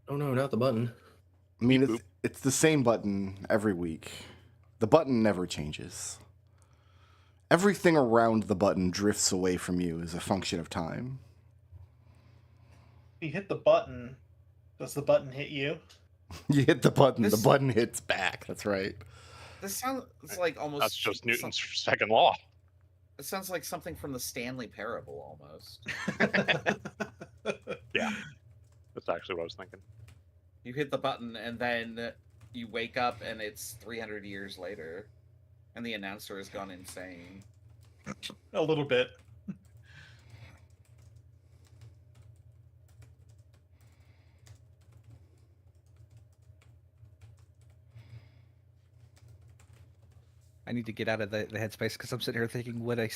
Oh no, not the button. I mean, it's the same button every week. The button never changes. Everything around the button drifts away from you as a function of time. If you hit the button, does the button hit you? You hit the button hits back. That's right. This sounds like almost... That's just Newton's second law. It sounds like something from the Stanley Parable, almost. Yeah. That's actually what I was thinking. You hit the button, and then you wake up, and it's 300 years later, and the announcer has gone insane. A little bit. I need to get out of the headspace because I'm sitting here thinking, would a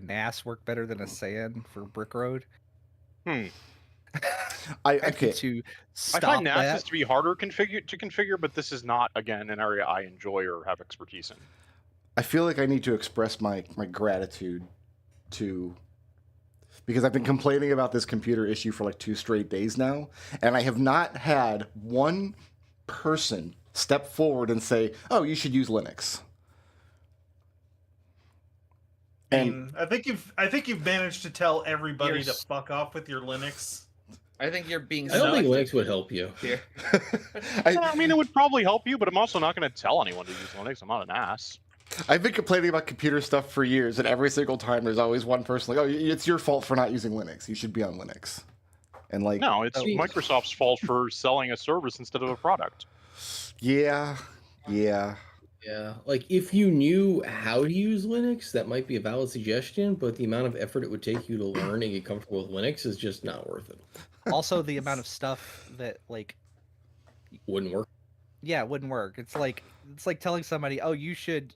NAS work better than a SAN for Brick Road? Okay. To stop I find NAS that. is to be harder to configure, but this is not, again, an area I enjoy or have expertise in. I feel like I need to express my gratitude to, because I've been complaining about this computer issue for like 2 straight days now, and I have not had one person step forward and say, "Oh, you should use Linux." And I think you've managed to tell everybody to fuck off with your Linux. I think you're being... I don't think Linux would help you. Here. I mean, it would probably help you, but I'm also not going to tell anyone to use Linux. I'm not an ass. I've been complaining about computer stuff for years, and every single time there's always one person like, "Oh, it's your fault for not using Linux. You should be on Linux." And like, no, it's Microsoft's fault for selling a service instead of a product. Yeah. Like if you knew how to use Linux, that might be a valid suggestion, but the amount of effort it would take you to learn and get comfortable with Linux is just not worth it. Also, the amount of stuff that like wouldn't work. Yeah, it wouldn't work. It's like telling somebody, "Oh, you should."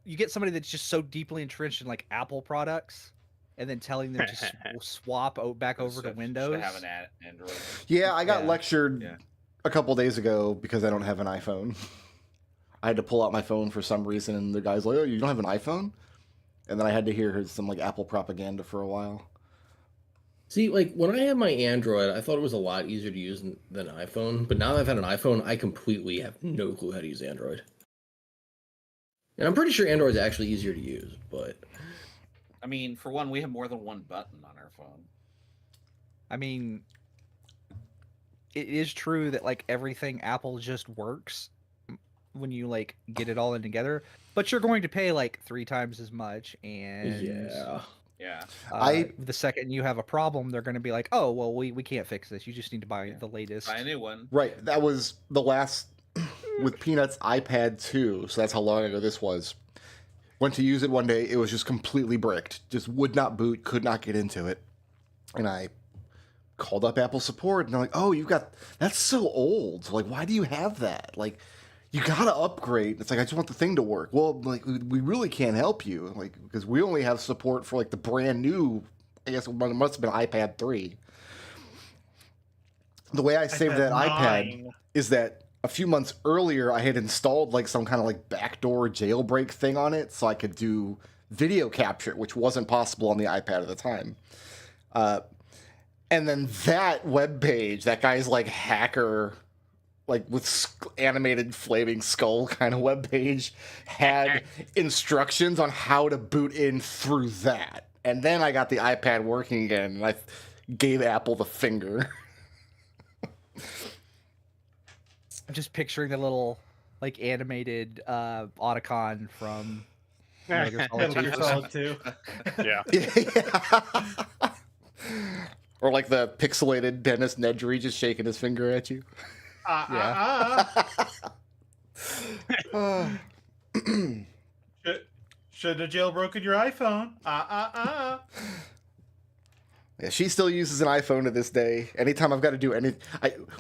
You get somebody that's just so deeply entrenched in like Apple products, and then telling them to swap back over to Windows. Have an Android. Yeah, I got lectured a couple days ago because I don't have an iPhone. I had to pull out my phone for some reason, and the guy's like, "Oh, you don't have an iPhone?" And then I had to hear some like Apple propaganda for a while. See, like when I had my Android, I thought it was a lot easier to use than an iPhone. But now that I've had an iPhone, I completely have no clue how to use Android. And I'm pretty sure Android's actually easier to use, but... I mean, for one, we have more than one button on our phone. I mean, it is true that like everything Apple just works when you like get it all in together, but you're going to pay like 3 times as much, and yeah. The second you have a problem, they're going to be like, "Oh, well, we can't fix this. You just need to buy the latest. Buy a new one." Right. That was the last with Peanut's iPad 2. So that's how long ago this was. Went to use it one day. It was just completely bricked. Just would not boot. Could not get into it. And I called up Apple support, and they're like, "Oh, that's so old. Like, why do you have that? Like, you gotta upgrade." It's like, I just want the thing to work. Well, like, we really can't help you, like, because we only have support for like the brand new, I guess it must have been iPad 3. The way I saved that iPad is that a few months earlier I had installed like some kind of like backdoor jailbreak thing on it so I could do video capture, which wasn't possible on the iPad at the time. And then that web page, that guy's like hacker, like with animated flaming skull kind of web page, had instructions on how to boot in through that. And then I got the iPad working again, and I gave Apple the finger. I'm just picturing the little like animated Otacon from Metal Gear Solid 2. Yeah. Or like the pixelated Dennis Nedry just shaking his finger at you. Should have jailbroken your iPhone. Yeah, she still uses an iPhone to this day. Anytime I've got to do anything,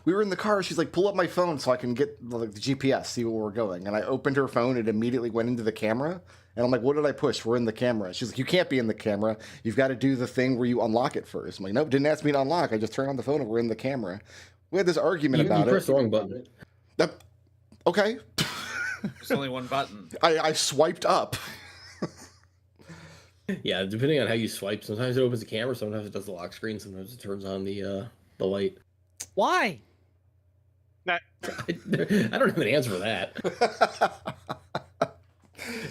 we were in the car. She's like, "Pull up my phone so I can get like, the GPS, see where we're going." And I opened her phone. It immediately went into the camera. And I'm like, "What did I push? We're in the camera." She's like, "You can't be in the camera. You've got to do the thing where you unlock it first." I'm like, "Nope, didn't ask me to unlock. I just turned on the phone and we're in the camera." We had this argument about it. You pressed the wrong button. Okay. There's only one button. I swiped up. Yeah, depending on how you swipe, sometimes it opens the camera, sometimes it does the lock screen, sometimes it turns on the light. Why? I don't have an answer for that.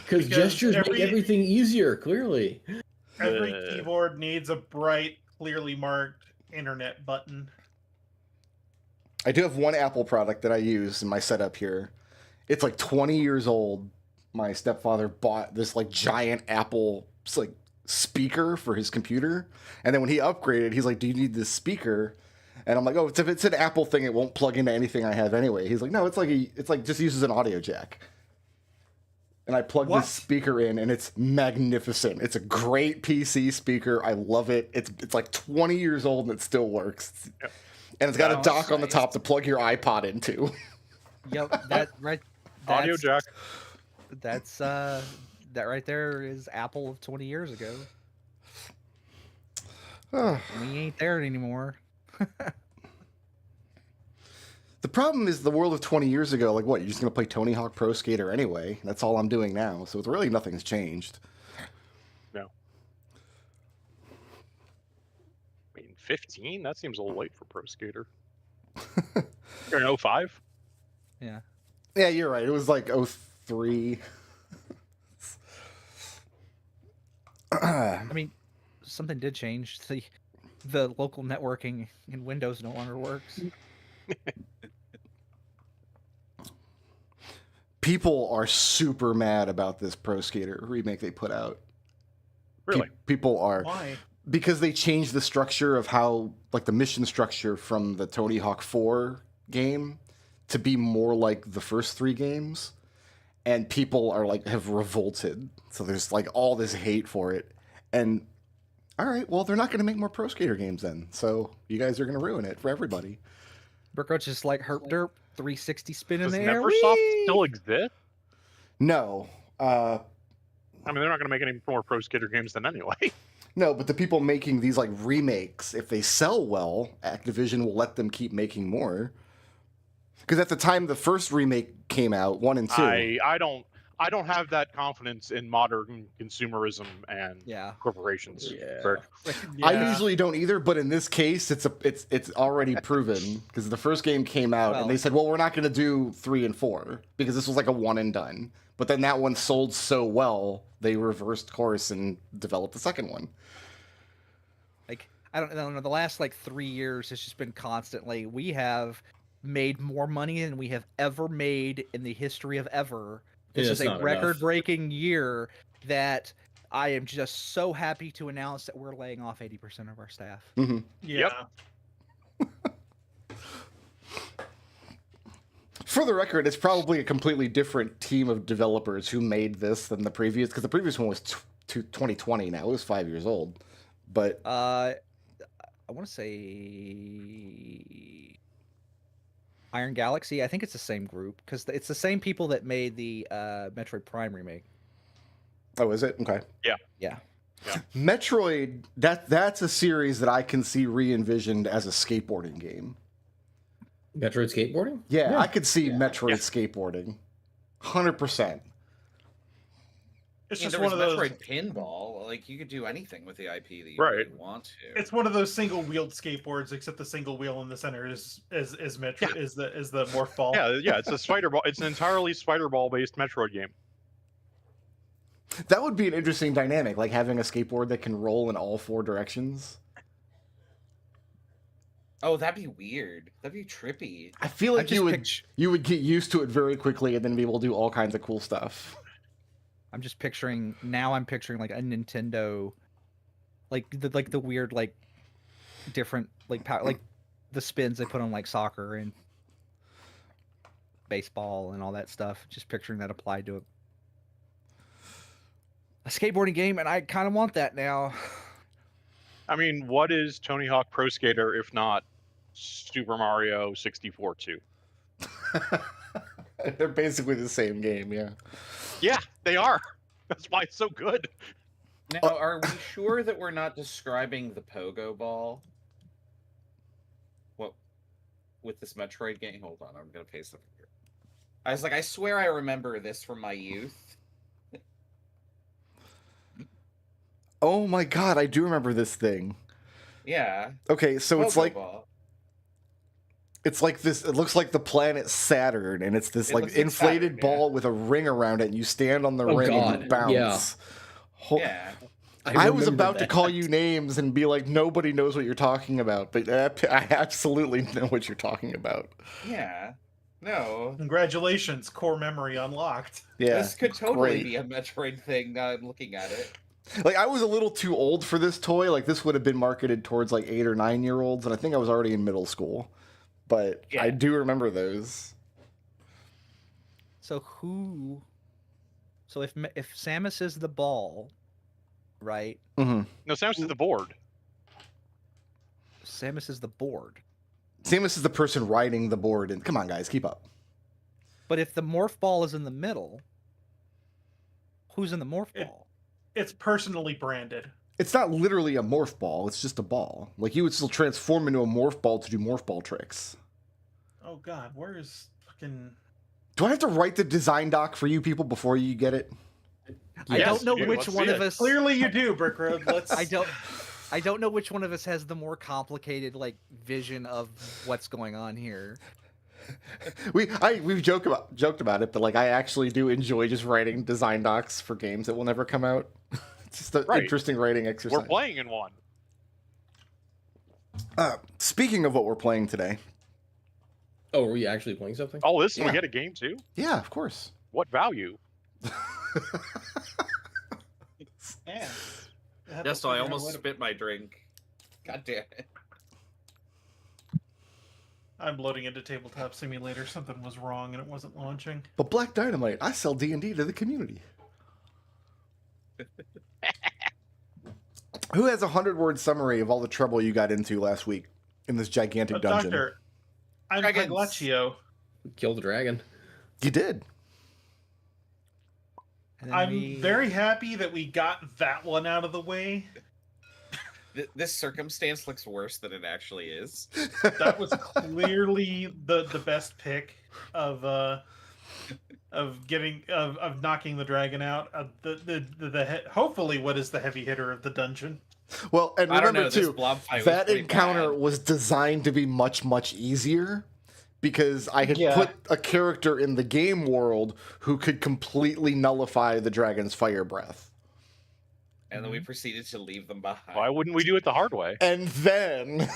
Because gestures make everything easier, clearly. Every keyboard needs a bright, clearly marked internet button. I do have one Apple product that I use in my setup here. It's like 20 years old. My stepfather bought this like giant Apple like speaker for his computer, and then when he upgraded, he's like, "Do you need this speaker?" And I'm like, "Oh, if it's an Apple thing, it won't plug into anything I have anyway." He's like, "No, it's like just uses an audio jack." And I plug this speaker in, and it's magnificent. It's a great PC speaker. I love it. It's like 20 years old, and it still works. Yep. And it's got a dock on the top to plug your iPod into. Yep, that right. Audio jack. That's that right there is Apple of 20 years ago. We ain't there anymore. The problem is the world of 20 years ago, like what, you're just going to play Tony Hawk Pro Skater anyway. That's all I'm doing now. So it's really nothing's changed. No. I mean, 15? That seems a little late for Pro Skater. You're an 05? Yeah. Yeah, you're right. It was like 03. I mean, something did change. The local networking in Windows no longer works. People are super mad about this Pro Skater remake they put out. Really? People are. Why? Because they changed the structure of how, like the mission structure from the Tony Hawk 4 game to be more like the first 3 games. And people are like, have revolted. So there's like all this hate for it. And all right, well, they're not going to make more Pro Skater games then. So you guys are going to ruin it for everybody. Brooke just like herp derp 360 spin in Does the air. Neversoft still exist? No. I mean, they're not going to make any more Pro Skater games then anyway. No, but the people making these like remakes, if they sell well, Activision will let them keep making more. Because at the time the first remake came out, 1 and 2. I don't have that confidence in modern consumerism and corporations. Yeah. I usually don't either, but in this case, it's already proven because the first game came out and they said, well, we're not going to do 3 and 4 because this was like a one and done. But then that one sold so well, they reversed course and developed the second one. Like, I don't know, the last like 3 years, it's just been constantly, we have made more money than we have ever made in the history of ever. This is a record-breaking year that I am just so happy to announce that we're laying off 80% of our staff. Mm-hmm. Yeah. Yep. For the record, it's probably a completely different team of developers who made this than the previous, because the previous one was 2020 now. It was 5 years old. But I want to say Iron Galaxy. I think it's the same group because it's the same people that made the Metroid Prime remake. Oh, is it? Okay. Yeah. Metroid, that's a series that I can see re-envisioned as a skateboarding game. Metroid skateboarding? Yeah, I could see Metroid skateboarding. 100%. It's just one of those Metroid pinball. Like you could do anything with the IP that you really want to. It's one of those single-wheeled skateboards, except the single wheel in the center is Metroid is the morph ball. Yeah, it's a spider ball. It's an entirely spider ball based Metroid game. That would be an interesting dynamic, like having a skateboard that can roll in all 4 directions. Oh, that'd be weird. That'd be trippy. I feel like you would get used to it very quickly and then be able to do all kinds of cool stuff. I'm picturing like a Nintendo, like the weird like different like like the spins they put on like soccer and baseball and all that stuff. Just picturing that applied to a skateboarding game, and I kind of want that now. I mean, what is Tony Hawk Pro Skater if not Super Mario 64 2? They're basically the same game, yeah. Yeah, they are. That's why it's so good. Now, are we sure that we're not describing the Pogo Ball? What with this Metroid game? Hold on, I'm gonna paste it here. I was like, I swear I remember this from my youth. Oh my god, I do remember this thing. Yeah. Okay, so it's Pogo like ball. it's like this. It looks like the planet Saturn, and it's this It like looks like inflated Saturn, ball with a ring around it, and you stand on the Oh, ring and you God, yeah. bounce. Ho- Yeah. I was remember about to that. call you names and be like, nobody knows what you're talking about, but I absolutely know what you're talking about. Yeah. No. Congratulations, core memory unlocked. Yeah, This could it's totally great. be a Metroid thing now I'm looking at it. Like, I was a little too old for this toy. Like, this would have been marketed towards like 8 or 9-year-olds, and I think I was already in middle school. But I Yeah. do remember those. So who? So if Samus is the ball, right? Mm-hmm. No, Samus is the board. Samus is the board. Samus is the person riding the board, and come on, guys, keep up. But if the morph ball is in the middle, who's in the morph It- ball? It's personally branded. It's not literally a morph ball, it's just a ball. Like, you would still transform into a morph ball to do morph ball tricks. Oh god, where's fucking... Do I have to write the design doc for you people before you get it? I Yes, don't know dude, which let's one see of it. us. Clearly you do, Brick Road. Let's... I don't know which one of us has the more complicated like vision of what's going on here. We've joked about it, but like, I actually do enjoy just writing design docs for games that will never come out. It's just an Right. interesting writing exercise. We're playing in one. Speaking of what we're playing today, Oh, are we actually playing something? Oh, this Yeah. we get a game too. yeah, of course. What value? Yeah. Yes, I almost spit my drink. God damn it. I'm loading into Tabletop Simulator. Something was wrong and it wasn't launching. But Black Dynamite, I sell D&D to the community. Who has a 100-word summary of all the trouble you got into last week in this gigantic dungeon? Doctor, I'm Dragons. Paglaccio. Kill the dragon. You did. And then I'm very happy that we got that one out of the way. This circumstance looks worse than it actually is. That was clearly the best pick of knocking the dragon out. Hopefully what is the heavy hitter of the dungeon. Well, and I don't remember know, this too, blob fight was that pretty encounter bad. was designed to be much, much easier because I had Yeah. put a character in the game world who could completely nullify the dragon's fire breath. And then we proceeded to leave them behind. Why wouldn't we do it the hard way? And then...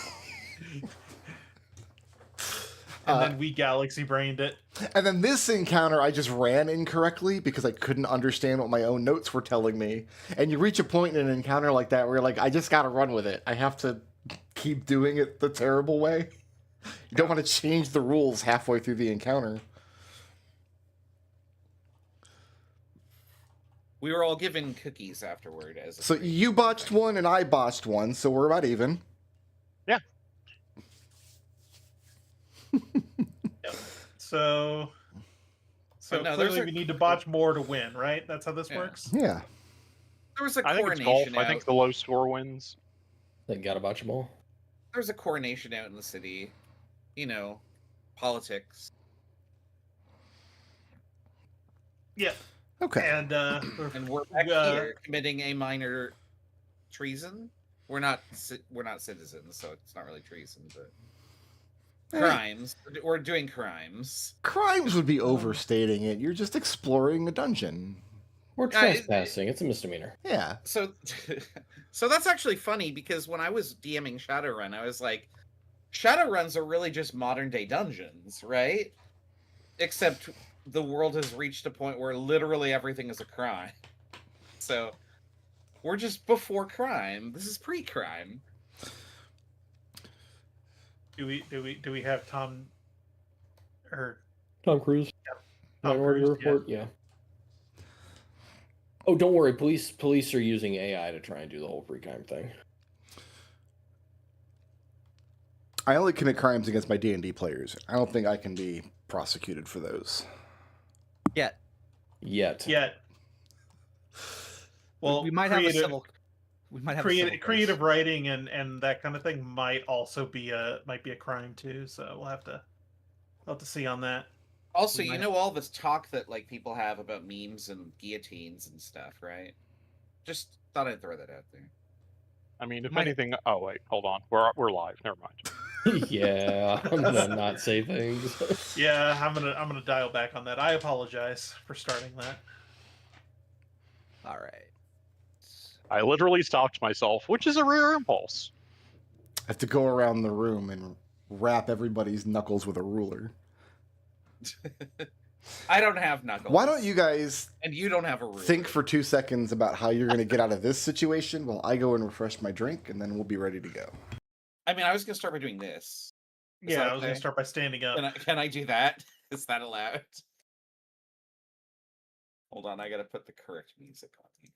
And then we galaxy brained it. And then this encounter, I just ran incorrectly because I couldn't understand what my own notes were telling me. And you reach a point in an encounter like that where you're like, I just gotta run with it. I have to keep doing it the terrible way. You don't want to change the rules halfway through the encounter. We were all given cookies afterward. So you botched one and I botched one, so we're about even. So But no, clearly those are- we need to botch more to win, right? That's how this Yeah. works? Yeah. There was a I think it's coronation golf. out. I think the low score wins. Then got a bunch of them all. There was a coronation out in the city. You know, politics. Yeah. Okay. And And we're back Uh, here committing a minor treason. We're not citizens, so it's not really treason, but crimes. We're doing crimes. Crimes would be overstating it. You're just exploring a dungeon. We're Yeah, it- trespassing. It's a misdemeanor. Yeah. So, so that's actually funny because when I was DMing Shadowrun, I was like, Shadowruns are really just modern day dungeons, right? Except the world has reached a point where literally everything is a crime. So we're just before crime. This is pre-crime. do we have Tom or Tom Cruise. Tom Minority Cruise? Yeah. Report. Yeah. Oh, don't worry. Police are using AI to try and do the whole pre-crime thing. I only commit crimes against my D&D players. I don't think I can be prosecuted for those. Yet. Yet. Well, we might have a civil. We might have a civil creative case. writing and that kind of thing might also be a crime too. So we'll have to see on that. Also, We you might- know all this talk that like people have about memes and guillotines and stuff, right? Just thought I'd throw that out there. I mean, if My- anything. Oh wait, hold on. We're live. Never mind. Yeah, I'm gonna not say things. Yeah, I'm gonna dial back on that. I apologize for starting that. All right. I literally stopped myself, which is a rare impulse. I have to go around the room and wrap everybody's knuckles with a ruler. I don't have knuckles. Why don't you guys And you don't have a ruler. think for 2 seconds about how you're going to get out of this situation while I go and refresh my drink, and then we'll be ready to go. I mean, I was gonna start by doing this. Is Yeah, that I was gonna okay? start by standing up. Can I do that? Is that allowed? Hold on, I gotta put the correct music on here.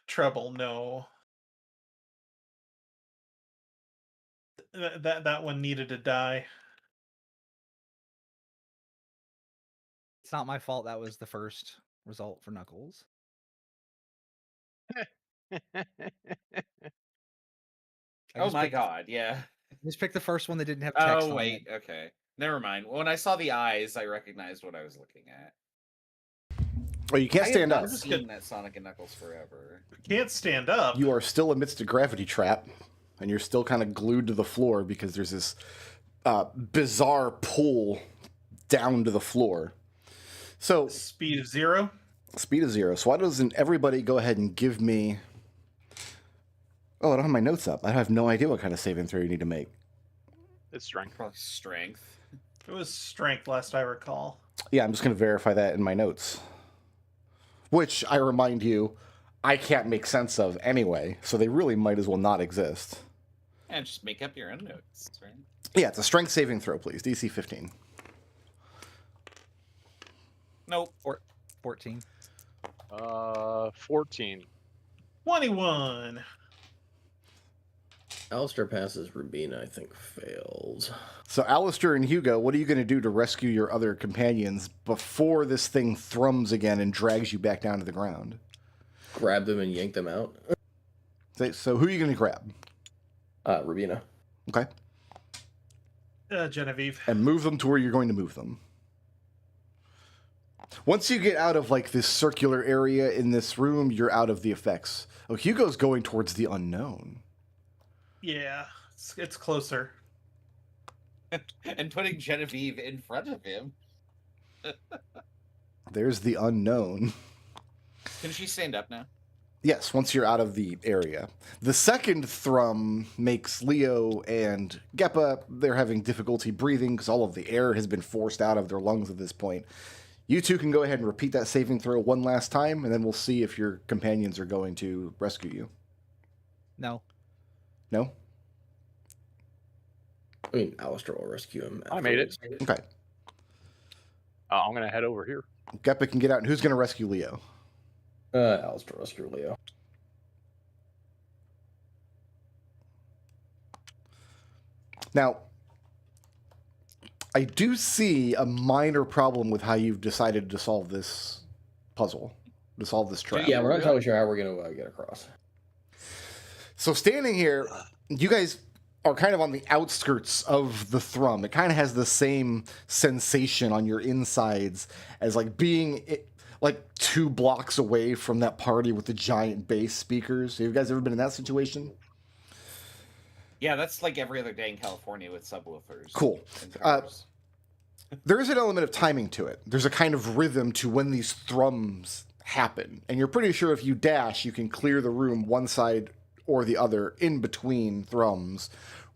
Treble, no. That one needed to die. It's not my fault that was the first result for Knuckles. I Oh just my picked- god, yeah. Just pick the first one that didn't have text Oh on wait, it. okay. Never mind. When I saw the eyes, I recognized what I was looking at. Oh, you can't I have stand not up. seen that Sonic and Knuckles forever. Can't stand up. You are still amidst a gravity trap, and you're still kind of glued to the floor because there's this bizarre pull down to the floor. So, Speed of 0. speed of 0. So why doesn't everybody go ahead and give me... Oh, I don't have my notes up. I have no idea what kind of saving throw you need to make. It's strength. Probably strength. It was strength, last I recall. Yeah, I'm just going to verify that in my notes. Which, I remind you, I can't make sense of anyway, so they really might as well not exist. And just make up your own notes, right? Yeah, it's a strength saving throw, please. DC 15. Nope. 14. 14. 21. Alistair passes. Rubina, I think, fails. So, Alistair and Hugo, what are you going to do to rescue your other companions before this thing thrums again and drags you back down to the ground? Grab them and yank them out. So who are you going to grab? Rubina. Okay. Genevieve. And move them to where you're going to move them. Once you get out of like this circular area in this room, you're out of the effects. Oh, Hugo's going towards the unknown. Yeah, it's closer. And putting Genevieve in front of him. There's the unknown. Can she stand up now? Yes, once you're out of the area. The second thrum makes Leo and Geppa, they're having difficulty breathing because all of the air has been forced out of their lungs at this point. You two can go ahead and repeat that saving throw one last time, and then we'll see if your companions are going to rescue you. No. No? I mean, Alistair will rescue him. I made it. afterwards. Okay. I'm gonna head over here. Geppa can get out, and who's going to rescue Leo? Alistair will rescue Leo. Now, I do see a minor problem with how you've decided to solve this puzzle, to solve this trap. Yeah, we're not entirely sure how we're going to get across. So standing here, you guys are kind of on the outskirts of the thrum. It kind of has the same sensation on your insides as like being like 2 blocks away from that party with the giant bass speakers. Have you guys ever been in that situation? Yeah, that's like every other day in California with subwoofers. Cool. And cars. There is an element of timing to it. There's a kind of rhythm to when these thrums happen. And you're pretty sure if you dash, you can clear the room one side or the other in between thrums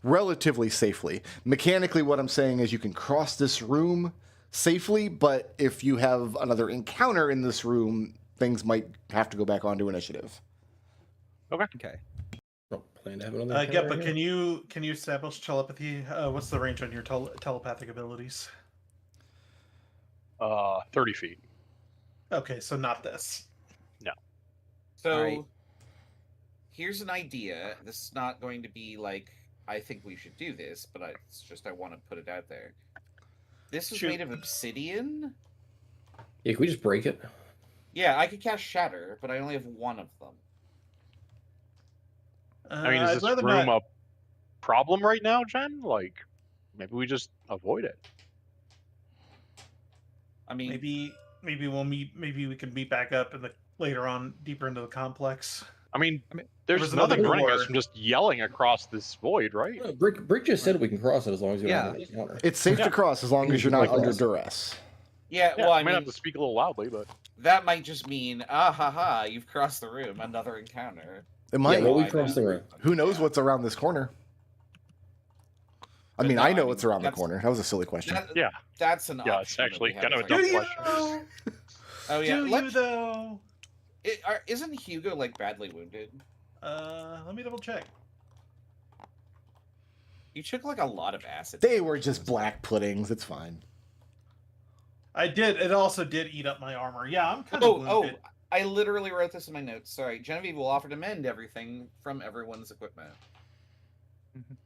relatively safely. Mechanically, what I'm saying is you can cross this room safely, but if you have another encounter in this room, things might have to go back onto initiative. Okay. Don't plan to have another. encounter Geppa, here? can you establish telepathy? What's the range on your telepathic abilities? 30 feet. Okay, so not this. So, Alright. here's an idea. This is not going to be like, I think we should do this, but it's just I want to put it out there. This is Shoot. made of obsidian. Yeah, can we just break it? Yeah, I could cast Shatter, but I only have one of them. I mean, is I'd this rather room not- a problem right now, Jen? Like, maybe we just avoid it. I mean, maybe we'll meet. Maybe we can meet back up in the later on, deeper into the complex. I mean, I mean, there's was nothing another preventing us door. from just yelling across this void, right? No, Brick just said we can cross it as long as you're Yeah. not in the encounter. It's safe Yeah. to cross as long You as you're can not play under cross. duress. Yeah, Yeah, well, I I might have mean, to speak a little loudly, but that might just mean, ah ha ha, you've crossed the room, another encounter. It might. Yeah, well, we I crossed know. the room. Who knows Yeah. what's around this corner? I But mean, no, I I know mean, what's around the that's- corner. That was a silly question. yeah. That's an Yeah, it's option that actually we kind of a haven't dumb taken. question. Oh yeah, Do you though? Isn't Hugo like badly wounded? Let me double check. You took like a lot of acid. They were just black puddings. It's fine. I did. It also did eat up my armor. Yeah, I'm kind of Oh, wounded. I literally wrote this in my notes. Sorry, Genevieve will offer to mend everything from everyone's equipment. Mhm.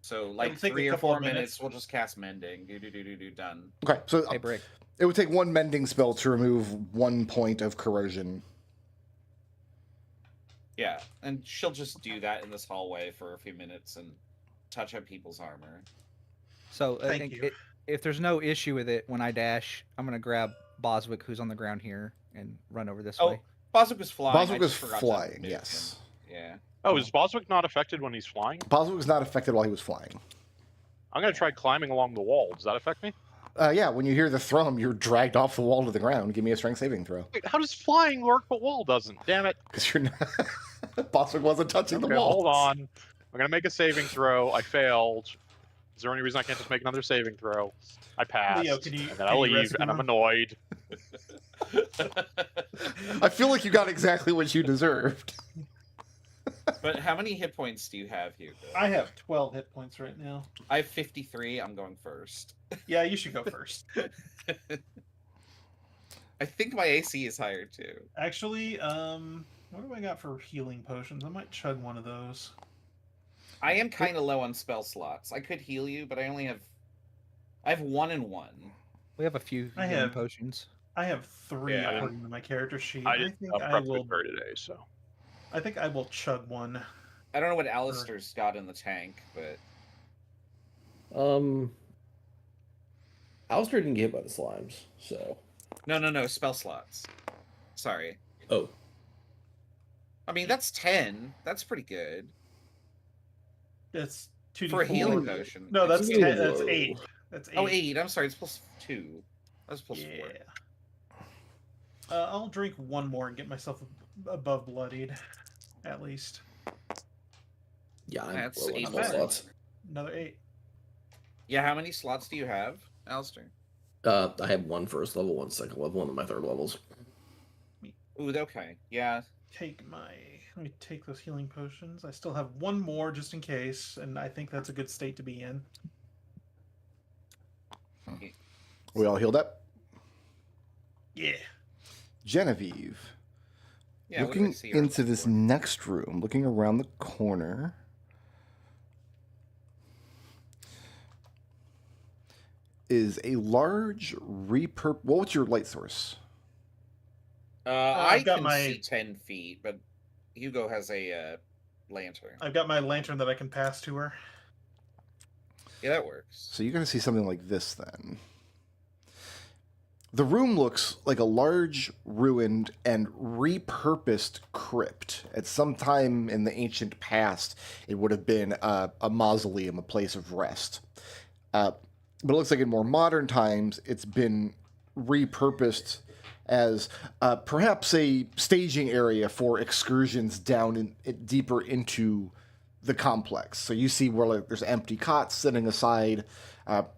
So like take a 3 or couple 4 of minutes, minutes. we'll just cast mending. Do done. Okay, so Hey, Brick. it would take one mending spell to remove 1 point of corrosion. Yeah, and she'll just do that in this hallway for a few minutes and touch up people's armor. So I Thank think you. if there's no issue with it, when I dash, I'm gonna grab Boswick, who's on the ground here, and run over this Oh, way. Boswick was flying. I Boswick was just forgot to flying, move him. yes. Yeah. Oh, is Boswick not affected when he's flying? Boswick was not affected while he was flying. I'm gonna try climbing along the wall. Does that affect me? Yeah, when you hear the thrum, you're dragged off the wall to the ground. Give me a strength saving throw. Wait, how does flying work but wall doesn't? Damn it. Because you're not... Boswick wasn't touching the Okay, wall. hold on. I'm gonna make a saving throw. I failed. Is there any reason I can't just make another saving throw? I passed, Leo, can you- and then can I you leave, rescue and I'm him? annoyed. I feel like you got exactly what you deserved. But how many hit points do you have, Hugo? I have 12 hit points right now. I have 53. I'm going first. Yeah, you should go first. I think my AC is higher too. Actually, what do I got for healing potions? I might chug one of those. I am kind of low on spell slots. I could heal you, but I only have. I have 1 and 1. We have a few I healing have- potions. I have 3 Yeah. according to my character sheet. I I didn't think I prep will. good for today, so. I think I will chug one. I don't know what Alistair's got in the tank, but Alistair didn't get hit by the slimes, so. no, spell slots. Sorry. Oh, I mean that's 10. That's pretty good That's 2d4. for a healing potion. No, that's It's 10. That's low. 8. That's 8. Oh, 8. I'm sorry. It's +2. That's +4. Yeah. I'll drink one more and get myself above bloodied, at least. yeah, I'm That's low on 8 spell more. slots. Another 8. Yeah, how many slots do you have, Alistair? I have 1 first level, 1 second level, and then my third levels. Ooh, okay. Yeah. Let me take those healing potions. I still have 1 more just in case, and I think that's a good state to be in. We all healed up? Yeah. Genevieve, Yeah. what did I looking see her into this before? next room, looking around the corner, is a large what's your light source? I I've got can my- see 10 feet, but Hugo has a lantern. I've got my lantern that I can pass to her. Yeah, that works. So you're going to see something like this then. The room looks like a large, ruined, and repurposed crypt. At some time in the ancient past, it would have been a mausoleum, a place of rest. But it looks like in more modern times, it's been repurposed as perhaps a staging area for excursions down deeper into the complex. So you see where like there's empty cots sitting aside.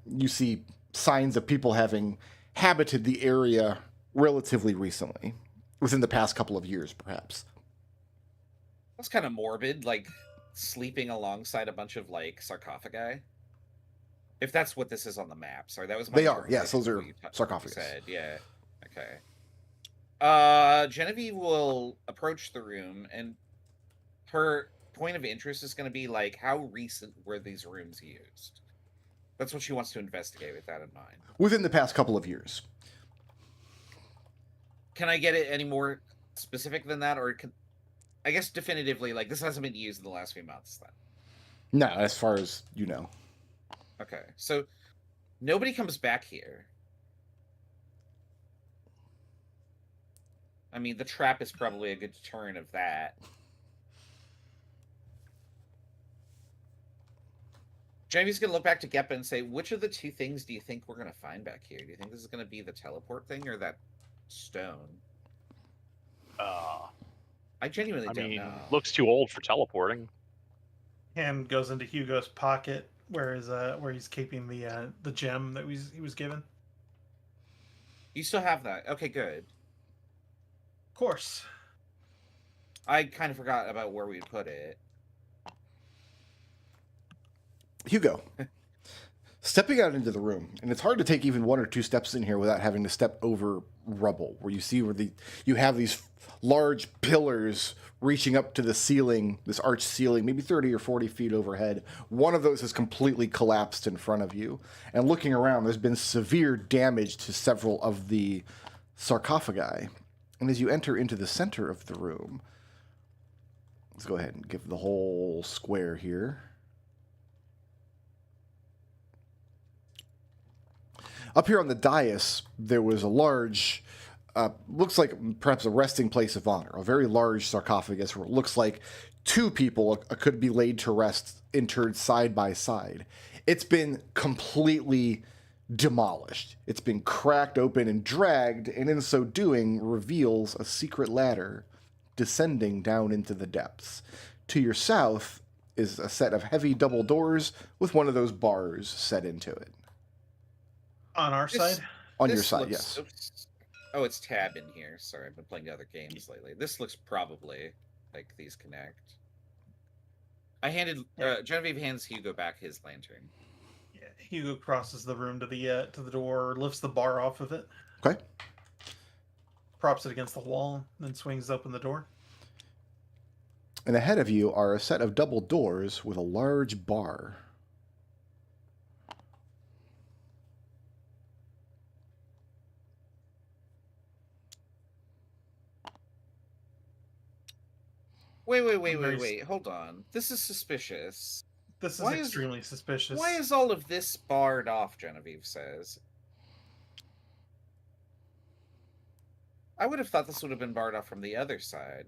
You see signs of people having habited the area relatively recently, within the past couple of years, perhaps. That's kind of morbid, like sleeping alongside a bunch of like sarcophagi. If that's what this is on the map. Sorry, that was my They are, yes, interpretation those of are what you sarcophagus. said. Yeah. Okay. Genevieve will approach the room, and her point of interest is going to be like, how recent were these rooms used? That's what she wants to investigate with that in mind. Within the past couple of years. Can I get it any more specific than that, or I guess definitively, like this hasn't been used in the last few months then? No, as far as you know. Okay, so nobody comes back here. I mean, the trap is probably a good deterrent of that. Jamie's going to look back to Geppa and say, which of the two things do you think we're going to find back here? Do you think this is going to be the teleport thing or that stone? I genuinely I don't mean, know. looks too old for teleporting. Hand goes into Hugo's pocket where he's keeping the gem that he was given. You still have that. Okay, good. Of course. I kind of forgot about where we'd put it. Hugo, stepping out into the room, and it's hard to take even 1 or 2 steps in here without having to step over rubble, where you see where you have these large pillars reaching up to the ceiling, this arched ceiling, maybe 30 or 40 feet overhead. One of those has completely collapsed in front of you. And looking around, there's been severe damage to several of the sarcophagi. And as you enter into the center of the room, let's go ahead and give the whole square here. Up here on the dais, there was a large, looks like perhaps a resting place of honor, a very large sarcophagus where it looks like 2 people could be laid to rest, interred side by side. It's been completely demolished. It's been cracked open and dragged, and in so doing reveals a secret ladder descending down into the depths. To your south is a set of heavy double doors with one of those bars set into it. On our side? On your This side, looks- yes. oops. Oh, it's tab in here. Sorry, I've been playing other games lately. This looks probably like these connect. I handed Genevieve hands Hugo back his lantern. Yeah, Hugo crosses the room to the door, lifts the bar off of it, Okay. props it against the wall, then swings open the door. And ahead of you are a set of double doors with a large bar. Wait. Hold on. This is suspicious. This is Why is- extremely suspicious. Why is all of this barred off, Genevieve says? I would have thought this would have been barred off from the other side.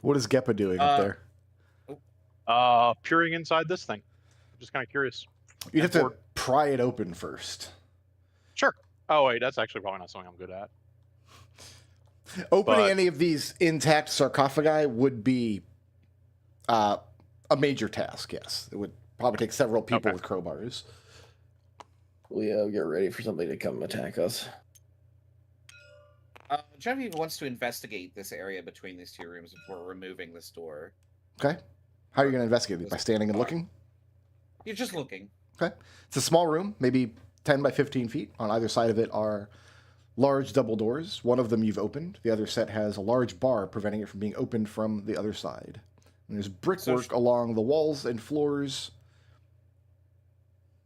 What is Geppa doing up there? Peering inside this thing. Just kind of curious. You'd have to Or- pry it open first. Sure. Oh wait, that's actually probably not something I'm good at. Opening But- any of these intact sarcophagi would be a major task, yes. It would probably take several people Okay. with crowbars. Leo, get ready for somebody to come attack us. Genevieve wants to investigate this area between these 2 rooms before removing this door. Okay. How are you going to investigate it? By standing and looking? You're just looking. Okay. It's a small room, maybe 10 by 15 feet. On either side of it are large double doors. One of them you've opened. The other set has a large bar preventing it from being opened from the other side. And there's brickwork along the walls and floors.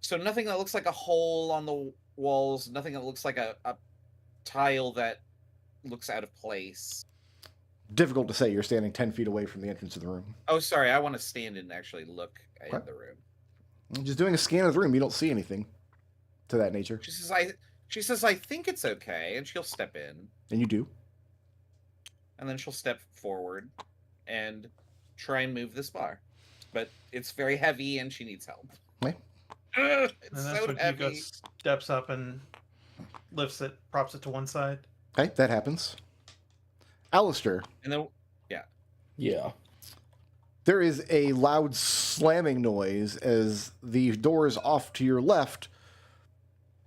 So nothing that looks like a hole on the walls, nothing that looks like a tile that looks out of place. Difficult to say. You're standing 10 feet away from the entrance of the room. Oh, sorry, I want to stand and actually look in Okay. the room. Just doing a scan of the room, you don't see anything to that nature. She says, I think it's okay, and she'll step in, And you do. and then she'll step forward and try and move this bar. But it's very heavy, and she needs help. Okay. Ugh, it's And that's so when Hugo heavy. steps up and lifts it, props it to one side. Okay, that happens. Alistair, And then, Yeah. there is a loud slamming noise as the doors off to your left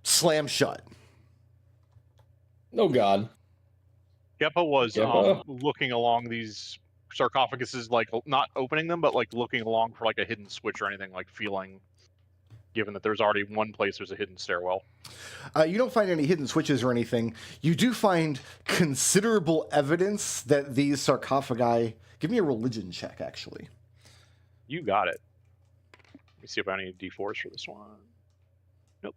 slam shut. Oh God. Geppa was Geppa? looking along these sarcophaguses, like not opening them, but like looking along for like a hidden switch or anything, like feeling. Given that there's already one place, there's a hidden stairwell. You don't find any hidden switches or anything. You do find considerable evidence that these sarcophagi. Give me a religion check, actually. You got it. Let me see if I need D4s for this one. Nope.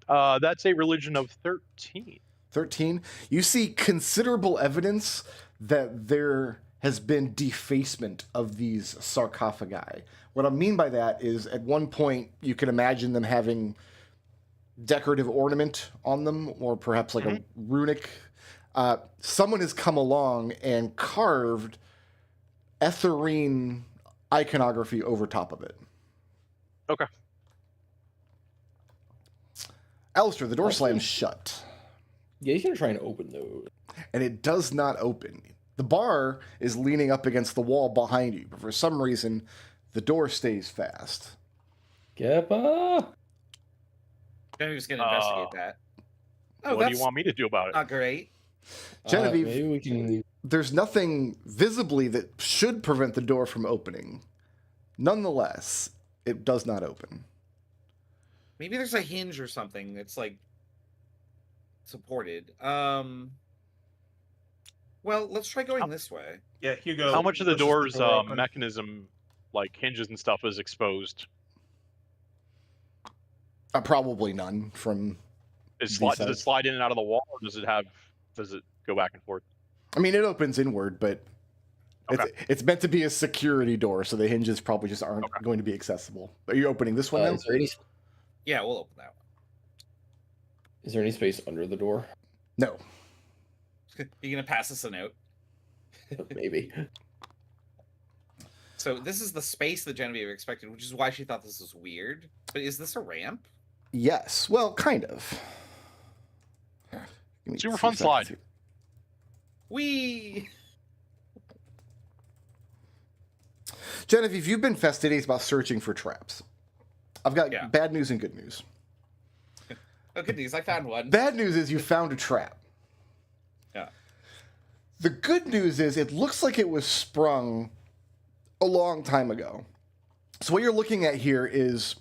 That's a religion of 13. 13. You see considerable evidence that there has been defacement of these sarcophagi. What I mean by that is at one point you can imagine them having decorative ornament on them, or perhaps like a runic. Someone has come along and carved Etherine iconography over top of it. Okay. Alistair, the door slams shut. Yeah, he's gonna try and open those. And it does not open. The bar is leaning up against the wall behind you, but for some reason, the door stays fast. Geppa! Genevieve's gonna investigate that. Oh, What do that's you want me to do about it? not great. Genevieve, maybe we can. there's nothing visibly that should prevent the door from opening. Nonetheless, it does not open. Maybe there's a hinge or something that's like supported. Well, let's try going this way. Yeah, Hugo. How much of the pushes door's door open. mechanism, like hinges and stuff, is exposed? Probably none from. Does These it sides. slide in and out of the wall, or does it go back and forth? I mean, it opens inward, but it's meant to be a security door, so the hinges probably just aren't going to be accessible. Are you opening this one now? Yeah, we'll open that Is there any space under the door? No. one. You gonna pass us a note? Maybe. So this is the space that Genevieve expected, which is why she thought this was weird. But is this a ramp? Yes. Well, kind of. Give me Super 2 fun seconds slide. here. Whee! Genevieve, you've been fastidious about searching for traps. I've got Yeah. bad news and good news. Oh, good news, I found one. Bad news is you found a trap. Yeah. The good news is it looks like it was sprung a long time ago. So what you're looking at here is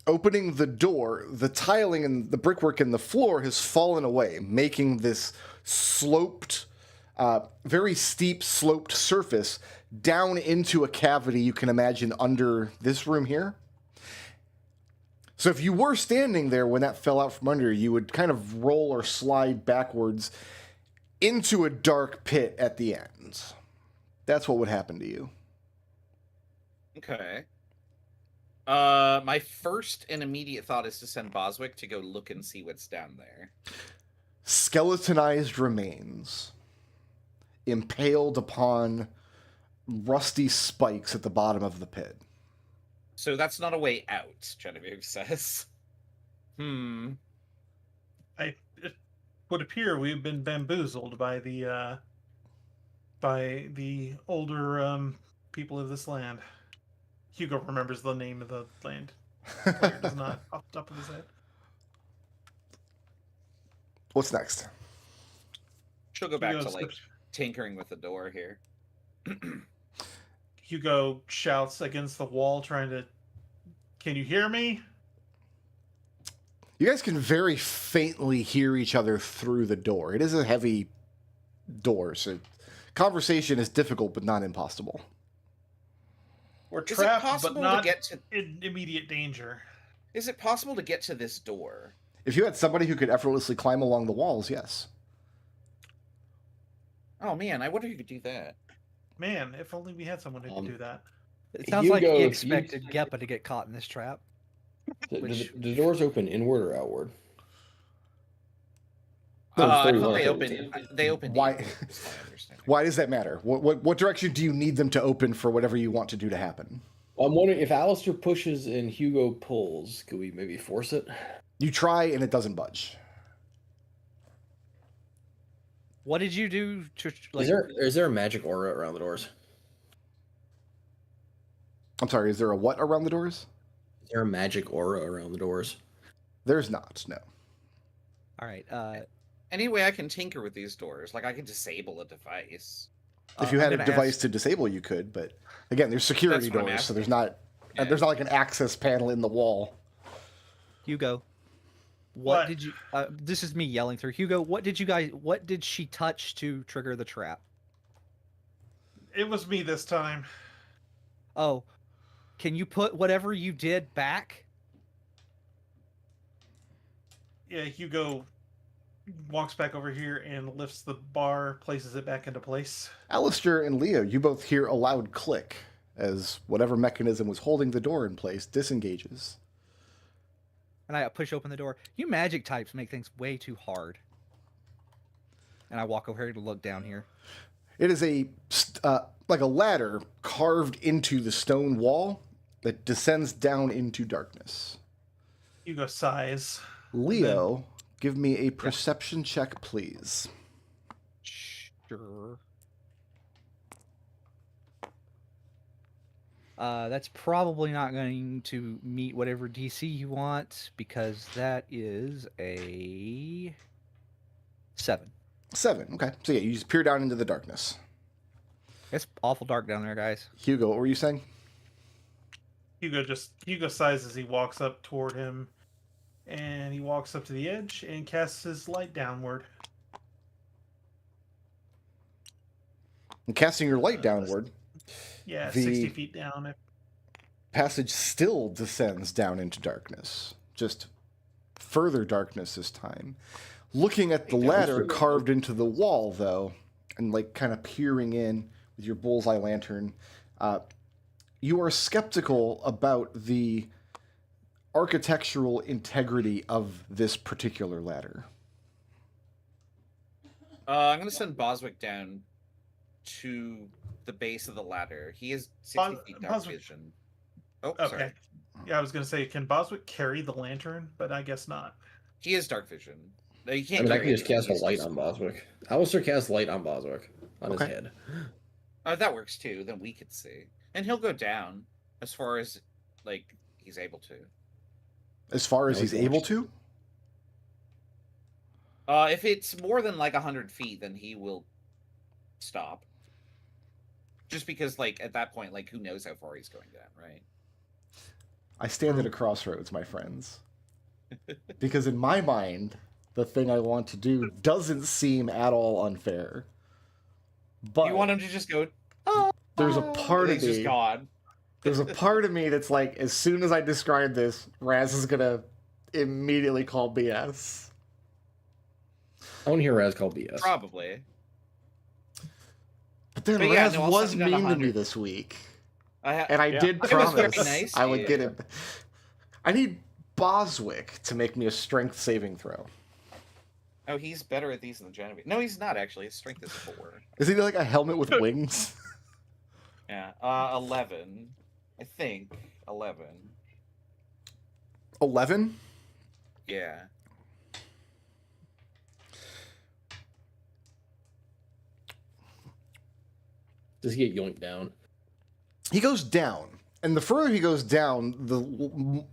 opening the door. The tiling and the brickwork in the floor has fallen away, making this sloped, very steep sloped surface down into a cavity you can imagine under this room here. So if you were standing there when that fell out from under, you would kind of roll or slide backwards into a dark pit at the end. That's what would happen to you. Okay. My first and immediate thought is to send Boswick to go look and see what's down there. Skeletonized remains impaled upon rusty spikes at the bottom of the pit. So that's not a way out, Genevieve says. It would appear we've been bamboozled by the older people of this land. Hugo remembers the name of the land. Player does not off the top of his head. What's next? She'll go back Hugo to like steps- tinkering with the door here. Hugo shouts against the wall, trying to. Can you hear me? You guys can very faintly hear each other through the door. It is a heavy door, so conversation is difficult but not impossible. We're Is it trapped, possible but to not get to? in immediate danger. Is it possible to get to this door? If you had somebody who could effortlessly climb along the walls, yes. Oh man, I wonder if you could do that. Man, if only we had someone who could do that. It sounds like Hugo, he if you- expected Geppa to get caught in this trap. The doors open inward or outward? I Those thought they 31. opened. They opened. Why- inward, is my understanding. Why does that matter? What direction do you need them to open for whatever you want to do to happen? I'm wondering if Alistair pushes and Hugo pulls, could we maybe force it? You try and it doesn't budge. What did you do to like? Is there a magic aura around the doors? I'm sorry, is there a what around the doors? Is there a magic aura around the doors? There's not, no. All right. Any way I can tinker with these doors? Like I can disable a device. If you I'm had a gonna device ask- to disable, you could, but again, there's security That's what I'm doors, so asking. there's not like an access panel in the wall. Hugo, What? did you? This is me yelling through. Hugo, what did she touch to trigger the trap? It was me this time. Oh, can you put whatever you did back? Yeah, Hugo walks back over here and lifts the bar, places it back into place. Alistair and Leo, you both hear a loud click as whatever mechanism was holding the door in place disengages. and I push open the door. You magic types make things way too hard. And I walk over here to look down here. It is like a ladder carved into the stone wall that descends down into darkness. Hugo sighs. Leo, give me a perception check, please. Sure. That's probably not going to meet whatever DC you want, because that is a 7. 7. Okay. So yeah, you just peer down into the darkness. It's awful dark down there, guys. Hugo, what were you saying? Hugo sighs as he walks up toward him, and he walks up to the edge and casts his light downward. And casting your light downward, Yeah, The- 60 feet down. passage still descends down into darkness. Just further darkness this time. Looking at the ladder carved into the wall, though, and like kind of peering in with your bullseye lantern, you are skeptical about the architectural integrity of this particular ladder. I'm gonna send Boswick down to the base of the ladder. He is 60 feet dark Boswick- vision. Oh, Okay. sorry. Yeah, I was going to say, can Boswick carry the lantern? But I guess not. He is dark vision. No, you I can't. mean, I carry can just anything. cast a He's light too on small. Boswick. Alistair cast light on Boswick on Okay. his head. Oh, that works too. Then we could see, and he'll go down as far as like he's able to. As far as No, he's he able won't. to? If it's more than like 100 feet, then he will stop. Just because, like, at that point, like, who knows how far he's going down, right? I stand at a crossroads, my friends. Because in my mind, the thing I want to do doesn't seem at all unfair. But You want him to just go? there's a part and of he's just me. gone. There's a part of me that's like, as soon as I describe this, Raz is gonna immediately call BS. I want to hear Raz call BS. Probably. But then But yeah, Raz no, I'll was send him down mean to me 100. this week, I and I Yeah. did It was very promise nice I to would you. get him. I need Boswick to make me a strength saving throw. Oh, he's better at these than Genevieve. No, he's not actually. His strength is 4. Is he like a helmet with wings? Yeah. 11. I think 11. 11? Yeah. Does he get yoinked down? He goes down, and the further he goes down,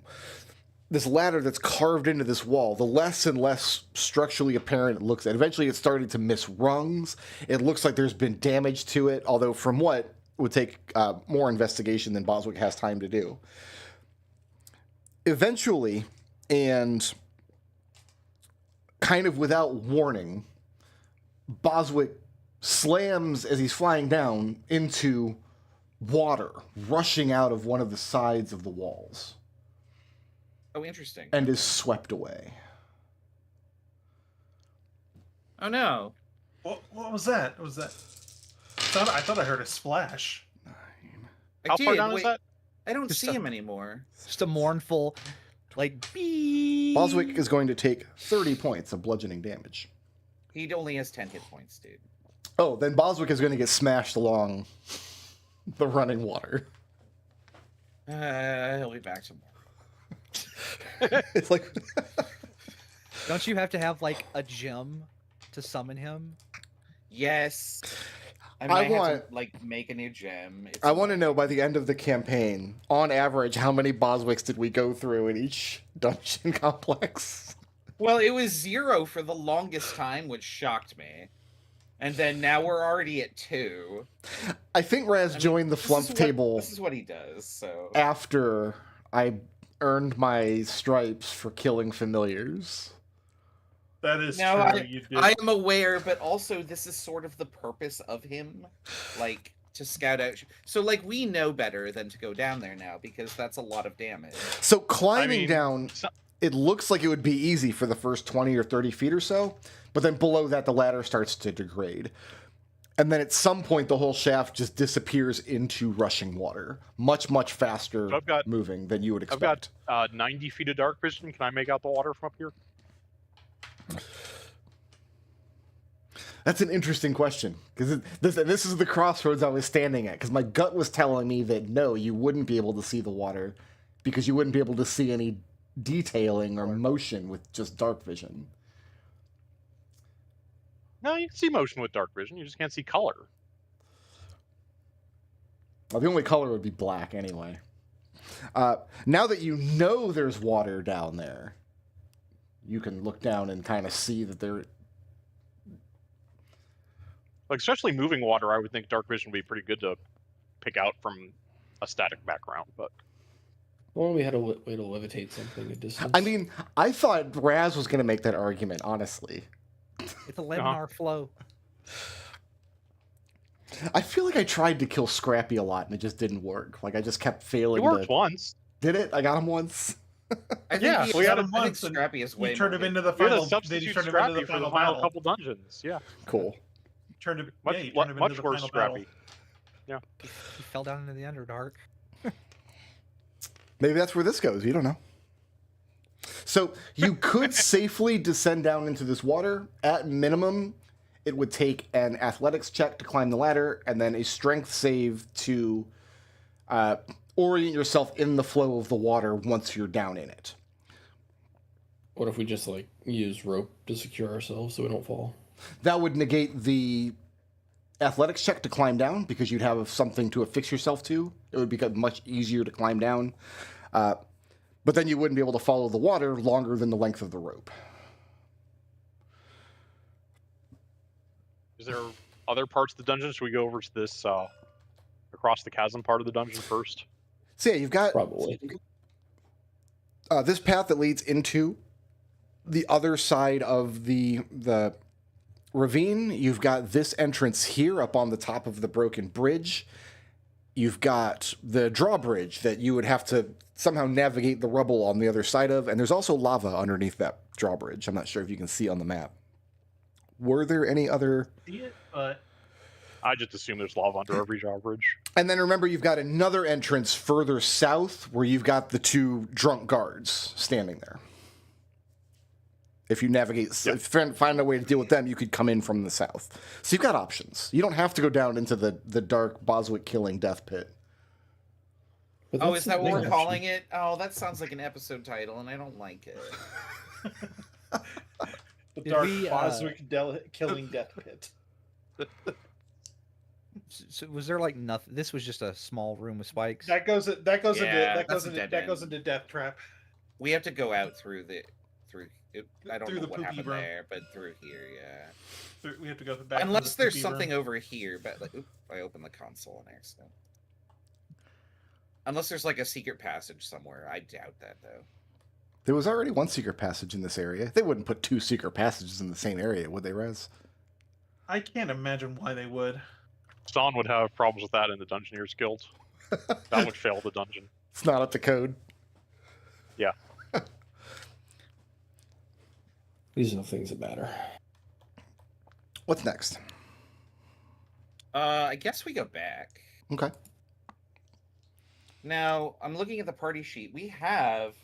this ladder that's carved into this wall, the less and less structurally apparent it looks at. Eventually, it's starting to miss rungs. It looks like there's been damage to it, although from what would take more investigation than Boswick has time to do. Eventually, and kind of without warning, Boswick slams as he's flying down into water rushing out of one of the sides of the walls Oh, interesting. and is swept away. Oh no. What was that? Was that? I thought I heard a splash. I How far did. down Wait, is that? I don't Just see a- him anymore. Just a mournful, like, beep. Boswick is going to take 30 points of bludgeoning damage. He only has 10 hit points, dude. Oh, then Boswick is going to get smashed along the running water. He'll be back tomorrow. It's like Don't you have to have, like, a gem to summon him? Yes. I mean, I I have want- to, like, make a new gem. It's I want to know by the end of the campaign, on average, how many Boswicks did we go through in each dungeon complex? Well, it was 0 for the longest time, which shocked me. And then now we're already at 2. I think Raz joined the This is Flumph what- table This is what he does, so... after I earned my stripes for killing familiars. That is No, true. You did. I am aware, but also this is sort of the purpose of him, like, to scout out... So, like, we know better than to go down there now, because that's a lot of damage. So climbing mean, down, so- it looks like it would be easy for the first 20 or 30 feet or so, but then below that, the ladder starts to degrade. And then at some point, the whole shaft just disappears into rushing water, much, much faster So I've got- moving than you would I've got expect. 90 feet of dark vision. Can I make out the water from up here? That's an interesting question, because this is the crossroads I was standing at, because my gut was telling me that no, you wouldn't be able to see the water, because you wouldn't be able to see any detailing or motion with just dark vision. No, you can see motion with dark vision. You just can't see color. Well, the only color would be black anyway. Now that you know there's water down there, you can look down and kind of see that there... Like, especially moving water, I would think dark vision would be pretty good to pick out from a static background, but... Well, we had a way to levitate something at distance. I mean, I thought Raz was going to make that argument, honestly. It's a 11-hour flow. I feel like I tried to kill Scrappy a lot and it just didn't work. Like, I just kept failing It worked once. Did it? I got him once? I think Yeah, he- we had I him think once, and Scrappy is way You turned more him into good. the You had final. a Then substitute you turned him into Scrappy the for final the final battle. couple dungeons. Yeah, Cool. Turned him, much, yeah, you turned him much into the worse final battle. Scrappy. Yeah. He fell down into the Underdark. Maybe that's where this goes. You don't know. So you could safely descend down into this water. At minimum, it would take an athletics check to climb the ladder and then a strength save to orient yourself in the flow of the water once you're down in it. What if we just like use rope to secure ourselves so we don't fall? That would negate the athletics check to climb down because you'd have something to affix yourself to. It would become much easier to climb down. But then you wouldn't be able to follow the water longer than the length of the rope. Is there other parts of the dungeon? Should we go over to this across the chasm part of the dungeon first? So yeah, you've got Probably. this path that leads into the other side of the ravine. You've got this entrance here up on the top of the broken bridge. You've got the drawbridge that you would have to somehow navigate the rubble on the other side of, and there's also lava underneath that drawbridge. I'm not sure if you can see on the map. Were there any other... See it, but I just assume there's lava under every drawbridge. And then remember, you've got another entrance further south where you've got the two drunk guards standing there. If you navigate, find a way to deal with them, you could come in from the south. So you've got options. You don't have to go down into the dark Boswick killing death pit. But Oh, that's is that the what we're thing, calling it? Oh, that sounds like an episode title, and I don't like it. the Did dark we, Boswick killing death pit. So was there like nothing? This was just a small room with spikes. That goes Yeah, into that's a dead that end. goes into Death Trap. We have to go out through the I don't Through know the what poopy happened room. there, but through here, yeah. We have to go back. Unless to the there's poopy something room. over here, but like, I opened the console on accident. Unless there's like a secret passage somewhere, I doubt that though. There was already one secret passage in this area. They wouldn't put two secret passages in the same area, would they, Rez? I can't imagine why they would. Stan would have problems with that in the Dungeoneers Guild. That would fail the dungeon. It's not up to code. Yeah. These are the things that matter. What's next? I guess we go back. Okay. Now, I'm looking at the party sheet. We have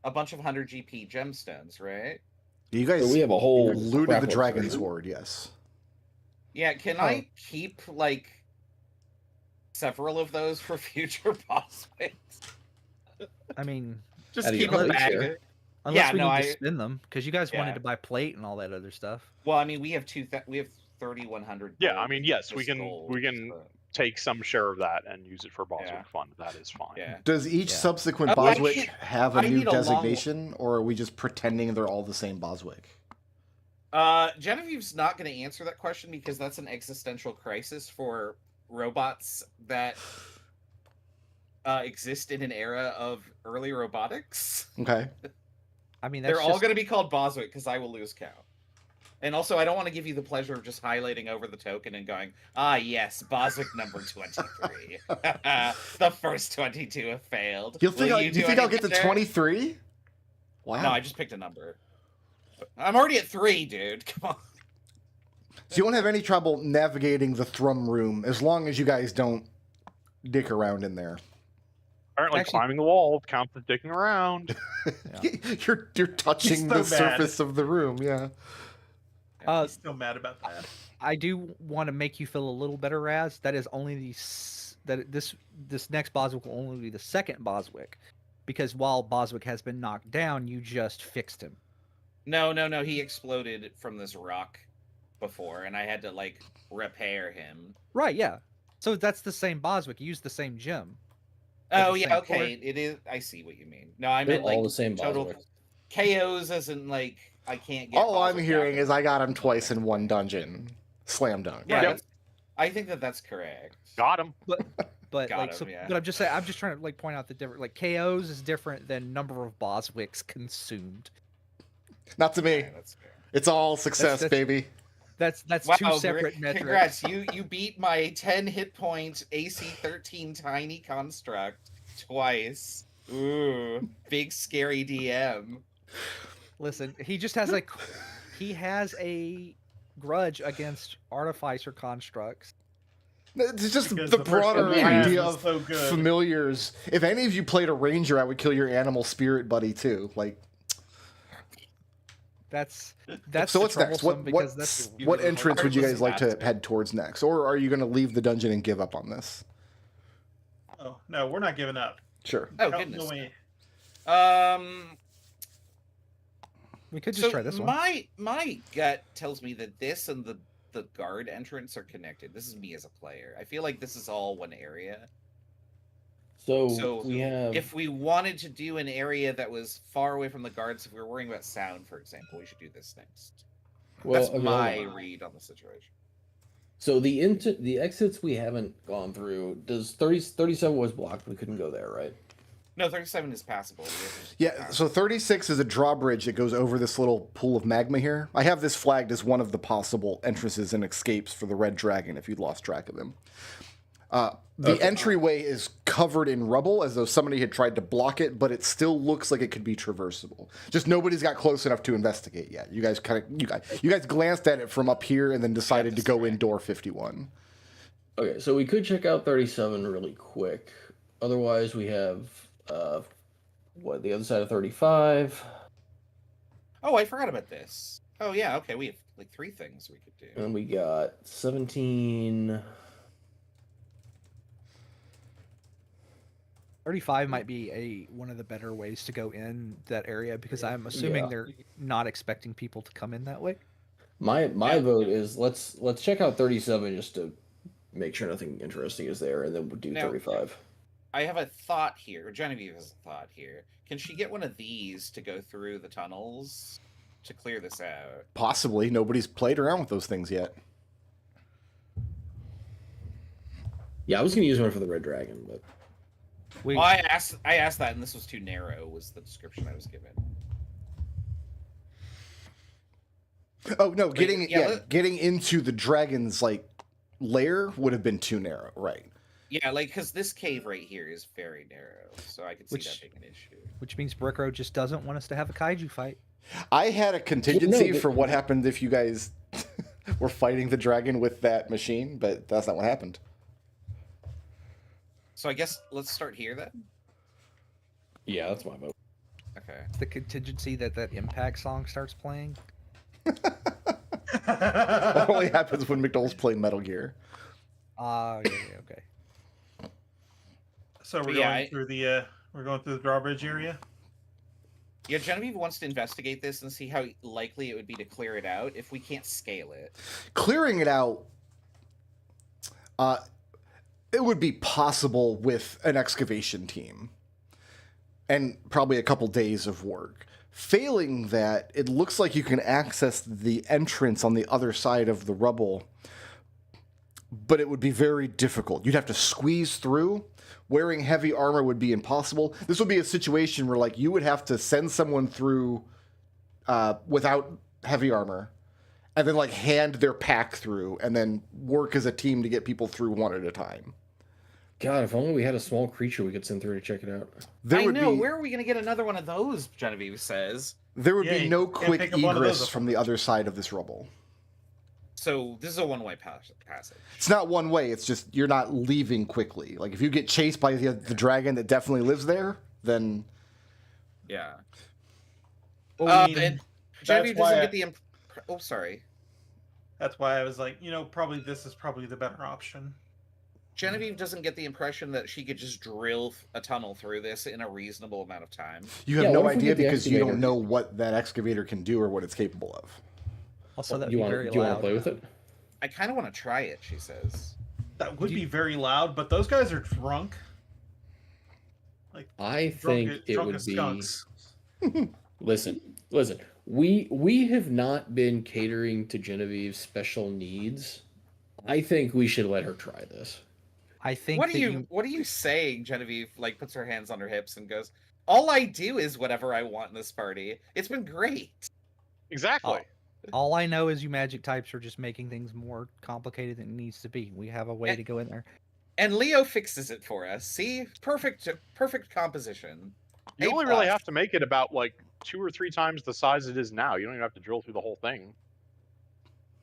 a bunch of 100 GP gemstones, right? You guys So we have a whole looted crap the load, Dragon's right? Hoard, yes. Yeah, can I keep, like, several of those for future boss fights? I mean, Just Out of keep your a place bag. here. unless Yeah, we no, need to I- spin them, because you guys wanted Yeah. to buy plate and all that other stuff. Well, I mean, we have 3,100. Yeah, gold, I mean, yes, we just can gold, so, take some share of that and use it for Boswick Yeah. fund. That is fine. yeah. Does each Yeah. subsequent I Boswick can't- have a I new need a long- designation, or are we just pretending they're all the same Boswick? Genevieve's not going to answer that question because that's an existential crisis for robots that exist in an era of early robotics. Okay. I mean, that's They're all just, going to be called Boswick because I will lose count. And also, I don't want to give you the pleasure of just highlighting over the token and going, ah, yes, Boswick number 23. The first 22 have failed. You think Will you do think I'll get anything to there? 23? Wow. No, I just picked a number. I'm already at 3, dude. Come on. So you won't have any trouble navigating the Thrum room as long as you guys don't dick around in there. Apparently, Actually- climbing the wall counts as dicking around. You're touching so the bad. surface of the room, yeah. He's still mad about that. I do want to make you feel a little better, Raz. That is only this next Boswick will only be the second Boswick, because while Boswick has been knocked down, you just fixed him. No. He exploded from this rock before, and I had to like repair him. Right? Yeah. So that's the same Boswick. You use the same gem. Oh the yeah, same okay. core. It is. I see what you mean. No, I They're meant like all the same total Boswick. KOs isn't like I can't get. All I'm Boswick hearing back. is I got him twice in one dungeon. Slam dunk. Yeah, Yep. that's- I think that's correct. Got him. But Got like, him, so, yeah. but I'm just saying, I'm just trying to like point out the different. Like KOs is different than number of Boswicks consumed. Not to me. Yeah, that's fair. It's all success, that's- baby. That's Wow, two separate metrics. congrats! You beat my 10 hit point AC 13 tiny construct twice. Ooh, big scary DM. Listen, he just has like he has a grudge against artificer constructs. It's just Because the the first broader one we used idea was of so good. familiars. If any of you played a ranger, I would kill your animal spirit buddy too. Like, That's so what's next? troublesome because that's What entrance would you guys like to Heartless head towards next, or are you going to leave the dungeon and give up on this? Oh no, we're not giving up. Sure. Oh No, goodness. no way. we could just try this one. My gut tells me that this and the guard entrance are connected. This is me as a player. I feel like this is all one area. So we have. If we wanted to do an area that was far away from the guards, if we were worrying about sound, for example, we should do this next. That's okay, my hold on. read on the situation. So the exits we haven't gone through. Does 37 was blocked? We couldn't go there, right? No, 37 is passable. Yeah, so 36 is a drawbridge that goes over this little pool of magma here. I have this flagged as one of the possible entrances and escapes for the Red Dragon if you'd lost track of them. The entryway is covered in rubble as though somebody had tried to block it, but it still looks like it could be traversable. Just nobody's got close enough to investigate yet. You guys glanced at it from up here and then decided to go in door 51. Okay, so we could check out 37 really quick. Otherwise, we have the other side of 35, Oh, I forgot about this. Oh yeah, okay, we have like 3 things we could do. and we got 17. 35 might be one of the better ways to go in that area because I'm assuming Yeah. they're not expecting people to come in that way. My vote is let's check out 37 just to make sure nothing interesting is there, and then we'll do Now- 35. I have a thought here. Genevieve has a thought here. Can she get one of these to go through the tunnels to clear this out? Possibly. Nobody's played around with those things yet. Yeah, I was gonna use one for the Red Dragon, but We, Well, I asked that, and this was too narrow. Was the description I was given? Oh no, getting yeah, getting into the dragon's like lair would have been too narrow, right? Yeah, like because this cave right here is very narrow, so I could see Which- that being an issue. which means Brickrow just doesn't want us to have a kaiju fight. I had a contingency but- for what happened if you guys were fighting the dragon with that machine, but that's not what happened. So I guess let's start here then. yeah, that's my vote. Okay. The contingency that Impact song starts playing. That only happens when McDowell's playing Metal Gear. Yeah, okay. So we're But going yeah, through the drawbridge area. Yeah, Genevieve wants to investigate this and see how likely it would be to clear it out if we can't scale it. Clearing it out, it would be possible with an excavation team and probably a couple days of work. Failing that, it looks like you can access the entrance on the other side of the rubble, but it would be very difficult. You'd have to squeeze through. Wearing heavy armor would be impossible. This would be a situation where, like, you would have to send someone through without heavy armor, and then like hand their pack through, and then work as a team to get people through one at a time. God, if only we had a small creature we could send through to check it out. There would be Where are we going to get another one of those? Genevieve says. there would Yeah, be you no can't quick pick up one of those egress up from the other side of this rubble. So this is a one-way passage. It's not one way. It's just you're not leaving quickly. Like if you get chased by the dragon that definitely lives there, then Yeah. Well, I mean, And that's Genevieve why doesn't I- get the. Oh, sorry. That's why I was like, probably this is probably the better option. Genevieve doesn't get the impression that she could just drill a tunnel through this in a reasonable amount of time. you have Yeah, no what if we idea get the because you don't excavator? know what that excavator can do or what it's capable of. Also, that would you be want very do you want to loud. play with it? I kind of want to try it, she says. That would Do you- be very loud, but those guys are drunk. Like I drunk, think it drunk would as be. skunks. Listen. We have not been catering to Genevieve's special needs. I think we should let her try this. I think What are that you saying? Genevieve like puts her hands on her hips and goes, "All I do is whatever I want in this party. It's been great." Exactly. all I know is you magic types are just making things more complicated than it needs to be. We have a way to go in there. And Leo fixes it for us. See, perfect composition. You A only really plus. have to make it about like 2 or 3 times the size it is now. You don't even have to drill through the whole thing.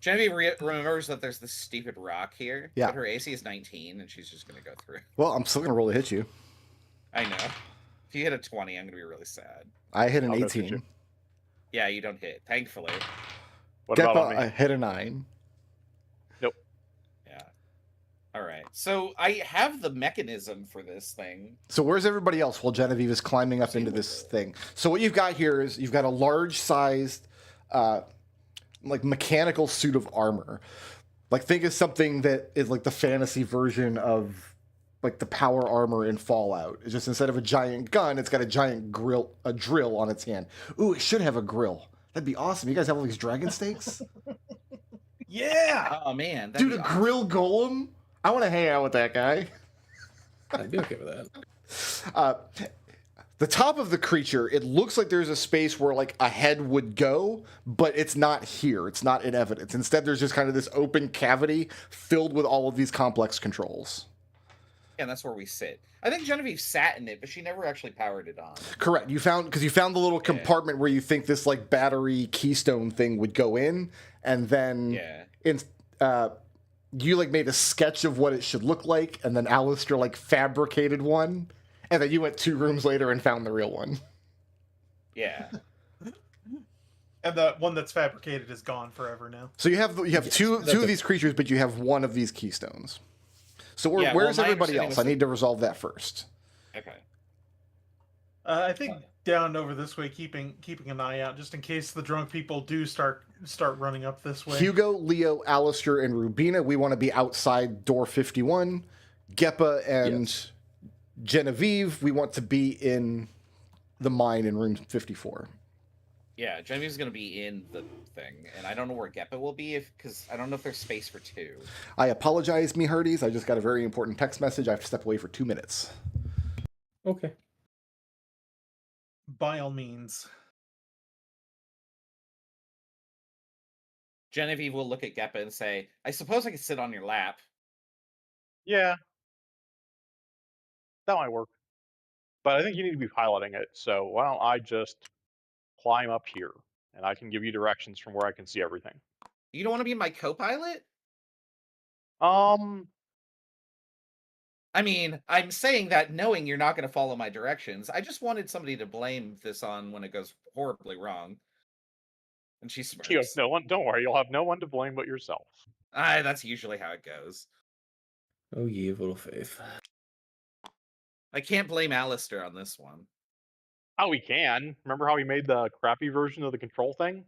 Genevieve remembers that there's this stupid rock here. Yeah. But her AC is 19, and she's just gonna go through. Well, I'm still gonna roll to hit you. I know. If you hit a 20, I'm gonna be really sad. I hit an I'll go shoot 18. you. Yeah, you don't hit. Thankfully. What about on Geppa, me? I hit a 9. Yeah. All right. So I have the mechanism for this thing. So where's everybody else while Genevieve is climbing up into this thing? So what you've got here is you've got a large-sized, like mechanical suit of armor. Like think of something that is like the fantasy version of like the power armor in Fallout. It's just instead of a giant gun, it's got a giant drill on its hand. Ooh, it should have a grill. That'd be awesome. You guys have all these dragon steaks? Yeah. Oh man, that'd Dude, be a awesome. grill golem? I want to hang out with that guy. I'd be okay with that. The top of the creature, it looks like there's a space where like a head would go, but it's not here. It's not in evidence. Instead, there's just kind of this open cavity filled with all of these complex controls. And that's where we sit. I think Genevieve sat in it, but she never actually powered it on. Correct. You found the little compartment where you think this like battery keystone thing would go in, and then Yeah. you like made a sketch of what it should look like, and then Alistair like fabricated one, and then you went 2 rooms later and found the real one. Yeah. And the one that's fabricated is gone forever now. So you have two that's of a- these creatures, but you have one of these keystones. So Yeah, where's well, my everybody understanding else? was I need to resolve that first. Okay. I think down over this way, keeping an eye out just in case the drunk people do start running up this way. Hugo, Leo, Alistair, and Rubina, we want to be outside door 51. Geppa and Yes. Genevieve, we want to be in the mine in room 54. Yeah, Genevieve's gonna be in the thing, and I don't know where Geppa will be because I don't know if there's space for 2. I apologize, me hearties. I just got a very important text message. I have to step away for 2 minutes. Okay. By all means. Genevieve will look at Geppa and say, "I suppose I could sit on your lap." Yeah. That might work. But I think you need to be piloting it. So why don't I just climb up here and I can give you directions from where I can see everything. You don't want to be my co-pilot? Um, I mean, I'm saying that knowing you're not going to follow my directions. I just wanted somebody to blame this on when it goes horribly wrong. And she he goes, smirks. no one, don't worry, you'll have no one to blame but yourself. That's usually how it goes. Oh, ye of little faith. I can't blame Alistair on this one. Oh, we can. Remember how we made the crappy version of the control thing?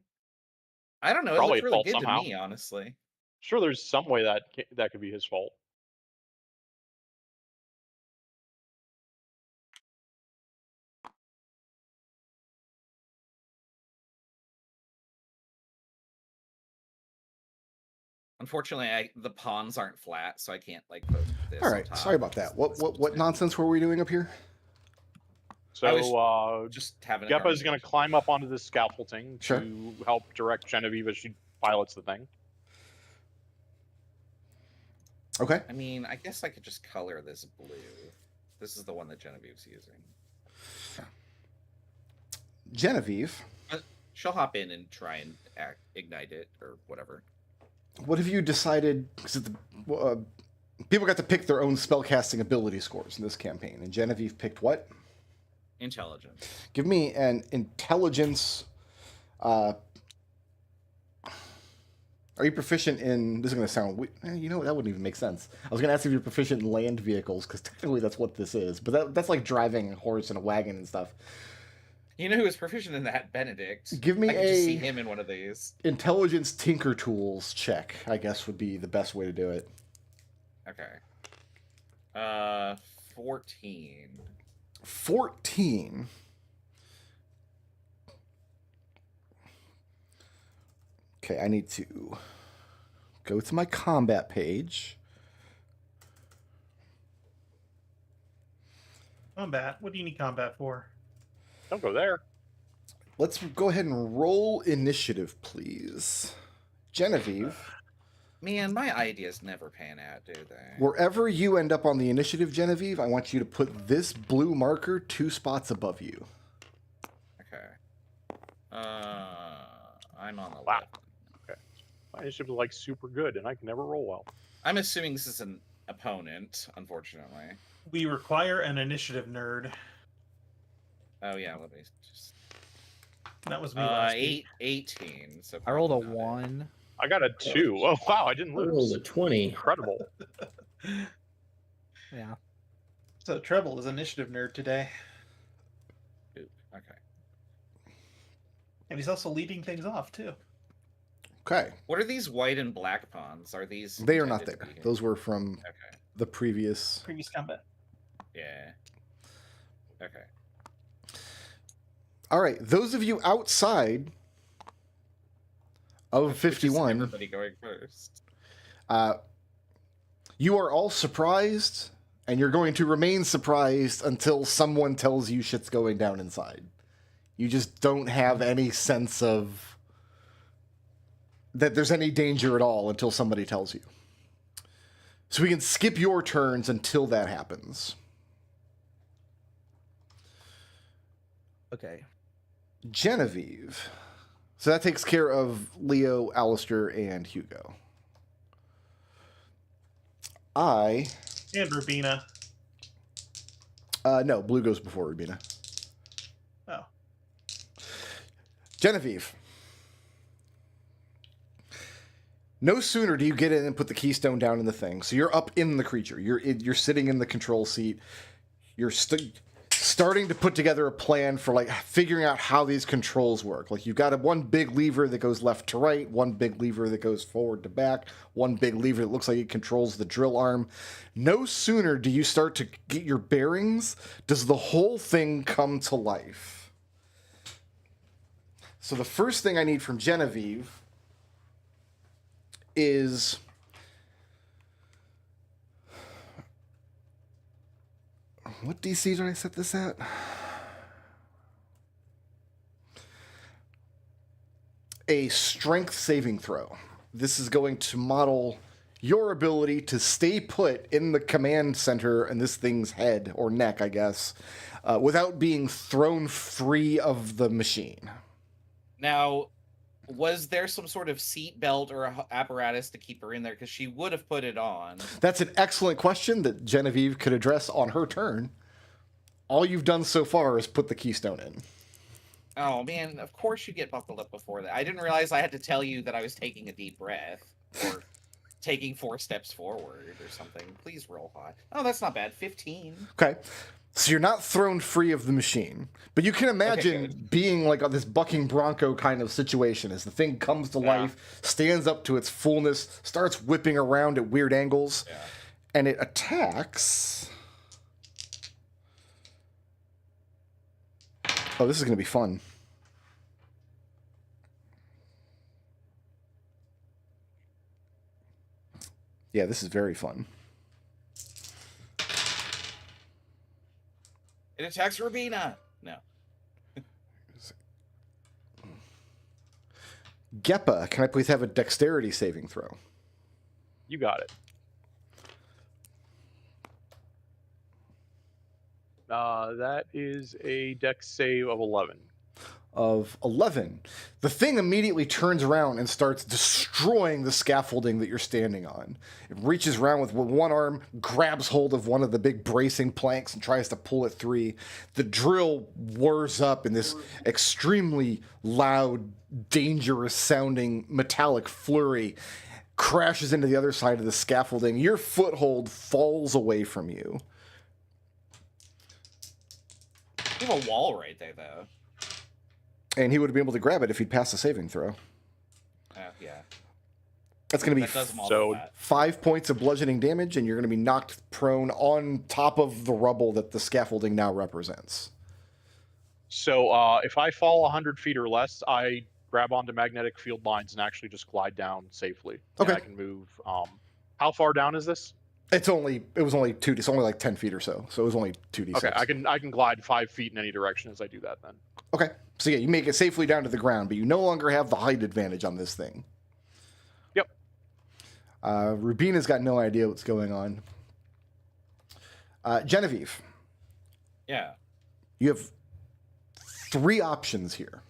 I don't know. It Probably looks really fault good somehow. to me, honestly. Sure, there's some way that that could be his fault. Unfortunately, the pawns aren't flat, so I can't like put this. All on right, top. sorry about that. What nonsense were we doing up here? So, Just having. Geppa is going to climb up onto this scaffolding Sure. to help direct Genevieve as she pilots the thing. Okay. I mean, I guess I could just color this blue. This is the one that Genevieve's using. Genevieve. She'll hop in and try and ignite it or whatever. what have you decided? Because people got to pick their own spellcasting ability scores in this campaign, and Genevieve picked what? Intelligence. Give me an intelligence. Are you proficient in? This is going to sound. You know, that wouldn't even make sense. I was going to ask if you're proficient in land vehicles, because technically that's what this is. But that's like driving a horse and a wagon and stuff. You know who is proficient in that? Benedict. Give me I could just see him in one of these. Intelligence tinker tools check, I guess, would be the best way to do it. Okay. 14. 14. Okay, I need to go to my combat page. Combat? What do you need combat for? Don't go there. Let's go ahead and roll initiative, please. Genevieve, Man, my ideas never pan out, do they? wherever you end up on the initiative, Genevieve, I want you to put this blue marker 2 spots above you. Okay. I'm on the Wow. left. My initiative is like super good, and I can never roll well. I'm assuming this is an opponent, unfortunately. We require an initiative nerd. Oh yeah, let me just. That was me last week. 18. So I rolled a probably not it. 1. I got a 2. Oh wow, I didn't I rolled lose. a 20. Incredible. Yeah. So Treble is initiative nerd today. Oop, okay. And he's also leading things off, too. Okay, What are these white and black pawns? Are these? they are not intended there. to be here? Those were from Okay. the previous. Previous combat. Yeah. Okay. All right, those of you outside of Which is 51, Everybody going first. you are all surprised, and you're going to remain surprised until someone tells you shit's going down inside. You just don't have any sense of that there's any danger at all until somebody tells you. So we can skip your turns until that happens. Okay. Genevieve. So that takes care of Leo, Alistair, and Hugo. I... And Rubina. No, blue goes before Rubina. Oh. Genevieve. No sooner do you get in and put the keystone down in the thing, so you're up in the creature. You're sitting in the control seat. You're starting to put together a plan for like figuring out how these controls work. Like you've got one big lever that goes left to right, one big lever that goes forward to back, one big lever that looks like it controls the drill arm. No sooner do you start to get your bearings, does the whole thing come to life. So the first thing I need from Genevieve is what DC did I set this at? A strength saving throw. This is going to model your ability to stay put in the command center in this thing's head or neck, I guess, without being thrown free of the machine. Now, was there some sort of seat belt or apparatus to keep her in there? Because she would have put it on. That's an excellent question that Genevieve could address on her turn. All you've done so far is put the keystone in. Oh man, of course you get buckled up before that. I didn't realize I had to tell you that I was taking a deep breath or taking 4 steps forward or something. Please roll high. Oh, that's not bad. 15. Okay. So you're not thrown free of the machine. But you can imagine good. being like this bucking bronco kind of situation as the thing comes to Yeah. life, stands up to its fullness, starts whipping around at weird angles, Yeah. and it attacks. Oh, this is going to be fun. Yeah, this is very fun. It attacks Rubina. No. Geppa, can I please have a dexterity saving throw? You got it. That is a dex save of 11. of 11. The thing immediately turns around and starts destroying the scaffolding that you're standing on. It reaches around with one arm, grabs hold of one of the big bracing planks and tries to pull it free. The drill whirs up in this extremely loud, dangerous sounding metallic flurry, crashes into the other side of the scaffolding. Your foothold falls away from you. You have a wall right there, though. And he would have been able to grab it if he'd passed a saving throw. Yeah. That's going to be That does So- that. 5 points of bludgeoning damage, and you're going to be knocked prone on top of the rubble that the scaffolding now represents. So if I fall 100 feet or less, I grab onto magnetic field lines and actually just glide down safely. And Okay. I can move. How far down is this? It's only like 10 feet or so. So it was only 2d6. Okay, I can glide 5 feet in any direction as I do that then. Okay. So yeah, you make it safely down to the ground, but you no longer have the height advantage on this thing. Yep. Rubina's got no idea what's going on. Genevieve, Yeah. you have 3 options here.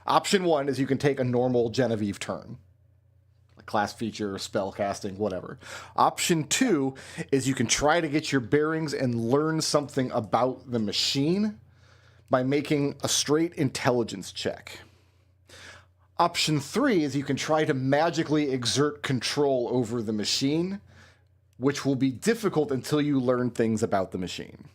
Option 1 is you can take a normal Genevieve turn. Like class feature, spell casting, whatever. Option 2 is you can try to get your bearings and learn something about the machine by making a straight intelligence check. Option 3 is you can try to magically exert control over the machine, which will be difficult until you learn things about the machine.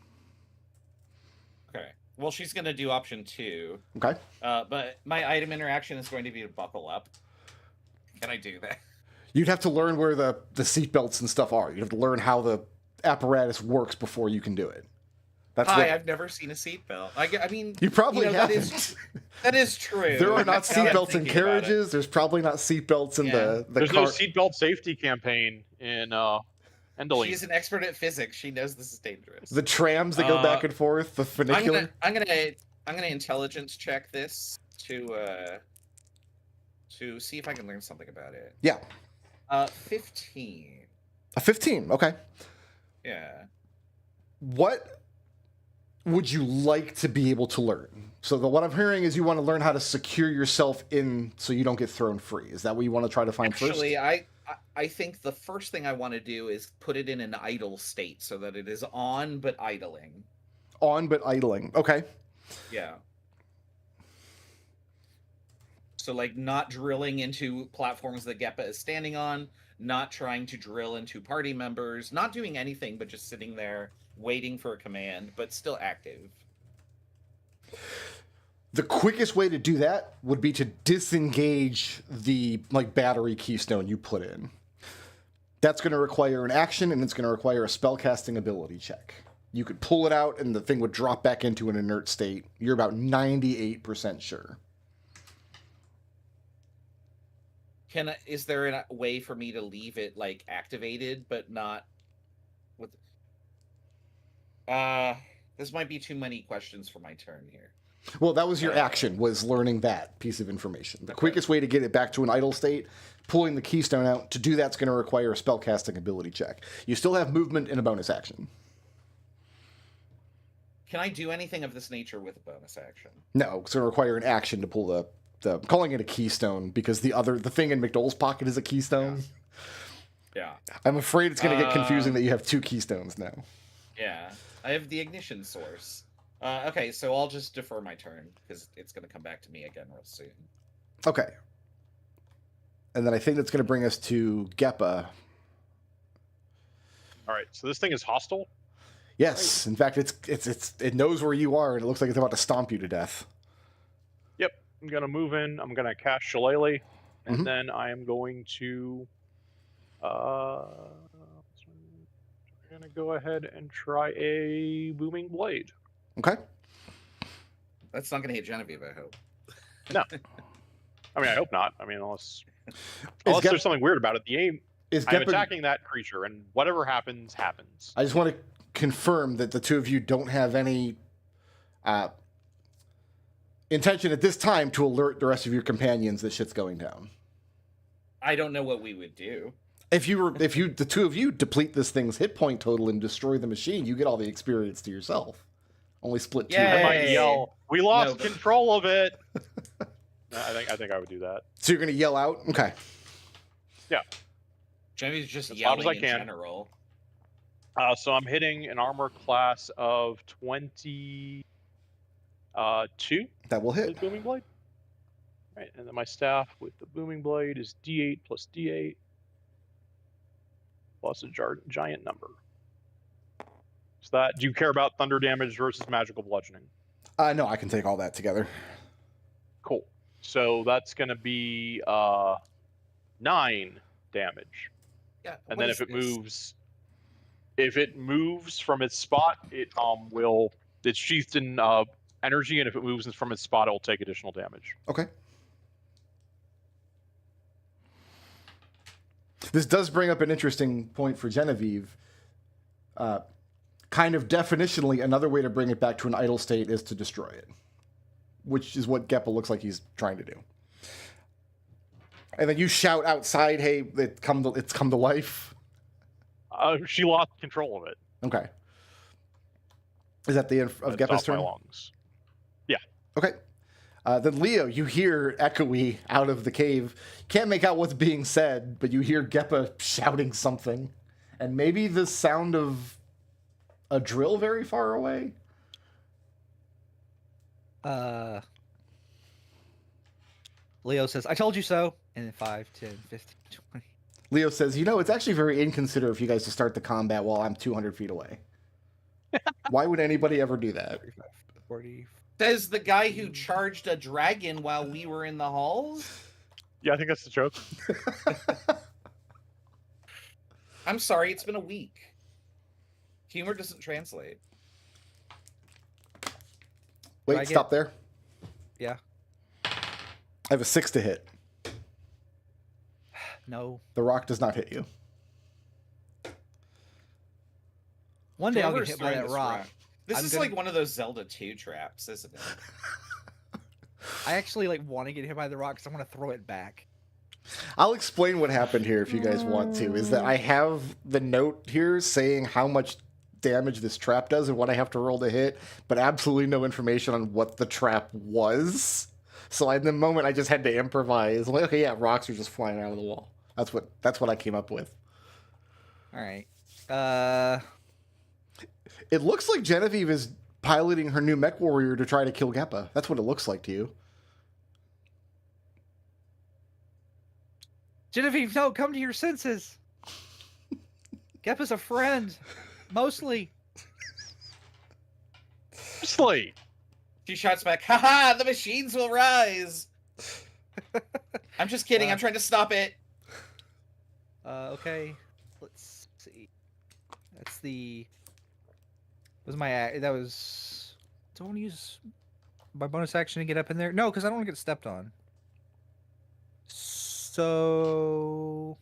Okay. Well, she's going to do option 2. Okay? But my item interaction is going to be to buckle up. Can I do that? You'd have to learn where the seatbelts and stuff are. You'd have to learn how the apparatus works before you can do it. That's Hi, what, I've never seen a seatbelt. I mean, you probably that haven't. that is true. There are not Now I'm seatbelts in thinking about it. carriages. There's probably not seatbelts in Yeah. the There's car. no seatbelt safety campaign in Endeling. She's an expert at physics. She knows this is dangerous. The trams that go back and forth, the funicular. I'm gonna intelligence check this to see if I can learn something about it. Yeah. 15. A 15. Okay. Yeah. What would you like to be able to learn? So what I'm hearing is you want to learn how to secure yourself in so you don't get thrown free. Is that what you want to try to find Actually, first? I think the first thing I want to do is put it in an idle state so that it is on but idling. On but idling. Okay. Yeah. So like not drilling into platforms that Geppa is standing on, not trying to drill into party members, not doing anything but just sitting there waiting for a command, but still active. The quickest way to do that would be to disengage the battery keystone you put in. That's going to require an action, and it's going to require a spellcasting ability check. You could pull it out, and the thing would drop back into an inert state. You're about 98% sure. Is there a way for me to leave it activated but not with this might be too many questions for my turn here. Well, that was your action, was learning that piece of information. The quickest way to get it back to an idle state, pulling the keystone out. To do that's going to require a spellcasting ability check. You still have movement and a bonus action. Can I do anything of this nature with a bonus action? No, it's going to require an action to pull the I'm calling it a keystone because the thing in McDowell's pocket is a keystone. Yeah. I'm afraid it's going to get confusing that you have 2 keystones now. Yeah. I have the ignition source. Okay, so I'll just defer my turn because it's going to come back to me again real soon. Okay. And then I think that's going to bring us to Geppa. All right, so this thing is hostile. Yes, in fact, it knows where you are, and it looks like it's about to stomp you to death. Yep, I'm gonna move in. I'm gonna cast Shillelagh, and Mhm. then I am going to. I'm gonna go ahead and try a booming blade. Okay. That's not going to hit Genevieve, I hope. I mean, I hope not. I mean, unless Gep- there's something weird about it. The aim. Is I'm Geppa, attacking that creature, and whatever happens, happens. I just want to confirm that the 2 of you don't have any intention at this time to alert the rest of your companions that shit's going down. I don't know what we would do. The 2 of you deplete this thing's hit point total and destroy the machine, you get all the experience to yourself. Only split 2. Yay. I might yell, "We lost No, but- control of it." I think I would do that. So you're going to yell out? Okay. Genevieve's just As loud as yelling I in can. general. So I'm hitting an armor class of 22 That will hit. with booming blade. Right, and then my staff with the booming blade is D8 plus D8 plus a giant number. So that, do you care about thunder damage versus magical bludgeoning? No, I can take all that together. Cool. So that's going to be 9 damage. Yeah. And what then is if it moves from its spot, it's sheathed in energy, and if it moves from its spot, it will take additional damage. Okay. This does bring up an interesting point for Genevieve. Kind of definitionally, another way to bring it back to an idle state is to destroy it, which is what Geppa looks like he's trying to do. And then you shout outside, "Hey, it's come to life." She lost control of it. Okay. Is that the end of It's Geppa's off my turn? lungs. Okay. Then Leo, you hear echoey out of the cave. Can't make out what's being said, but you hear Geppa shouting something. And maybe the sound of a drill very far away? Leo says, "I told you so." And then 5, 10, 15, 20. Leo says, it's actually very inconsiderate of you guys to start the combat while I'm 200 feet away. Why would anybody ever do that? 35, 40. Says the guy who charged a dragon while we were in the halls. Yeah, I think that's the joke. I'm sorry, it's been a week. Humor doesn't translate. Wait, I get- stop there. Yeah. I have a 6 to hit. No. The rock does not hit you. One day I'll get Whoever's hit by throwing that this rock. This I'm is gonna- like one of those Zelda 2 traps, isn't it? I actually want to get hit by the rock because I want to throw it back. I'll explain what happened here if you guys want to. Is that I have the note here saying how much damage this trap does and what I have to roll to hit, but absolutely no information on what the trap was. So in the moment, I just had to improvise. I'm like, okay, yeah, rocks are just flying out of the wall. That's what I came up with. All right. It looks like Genevieve is piloting her new mech warrior to try to kill Geppa. That's what it looks like to you. Genevieve, no, come to your senses. Geppa's a friend, mostly. Slate. She shouts back, "Haha, the machines will rise!" I'm just kidding, I'm trying to stop it. Okay. Let's see. That's the. That was. Do I want to use my bonus action to get up in there? No, because I don't want to get stepped on. So.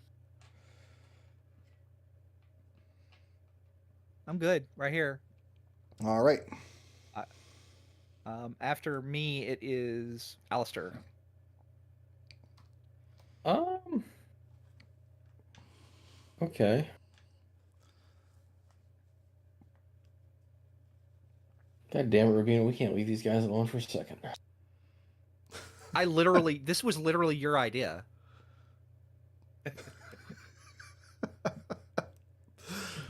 I'm good right here. All right. After me, it is Alistair. Okay. God damn it, Rubina, we can't leave these guys alone for a second. This was literally your idea.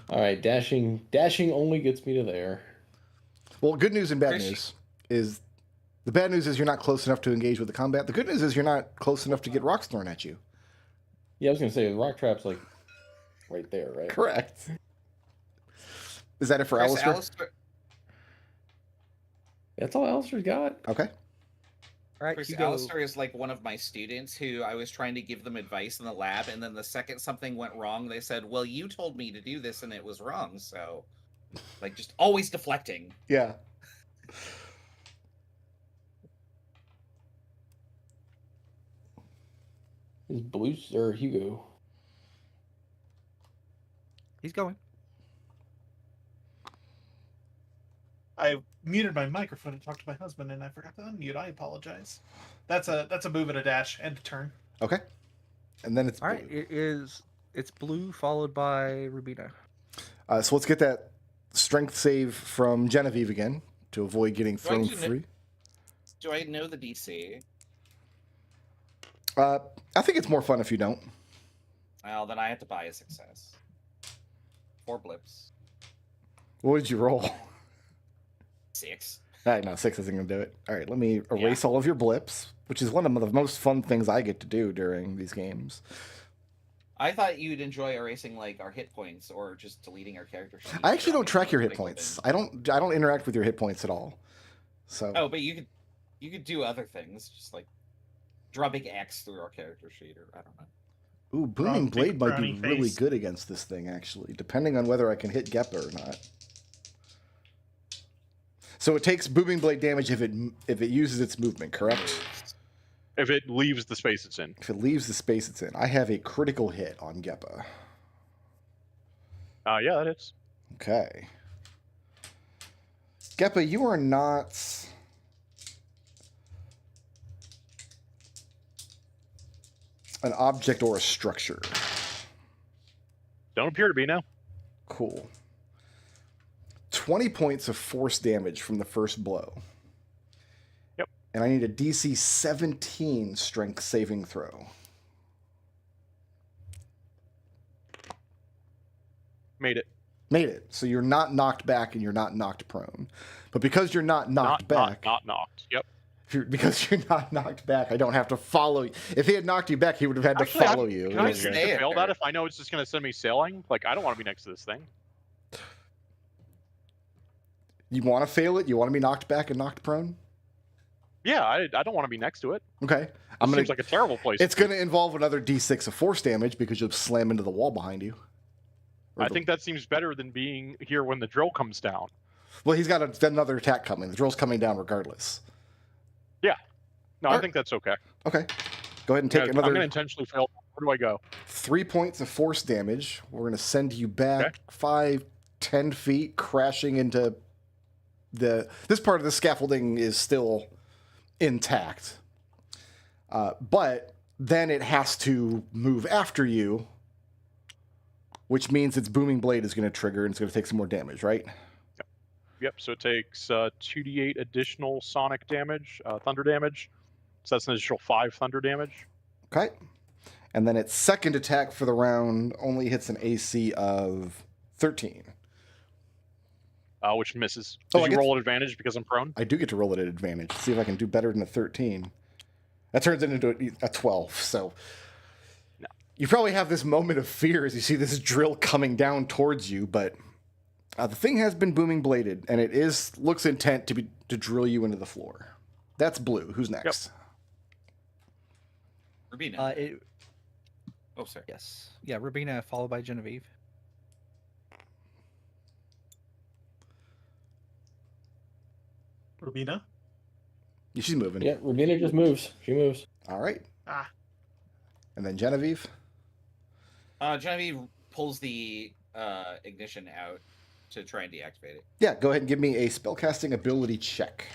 All right, dashing only gets me to there. Well, good news and bad Chris- news is the bad news is you're not close enough to engage with the combat. The good news is you're not close enough to get rocks thrown at you. Yeah, I was gonna say the rock trap's like right there, right? Correct. Is that it for Chris, Alistair? That's all Alistair's got. Okay. All right, Chris, Hugo. Alistair is like one of my students who I was trying to give them advice in the lab, and then the second something went wrong, they said, "Well, you told me to do this, and it was wrong." So, like, just always deflecting. Yeah. Is Blue or Hugo? He's going. I muted my microphone and talked to my husband, and I forgot to unmute. I apologize. That's a move and a dash and a turn. Okay. And then it's All right, it's Blue followed by Rubina. So let's get that strength save from Genevieve again. to avoid getting Do I thrown do kn- free. Do I know the DC? I think it's more fun if you don't. Well, then I have to buy a success. 4 blips. What did you roll? 6. All right, no, 6 isn't going to do it. All right, let me erase all of your blips, which is one of the most fun things I get to do during these games. I thought you'd enjoy erasing like our hit points or just deleting our character sheet. I actually or don't track your hit making points. open. I don't interact with your hit points at all. So Oh, but you could do other things, just like draw a big X through our character sheet, or I don't know. ooh, Booming big Blade might be frowny really face. good against this thing, actually, depending on whether I can hit Geppa or not. So it takes Booming Blade damage if it uses its movement, correct? If it leaves the space it's in. If it leaves the space it's in. I have a critical hit on Geppa. Yeah, that is. Okay. Geppa, you are not... an object or a structure. Don't appear to be now. Cool. 20 points of force damage from the first blow. Yep. And I need a DC 17 strength saving throw. Made it. Made it. So you're not knocked back and you're not knocked prone. But because you're not knocked back, Not knocked. Yep. because you're not knocked back, I don't have to follow you. If he had knocked you back, he would have had Actually, to follow you. Can I was just there. fail that if I know it's just going to send me sailing? Like, I don't want to be next to this thing. You want to fail it? You want to be knocked back and knocked prone? Yeah, I don't want to be next to it. Okay. Seems like a terrible place. It's going to involve another D6 of force damage because you'll slam into the wall behind you. I think that seems better than being here when the drill comes down. Well, he's got another attack coming. The drill's coming down regardless. Yeah. No, I Alright. think that's okay. Okay. Go ahead and take I'm going to another intentionally fail. Where do I go? 3 points of force damage. We're going to send you back 5-10 feet, crashing into this part of the scaffolding is still intact. But then it has to move after you, which means its Booming Blade is going to trigger and it's going to take some more damage, right? Yep, so it takes 2d8 additional sonic damage, thunder damage. So that's an additional 5 thunder damage. Okay. And then its second attack for the round only hits an AC of 13. Which misses. Oh, Did I you guess- roll at advantage because I'm prone? I do get to roll it at advantage. See if I can do better than a 13. That turns it into a 12. So No. you probably have this moment of fear as you see this drill coming down towards you, but the thing has been booming bladed, and it looks intent to drill you into the floor. That's blue. Who's next? Rubina. Oh, sorry. Yes. Yeah, Rubina followed by Genevieve. Rubina. Yeah, she's moving. Yeah, Rubina just moves. She moves. All right. Ah. And then Genevieve. Genevieve pulls the ignition out to try and deactivate it. Yeah, go ahead and give me a spellcasting ability check.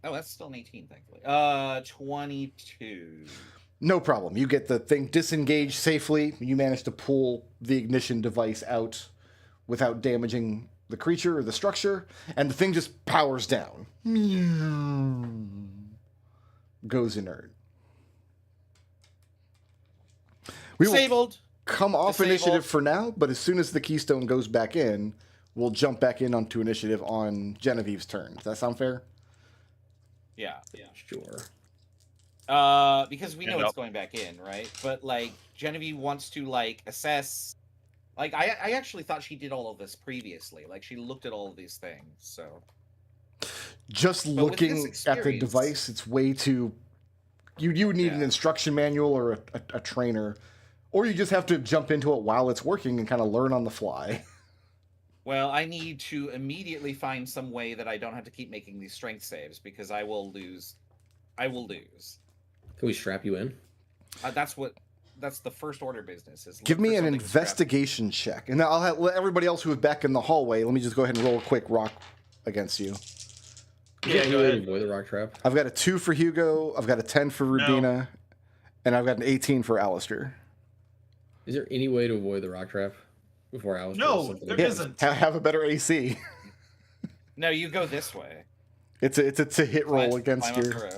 Oh, that's still an 18, thankfully. 22. No problem. You get the thing disengaged safely. You manage to pull the ignition device out without damaging the creature or the structure, and the thing just powers down. Goes inert. We will Disabled. come off Disabled. initiative for now, but as soon as the keystone goes back in, we'll jump back in onto initiative on Genevieve's turn. Does that sound fair? Yeah. Sure. Because we know Yep. it's going back in, right? But like Genevieve wants to like assess. Like I actually thought she did all of this previously. Like she looked at all of these things. So Just But with looking this at the experience- device, it's way too. You would need an Yeah. instruction manual or a trainer, or you just have to jump into it while it's working and kind of learn on the fly. well, I need to immediately find some way that I don't have to keep making these strength saves because I will lose. I will lose. Can we strap you in? That's the first order business. Is Give look me for an something to strap. investigation check, and I'll let everybody else who is back in the hallway. Let me just go ahead and roll a quick rock against you. Is there Yeah, any go way to ahead. avoid the rock trap? I've got a 2 for Hugo. I've got a 10 for Rubina, and I've got an 18 for Alistair. Is there any way to avoid the rock trap? before Alice No, does something. there Yeah, isn't. have a better AC. No, you go this way. It's a hit roll Climb against up the your. rope.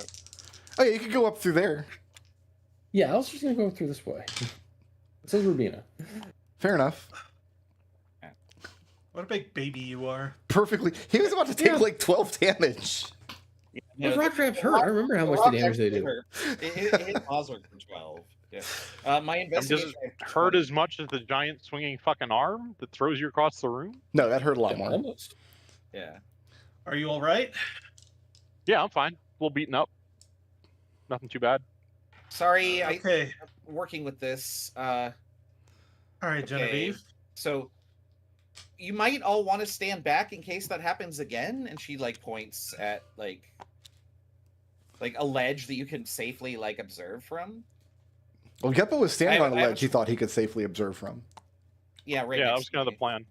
Oh yeah, you could go up through there. Yeah, Alistair's gonna go through this way. It says Rubina. Fair enough. What a big baby you are. Perfectly. He was about to take Yeah. like 12 damage. Those rock traps hurt. I remember how much the damage they do. It hit Boswick for 12. Yeah. My Does investigation. it hurt as much as the giant swinging fucking arm that throws you across the room? No, that hurt a lot Yeah, more. almost. Yeah. Are you all right? Yeah, I'm fine. A little beaten up. Nothing too bad. Sorry, Okay. I'm working with this. All right, Okay. Genevieve. So you might all want to stand back in case that happens again. And she like points at like a ledge that you can safely like observe from. Well, Geppo was standing I- on a I have ledge he thought he could safely observe from. Yeah, right. Yeah, that next was to kind of the me. plan.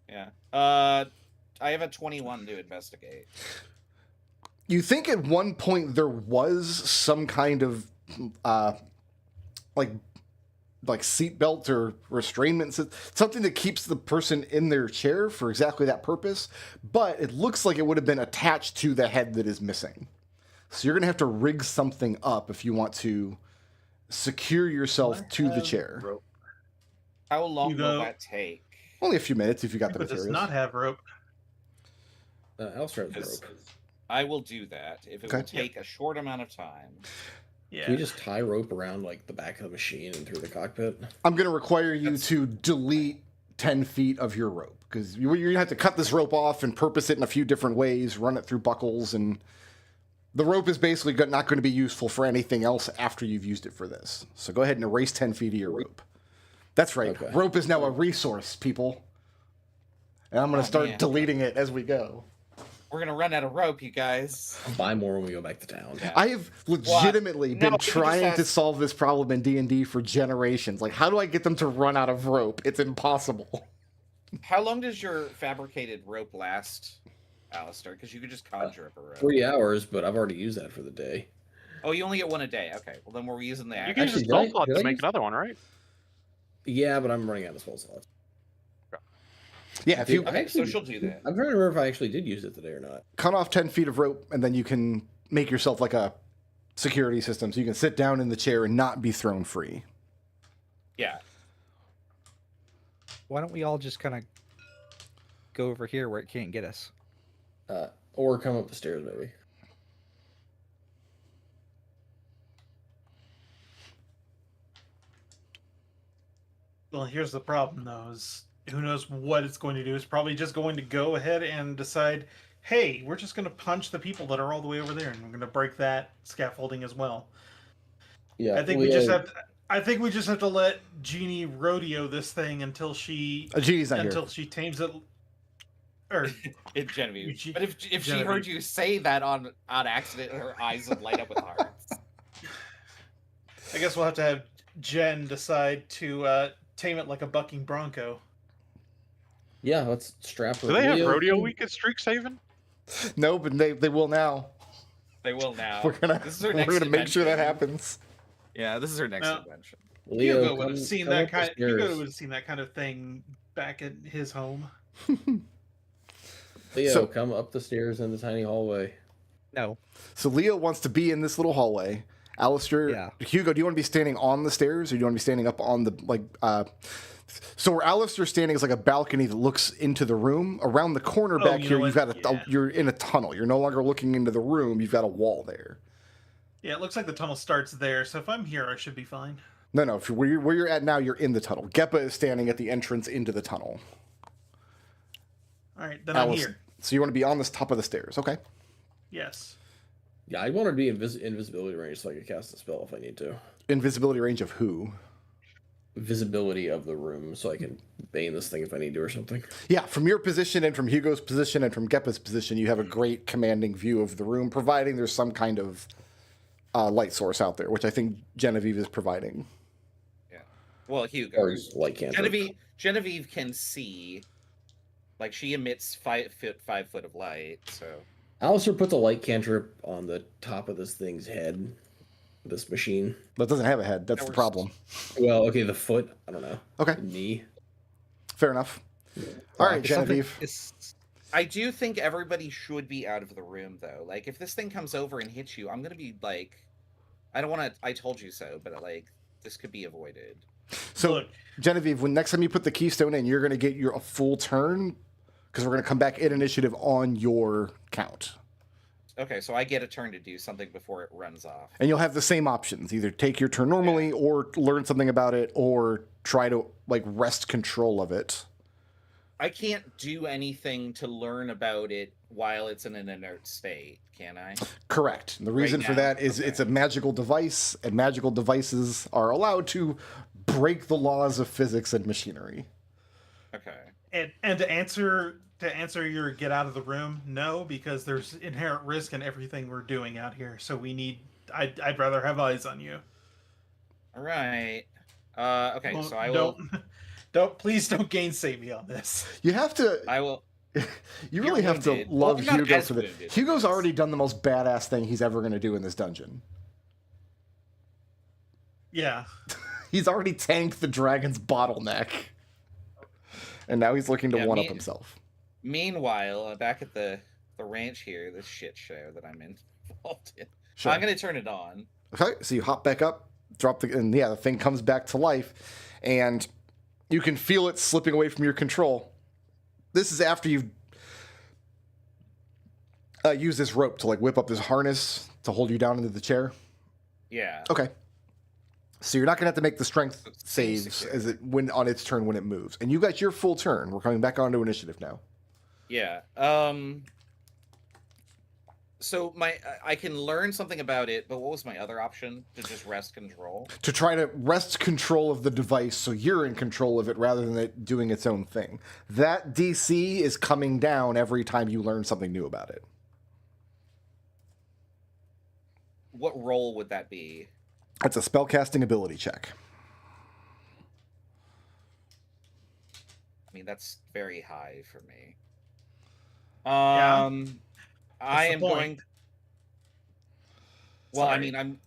Yeah. I have a 21 to investigate. You think at one point there was some kind of like seatbelt or restrainment, something that keeps the person in their chair for exactly that purpose, but it looks like it would have been attached to the head that is missing. So you're going to have to rig something up if you want to secure yourself to the chair. Rope. How long Hugo. will that take? Only a few minutes if you got the But does materials. not have rope. Alistair has Because the rope. I will do that if it Okay. will take a short amount of time. Yeah. Can we just tie rope around like the back of the machine and through the cockpit? I'm going to require you to delete 10 feet of your rope because you're going to have to cut this rope off and purpose it in a few different ways, run it through buckles, and the rope is basically not going to be useful for anything else after you've used it for this. So go ahead and erase 10 feet of your rope. That's right. Okay. Rope is now a resource, people. And I'm going to start man. deleting it as we go. We're gonna run out of rope, you guys. I'll buy more when we go back to town. Yeah. I have legitimately no, been we just trying to asked- solve this problem in D&D for generations. Like, how do I get them to run out of rope? It's impossible. How long does your fabricated rope last, Alistair? Because you could just conjure up a rope. 3 hours, but I've already used that for the day. Oh, you only get one a day. Okay. Well, then we're using the You axe. can use a Actually, spell did I- slot did to I make use- another one, right? Yeah, but I'm running out of spell slots. Yeah, if you Okay, so she'll do that. I'm trying to remember if I actually did use it today or not. cut off 10 feet of rope, and then you can make yourself like a security system so you can sit down in the chair and not be thrown free. Yeah. Why don't we all just kind of go over here where it can't get us? Or come up the stairs, maybe. Well, here's the problem, though, is who knows what it's going to do. It's probably just going to go ahead and decide, hey, we're just going to punch the people that are all the way over there, and we're going to break that scaffolding as well. Yeah, I think we just have to, I think we just have to let Jeannie rodeo this thing until she Genie's not until here. she tames it. Or It's Genevieve. Eugene- But if she Genevieve. heard you say that on accident, her eyes would light up with hearts. I guess we'll have to have Jen decide to tame it like a bucking bronco. Yeah, let's strap her. Do they have Leo, rodeo come- week at Streak Saving? No, but they will now. They will now. We're gonna This is our we're next gonna make sure that invention. happens. Yeah, this is her next Now- invention. Leo, Hugo would come- have seen come that up the kind. Hugo stairs. would have seen that kind of thing back at his home. Leo, So- come up the stairs in the tiny hallway. No. So Leo wants to be in this little hallway. Alistair, Yeah. Hugo, do you want to be standing on the stairs or do you want to be standing up on the so where Alistair's standing is like a balcony that looks into the room. Around the corner Oh, back you here, know you've what? got Yeah. you're in a tunnel. You're no longer looking into the room. You've got a wall there. Yeah, it looks like the tunnel starts there. So if I'm here, I should be fine. No. Where you're at now, you're in the tunnel. Geppa is standing at the entrance into the tunnel. All right, then I'm Alice- here. So you want to be on this top of the stairs, okay? Yes. Yeah, I wanted to be invisibility range so I could cast a spell if I need to. Invisibility range of who? Visibility of the room so I can bane this thing if I need to or something. Yeah, from your position and from Hugo's position and from Geppa's position, you have a great commanding view of the room, providing there's some kind of light source out there, which I think Genevieve is providing. Well, Hugo. Or light cantrip. Genevieve can see. Like she emits 5 foot of light. So Alistair puts a light cantrip on the top of this thing's head. This machine. But it doesn't have a head. That's That the works. problem. Well, okay, the foot. I don't know. Okay. The knee. Fair enough. All right, If something Genevieve. is- I do think everybody should be out of the room, though. Like, if this thing comes over and hits you, I'm gonna be like, I don't want to. I told you so, but like, this could be avoided. So, Look. Genevieve, when next time you put the keystone in, you're going to get a full turn because we're going to come back in initiative on your count. Okay, so I get a turn to do something before it runs off. And you'll have the same options. Either take your turn normally or learn something about it or try to like wrest control of it. I can't do anything to learn about it while it's in an inert state, can I? Correct. And the reason for now, that is okay. it's a magical device, and magical devices are allowed to break the laws of physics and machinery. Okay. And to answer your get out of the room, no, because there's inherent risk in everything we're doing out here. So we need. I'd rather have eyes on you. All right. Okay, Well, so I will. Please don't gainsay me on this. You have to. I will. You really have to wounded. love Well, I'm not Hugo as for the. wounded. Hugo's already done the most badass thing he's ever going to do in this dungeon. Yeah. He's already tanked the dragon's bottleneck, and now he's looking to Yeah, one up himself. Meanwhile, back at the ranch here, this shit show that I'm involved in, Sure. I'm gonna turn it on. Okay, so you hop back up, drop and the thing comes back to life, and you can feel it slipping away from your control. This is after you've used this rope to like whip up this harness to hold you down into the chair. Yeah. Okay. So you're not gonna have to make the strength Seems saves secure. as it when on its turn when it moves, and you got your full turn. We're coming back onto initiative now. Yeah. So I can learn something about it, but what was my other option? To just wrest control? To try to wrest control of the device so you're in control of it rather than it doing its own thing. That DC is coming down every time you learn something new about it. What role would that be? That's a spellcasting ability check. I mean, that's very high for me. Yeah. I the am point? going. Well, I Sorry. mean,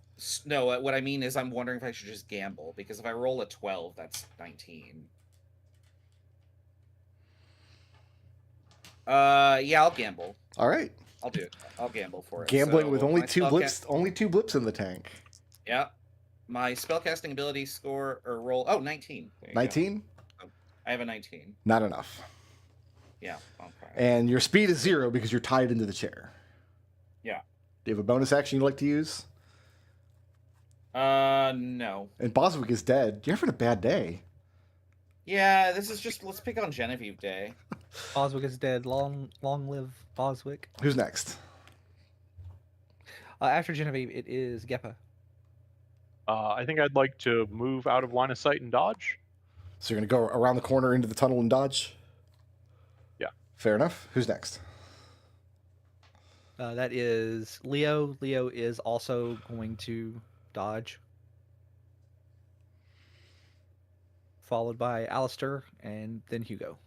no. What I mean is, I'm wondering if I should just gamble because if I roll a 12, that's 19. Yeah, I'll gamble. All right. I'll do it. I'll gamble for it. Gambling So with only my two blips, only 2 blips in the tank. Yeah. My spellcasting ability score or roll. Oh, 19. There you go. 19? I have a 19. Not enough. Yeah. Okay. And your speed is 0 because you're tied into the chair. Yeah. Do you have a bonus action you'd like to use? No. And Boswick is dead. You're having a bad day. Yeah, this is just, let's pick on Genevieve Day. Boswick is dead. Long live Boswick. Who's next? After Genevieve, it is Geppa. I think I'd like to move out of line of sight and dodge. So you're going to go around the corner into the tunnel and dodge? Yeah. Fair enough. Who's next? That is Leo. Leo is also going to dodge. Followed by Alistair and then Hugo.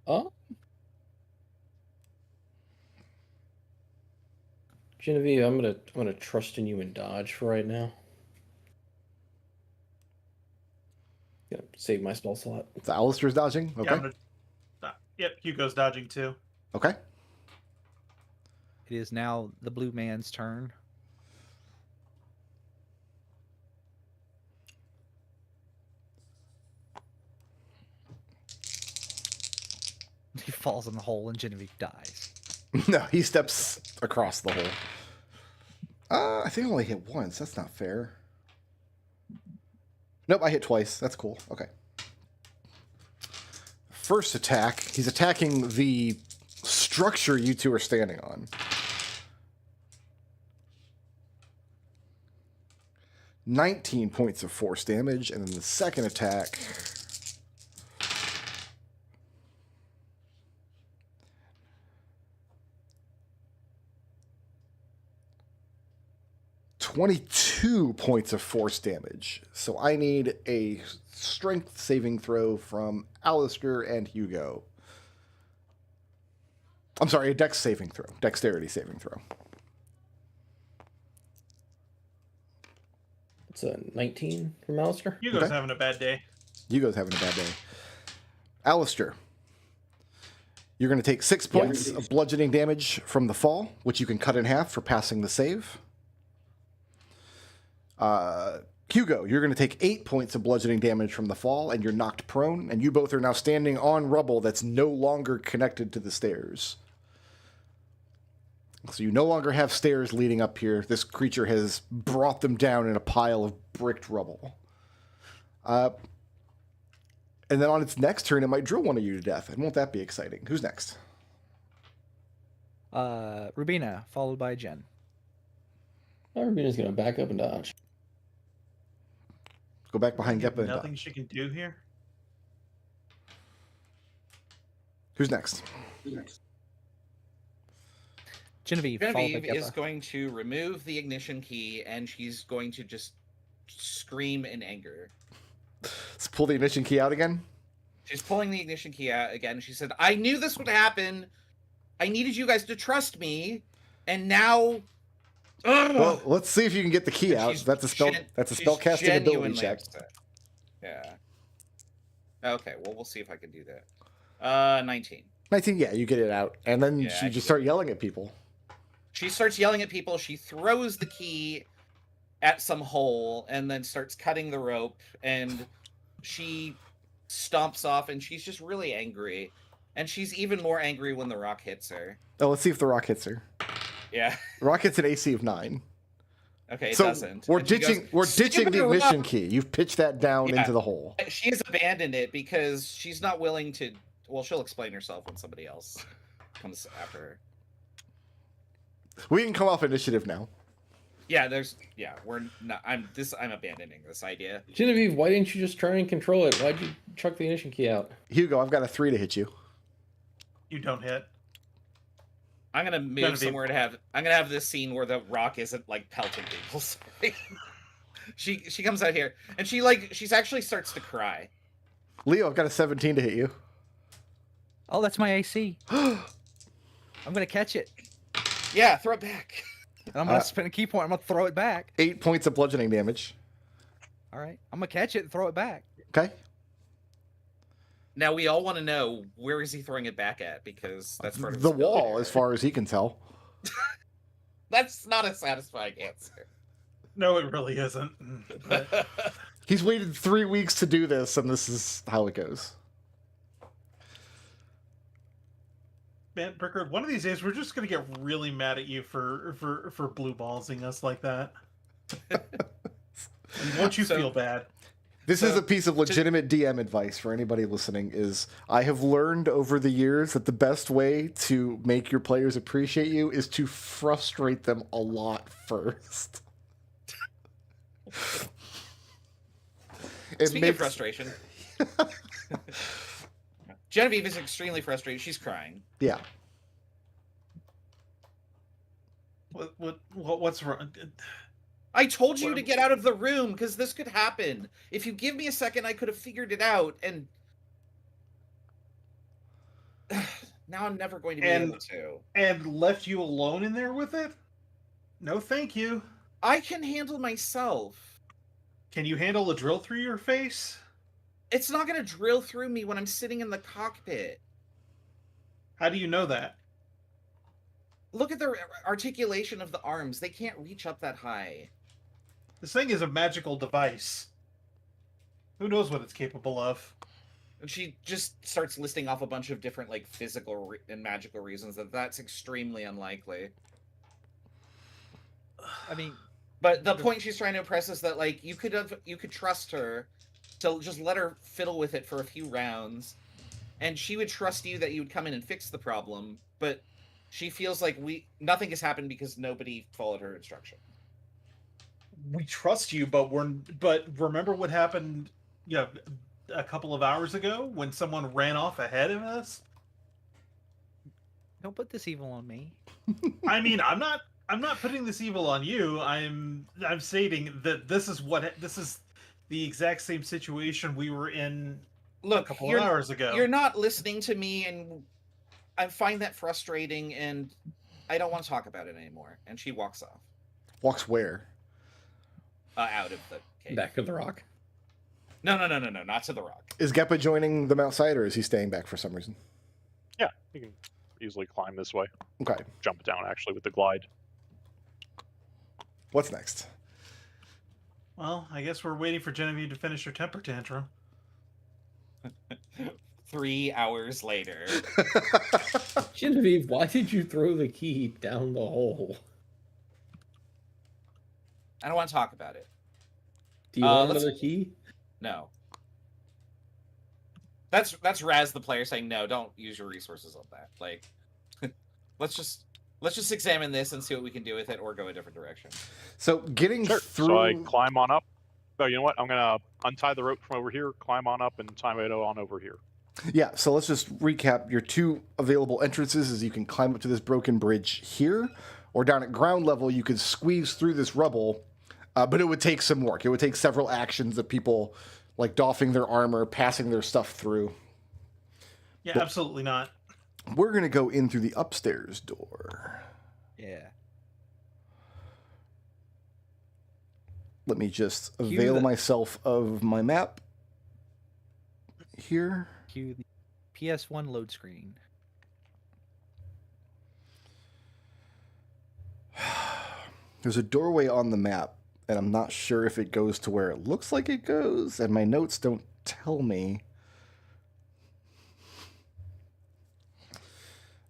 Oh. Genevieve, I'm gonna trust in you and dodge for right now. Gonna save my spell slot. So Alistair's dodging? Okay. Yeah, I'm gonna, yep, Hugo's dodging too. Okay. It is now the blue man's turn. He falls in the hole and Genevieve dies. No, he steps across the hole. I think I only hit once. That's not fair. Nope, I hit twice. That's cool. Okay. First attack, he's attacking the structure you two are standing on. 19 points of force damage, and then the second attack. $22 points of force damage. So I need a strength saving throw from Alistair and Hugo. I'm sorry, a dex saving throw. Dexterity saving throw. It's a 19 from Alistair. Hugo's Okay. having a bad day. Hugo's having a bad day. Alistair, you're going to take 6 points of bludgeoning damage from the fall, which you can cut in half for passing the save. Hugo, you're going to take 8 points of bludgeoning damage from the fall, and you're knocked prone, and you both are now standing on rubble that's no longer connected to the stairs. So you no longer have stairs leading up here. This creature has brought them down in a pile of bricked rubble. And then on its next turn, it might drill one of you to death. And won't that be exciting? Who's next? Rubina, followed by Jen. Rubina's going to back up and dodge. Go back behind Geppa and Nothing dodge. she can do here. Who's next? Genevieve, followed by Genevieve is Geppa. going to remove the ignition key, and she's going to just scream in anger. Let's pull the ignition key out again. She's pulling the ignition key out again. She said, I knew this would happen. I needed you guys to trust me. And now... Well, let's see if you can get the key And out. she's That's a spell. That's a she's spellcasting ability genuinely check. upset. Yeah. Okay, well, we'll see if I can do that. 19. 19. Yeah, you get it out, and then Yeah, you just start yelling at people. She starts yelling at people. She throws the key at some hole and then starts cutting the rope. And she stomps off, and she's just really angry. And she's even more angry when the rock hits her. Oh, let's see if the rock hits her. Yeah. The rock hits an AC of 9. Okay, it So doesn't. we're And she ditching. goes, We're ditching the "Stupid ignition rock!" key. You've pitched that down Yeah. into the hole. She has abandoned it because she's not willing to. Well, she'll explain herself when somebody else comes after her. We can come off initiative now. Yeah, we're not. I'm abandoning this idea. Genevieve, why didn't you just try and control it? Why'd you chuck the ignition key out? Hugo, I've got a 3 to hit you. You don't hit. I'm gonna move Genevieve. somewhere to have. I'm gonna have this scene where the rock isn't like pelting people. Sorry. She comes out here and she's actually starts to cry. Leo, I've got a 17 to hit you. Oh, that's my AC. I'm gonna catch it, Yeah, throw it back. and I'm gonna spend a key point. I'm gonna throw it back. 8 points of bludgeoning damage. All right, I'm gonna catch it and throw it back. Okay. Now we all want to know where is he throwing it back at because that's part of The his ability, wall, as right? far as he can tell. That's not a satisfying answer. No, it really isn't. But He's waited 3 weeks to do this, and this is how it goes. man, Brickard, one of these days we're just gonna get really mad at you for blue ballsing us like that. And won't you So- feel bad? This is So, a piece of legitimate DM advice for anybody listening is I have learned over the years that the best way to make your players appreciate you is to frustrate them a lot first. It Speaking of frustration, Genevieve is extremely frustrated. She's crying. Yeah. What's wrong? I told you What- to get out of the room because this could happen. If you give me a second, I could have figured it out. And now I'm never going to be able to. And left you alone in there with it? No, thank you. I can handle myself. Can you handle a drill through your face? It's not going to drill through me when I'm sitting in the cockpit. How do you know that? Look at the articulation of the arms. They can't reach up that high. This thing is a magical device. Who knows what it's capable of? And she just starts listing off a bunch of different like physical and magical reasons that's extremely unlikely. I mean, But the point she's trying to impress is that like you could trust her to just let her fiddle with it for a few rounds, and she would trust you that you would come in and fix the problem. But she feels like nothing has happened because nobody followed her instruction. We trust you, but remember what happened, a couple of hours ago when someone ran off ahead of us? don't put this evil on me. I mean, I'm not putting this evil on you. I'm stating that this is the exact same situation we were in a Look, couple of hours ago. you're not listening to me, and I find that frustrating, and I don't want to talk about it anymore. And she walks off, Walks where? out of the cave. Back of the rock. No, not to the rock. Is Geppa joining them outside, or is he staying back for some reason? Yeah, you can easily climb this way. Okay. Jump down actually with the glide. What's next? Well, I guess we're waiting for Genevieve to finish her temper tantrum. 3 hours later. Genevieve, why did you throw the key down the hole? I don't want to talk about it. Do you want let's- another key? No. That's Raz the player saying no, don't use your resources on that. Like let's just examine this and see what we can do with it or go a different direction. So getting Sure. through. So I climb on up. Oh, you know what? I'm gonna untie the rope from over here, climb on up, and tie it on over here. Yeah, so let's just recap. Your two available entrances is you can climb up to this broken bridge here, or down at ground level, you could squeeze through this rubble, but it would take some work. It would take several actions of people, like doffing their armor, passing their stuff through. Yeah, Well- absolutely not. We're going to go in through the upstairs door. Yeah. Let me just Cue avail the- myself of my map here. Cue the PS1 load screen. There's a doorway on the map, and I'm not sure if it goes to where it looks like it goes, and my notes don't tell me.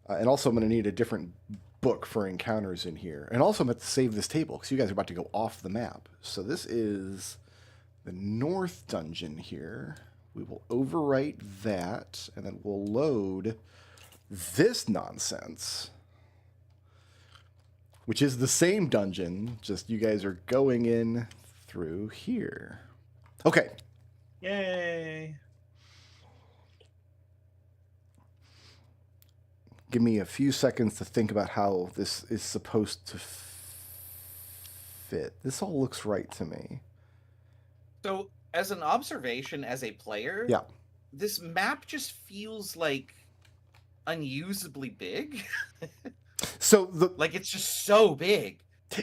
And also, I'm going to need a different book for encounters in here. And also, I'm going to save this table, because you guys are about to go off the map. So this is the north dungeon here. We will overwrite that, and then we'll load this nonsense, which is the same dungeon, just you guys are going in through here. Okay. Yay! Give me a few seconds to think about how this is supposed to fit. This all looks right to me. So, as an observation as a player, Yeah. this map just feels like unusably big. So the Like it's just so big.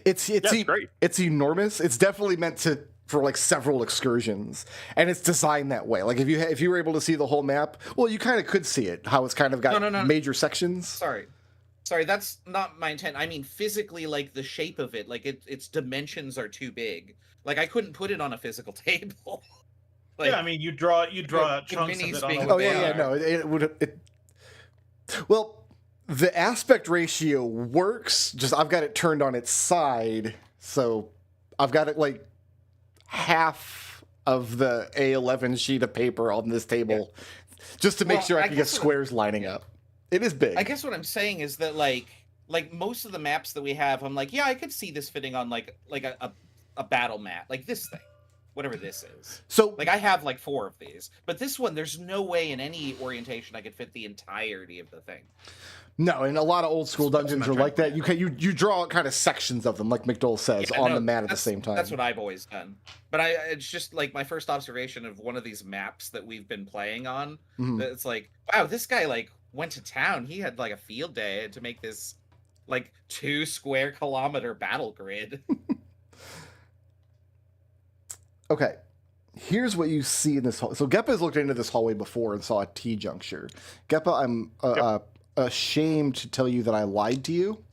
it's Yeah, it's great. it's enormous. It's definitely meant for like several excursions, and it's designed that way. Like if you were able to see the whole map, well, you kind of could see it. How it's kind of got No. major sections. Sorry, that's not my intent. I mean physically, like the shape of it, like its dimensions are too big. Like I couldn't put it on a physical table. Like, yeah, I mean, you draw the chunks of minis it on being a what Oh they yeah, are. no, it would. Well, the aspect ratio works. Just I've got it turned on its side, so I've got it like half of the A11 sheet of paper on this table, just to make Well, sure I I can get guess what- squares lining up. It is big. I guess what I'm saying is that like most of the maps that we have, I'm like, yeah, I could see this fitting on like a battle map, like this thing, whatever this is. So Like I have like 4 of these, but this one, there's no way in any orientation I could fit the entirety of the thing. no, and a lot of old school That's dungeons what are I'm like trying that. You draw out kind of sections of them, like McDowell says, Yeah, on no, the mat at the that's- same time. That's what I've always done. But it's just like my first observation of one of these maps that we've been playing on. Mhm. That it's like, wow, this guy like went to town. He had like a field day to make this like 2 square kilometer battle grid. Okay, here's what you see in this hall. So Geppa's looked into this hallway before and saw a T-juncture. Geppa, I'm ashamed to tell you that I lied to you.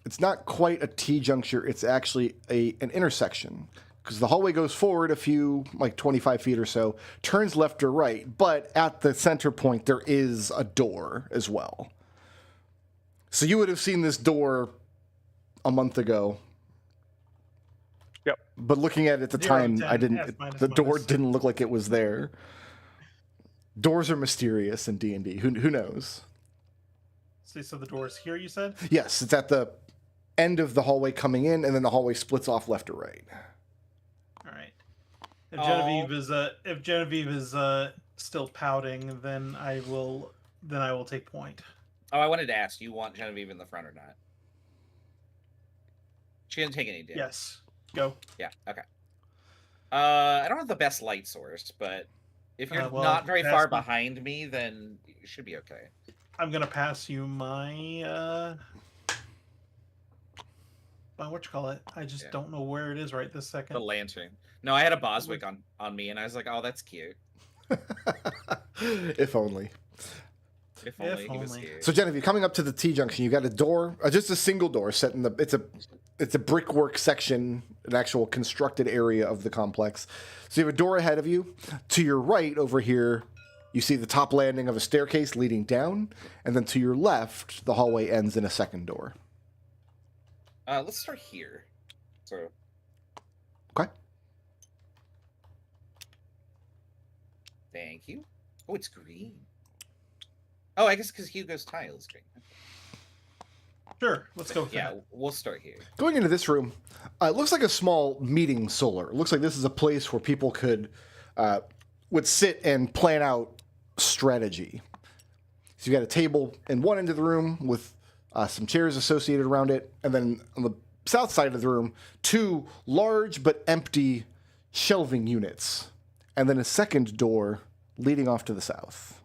It's not quite a T-juncture. It's actually an intersection, because the hallway goes forward a few, like 25 feet or so, turns left or right, but at the center point, there is a door as well. So you would have seen this door a month ago. Yep. But looking at it at the 0 to time, 10, I didn't. F minus The door minus. didn't look like it was there. Doors are mysterious in D&D. Who knows? So the door's here, you said? Yes, it's at the end of the hallway coming in, and then the hallway splits off left or right. All right. If Genevieve is still pouting, then I will take point. Oh, I wanted to ask, do you want Genevieve in the front or not? She didn't take any damage. Yes. Go. Yeah, okay. I don't have the best light source, but if you're Well, not very pass far me. behind me, then you should be okay. I'm gonna pass you my whatchamacallit. I just Yeah. don't know where it is right this The second. lantern. No, I had a Boswick on me, and I was like, oh, that's cute. If only. If only he was only. here. So Genevieve, coming up to the T-junction, you got a door, just a single door set in the. It's a brickwork section, an actual constructed area of the complex. So you have a door ahead of you. To your right, over here, you see the top landing of a staircase leading down, and then to your left, the hallway ends in a second door. Let's start here. So. Okay. Thank you. Oh, it's green. Oh, I guess because Hugo's tile is green. Sure, let's go with Yeah, that. we'll start here. Going into this room, it looks like a small meeting solar. It looks like this is a place where people would sit and plan out strategy. So you got a table in one end of the room with some chairs associated around it, and then on the south side of the room, 2 large but empty shelving units, and then a second door leading off to the south.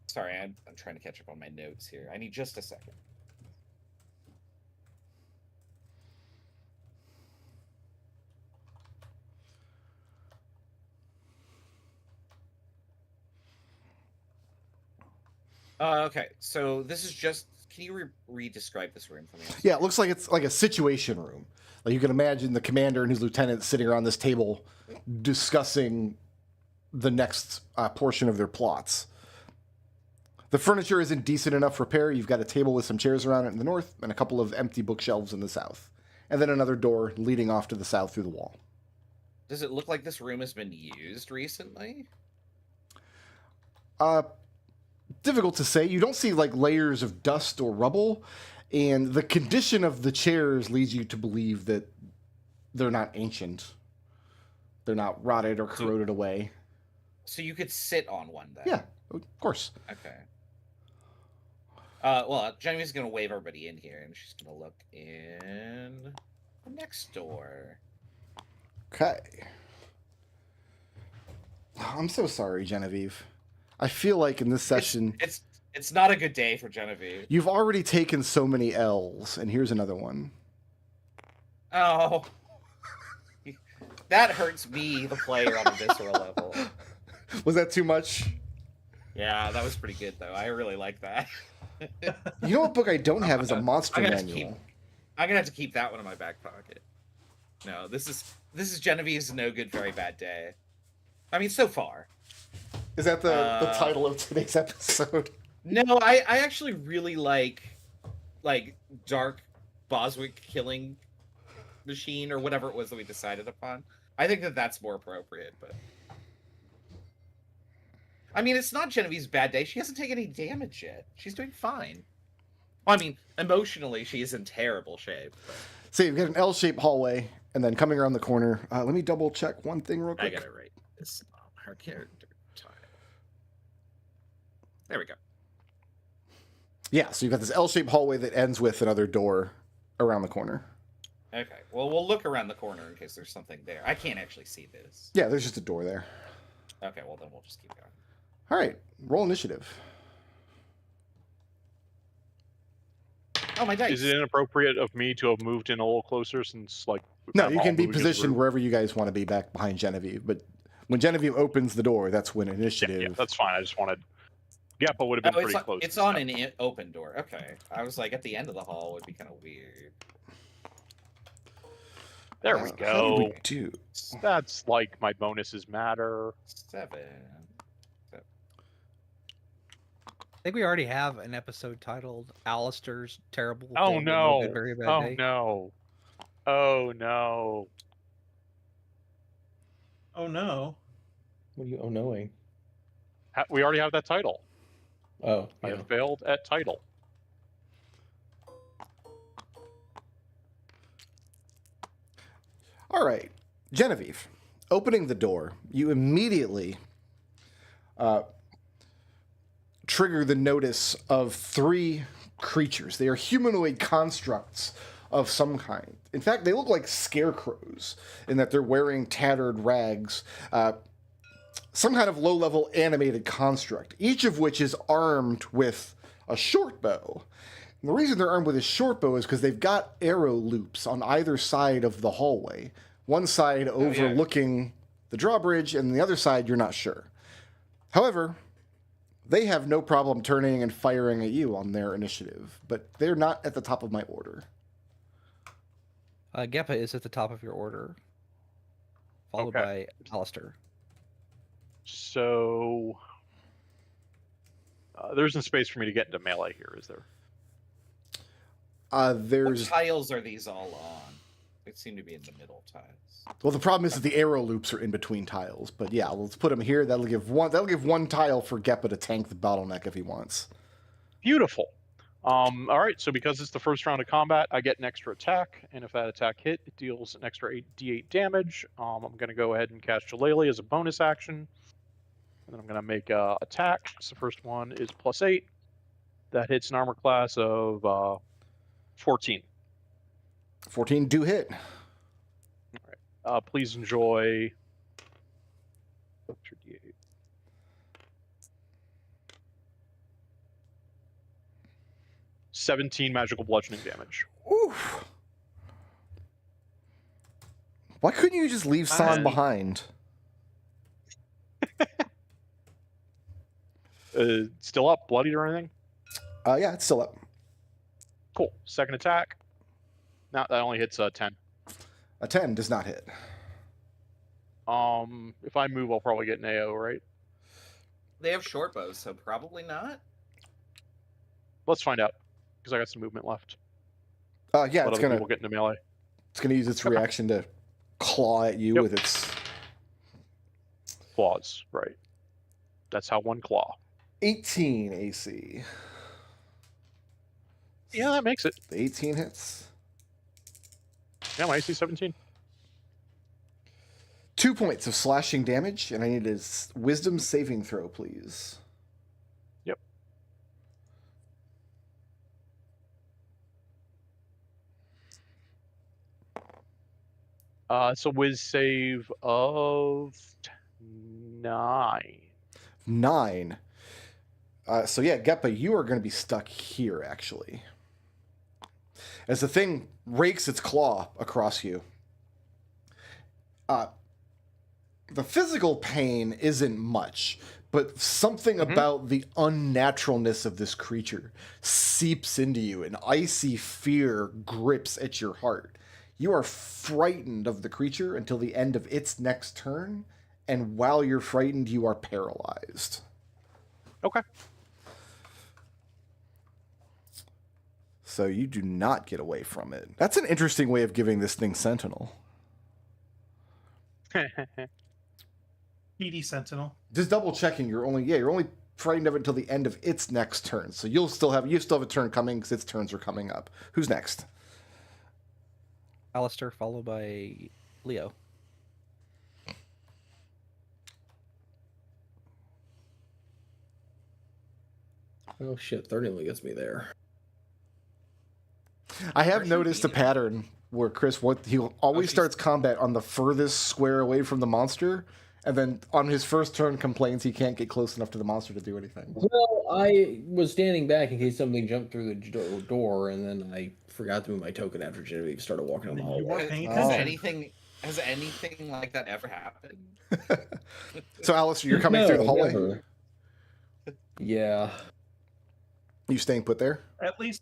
Sorry, I'm trying to catch up on my notes here. I need just a second. Okay, so this is just. Can you re-describe this room for me? Yeah, it looks like it's like a situation room. Like you can imagine the commander and his lieutenants sitting around this table discussing the next portion of their plots. The furniture is in decent enough repair. You've got a table with some chairs around it in the north and a couple of empty bookshelves in the south. And then another door leading off to the south through the wall. Does it look like this room has been used recently? Difficult to say. You don't see like layers of dust or rubble, and the condition of the chairs leads you to believe that they're not ancient. They're not rotted or corroded away. So you could sit on one then? Yeah, of course. Okay. Well, Genevieve's gonna wave everybody in here, and she's gonna look in the next door. Okay. I'm so sorry, Genevieve. I feel like in this session, It's not a good day for Genevieve. you've already taken so many L's, and here's another one. Oh, that hurts me, the player, on a visceral level. Was that too much? Yeah, that was pretty good though. I really like that. You know what book I don't have is a monster I'm gonna have to manual. I'm gonna have to keep that one in my back pocket. No, this is Genevieve's no good, very bad day. I mean, so far. Is that the title of today's episode? No, I actually really like Dark Boswick Killing Machine or whatever it was that we decided upon. I think that's more appropriate, but I mean, it's not Genevieve's bad day. She hasn't taken any damage yet. She's doing fine. Well, I mean, emotionally, she is in terrible shape. But So you've got an L-shaped hallway, and then coming around the corner. Let me double check one thing real I quick. gotta write this on her character tile. There we go. Yeah, so you've got this L-shaped hallway that ends with another door around the corner. Okay, well, we'll look around the corner in case there's something there. I can't actually see this. Yeah, there's just a door there. Okay, well, then we'll just keep going. All right, roll initiative. Oh, my dice. Is it inappropriate of me to have moved in a little closer since, like... No, I'm you all can be moving to the positioned room? wherever you guys want to be back behind Genevieve, but when Genevieve opens the door, that's when initiative... Yeah, that's fine. I just wanted... Gappa would have been Oh, pretty close. it's on an open door. Okay. I was like, at the end of the hall would be kind of weird. There we How did go. we do? That's like my bonuses matter. 7. I think we already have an episode titled Alistair's Terrible Oh Day, no. Good, Very Bad Oh Day. no. Oh no. Oh no. What are you knowing? We already have that title. Oh, I yeah. have failed at title. All right, Genevieve, opening the door, you immediately trigger the notice of 3 creatures. They are humanoid constructs of some kind. In fact, they look like scarecrows in that they're wearing tattered rags. Some kind of low-level animated construct, each of which is armed with a short bow. And the reason they're armed with a short bow is because they've got arrow loops on either side of the hallway. One side overlooking the drawbridge, and the other side you're not sure. However, they have no problem turning and firing at you on their initiative, but they're not at the top of my order. Geppa is at the top of your order, followed by Alistair. So there isn't space for me to get into melee here, is there? What There's tiles are these all on? They seem to be in the middle tiles. well, the problem is that the arrow loops are in between tiles. But yeah, let's put them here. That'll give one tile for Geppa to tank the bottleneck if he wants. Beautiful. All right, so because it's the first round of combat, I get an extra attack, and if that attack hit, it deals an extra d8 damage. I'm going to go ahead and cast Shillelagh as a bonus action, and then I'm going to make attack. So the first one is +8. That hits an armor class of 14. 14 do hit. All right. Please enjoy. Extra d8. 17 magical bludgeoning damage. Oof. Why couldn't you just leave San behind? Still up, bloodied or anything? Yeah, it's still up. Cool. Second attack. No, that only hits 10. A 10 does not hit. If I move, I'll probably get an AO, right? They have short bows, so probably not. Let's find out, because I got some movement left. Yeah, Let it's other gonna people get into melee. it's gonna use its reaction to claw at you with its Claws, right? That's how one claw. 18 AC. Yeah, that makes it. The 18 hits. Yeah, my AC 17. 2 points of slashing damage, and I need his wisdom saving throw, please. Yep. It's a whiz save of 9. 9. So yeah, Geppa, you are going to be stuck here, actually. As the thing rakes its claw across you. The physical pain isn't much, but something about the unnaturalness of this creature seeps into you. An icy fear grips at your heart. You are frightened of the creature until the end of its next turn, and while you're frightened, you are paralyzed. Okay. So you do not get away from it. That's an interesting way of giving this thing Sentinel. PD Sentinel. Just double checking. You're only frightened of it until the end of its next turn. So you still have a turn coming because its turns are coming up. Who's next? Alistair, followed by Leo. Oh shit, 30 only gets me there. I have Where's noticed a your pattern where Chris, he always starts combat on the furthest square away from the monster, and then on his first turn complains he can't get close enough to the monster to do anything. Well, I was standing back in case something jumped through the door, and then I forgot to move my token after Genevieve started walking on the You hallway. weren't paying Has attention. anything like that ever happened? So Alistair, you're coming through the hallway? Never. Yeah. You staying put there? At least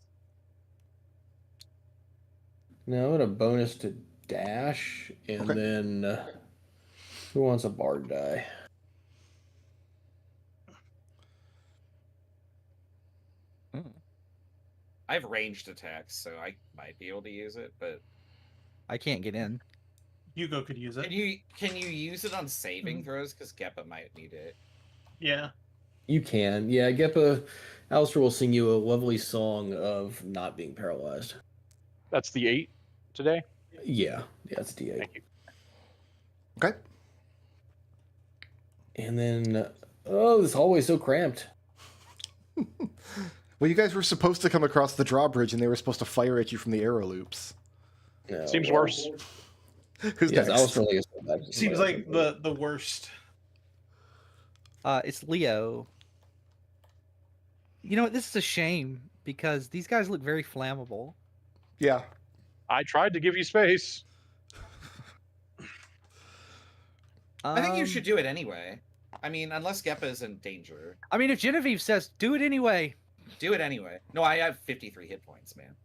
No, and a bonus to dash, and Okay. then who wants a bard die? I have ranged attacks, so I might be able to use it, but I can't get in. Hugo could use it. can you use it on saving throws? Because Geppa might need it. Yeah. You can. Yeah, Geppa, Alistair will sing you a lovely song of not being paralyzed. That's the 8 today. Yeah, it's D8. Thank you. Okay. And then, this hallway's so cramped. Well, you guys were supposed to come across the drawbridge, and they were supposed to fire at you from the arrow loops. No, Seems worse. Who's Yes, next? Alistair only gets one die. Seems like the worst. It's Leo. You know what? This is a shame because these guys look very flammable. Yeah. I tried to give you space. I think you should do it anyway. I mean, unless Geppa is in danger. I mean, if Genevieve says, do it anyway. Do it anyway. No, I have 53 hit points, man.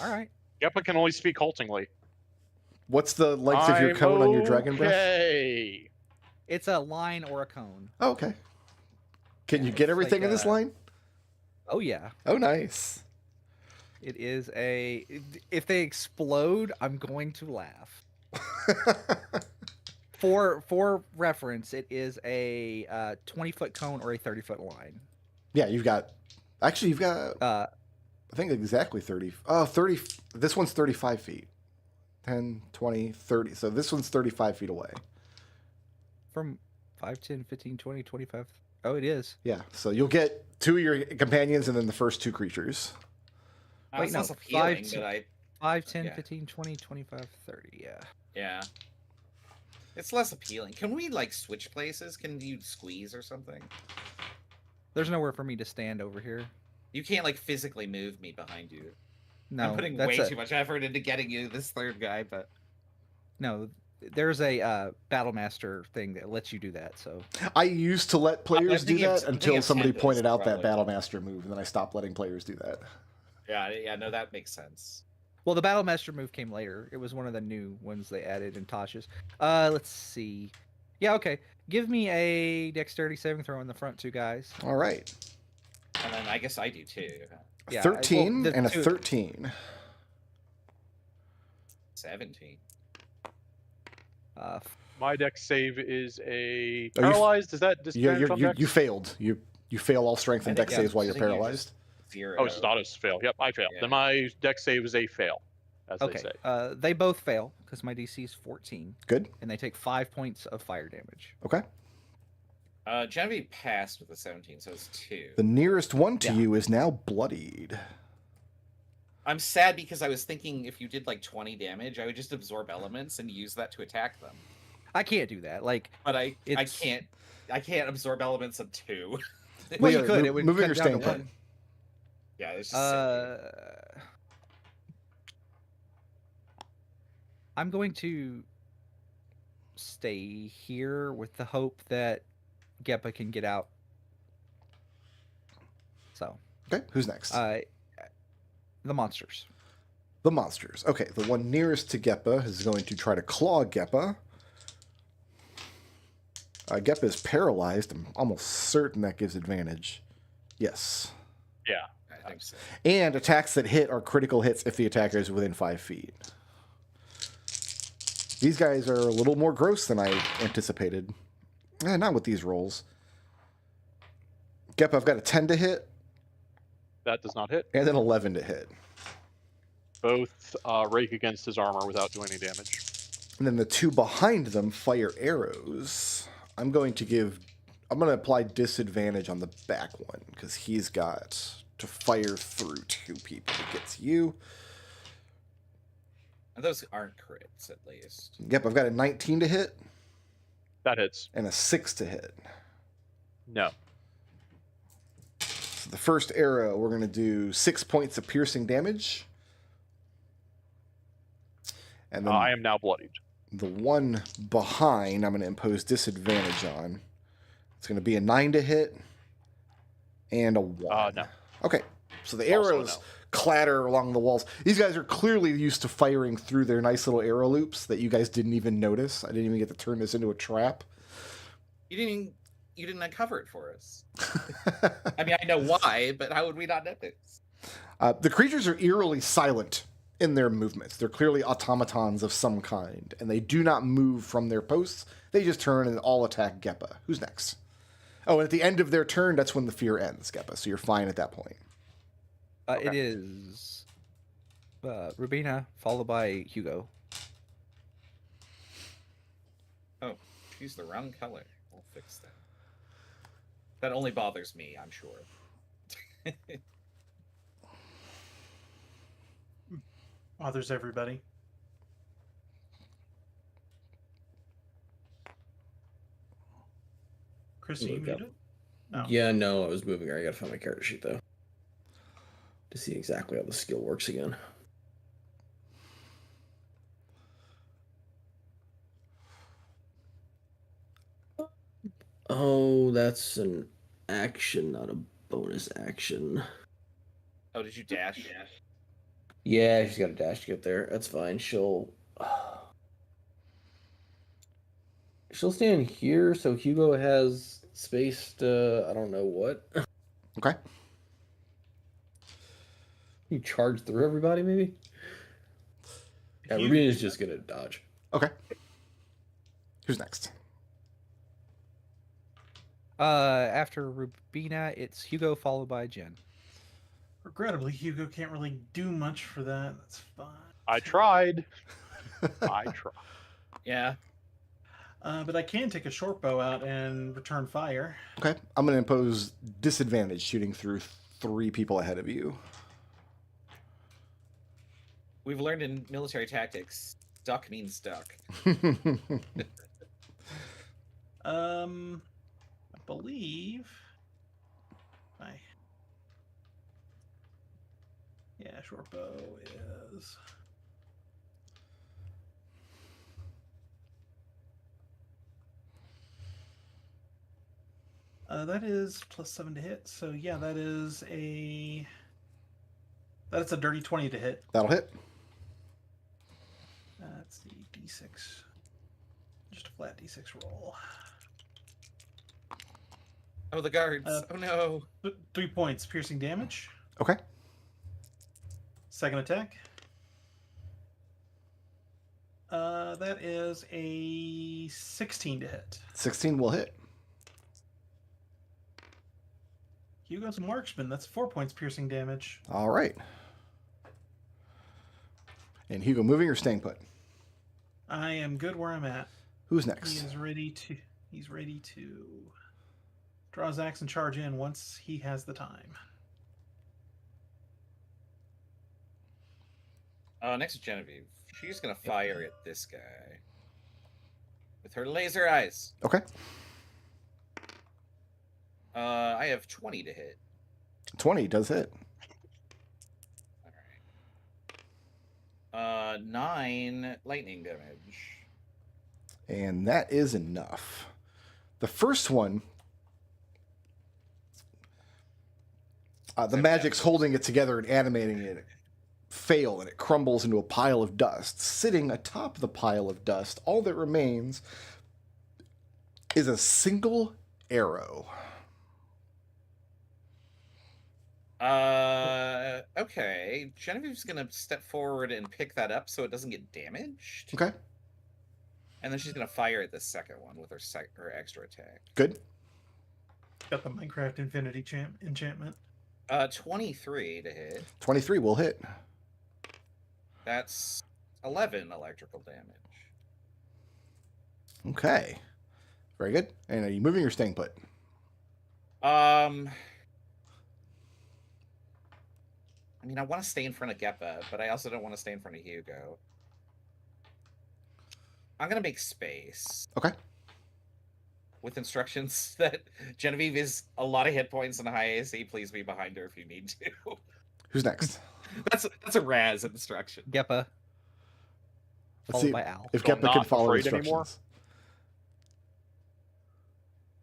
All right. Geppa can only speak haltingly. What's the length of your cone on your dragon breath? Okay. It's a line or a cone. Oh, okay. Can you get It's everything like in this line? Oh, yeah. Oh, nice. It is a... If they explode, I'm going to laugh. For reference, it is a 20-foot cone or a 30-foot line. Yeah, you've got... Actually, you've got... Uh, I think exactly 30. Oh, 30. This one's 35 feet. 10, 20, 30. So this one's 35 feet away. from 5, 10, 15, 20, 25... Oh, it is. Yeah, so you'll get 2 of your companions and then the first 2 creatures. Wait, It's no, less appealing, 5, but I... 5, 10, Yeah. 15, 20, 25, 30, yeah. Yeah. It's less appealing. Can we, like, switch places? Can you squeeze or something? There's nowhere for me to stand over here. You can't, like, physically move me behind you. No, I'm putting that's way a- too much effort into getting you this third guy, but... No, there's a Battle Master thing that lets you do that, so... I used to let players do thinking of- that I'm until thinking of somebody Tempest, pointed out that probably. Battlemaster move, and then I stopped letting players do that. Yeah, no, that makes sense. Well, the Battle Master move came later. It was one of the new ones they added in Tasha's. Let's see. Yeah, okay. Give me a dexterity saving throw on the front 2 guys. All right. And then I guess I do, too. Yeah, 13 well, the and a two- 13. 17. My dex save is a Oh, you f- paralyzed. Is that You, disadvantage on you dex? failed. You fail all strength and I think, dex yeah, saves while I you're think you paralyzed. Zero. Oh, it's not a fail. Yep, I failed. Yeah. Then my dex save is a fail, as they Okay, say. they both fail, because my DC is 14, Good. and they take 5 points of fire damage. Okay. Genevieve passed with a 17, so it's 2. The nearest one to Yeah. you is now bloodied. I'm sad because I was thinking if you did like 20 damage, I would just absorb elements and use that to attack them. I can't do that. Like, But I It's- can't absorb elements of 2. well, Leo, you could. It would moving cut or down staying to put? 1. Yeah, it's just silly. I'm going to stay here with the hope that Geppa can get out. So, Okay, who's next? the monsters. The monsters. Okay, the one nearest to Geppa is going to try to claw Geppa. Geppa is paralyzed. I'm almost certain that gives advantage. Yes. Yeah. I think so. And attacks that hit are critical hits if the attacker is within 5 feet. These guys are a little more gross than I anticipated. Not with these rolls. Geppa, I've got a 10 to hit That does not hit. and an 11 to hit. Both rake against his armor without doing any damage. And then the 2 behind them fire arrows. I'm going to apply disadvantage on the back one because he's got to fire through 2 people. It gets you. And those aren't crits, at least. Yep, I've got a 19 to hit That hits. and a 6 to hit. No. So the first arrow, we're going to do 6 points of piercing damage. And then I am now bloodied. the one behind, I'm going to impose disadvantage on. It's going to be a 9 to hit and a 1. No. Okay, so the Also arrows no. clatter along the walls. These guys are clearly used to firing through their nice little arrow loops that you guys didn't even notice. I didn't even get to turn this into a trap. You didn't uncover it for us. I mean, I know why, but how would we not notice? The creatures are eerily silent in their movements. They're clearly automatons of some kind, and they do not move from their posts. They just turn and all attack Geppa. Who's next? Oh, and at the end of their turn, that's when the fear ends, Geppa, so you're fine at that point. It is Rubina, followed by Hugo. Oh, choose the wrong color. We'll fix that. That only bothers me, I'm sure. Bothers everybody. Chris, are you Look up. muted? Oh. Yeah, no, I was moving her. I gotta find my character sheet though. to see exactly how the skill works again. Oh, that's an action, not a bonus action. Oh, did you dash? Yeah, she's got a dash to get there. That's fine. She'll stand here, so Hugo has space to I don't know what. Okay. You charge through everybody, maybe? Yeah, You- Rubina's just gonna dodge. Okay. Who's next? After Rubina, it's Hugo followed by Jen. Regrettably, Hugo can't really do much for that. That's fine. I tried. I tried. Yeah. But I can take a short bow out and return fire. Okay. I'm going to impose disadvantage shooting through 3 people ahead of you. We've learned in military tactics, duck means duck. I believe. Yeah, short bow is. That is +7 to hit. So yeah, that's a dirty 20 to hit. That'll hit. That's the D6. Just a flat D6 roll. Oh, the guards. Oh no. 3 points piercing damage. Okay. Second attack. That is a 16 to hit. 16 will hit. Hugo's a marksman. That's 4 points piercing damage. All right. And Hugo, moving or staying put? I am good where I'm at. Who's He next? is ready to. He's ready to draw his axe and charge in once he has the time. Next is Genevieve. She's gonna fire at this guy with her laser eyes. Okay. I have 20 to hit. 20 does hit. All right. 9 lightning damage. And that is enough. The first one, the magic's holding it together and animating it, fail, and it crumbles into a pile of dust. Sitting atop the pile of dust, all that remains is a single arrow. Okay. Genevieve's gonna step forward and pick that up so it doesn't get damaged. Okay, And then she's gonna fire at the second one with her extra attack. good. Got the Minecraft Infinity enchantment. 23 to hit. 23 will hit. That's 11 electrical damage. Okay, very good. And are you moving or staying put? I mean, I want to stay in front of Geppa, but I also don't want to stay in front of Hugo. I'm gonna make space. Okay. With instructions that Genevieve is a lot of hit points and a high AC. Please be behind her if you need to. Who's next? That's a Raz instruction. Geppa, Let's followed see by Al. if So I'm Geppa can not follow afraid instructions. anymore?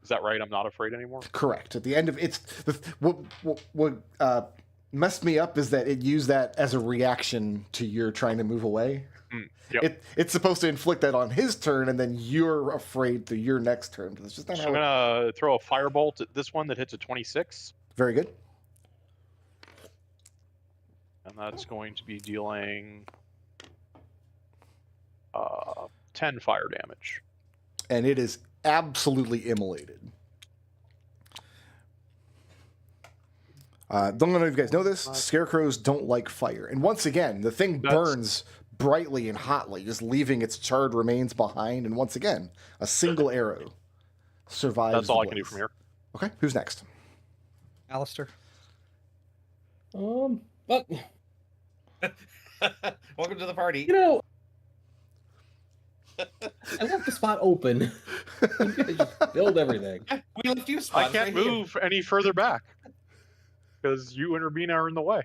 Is that right? I'm not afraid anymore? Correct. At the end of what messed me up is that it used that as a reaction to your trying to move away. Yep. It's supposed to inflict that on his turn, and then you're afraid through your next turn. That's just not So how I'm it... going to throw a firebolt at this one that hits a 26. Very good. And that's going to be dealing 10 fire damage. And it is absolutely immolated. Don't know if you guys know this. Scarecrows don't like fire. And once again, the thing burns brightly and hotly, just leaving its charred remains behind. And once again, a single arrow survives. That's all I the can do blaze. from here. Okay, who's next? Alistair. But Welcome to the party. you know, I left the spot open. You guys just build everything. We left you a spot. I can't right here. move any further back because you and Rubina are in the way.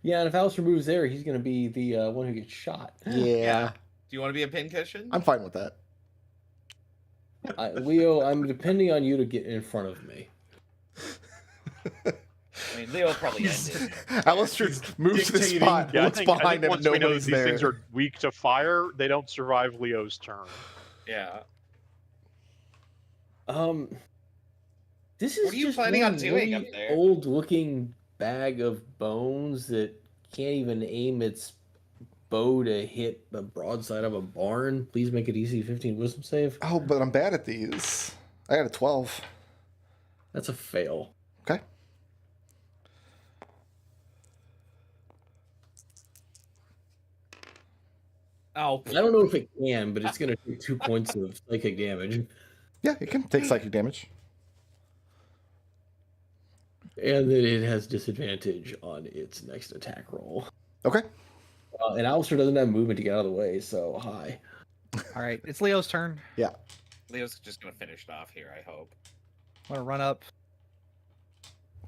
Yeah, and if Alistair moves there, he's going to be the one who gets shot. Yeah, Do you want to be a pincushion? I'm fine with that. Leo, I'm depending on you to get in front of me. I mean, Leo will probably end it. Alistair moves to the dictating. spot, Yeah, looks I behind think him, once we know nobody's these there. things are weak to fire, they don't survive Leo's turn. Yeah. This is What are you just planning on one doing really up there? old-looking bag of bones that can't even aim its bow to hit the broadside of a barn. Please make a DC 15 Wisdom save. Oh, but I'm bad at these. I got a 12. That's a fail. Okay. Oh, I don't know if it can, but it's going to take 2 points of psychic damage. Yeah, it can take psychic damage. And then it has disadvantage on its next attack roll. Okay. And Alistair doesn't have movement to get out of the way, so hi. All right, it's Leo's turn. Yeah. Leo's just gonna finish it off here, I hope. I'm gonna run up,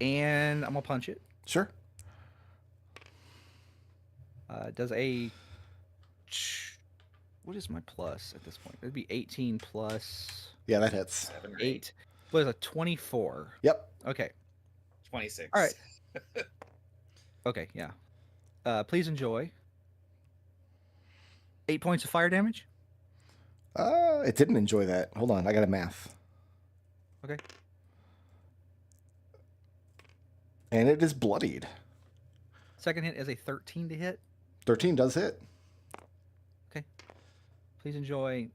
and I'm gonna punch it. Sure. Does a what is my plus at this point? It'd be 18 plus Yeah, that hits. 7 or 8. What is a 24? Yep. Okay. 26. All right. Okay, yeah. Please enjoy 8 points of fire damage. It didn't enjoy that. Hold on, I got a math. Okay. And it is bloodied. Second hit is a 13 to hit. 13 does hit. Please enjoy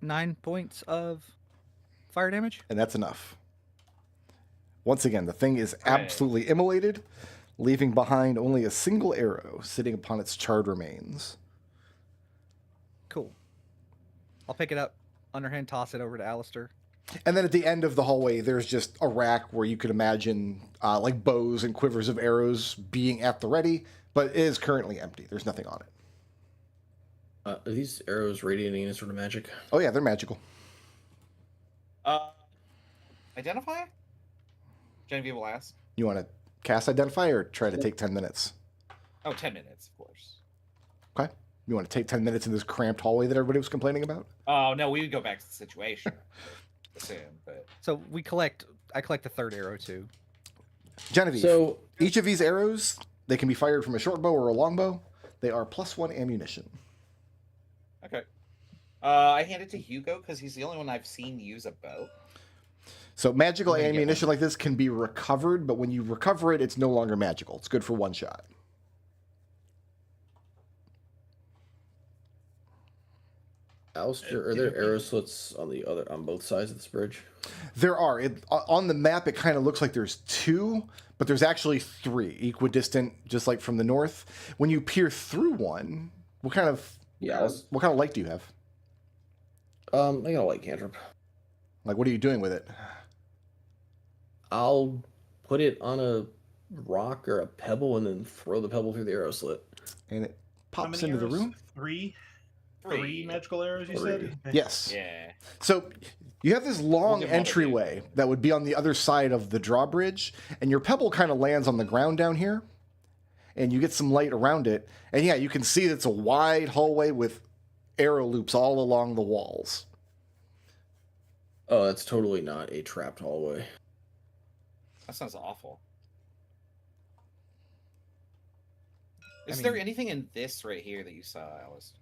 9 points of fire damage. And that's enough. Once again, the thing is Right. absolutely immolated, leaving behind only a single arrow sitting upon its charred remains. Cool. I'll pick it up, underhand toss it over to Alistair. And then at the end of the hallway, there's just a rack where you could imagine like bows and quivers of arrows being at the ready, but it is currently empty. There's nothing on it. Are these arrows radiating any sort of magic? Oh yeah, they're magical. Identify? Genevieve will ask. You want to cast Identify or try to take 10 minutes? Oh, 10 minutes, of course. Okay. You want to take 10 minutes in this cramped hallway that everybody was complaining about? Oh, no, we would go back to the situation. Soon, but So I collect the third arrow too. Genevieve, So each of these arrows, they can be fired from a short bow or a long bow. They are +1 ammunition. okay. I hand it to Hugo because he's the only one I've seen use a bow. So magical I'm gonna get ammunition like this can be recovered, but when you recover it, it's no longer magical. It's good for one shot. Alistair, are there arrow slits on both sides of this bridge? There are. On the map, it kind of looks like there's 2, but there's actually 3, equidistant, just like from the north. When you peer through one, what kind of light do you have? I got a light cantrip. Like, what are you doing with it? I'll put it on a rock or a pebble and then throw the pebble through the arrow slit. And it How pops many into the arrows? room. Three Three. magical arrows, you Three. said? Yes. Yeah. So you have this long We'll get one of entryway that would be on the other side of the drawbridge, and your pebble kind of lands on the ground down here, and you get some light around it. And yeah, you can see it's a wide hallway with arrow loops all along the walls. Oh, that's totally not a trapped hallway. That sounds awful. I Is there mean- anything in this right here that you saw, Alice?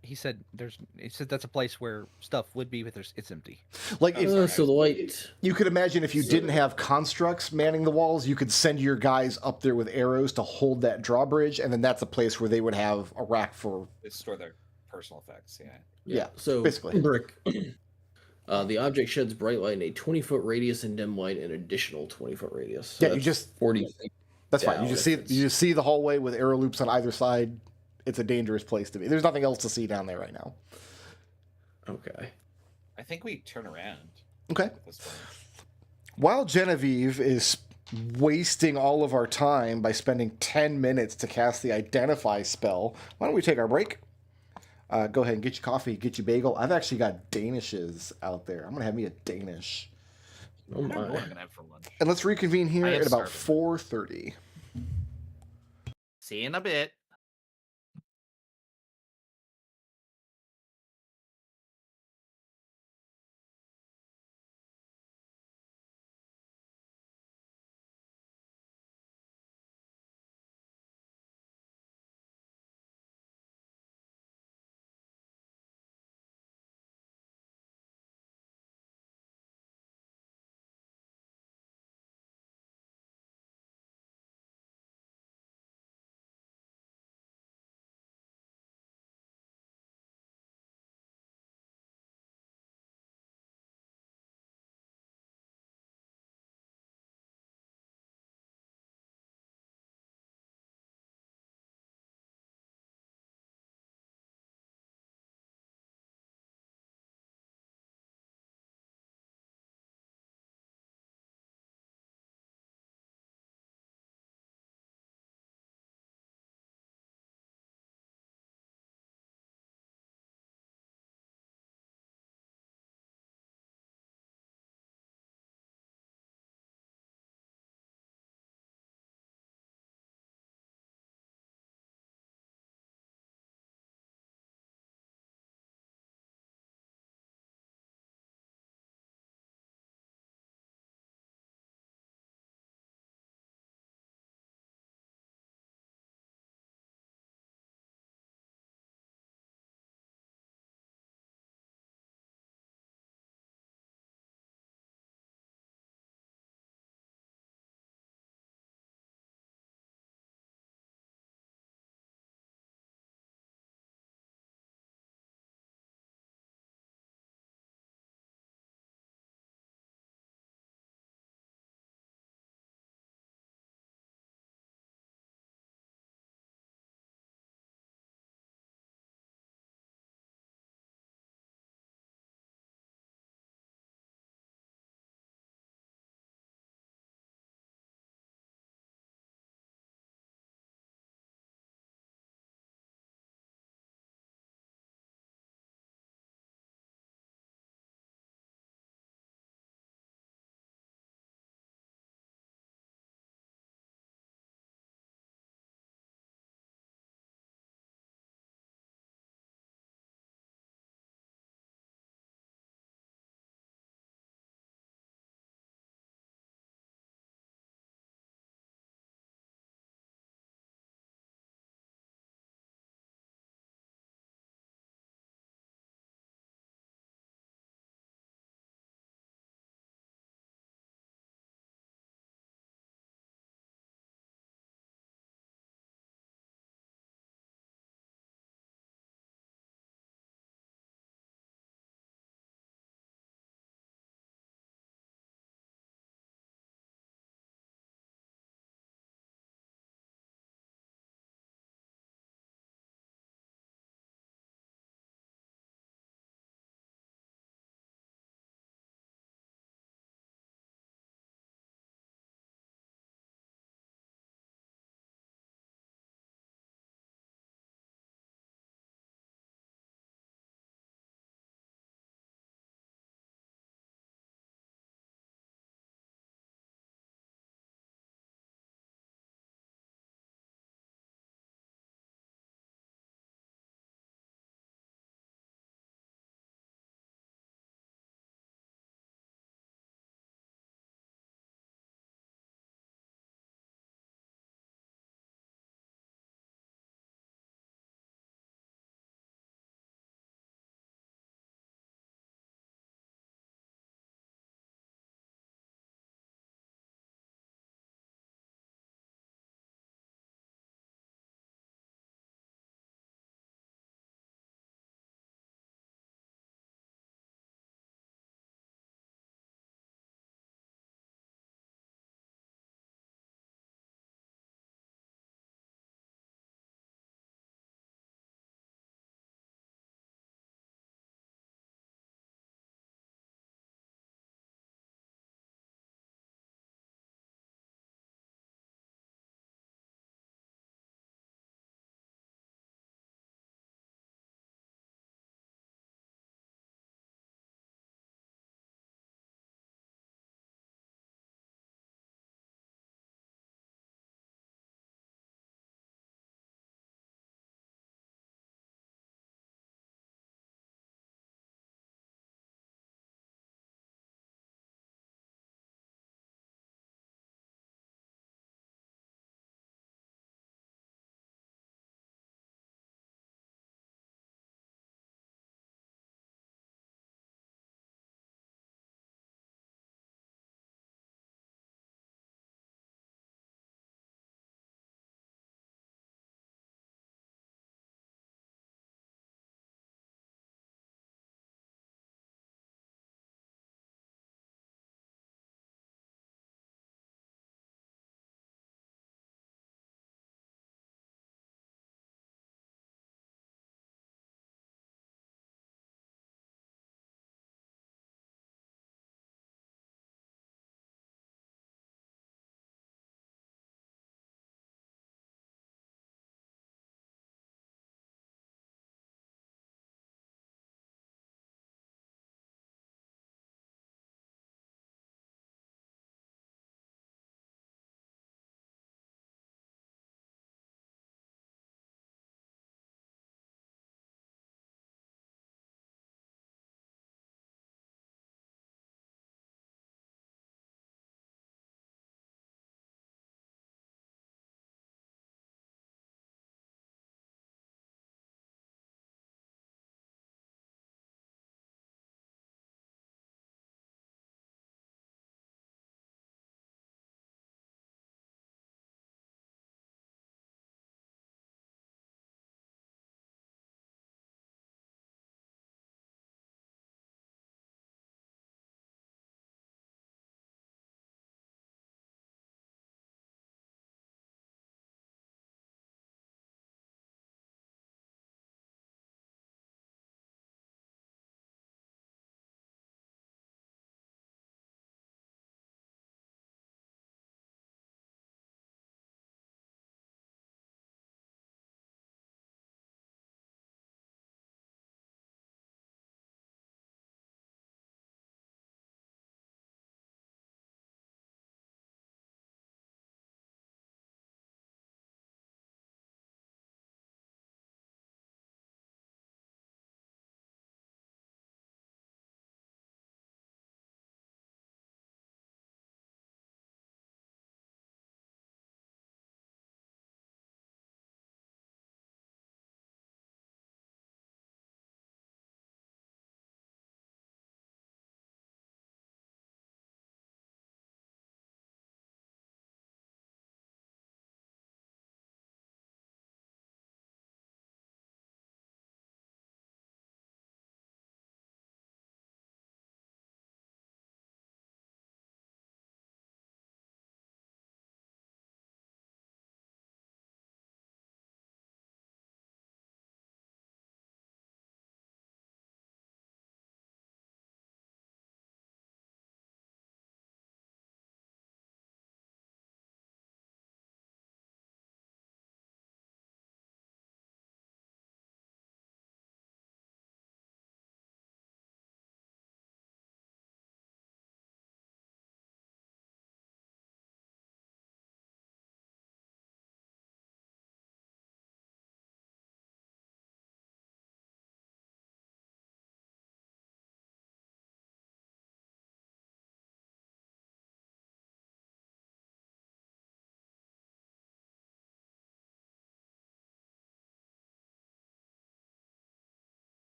He said that's a place where stuff would be, but it's empty. Like if So the light. you could imagine if you didn't have constructs manning the walls, you could send your guys up there with arrows to hold that drawbridge, and then that's a place where they would have a rack for. They store their personal effects, yeah. Yeah, So basically. brick. The object sheds bright light in a 20-foot radius and dim light an additional 20-foot radius. So Yeah, you that's just- 40. That's fine. down You if it's- just see the hallway with arrow loops on either side. It's a dangerous place to be. There's nothing else to see down there right now. Okay. I think we turn around Okay. at this point. While Genevieve is wasting all of our time by spending 10 minutes to cast the Identify spell, why don't we take our break? Go ahead and get your coffee, get your bagel. I've actually got Danishes out there. I'm going to have me a Danish. Oh I don't know what my. I'm gonna have for lunch. And let's reconvene here I am at about starving. 4:30. See you in a bit.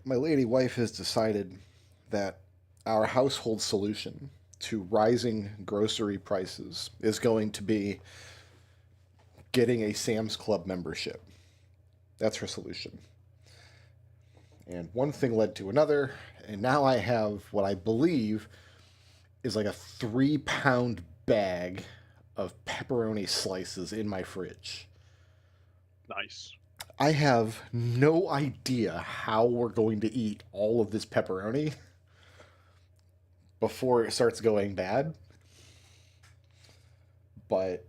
my lady wife has decided that our household solution to rising grocery prices is going to be getting a Sam's Club membership. That's her solution. And one thing led to another, and now I have what I believe is like a 3-pound bag of pepperoni slices in my fridge. Nice. I have no idea how we're going to eat all of this pepperoni before it starts going bad. But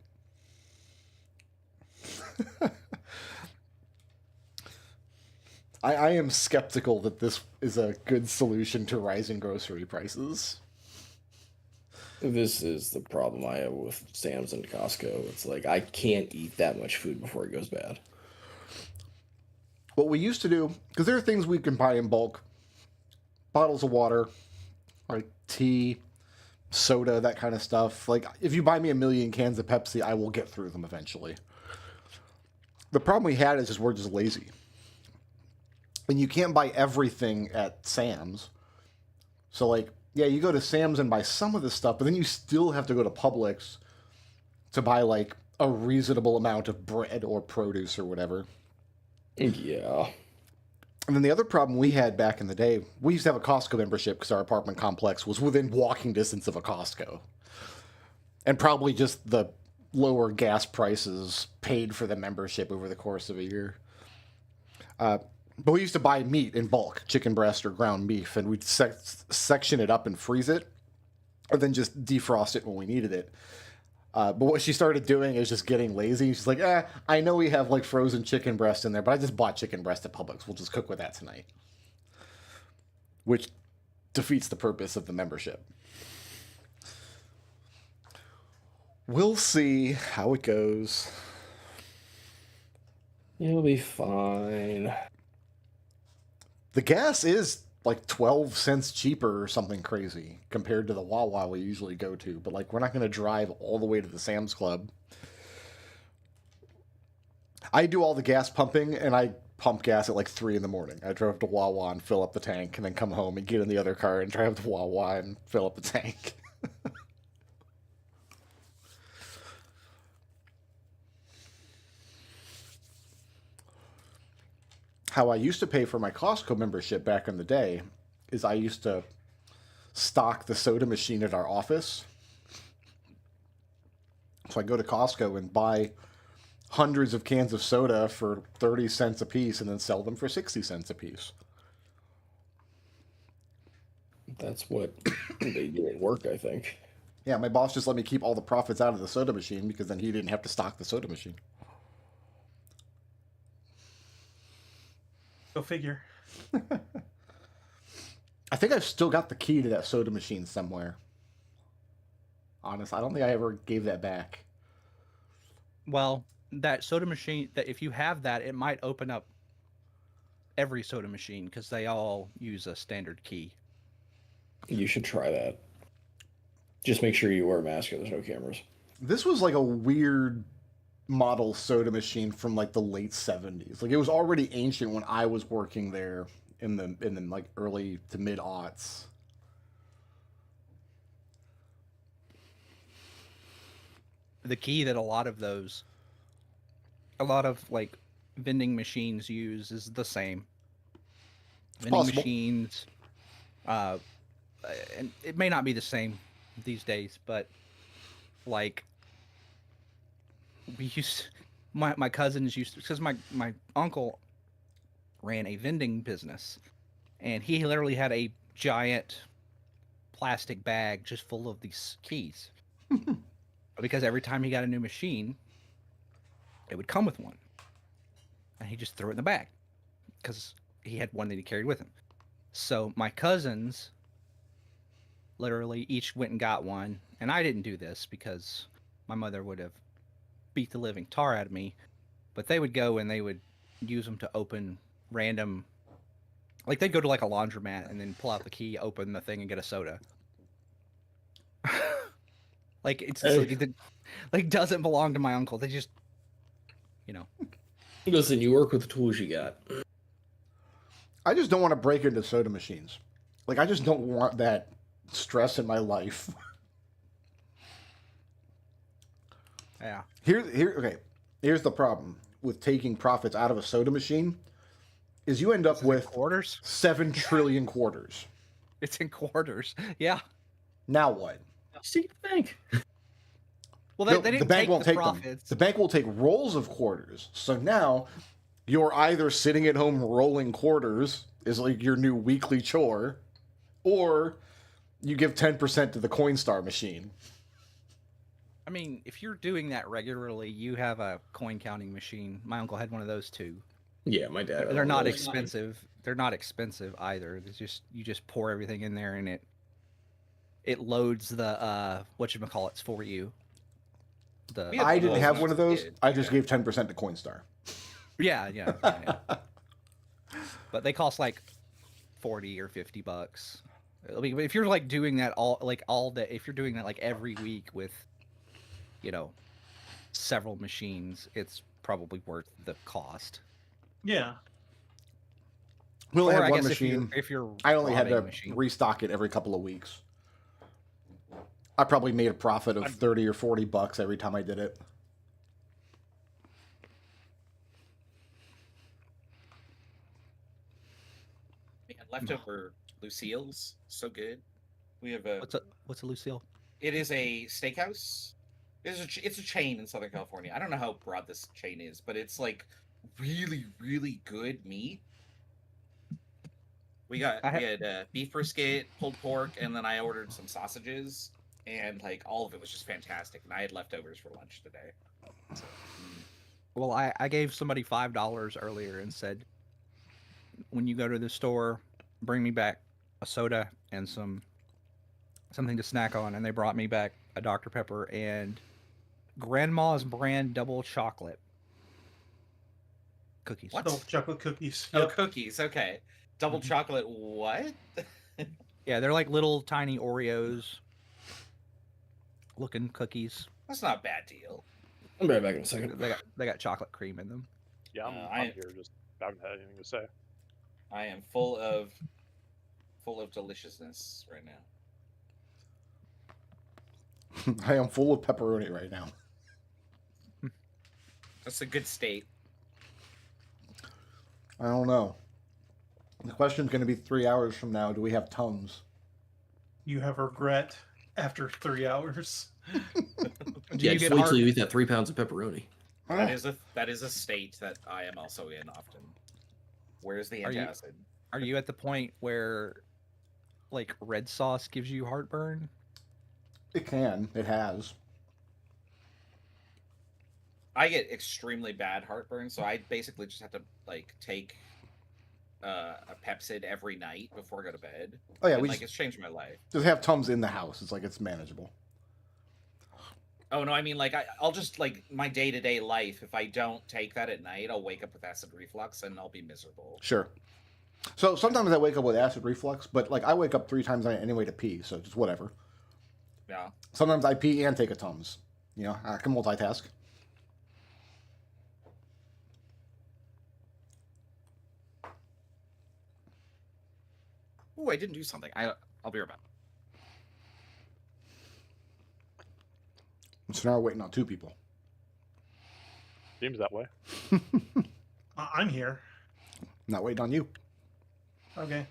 I am skeptical that this is a good solution to rising grocery prices. This is the problem I have with Sam's and Costco. It's like I can't eat that much food before it goes bad. What we used to do, because there are things we can buy in bulk, bottles of water, like tea, soda, that kind of stuff. Like, if you buy me 1,000,000 cans of Pepsi, I will get through them eventually. The problem we had is just we're just lazy. And you can't buy everything at Sam's. So, like, yeah, you go to Sam's and buy some of the stuff, but then you still have to go to Publix to buy, like, a reasonable amount of bread or produce or whatever. Yeah. And then the other problem we had back in the day, we used to have a Costco membership because our apartment complex was within walking distance of a Costco. And probably just the lower gas prices paid for the membership over the course of a year. But we used to buy meat in bulk, chicken breast or ground beef, and we'd section it up and freeze it, or then just defrost it when we needed it. But what she started doing is just getting lazy. She's like, I know we have like frozen chicken breast in there, but I just bought chicken breast at Publix. We'll just cook with that tonight. Which defeats the purpose of the membership. We'll see how it goes. You'll be fine. The gas is like 12 cents cheaper or something crazy compared to the Wawa we usually go to. But like, we're not going to drive all the way to the Sam's Club. I do all the gas pumping, and I pump gas at like 3 in the morning. I drove to Wawa and fill up the tank, and then come home and get in the other car and drive to Wawa and fill up the tank. How I used to pay for my Costco membership back in the day is I used to stock the soda machine at our office. So I go to Costco and buy hundreds of cans of soda for 30 cents a piece and then sell them for 60 cents a piece. That's what they do at work, I think. Yeah, my boss just let me keep all the profits out of the soda machine because then he didn't have to stock the soda machine. Go figure. I think I've still got the key to that soda machine somewhere. Honest, I don't think I ever gave that back. Well, that soda machine, that if you have that, it might open up every soda machine because they all use a standard key. You should try that. Just make sure you wear a mask and there's no cameras. This was like a weird model soda machine from like the late 70s. Like, it was already ancient when I was working there in the like early to mid aughts. The key that a lot of like vending machines use is the same. Vending possible. machines, and it may not be the same these days, but like we used, my cousins used to, because my uncle ran a vending business, and he literally had a giant plastic bag just full of these keys. Because every time he got a new machine, it would come with one. And he just threw it in the bag because he had one that he carried with him. So my cousins literally each went and got one. And I didn't do this because my mother would have beat the living tar out of me. But they would go and they would use them to open random... Like, they'd go to like a laundromat and then pull out the key, open the thing, and get a soda. Like, it's like doesn't belong to my uncle. They just, you know. Listen, you work with the tools you got. I just don't want to break into soda machines. Like, I just don't want that stress in my life. Yeah. Okay. Here's the problem with taking profits out of a soda machine is you end up Is it in with quarters. 7 trillion quarters. It's in quarters. Yeah. Now what? See, bank. Well, No, they didn't the bank take won't the take them. profits. The bank will take rolls of quarters. So now you're either sitting at home rolling quarters is like your new weekly chore, or you give 10% to the Coinstar machine. I mean, if you're doing that regularly, you have a coin counting machine. My uncle had one of those too. Yeah, my dad. They're not expensive. They're not expensive either. It's just you just pour everything in there and it loads the whatchamacallits for you. We had I didn't those have when one I of was a those. kid. I just Yeah. gave 10% to Coinstar. Yeah. But they cost like $40 or $50. I mean, if you're like doing that all day, if you're doing that like every week with, several machines, it's probably worth the cost. Yeah. We only Or had I one guess machine. if you're I only had to robbing a machine. restock it every couple of weeks. I probably made a profit of 30 or 40 bucks every time I did it. Man, leftover Lucille's, so good. We have a. What's a Lucille? It is a steakhouse. It's a chain in Southern California. I don't know how broad this chain is, but it's like really, really good meat. We had beef brisket, pulled pork, and then I ordered some sausages, and like all of it was just fantastic. And I had leftovers for lunch today. So, Well, I gave somebody $5 earlier and said, when you go to the store, bring me back a soda and something to snack on. And they brought me back a Dr. Pepper and Grandma's brand double chocolate cookies. What? Double chocolate cookies. Oh, Yep. cookies. Okay, double chocolate. What? Yeah, they're like little tiny Oreos looking cookies. That's not a bad deal. I'll be right back in a second. They got chocolate cream in them. Yeah, I'm here. Just haven't had anything to say. I am full of deliciousness right now. I am full of pepperoni right now. That's a good state. I don't know. The question's going to be 3 hours from now. Do we have Tums? You have regret after 3 hours. Yeah, just wait till you eat that 3 pounds of pepperoni. That is a state that I am also in often. Where's the antacid? Are you at the point where like red sauce gives you heartburn? It can. It has. I get extremely bad heartburn, so I basically just have to like take a Pepsid every night before I go to bed. Oh, yeah, And, we like just it's changed my life. have Tums in the house. It's like it's manageable. Oh no, I mean like I'll just like my day-to-day life. If I don't take that at night, I'll wake up with acid reflux and I'll be miserable. Sure. So sometimes I wake up with acid reflux, but like I wake up 3 times a night anyway to pee, so just whatever. Yeah. Sometimes I pee and take a Tums. You know, I can multitask. Ooh, I didn't do something. I'll be right back. So now we're waiting on 2 people. Seems that way. I'm here. Not waiting on you. Okay.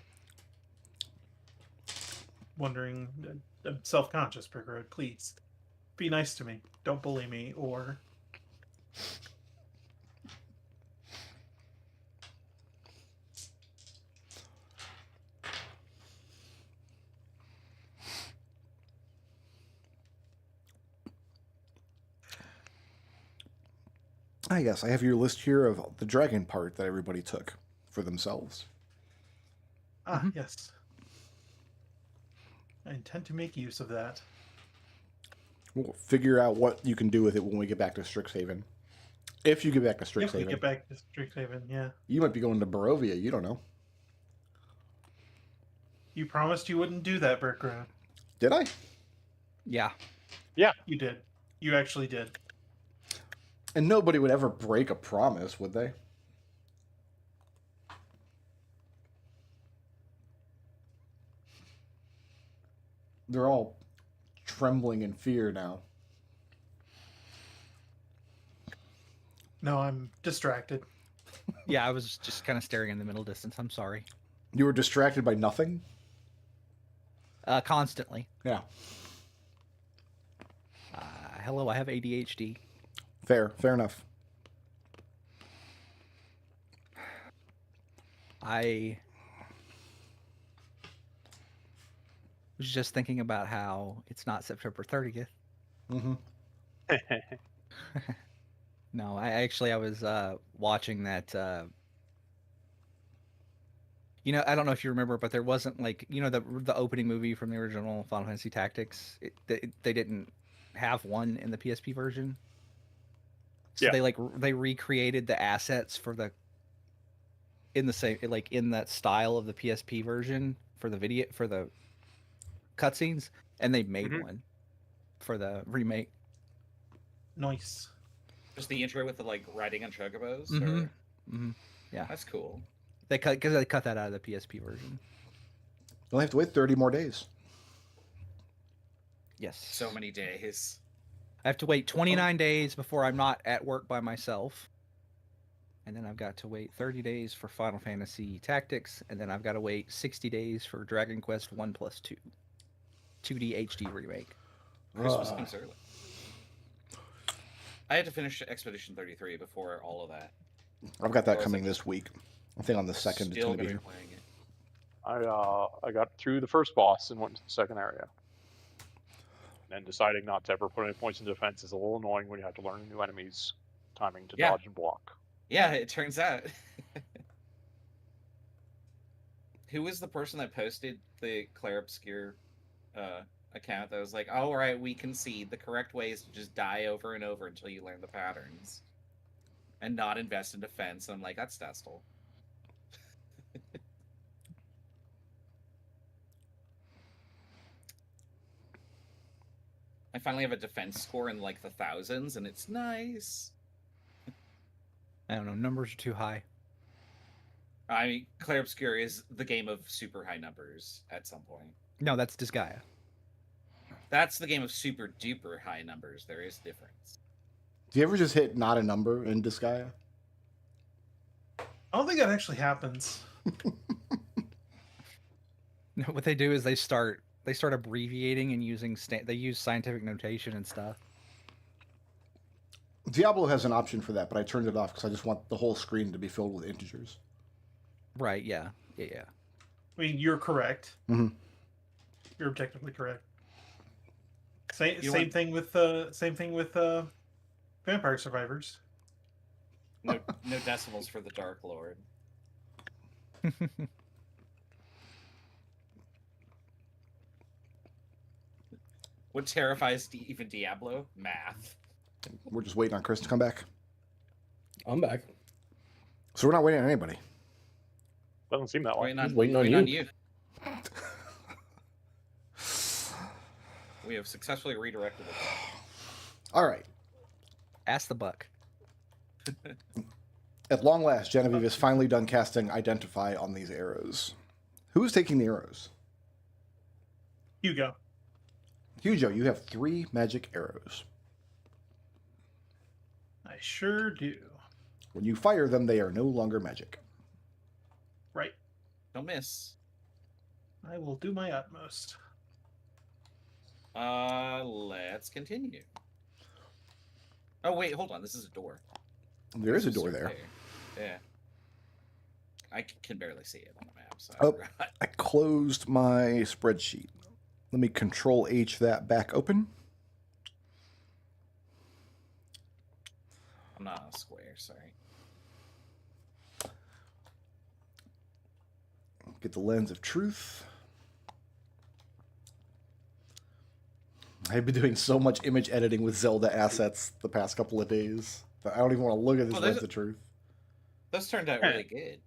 Wondering, I'm self-conscious, Brickroad. Please, be nice to me. Don't bully me, or... I guess I have your list here of the dragon part that everybody took for themselves. Ah, yes. I intend to make use of that. We'll figure out what you can do with it when we get back to Strixhaven. If you get back to If we Strixhaven. get back to Strixhaven, yeah. You might be going to Barovia. You don't know. You promised you wouldn't do that, Brickroad. Did I? Yeah. You did. You actually did. And nobody would ever break a promise, would they? They're all trembling in fear now. No, I'm distracted. Yeah, I was just kind of staring in the middle distance. I'm sorry. You were distracted by nothing? Constantly. Yeah. Hello, I have ADHD. Fair enough. I was just thinking about how it's not September 30th. Mm-hmm. No, I was watching that. I don't know if you remember, but there wasn't the opening movie from the original Final Fantasy Tactics. They didn't have one in the PSP version, so Yeah. they recreated the assets in the same in that style of the PSP version for the cutscenes, and they made one for the remake. Nice. Just the intro with the like riding on chocobos. Mhm. Or... Mhm. Yeah, That's cool. they cut that out of the PSP version. You only have to wait 30 more days. Yes. So many days. I have to wait 29 days before I'm not at work by myself. And then I've got to wait 30 days for Final Fantasy Tactics, and then I've got to wait 60 days for Dragon Quest 1+2 2D HD remake. Christmas comes early. I had to finish Expedition 33 before all of that. I've got that Or is coming it- this week. I think on the 2nd it's Still going to gonna be. be playing it. I got through the first boss and went to the second area. And deciding not to ever put any points in defense is a little annoying when you have to learn new enemies, timing to Yeah. dodge and block. Yeah, it turns out. Who was the person that posted the Claire Obscure account that was like, "Oh, all right, we concede. The correct way is to just die over and over until you learn the patterns, and not invest in defense." And I'm like, that's Destel. I finally have a defense score in like the thousands, and it's nice. I don't know, numbers are too high. I mean, Claire Obscure is the game of super high numbers at some point. No, that's Disgaea. That's the game of super duper high numbers. There is difference. Do you ever just hit not a number in Disgaea? I don't think that actually happens. No, what they do is they start abbreviating and they use scientific notation and stuff. Diablo has an option for that, but I turned it off because I just want the whole screen to be filled with integers. Right, yeah. I mean, you're correct. Mhm. You're objectively correct. Same You want- thing with Vampire Survivors. No decimals for the Dark Lord. What terrifies even Diablo? Math. We're just waiting on Chris to come back. I'm back. So we're not waiting on anybody. Doesn't seem that way. Waiting on you. We have successfully redirected it. All right. Ask the buck. At long last, Genevieve is finally done casting Identify on these arrows. Who's taking the arrows? Hugo. Hugo, you have 3 magic arrows. I sure do. When you fire them, they are no longer magic. Right. Don't miss. I will do my utmost. Let's continue. Oh wait, hold on. This is a door. There is a door there. Yeah. I can barely see it on the map. So Oh, I closed my spreadsheet. Let me Control H that back open. I'm not on a square. Sorry. Get the lens of truth. I've been doing so much image editing with Zelda assets the past couple of days that I don't even want to look at this Well, lens of truth. Those turned out really good.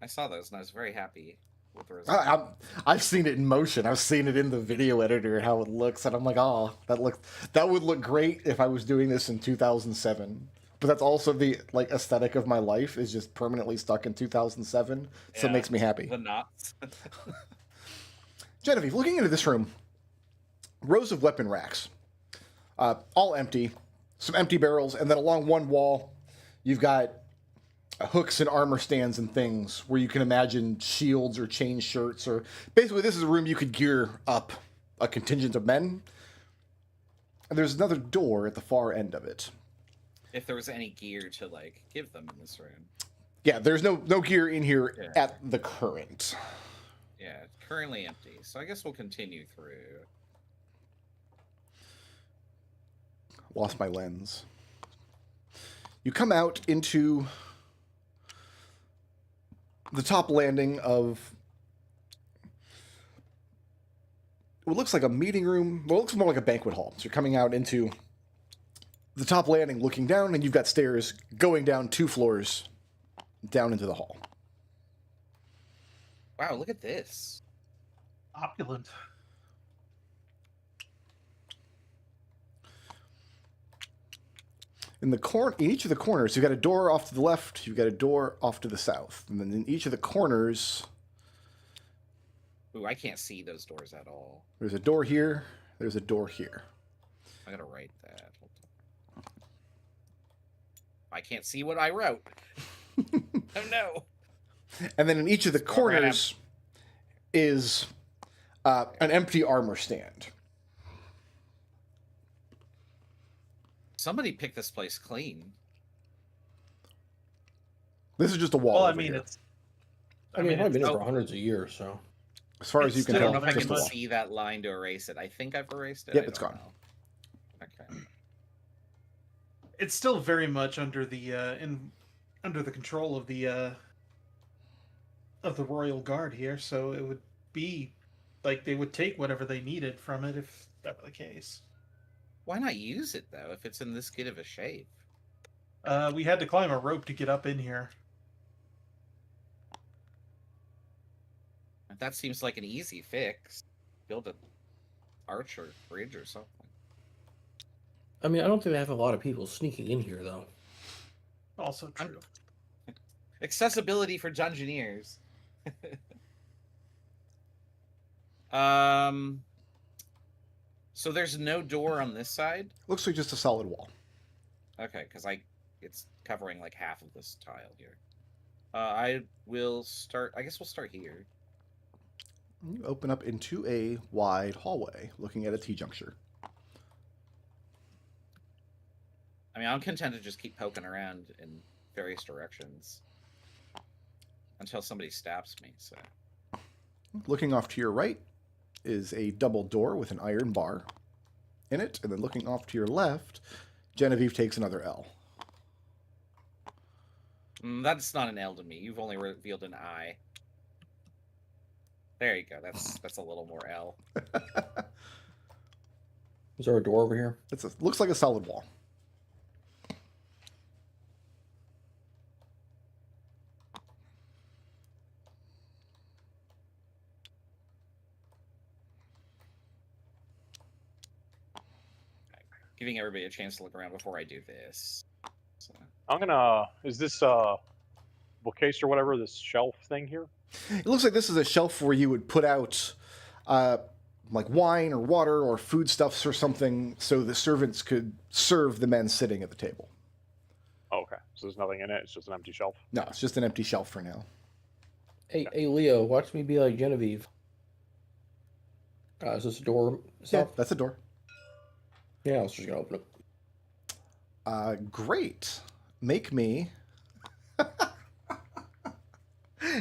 I saw those and I was very happy with the results. I've seen it in motion. I've seen it in the video editor how it looks, and I'm like, oh, that would look great if I was doing this in 2007. But that's also the aesthetic of my life is just permanently stuck in 2007, so it Yeah, makes me happy. The knots. Genevieve, looking into this room, rows of weapon racks, all empty, some empty barrels, and then along one wall, you've got hooks and armor stands and things where you can imagine shields or chain shirts, or basically this is a room you could gear up a contingent of men. And there's another door at the far end of it. If there was any gear to like give them in this room. Yeah, there's no gear in here at the current. Yeah, it's currently empty. So I guess we'll continue through. Lost my lens. You come out into the top landing of what looks like a meeting room. Well, it looks more like a banquet hall. So you're coming out into the top landing, looking down, and you've got stairs going down 2 floors down into the hall. Wow, look at this. Opulent. In each of the corners, you've got a door off to the left, you've got a door off to the south. And then in each of the corners, Ooh, I can't see those doors at all. there's a door here, there's a door here. I gotta write that. Hold on. I can't see what I wrote. Oh no. And then in each of the corners is an empty armor stand. Somebody picked this place clean. This is just a wall. Well, I over mean, here. it's. I mean, I've been here oh. for hundreds of years, so. As far as you it's can I still- tell, don't know if I just a can wall. see that line to erase it. I think I've erased it. Yep, I it's don't gone. know. Okay. It's still very much under the under the control of the royal guard here, so it would be like they would take whatever they needed from it if that were the case. Why not use it though if it's in this good of a shape? We had to climb a rope to get up in here. That seems like an easy fix. Build an arch or bridge or something. I mean, I don't think they have a lot of people sneaking in here, though. Also true. Accessibility for Dungeoneers. So there's no door on this side? Looks like just a solid wall. Okay, because it's covering like half of this tile here. I will start. I guess we'll start here. You open up into a wide hallway, looking at a T-juncture. I mean, I'm content to just keep poking around in various directions until somebody stabs me. So Looking off to your right is a double door with an iron bar in it, and then looking off to your left, Genevieve takes another L. That's not an L to me. You've only revealed an I. There you go. That's a little more L. Is there a door over here? Looks like a solid wall. Giving everybody a chance to look around before I do this. So. I'm gonna. Is this bookcase or whatever, this shelf thing here? It looks like this is a shelf where you would put out like wine or water or foodstuffs or something so the servants could serve the men sitting at the table. Oh, okay. So there's nothing in it. It's just an empty shelf. No, it's just an empty shelf for now. Hey, Leo, watch me be like Genevieve. Is this a door? Yeah, Stuff? that's a door. Yeah, I was just gonna open it. Great. Make me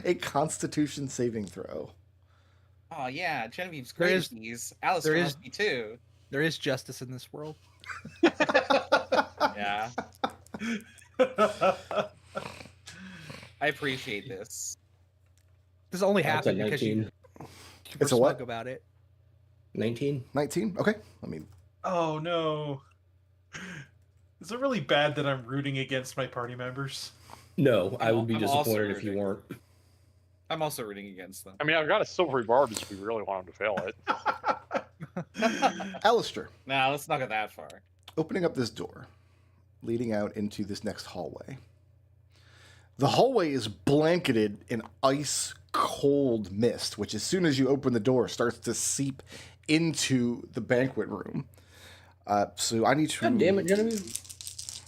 a Constitution saving throw. Oh yeah, Genevieve's There great is- at these. Alistair there must be too. There is justice in this world. Yeah, I appreciate this. This only That's a happened because 19. you were It's a what? smug about it. 19? 19? Okay. Let me. Oh no. Is it really bad that I'm rooting against my party members? No, I would be I'm also disappointed if you rooting. weren't. I'm also rooting against them. I mean, I've got a silvery barb if we really want him to fail it. Alistair, Nah, let's not go that far. opening up this door, leading out into this next hallway. The hallway is blanketed in ice cold mist, which as soon as you open the door starts to seep into the banquet room. So I need to. God damn it, Genevieve.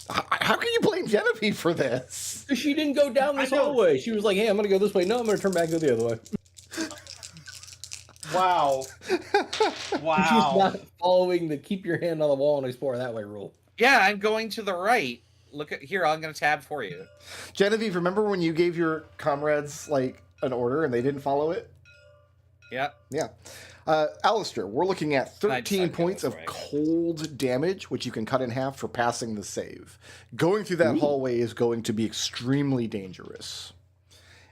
How can you blame Genevieve for this? Because she didn't go down this hallway. She was like, hey, I'm going to go this way. No, I'm going to turn back and go the other way. Wow. She's Wow. not following the keep your hand on the wall and explore that way rule. Yeah, I'm going to the right. Look at here. I'm going to tab for you. Genevieve, remember when you gave your comrades like an order and they didn't follow it? Yeah. Yeah. Alistair, we're looking at And I 13 decided to go points this of way. cold damage, which you can cut in half for passing the save. Going through that hallway is going to be extremely dangerous.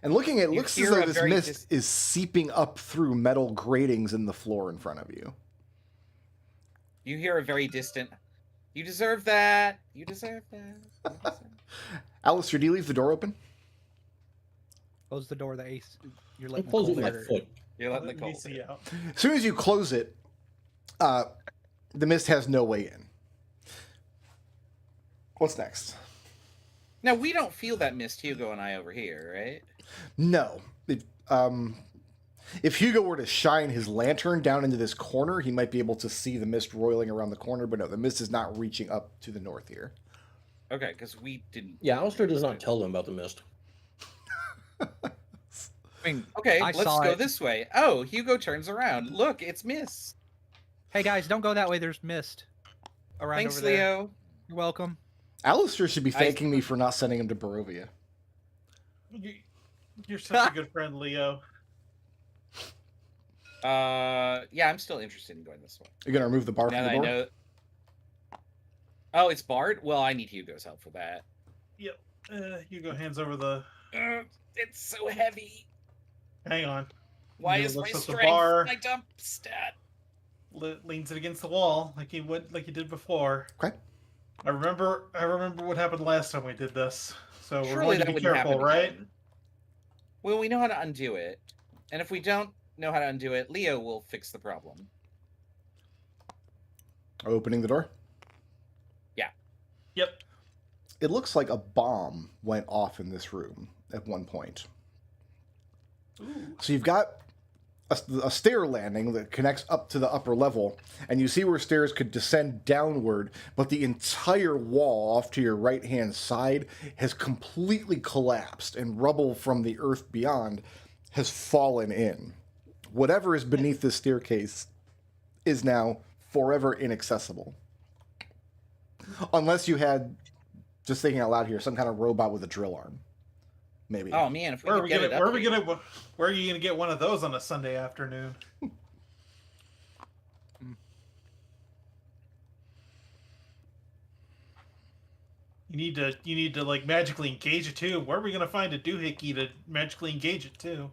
And looking at it, You looks as hear though a this very mist is seeping up through metal gratings in the floor in front of you. You hear a very distant. You deserve that. You deserve that. You deserve Alistair, do you leave the door open? Close the door, the ace. You're I'm letting closing cold my air. foot. You're letting the Let me cold. see out. As soon as you close it, the mist has no way in. What's next? Now we don't feel that mist, Hugo and I over here, right? No. If Hugo were to shine his lantern down into this corner, he might be able to see the mist roiling around the corner, but no, the mist is not reaching up to the north here. Okay, because we didn't. Yeah, Alistair does not tell them about the mist. I mean, okay, I let's saw go it. this way. Oh, Hugo turns around. Look, it's mist. Hey guys, don't go that way. There's mist around Thanks, over there. Leo. You're welcome. Alistair should be I- thanking me for not sending him to Barovia. You're such a good friend, Leo. Yeah, I'm still interested in going this way. You're going to remove the bar Now from that the I door? know. Oh, it's barred. Well, I need Hugo's help for that. Yep. Hugo hands over the. It's so heavy. Hang on. Why Hugo is my lifts up the strength bar. my dump stat? Leans it against the wall like he did before. Okay. I remember what happened last time we did this. So we're Surely going to that be wouldn't careful, happen right? again. Well, we know how to undo it, and if we don't know how to undo it, Leo will fix the problem. Opening the door? Yep. It looks like a bomb went off in this room at one point. Ooh. So you've got a stair landing that connects up to the upper level, and you see where stairs could descend downward, but the entire wall off to your right-hand side has completely collapsed, and rubble from the earth beyond has fallen in. Whatever is beneath this staircase is now forever inaccessible. Unless you had, just thinking out loud here, some kind of robot with a drill arm. Maybe. Oh man, if we Where are could we get gonna? it up Where are we here. gonna? Where are you gonna get one of those on a Sunday afternoon? You need to like magically engage it too. Where are we gonna find a doohickey to magically engage it too?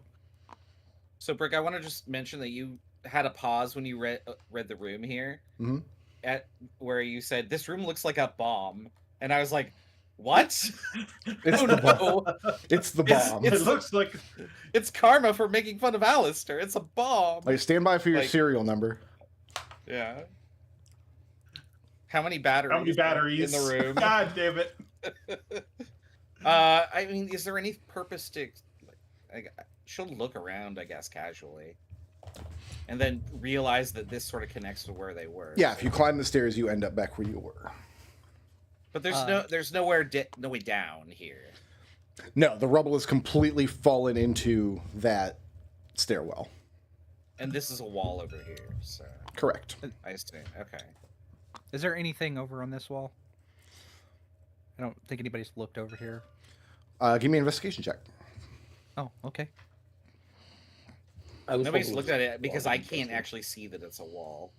So, Brick, I want to just mention that you had a pause when you read the room here, Mhm. at where you said this room looks like a bomb, and I was like, "What? It's Oh, the bomb. no. It's the It's- bomb. It looks like It's karma for making fun of Alistair. It's a bomb." Like, stand by for your like- serial number. Yeah. How many batteries? how many are batteries in the room? God damn it! I mean, is there any purpose to? Like, she'll look around, I guess, casually, and then realize that this sort of connects to where they were. Yeah, if you climb the stairs, you end up back where you were. But there's no way down here. No, the rubble has completely fallen into that stairwell. And this is a wall over here, so Correct. I see. Okay. Is there anything over on this wall? I don't think anybody's looked over here. Give me an investigation check. Oh, okay. Nobody's looked at it because I can't actually see that it's a wall.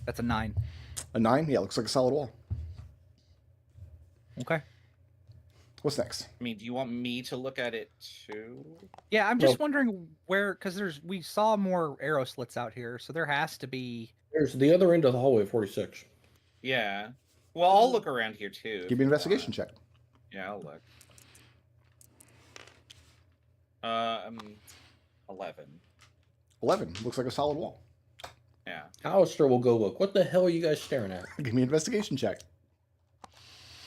That's a 9. A 9? Yeah, looks like a solid wall. Okay. What's next? I mean, do you want me to look at it too? Yeah, I'm just wondering where, because we saw more arrow slits out here, so there has to be. There's the other end of the hallway, 46. Yeah. Well, I'll look around here too. Give me an investigation check. Yeah, I'll look. 11. 11. Looks like a solid wall. Yeah. Alistair will go look. What the hell are you guys staring at? Give me an investigation check.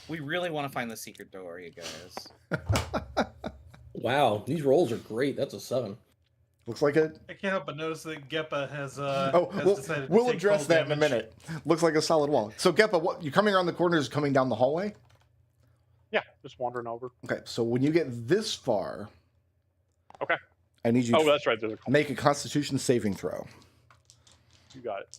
We really want to find the secret door, you guys. Wow, these rolls are great. That's a 7. Looks like a. I can't help but notice that Geppa has Oh, decided to we'll take address cold that in a damage. minute. Looks like a solid wall. So, Geppa, what you coming around the corner is coming down the hallway? Yeah, just wandering over. Okay, so when you get this far, Okay. I need you Oh, to that's right. There's a make a Constitution saving throw. You got it.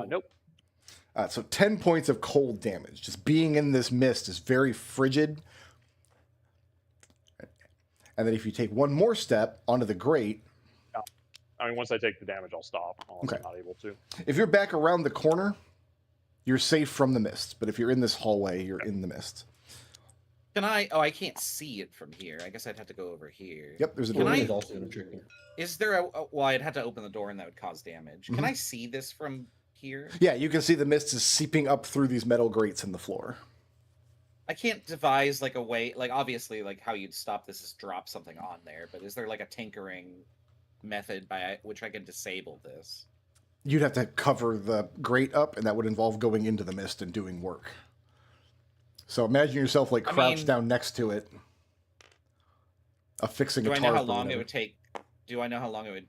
Nope. So 10 points of cold damage. Just being in this mist is very frigid. And then if you take one more step onto the grate, I mean, once I take the damage, I'll stop. Unless Okay. I'm not able to. if you're back around the corner, you're safe from the mist. But if you're in this hallway, you're in the mist. Can I? Oh, I can't see it from here. I guess I'd have to go over here. Yep, there's a Can door. I- Is also gonna trick you. Is there a? Well, I'd have to open the door, and that would cause damage. Mhm. Can I see this from here? Yeah, you can see the mist is seeping up through these metal grates in the floor. I can't devise like a way. Like obviously, like how you'd stop this is drop something on there. But is there like a tinkering method by which I can disable this? You'd have to cover the grate up, and that would involve going into the mist and doing work. So imagine yourself like I crouched mean- down next to it, affixing Do a I tarp. know how or long it whatever. would take? Do I know how long it would?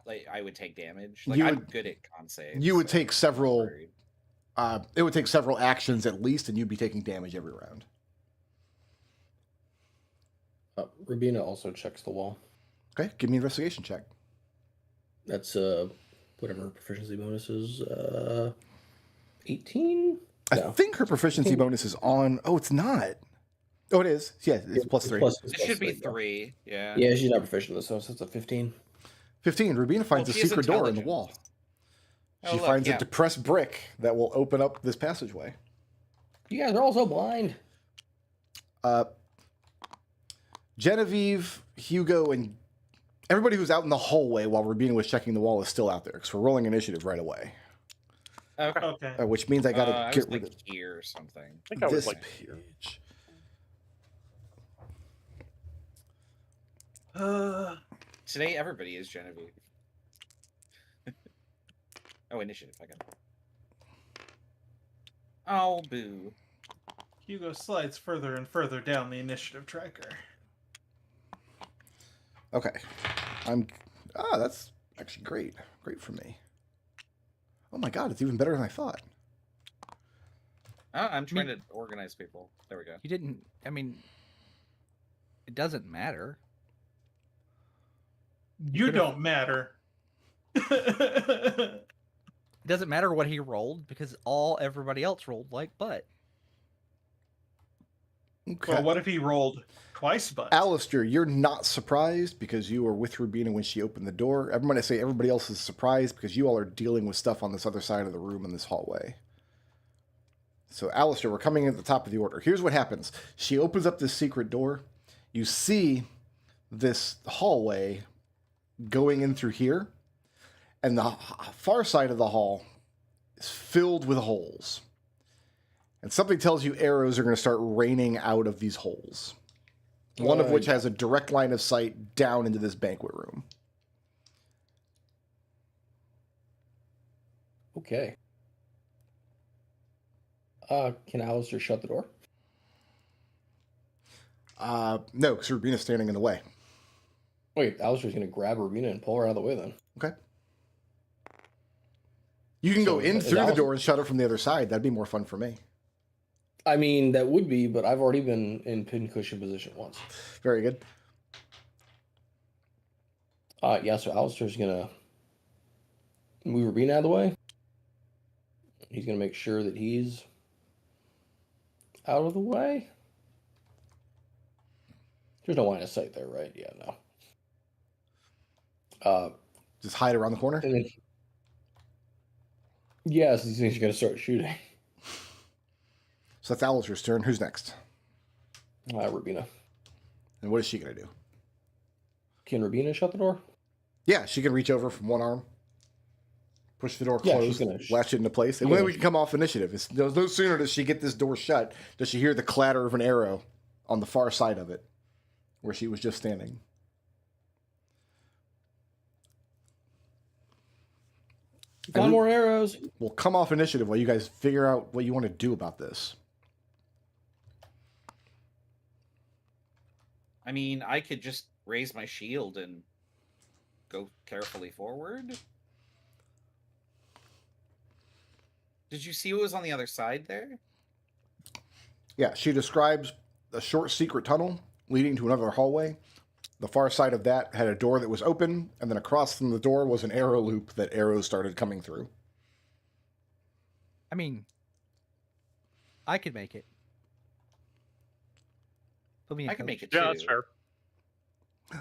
Like I would take damage. Like You I'm would- good at con saves. You would so take I'm several. worried. It would take several actions at least, and you'd be taking damage every round. Rubina also checks the wall. Okay, give me an investigation check. That's whatever her proficiency bonus is. 18. I No. think her proficiency bonus is on. Oh, it's not. Oh, it is. Yeah, it's plus 3. It's It should be plus 3. 3. Yeah. Yeah, she's not proficient, so it's a 15. 15. Rubina finds a she has secret door in the intelligence. wall. Oh, She look, finds yeah. a depressed brick that will open up this passageway. You guys are all so blind. Genevieve, Hugo, and everybody who's out in the hallway while Rubina was checking the wall is still out there because we're rolling initiative right away. Okay. Okay. Which means I got to I was get rid like here or something. I think I of was this like here. page. Today everybody is Genevieve. Oh, initiative. I got it. Oh, boo. Hugo slides further and further down the initiative tracker. Okay. That's actually great. Great for me. Oh my god, it's even better than I thought. Oh, I'm trying to organize people. There we go. You didn't. I mean, it doesn't matter. You could've- don't matter. It doesn't matter what he rolled because everybody else rolled like butt. Okay. Well, what if he rolled twice but? Alistair, you're not surprised because you were with Rubina when she opened the door. Everybody say everybody else is surprised because you all are dealing with stuff on this other side of the room in this hallway. So, Alistair, we're coming in at the top of the order. Here's what happens. She opens up this secret door. You see this hallway going in through here. And the far side of the hall is filled with holes. And something tells you arrows are going to start raining out of these holes. One of which has a direct line of sight down into this banquet room. Okay. Can Alistair shut the door? No, because Rubina's standing in the way. Wait, Alistair's gonna grab Rubina and pull her out of the way then. Okay. You can So go in is through the Alistair- door and shut her from the other side. That'd be more fun for me. I mean, that would be, but I've already been in pincushion position once. Very good. Yeah, so Alistair's gonna move Rubina out of the way. He's gonna make sure that he's out of the way. There's no line of sight there, right? Yeah, no. Just hide around the corner. And then, yes, these things are gonna start shooting. So that's Alistair's turn. Who's next? Rubina. And what is she going to do? Can Rubina shut the door? Yeah, she can reach over from one arm, push the door Yeah, closed, she's gonna- latch it into place, and Yeah. then we can come off initiative. No sooner does she get this door shut, does she hear the clatter of an arrow on the far side of it, where she was just standing. Got more arrows. We'll come off initiative while you guys figure out what you want to do about this. I mean, I could just raise my shield and go carefully forward. Did you see what was on the other side there? Yeah, she describes a short secret tunnel leading to another hallway. The far side of that had a door that was open, and then across from the door was an arrow loop that arrows started coming through. I mean, I could make it. Put me in, I can coach. make it too. Yeah, that's fair. Yeah,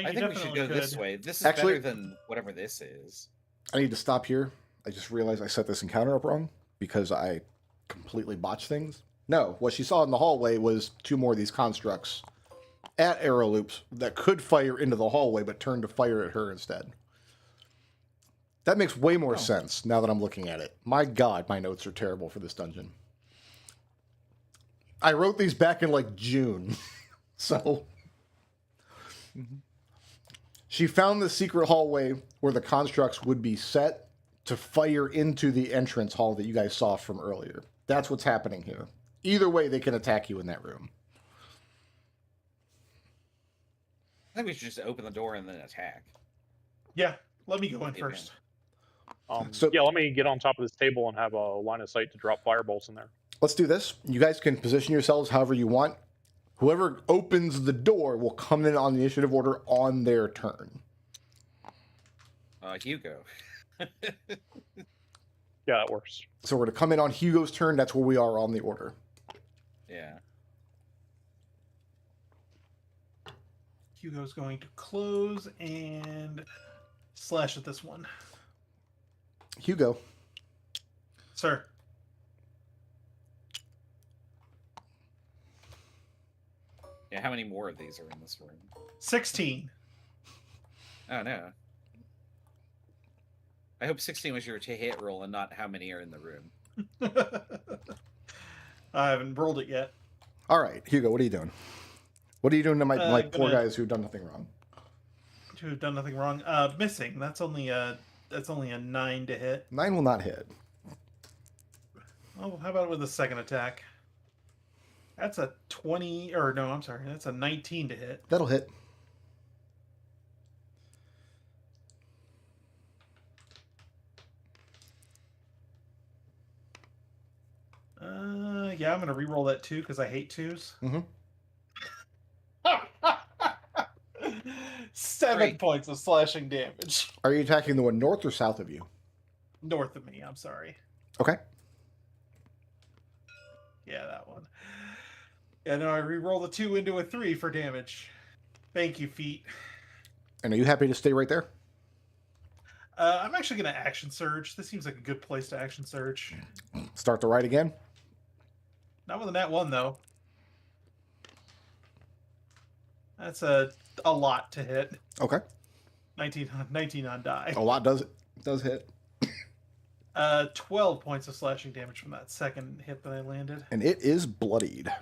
you I think we should definitely go this could. way. This is Actually- better than whatever this is. I need to stop here. I just realized I set this encounter up wrong because I completely botched things. No, what she saw in the hallway was two more of these constructs at arrow loops that could fire into the hallway but turned to fire at her instead. That makes way more sense now that I'm looking at it. My God, my notes are terrible for this dungeon. I wrote these back in like June. So she found the secret hallway where the constructs would be set to fire into the entrance hall that you guys saw from earlier. That's what's happening here. Either way, they can attack you in that room. I think we should just open the door and then attack. Yeah, let me go in Maybe. first. So- Yeah, let me get on top of this table and have a line of sight to drop firebolts in there. Let's do this. You guys can position yourselves however you want. Whoever opens the door will come in on the initiative order on their turn. Hugo. Yeah, that works. So we're going to come in on Hugo's turn. That's where we are on the order. Yeah. Hugo's going to close and slash at this one. Hugo, Sir. Yeah, how many more of these are in this room? 16. Oh, no. I hope 16 was your hit roll and not how many are in the room. I haven't rolled it yet. all right, Hugo, what are you doing? What are you doing to my poor gonna- guys who've done nothing wrong? To have done nothing wrong. Missing. That's only a 9 to hit. 9 will not hit. Oh, how about with the second attack? That's a 20, or no, I'm sorry. That's a 19 to hit. That'll hit. Yeah, I'm gonna re-roll that 2 because I hate 2s. Mhm. 7 Great. points of slashing damage. Are you attacking the one north or south of you? North of me, I'm sorry. Okay. Yeah, that one. Yeah, no, I re-roll the 2 into a 3 for damage. Thank you, feet. And are you happy to stay right there? I'm actually gonna action surge. This seems like a good place to action surge. Start the ride again? Not with a nat 1 though. That's a lot to hit. Okay. 19 on die. A lot does hit. 12 points of slashing damage from that second hit that I landed. And it is bloodied.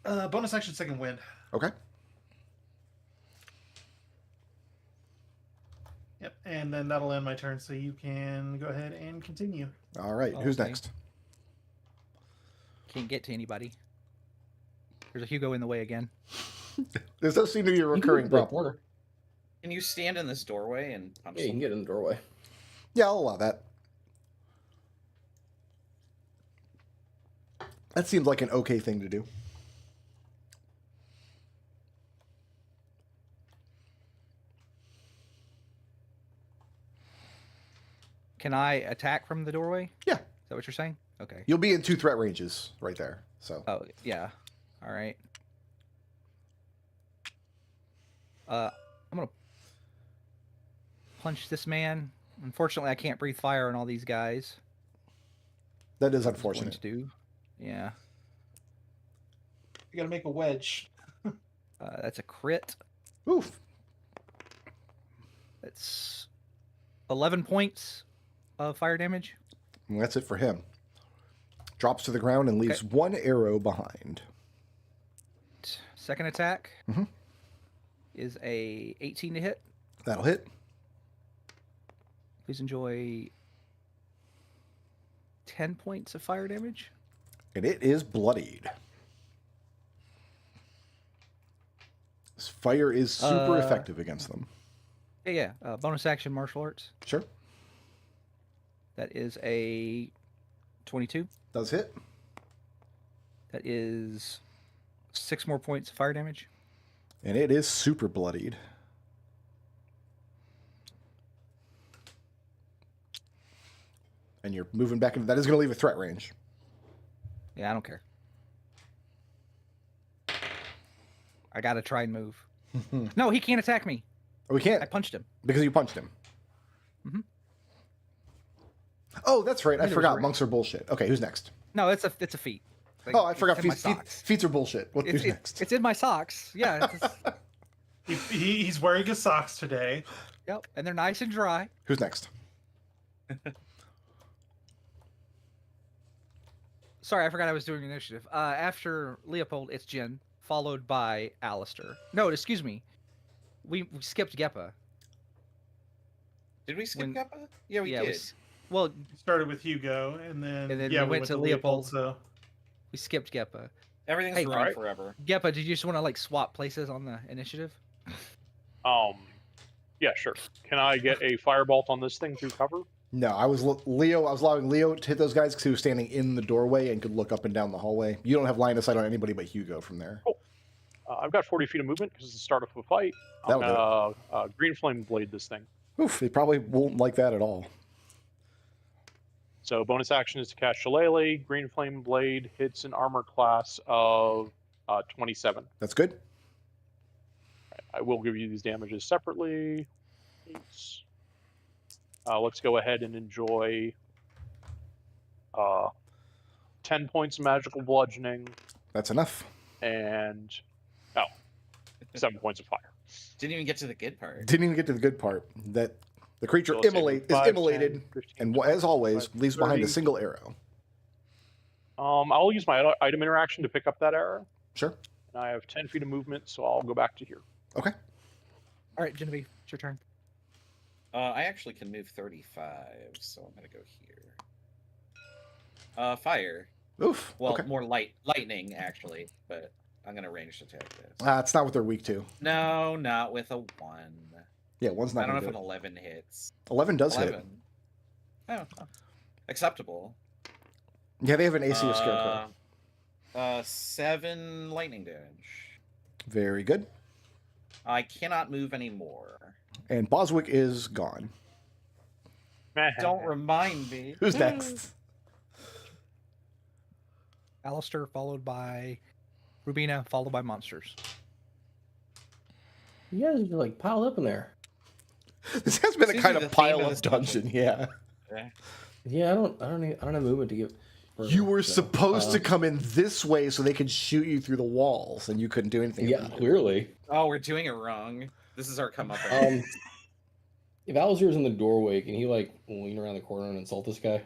Bonus action, second wind. Okay. Yep, and then that'll end my turn, so you can go ahead and continue. All right. Who's Okay. next? Can't get to anybody. There's a Hugo in the way again. This does seem to be a You can recurring move to the problem. corner. Can you stand in this doorway and punch Yeah, you can someone? get in the doorway. Yeah, I'll allow that. That seems like an okay thing to do. Can I attack from the doorway? Yeah. Is that what you're saying? Okay. You'll be in 2 threat ranges right there. So Oh, yeah. All right. I'm gonna punch this man. Unfortunately, I can't breathe fire on all these guys. that is What I'm going unfortunate. to do. Yeah. You gotta make a wedge. That's a crit. Oof. That's 11 points of fire damage. And that's it for him. Drops to the ground and leaves one arrow behind. Second attack Mhm. is a 18 to hit. That'll hit. Please enjoy 10 points of fire damage. And it is bloodied. This fire is super effective against them. Yeah. Bonus action martial arts. Sure. That is a 22. Does hit. That is 6 more points of fire damage. And it is super bloodied. And you're moving back into that is going to leave a threat range. Yeah, I don't care. I gotta try and move. No, he can't attack me. Oh, we can't I punched him. because you punched him. Mhm. Oh, that's right. I Neither was forgot. Ray. Monks are bullshit. Okay, who's next? No, it's a feat. Like, Oh, I forgot. it's in my Feats, socks. feats are bullshit. Who's It's next? it's in my socks. Yeah. He's wearing his socks today. Yep. And they're nice and dry. Who's next? Sorry, I forgot I was doing initiative. After Leopold, it's Jin, followed by Alistair. No, excuse me. We skipped Geppa. Did we skip When- Geppa? Yeah, we yeah, did. Well, We started with Hugo, and then we went to Leopold. So we skipped Geppa. Everything's Hey, ruined alright. forever. Geppa, did you just want to like swap places on the initiative? Yeah, sure. Can I get a firebolt on this thing through cover? No, I was Leo. I was allowing Leo to hit those guys because he was standing in the doorway and could look up and down the hallway. You don't have line of sight on anybody but Hugo from there. I've got 40 feet of movement because it's the start of a fight. I'm That'll gonna green flame blade this thing. Oof, they probably won't like that at all. So bonus action is to cast Shillelagh. Green flame blade hits an armor class of 27. That's good. I will give you these damages separately. Let's go ahead and enjoy 10 points of magical bludgeoning That's enough. and 7 points of fire. Didn't even get to the good part. Didn't even get to the good part. That the creature So let's say is 5, immolated, 10, 15, and as always, 25, leaves behind a 30. single arrow. I'll use my item interaction to pick up that arrow. Sure. And I have 10 feet of movement, so I'll go back to here. Okay. All right, Genevieve, it's your turn. I actually can move 35, so I'm gonna go here. Fire. Oof. Well, okay. more lightning actually, but I'm gonna ranged attack this. It's not what they're weak to. No, not with a 1. Yeah, one's not I don't know gonna if do an it. 11 hits. 11 does hit. 11. Oh, acceptable. Yeah, they have an AC of Scarecrow. 7 lightning damage. Very good. I cannot move anymore. And Boswick is gone. Don't remind me. Who's next? Alistair, followed by Rubina, followed by monsters. You guys are like piled up in there. This has been a Seems kind like of the theme pile of up this dungeon. Yeah. Yeah, I don't have movement to give. You were so, supposed to come in this way so they could shoot you through the walls, and you couldn't do anything. Yeah, about it. clearly. Oh, we're doing it wrong. This is our come up. If Alistair's in the doorway, can he like lean around the corner and insult this guy?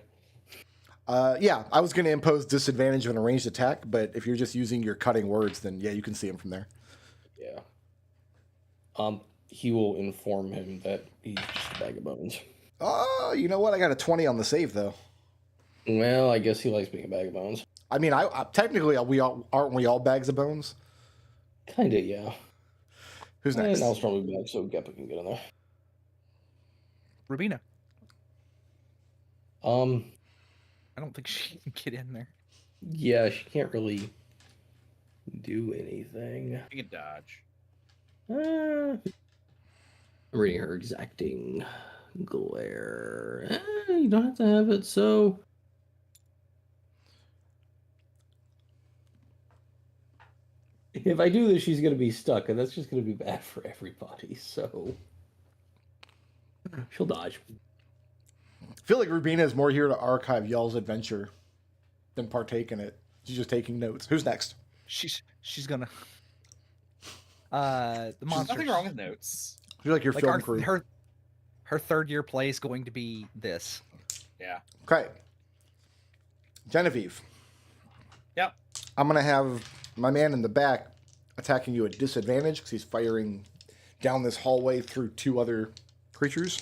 Yeah, I was going to impose disadvantage of an ranged attack, but if you're just using your cutting words, then yeah, you can see him from there. Yeah. He will inform him that he's just a bag of bones. Oh, you know what? I got a 20 on the save though. Well, I guess he likes being a bag of bones. I mean, I technically aren't we all bags of bones? Kinda, yeah. Who's next? And I'll strongly back so Geppa can get in there. Rubina. Um, I don't think she can get in there. yeah, she can't really do anything. You can dodge. I'm reading her exacting glare. You don't have to have it, so. If I do this, she's going to be stuck, and that's just going to be bad for everybody, so. She'll dodge. I feel like Rubina is more here to archive y'all's adventure than partake in it. She's just taking notes. Who's next? She's gonna. The There's monsters. nothing wrong with notes. You're like your Like film crew. her third year play is going to be this. Yeah. Okay. Genevieve. Yep. I'm going to have my man in the back attacking you at disadvantage because he's firing down this hallway through 2 other creatures.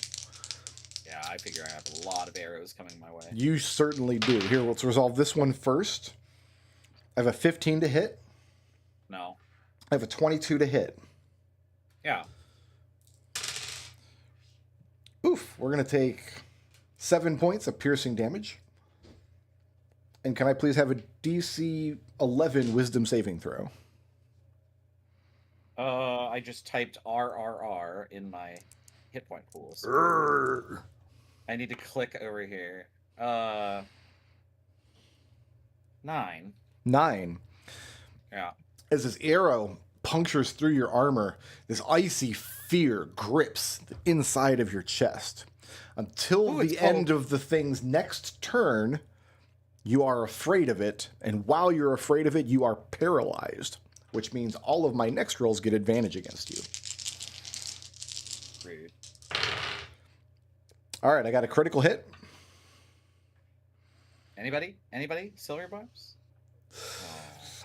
Yeah, I figure I have a lot of arrows coming my way. You certainly do. Here, let's resolve this one first. I have a 15 to hit. No. I have a 22 to hit. Yeah. Oof. We're going to take 7 points of piercing damage. And can I please have a DC 11 wisdom saving throw? I just typed RRR in my hit point pools. I need to click over here. 9. 9. Yeah. As this arrow punctures through your armor, this icy fear grips the inside of your chest. Until Ooh, it's the end cold. of the thing's next turn, you are afraid of it, and while you're afraid of it, you are paralyzed, which means all of my next rolls get advantage against you. Rude. All right, I got a critical hit. Anybody? Silver barbs?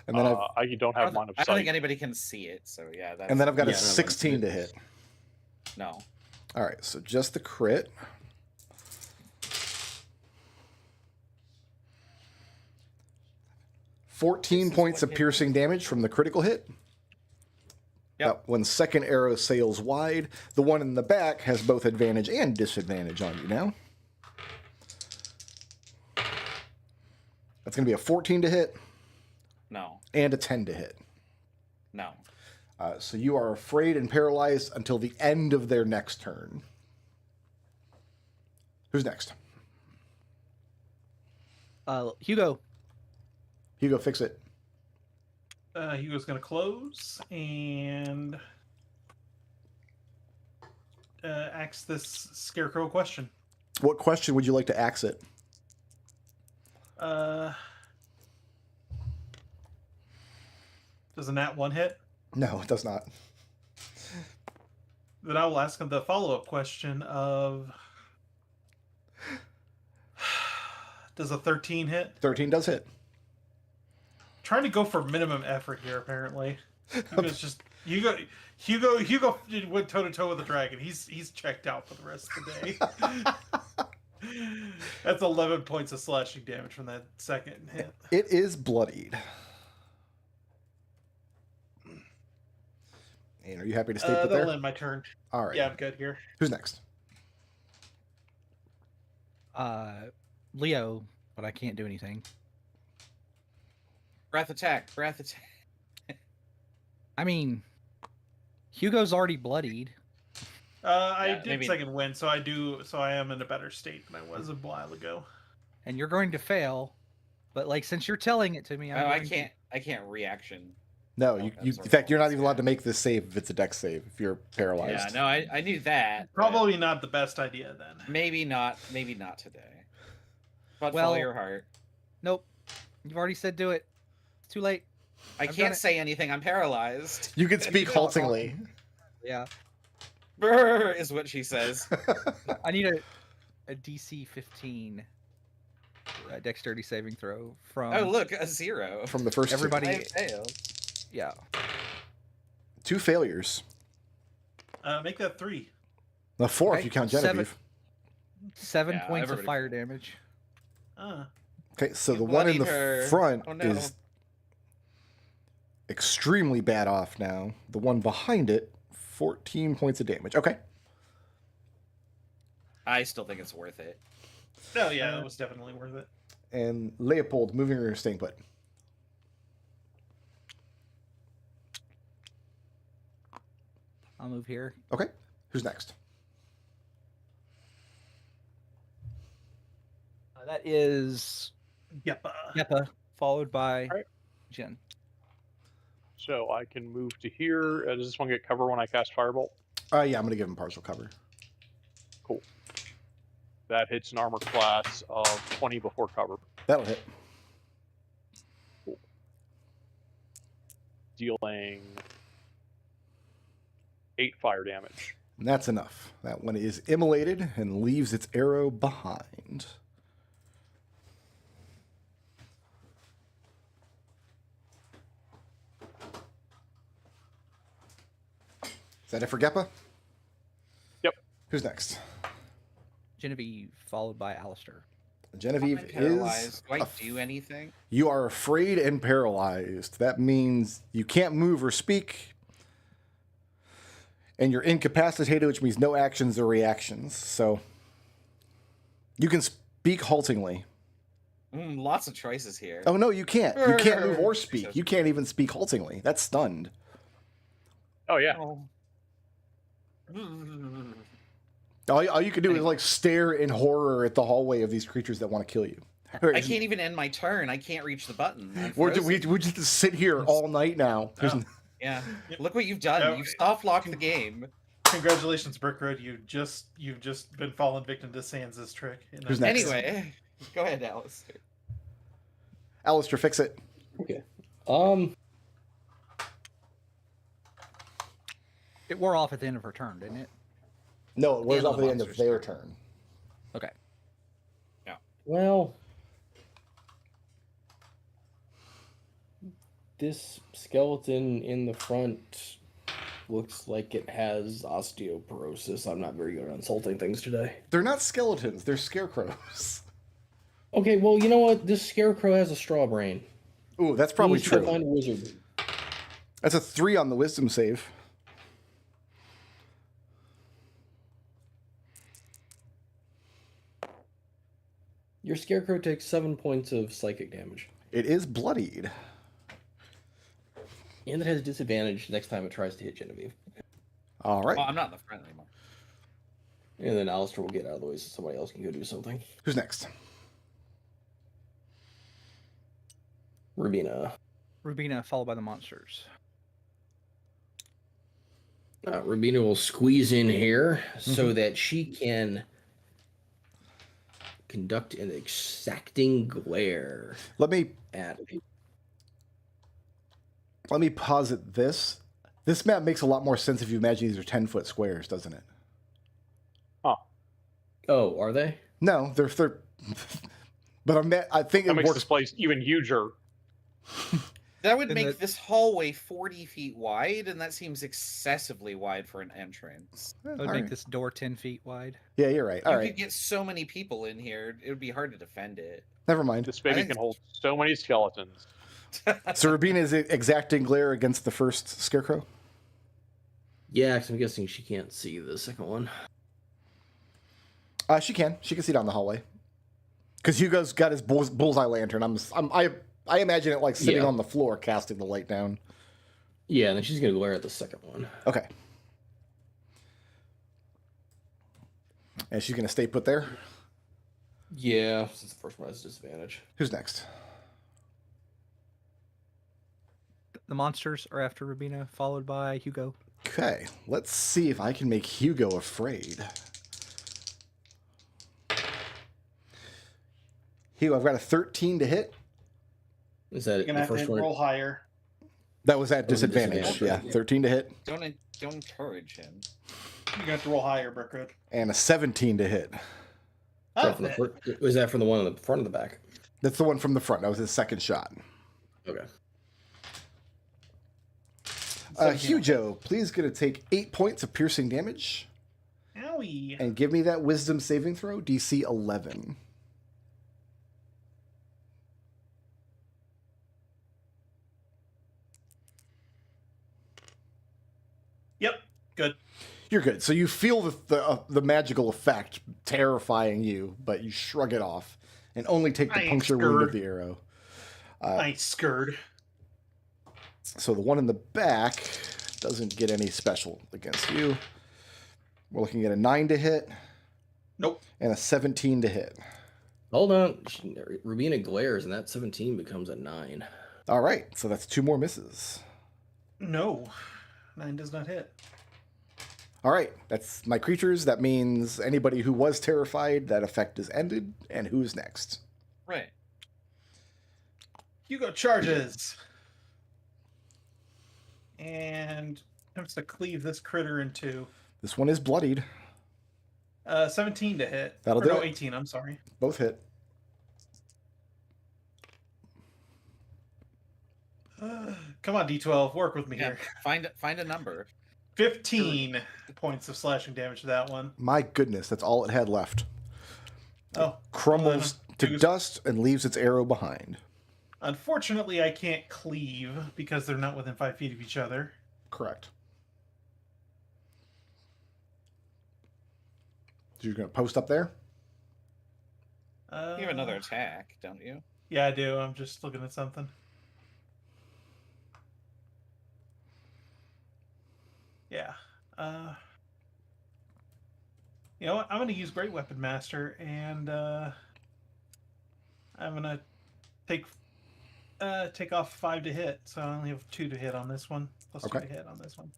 And then I don't have line of I don't think sight. anybody can see it, so yeah. That's, I've got a Yeah, 16 to hit. No. All right, so just the crit. This 14 is points what of hit piercing damage from the critical hit. Yep. When second arrow sails wide, the one in the back has both advantage and disadvantage on you now. That's going to be a 14 to hit No. and a 10 to hit. No. So you are afraid and paralyzed until the end of their next turn. Who's next? Hugo. Hugo, fix it. Hugo's going to close and ask this scarecrow question. What question would you like to axe it? Does a nat 1 hit? No, it does not. Then I will ask him the follow-up question of... Does a 13 hit? 13 does hit. Trying to go for minimum effort here, apparently. Hugo's just... Hugo went toe-to-toe with the dragon. He's checked out for the rest of the day. That's 11 points of slashing damage from that second hit. It is bloodied. And are you happy to stay put That'll there? end my turn. All right. Yeah, I'm good here. Who's next? Leo, but I can't do anything. Breath attack. I mean, Hugo's already bloodied. I Yeah, did maybe- second win, so I am in a better state than I was a while ago. And you're going to fail, but like since you're telling it to me, I'm Oh, I going to- can't reaction. No, Oh, you that's in our fact, you're not fault, even allowed to make this save if it's a dex save, if you're Yeah, paralyzed. no, I knew that. but Probably not the best idea then. Maybe not today. But Well- follow your heart. Nope. You've already said do it. It's too late. I I've done can't it. say anything. I'm paralyzed. You can speak haltingly. Yeah. Brr, is what she says. I need a DC 15 dexterity saving throw from Oh, look, a 0. From the first two. Everybody- I failed. yeah. 2 failures. Make that 3. No, 4 if Okay, you count 7. Genevieve. 7 Yeah, points of everybody- fire damage. Okay, so You the one in the bloodied her. front Oh, no. is extremely bad off now. The one behind it, 14 points of damage. Okay. I still think it's worth it. No, yeah, that was definitely worth it. And Leopold, moving or staying put? I'll move here. Okay. Who's next? That is Yep. Yeppa, followed by Alright. Jen. So I can move to here. Does this one get cover when I cast Firebolt? Yeah, I'm going to give him partial cover. Cool. That hits an armor class of 20 before cover. That'll hit. Dealing 8 fire damage. And that's enough. That one is immolated and leaves its arrow behind. that it for Geppa? Yep. Who's next? Genevieve, followed by Alistair. Genevieve I'm is. paralyzed. Do I do anything? You are afraid and paralyzed. That means you can't move or speak. And you're incapacitated, which means no actions or reactions. So you can speak haltingly. Lots of choices here. Oh, no, you can't. You can't move or speak. You can't even speak haltingly. That's stunned. Oh yeah. Oh. All you can do is like stare in horror at the hallway of these creatures that want to kill you. I can't even end my turn. I can't reach the button. I'm We frozen. just sit here all night now. Oh. Yeah. Look what you've done. No. You've soft locked the game. Congratulations, Brickroad. You've just been fallen victim to Sans' trick. Who's next? Anyway, go ahead, Alistair. Alistair, fix it. Okay. It wore off at the end of her turn, didn't it? No, it wears And off the at the end of monster's their turn. turn. Okay. Well, this skeleton in the front looks like it has osteoporosis. I'm not very good at insulting things today. They're not skeletons. They're scarecrows. Okay, well, you know what? This scarecrow has a straw brain. Ooh, that's probably He needs to true. Find a wizard. That's a 3 on the wisdom save. Your scarecrow takes 7 points of psychic damage. It is bloodied. And it has disadvantage next time it tries to hit Genevieve. All right. Well, I'm not in the front anymore. And then Alistair will get out of the way so somebody else can go do something. Who's next? Rubina. Rubina, followed by the monsters. Rubina will squeeze in here so that she can conduct an exacting glare Let me at. posit this. This map makes a lot more sense if you imagine these are 10-foot squares, doesn't it? Oh, are they? No, they're but I think That it makes works. this place even huger. That would And make the- this hallway 40 feet wide, and that seems excessively wide for an entrance. That would All make right. this door 10 feet wide. Yeah, you're right. All You right, could get so many people in here, it would be hard to defend it. never mind. This baby think can it's- hold so many skeletons. So Rubina is exacting glare against the first scarecrow. Yeah, 'cause I'm guessing she can't see the second one. She can see down the hallway. Because Hugo's got his bullseye lantern. I imagine it like sitting Yeah. on the floor, casting the light down. Yeah, and then she's gonna glare at the second one. Okay. And she's gonna stay put there. Yeah, since the first one has disadvantage. Who's next? The monsters are after Rubina, followed by Hugo. Okay, let's see if I can make Hugo afraid. Hugo, I've got a 13 to hit. Is that You're gonna the have first to one? roll higher. That was at That was a disadvantage. disadvantage. Yeah, 13 to hit. Don't encourage him. You're gonna have to roll higher, Brickroad. And a 17 to hit. Is that from the was that from the one on the front or the back? That's the one from the front. That was his second shot. Okay. Hugo, please gonna take 8 points of piercing damage. Owie. And give me that wisdom saving throw, DC 11. Yep. Good. You're good. So you feel the magical effect terrifying you, but you shrug it off and only take the I ain't puncture wound of scared. the arrow. I ain't scared. So the one in the back doesn't get any special against you. We're looking at a 9 to hit Nope. and a 17 to hit. Hold on. Rubina glares, and that 17 becomes a 9. All right, so that's 2 more misses. No. 9 does not hit. All right, that's my creatures. That means anybody who was terrified, that effect is ended. And who's next? Right. Hugo charges. And attempts to cleave this critter in two. This one is bloodied. 17 to hit. That'll Or do no, it. 18, I'm sorry. Both hit. Come on, D12, work with me Yeah. here. Find a number. 15 points of slashing damage to that one. My goodness, that's all it had left. Oh, Crumbles to dust and leaves its arrow behind. unfortunately, I can't cleave because they're not within 5 feet of each other. Correct. So you're going to post up there? You have another attack, don't you? Yeah, I do. I'm just looking at something. Yeah. You know what? I'm going to use Great Weapon Master, and I'm going to take off 5 to hit, so I only have 2 to hit on this one, plus 2 to hit on this one.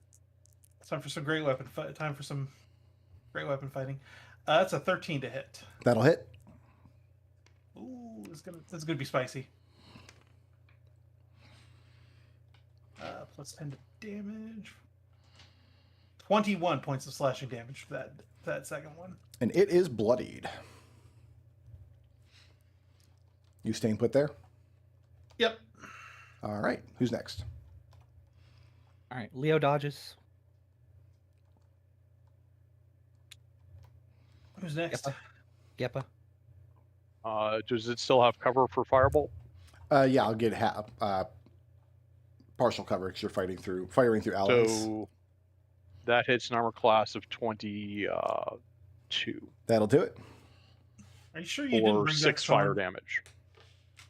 It's time for some great weapon fighting. That's a 13 to hit. That'll hit. Ooh, that's gonna be spicy. Plus 10 to damage. 21 points of slashing damage for that second one. And it is bloodied. You staying put there? Yep. All right. Who's next? All right, Leo dodges. Who's next? Geppa. Does it still have cover for firebolt? Yeah, I'll get partial cover because you're firing through allies. So that hits an armor class of 22 That'll do it. Are you sure you didn't or bring 6 that fire sword? damage.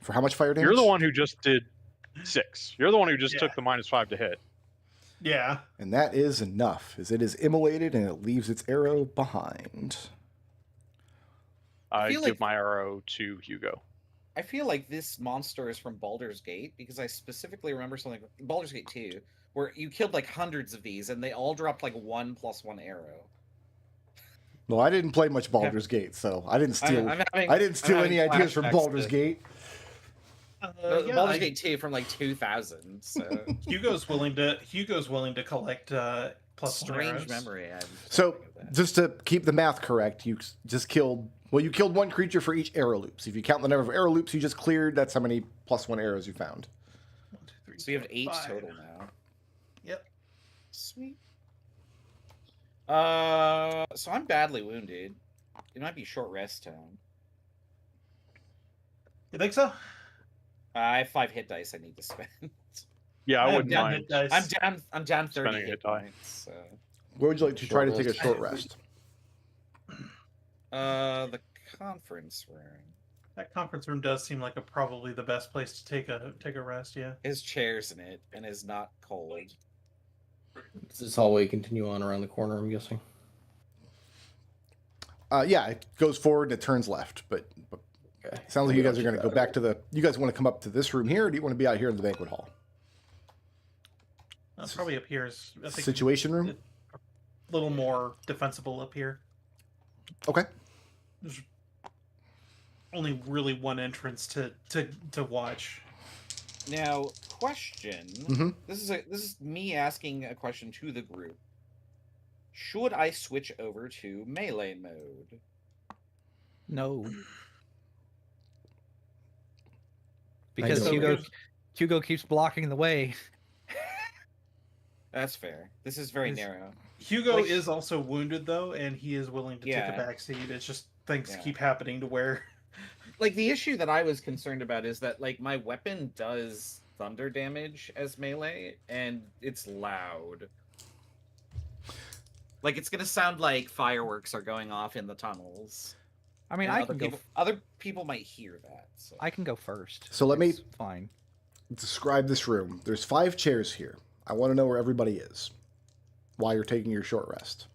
For how much fire damage? You're the one who just did 6. You're the one who just Yeah. took the -5 to hit. Yeah. And that is enough, as it is immolated and it leaves its arrow behind. I feel give like- my arrow to Hugo. I feel like this monster is from Baldur's Gate because I specifically remember something Baldur's Gate 2 where you killed like hundreds of these and they all dropped like 1+1 arrow. Well, I didn't play much Baldur's Gate, so I didn't steal. I didn't steal any ideas from Baldur's Gate. Baldur's Gate 2 from like 2000. So Hugo's willing to collect plus strange arrows. memory. So just to keep the math correct, you just killed. Well, you killed 1 creature for each arrow loop. So if you count the number of arrow loops you just cleared, that's how many +1 arrows you found. 1, 2, 3, So you have 4, 8 5. total now. Yep. Sweet. So I'm badly wounded. It might be short rest time. You think so? I have 5 hit dice I need to spend. Yeah, I have wouldn't down mind. hit dice. I'm down 30 Spending a hit hit die. points. So. Where would you like to try to Short take a rest. short rest? The conference room. That conference room does seem like probably the best place to take a rest. Yeah. His chair's in it and is not cold. Does this hallway continue on around the corner, I'm guessing? Yeah, it goes forward and it turns left, but Okay. it sounds like you guys are going to go back to the. You guys want to come up to this room here, or do you want to be out here in the banquet hall? Probably up here is I think Situation room. a little more defensible up here. Okay. There's only really one entrance to watch. Now, question. Mhm. This is me asking a question to the group. Should I switch over to melee mode? No. I Because know. Hugo keeps blocking the way. That's fair. This is very Is- narrow. Hugo Like- is also wounded though, and he is willing to Yeah. take a back seat. It's just things Yeah. keep happening to where Like the issue that I was concerned about is that like my weapon does thunder damage as melee and it's loud. Like it's gonna sound like fireworks are going off in the tunnels. I mean, And I can go. other people might hear that. So. I can go first. So let me- It's fine. Describe this room. There's 5 chairs here. I want to know where everybody is while you're taking your short rest.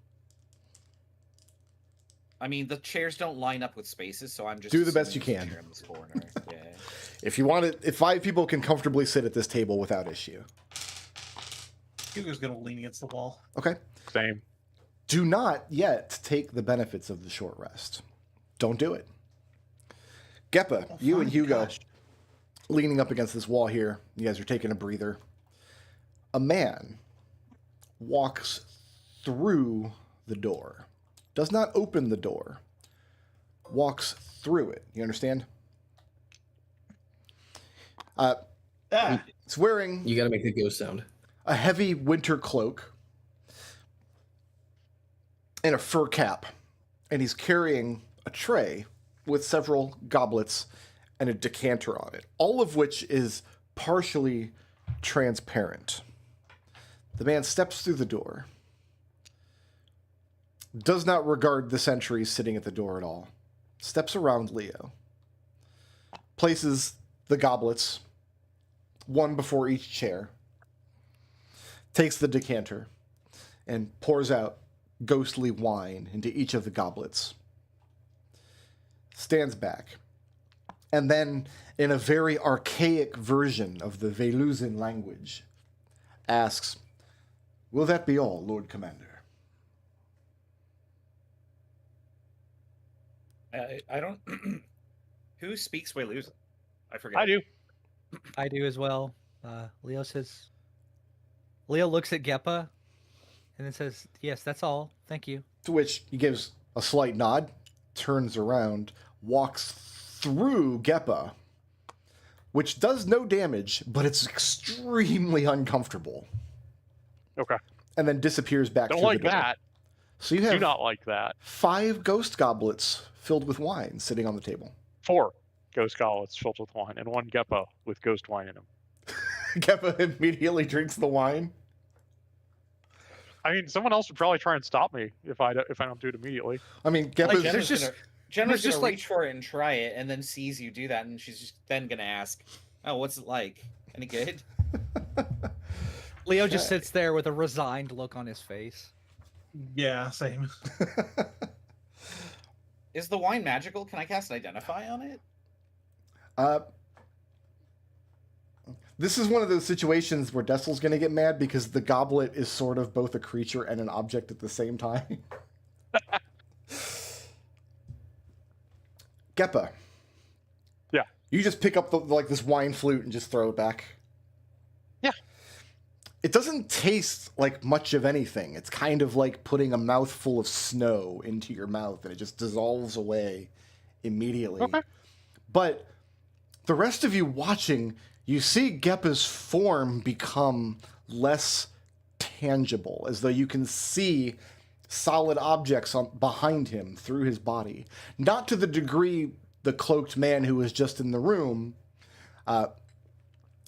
I mean, the chairs don't line up with spaces, so I'm just Do the best assuming you there's a can. chair in this corner. Yeah. If you want it, if 5 people can comfortably sit at this table without issue. Hugo's gonna lean against the wall. Okay. Same. Do not yet take the benefits of the short rest. Don't do it. Geppa, you and fine, Hugo gosh. leaning up against this wall here. You guys are taking a breather. A man walks through the door. Does not open the door. Walks through it. You understand? Ah, It's wearing You got to make the ghost sound. a heavy winter cloak, and a fur cap, and he's carrying a tray with several goblets and a decanter on it, all of which is partially transparent. The man steps through the door, does not regard the sentries sitting at the door at all, steps around Leo, places the goblets, one before each chair, takes the decanter, and pours out ghostly wine into each of the goblets, stands back, and then, in a very archaic version of the Velusian language, asks, "Will that be all, Lord Commander?" I don't. Who speaks Waylusian? I forget. I do. I do as well. Leo looks at Geppa and then says, "Yes, that's all. Thank you." To which he gives a slight nod, turns around, walks through Geppa, which does no damage, but it's extremely uncomfortable, Okay. and then disappears back Don't through like the door. that. So you Do have not like that. 5 ghost goblets filled with wine sitting on the table. 4 ghost goblets filled with wine and 1 Geppo with ghost wine in him. Geppa immediately drinks the wine. I mean, someone else would probably try and stop me if I don't do it immediately. I mean, Like, Geppa's there's just- Jenna's just gonna like- reach for it and try it, and then sees you do that, and she's just then gonna ask, "Oh, what's it like? Any good?" Leo just sits there with a resigned look on his face. Yeah, same. Is the wine magical? Can I cast Identify on it? This is one of those situations where Dessel's going to get mad because the goblet is sort of both a creature and an object at the same time. Geppa. Yeah. You just pick up this wine flute and just throw it back. Yeah. It doesn't taste like much of anything. It's kind of like putting a mouthful of snow into your mouth and it just dissolves away immediately. Okay. But the rest of you watching, you see Geppa's form become less tangible, as though you can see solid objects behind him through his body. Not to the degree the cloaked man who was just in the room,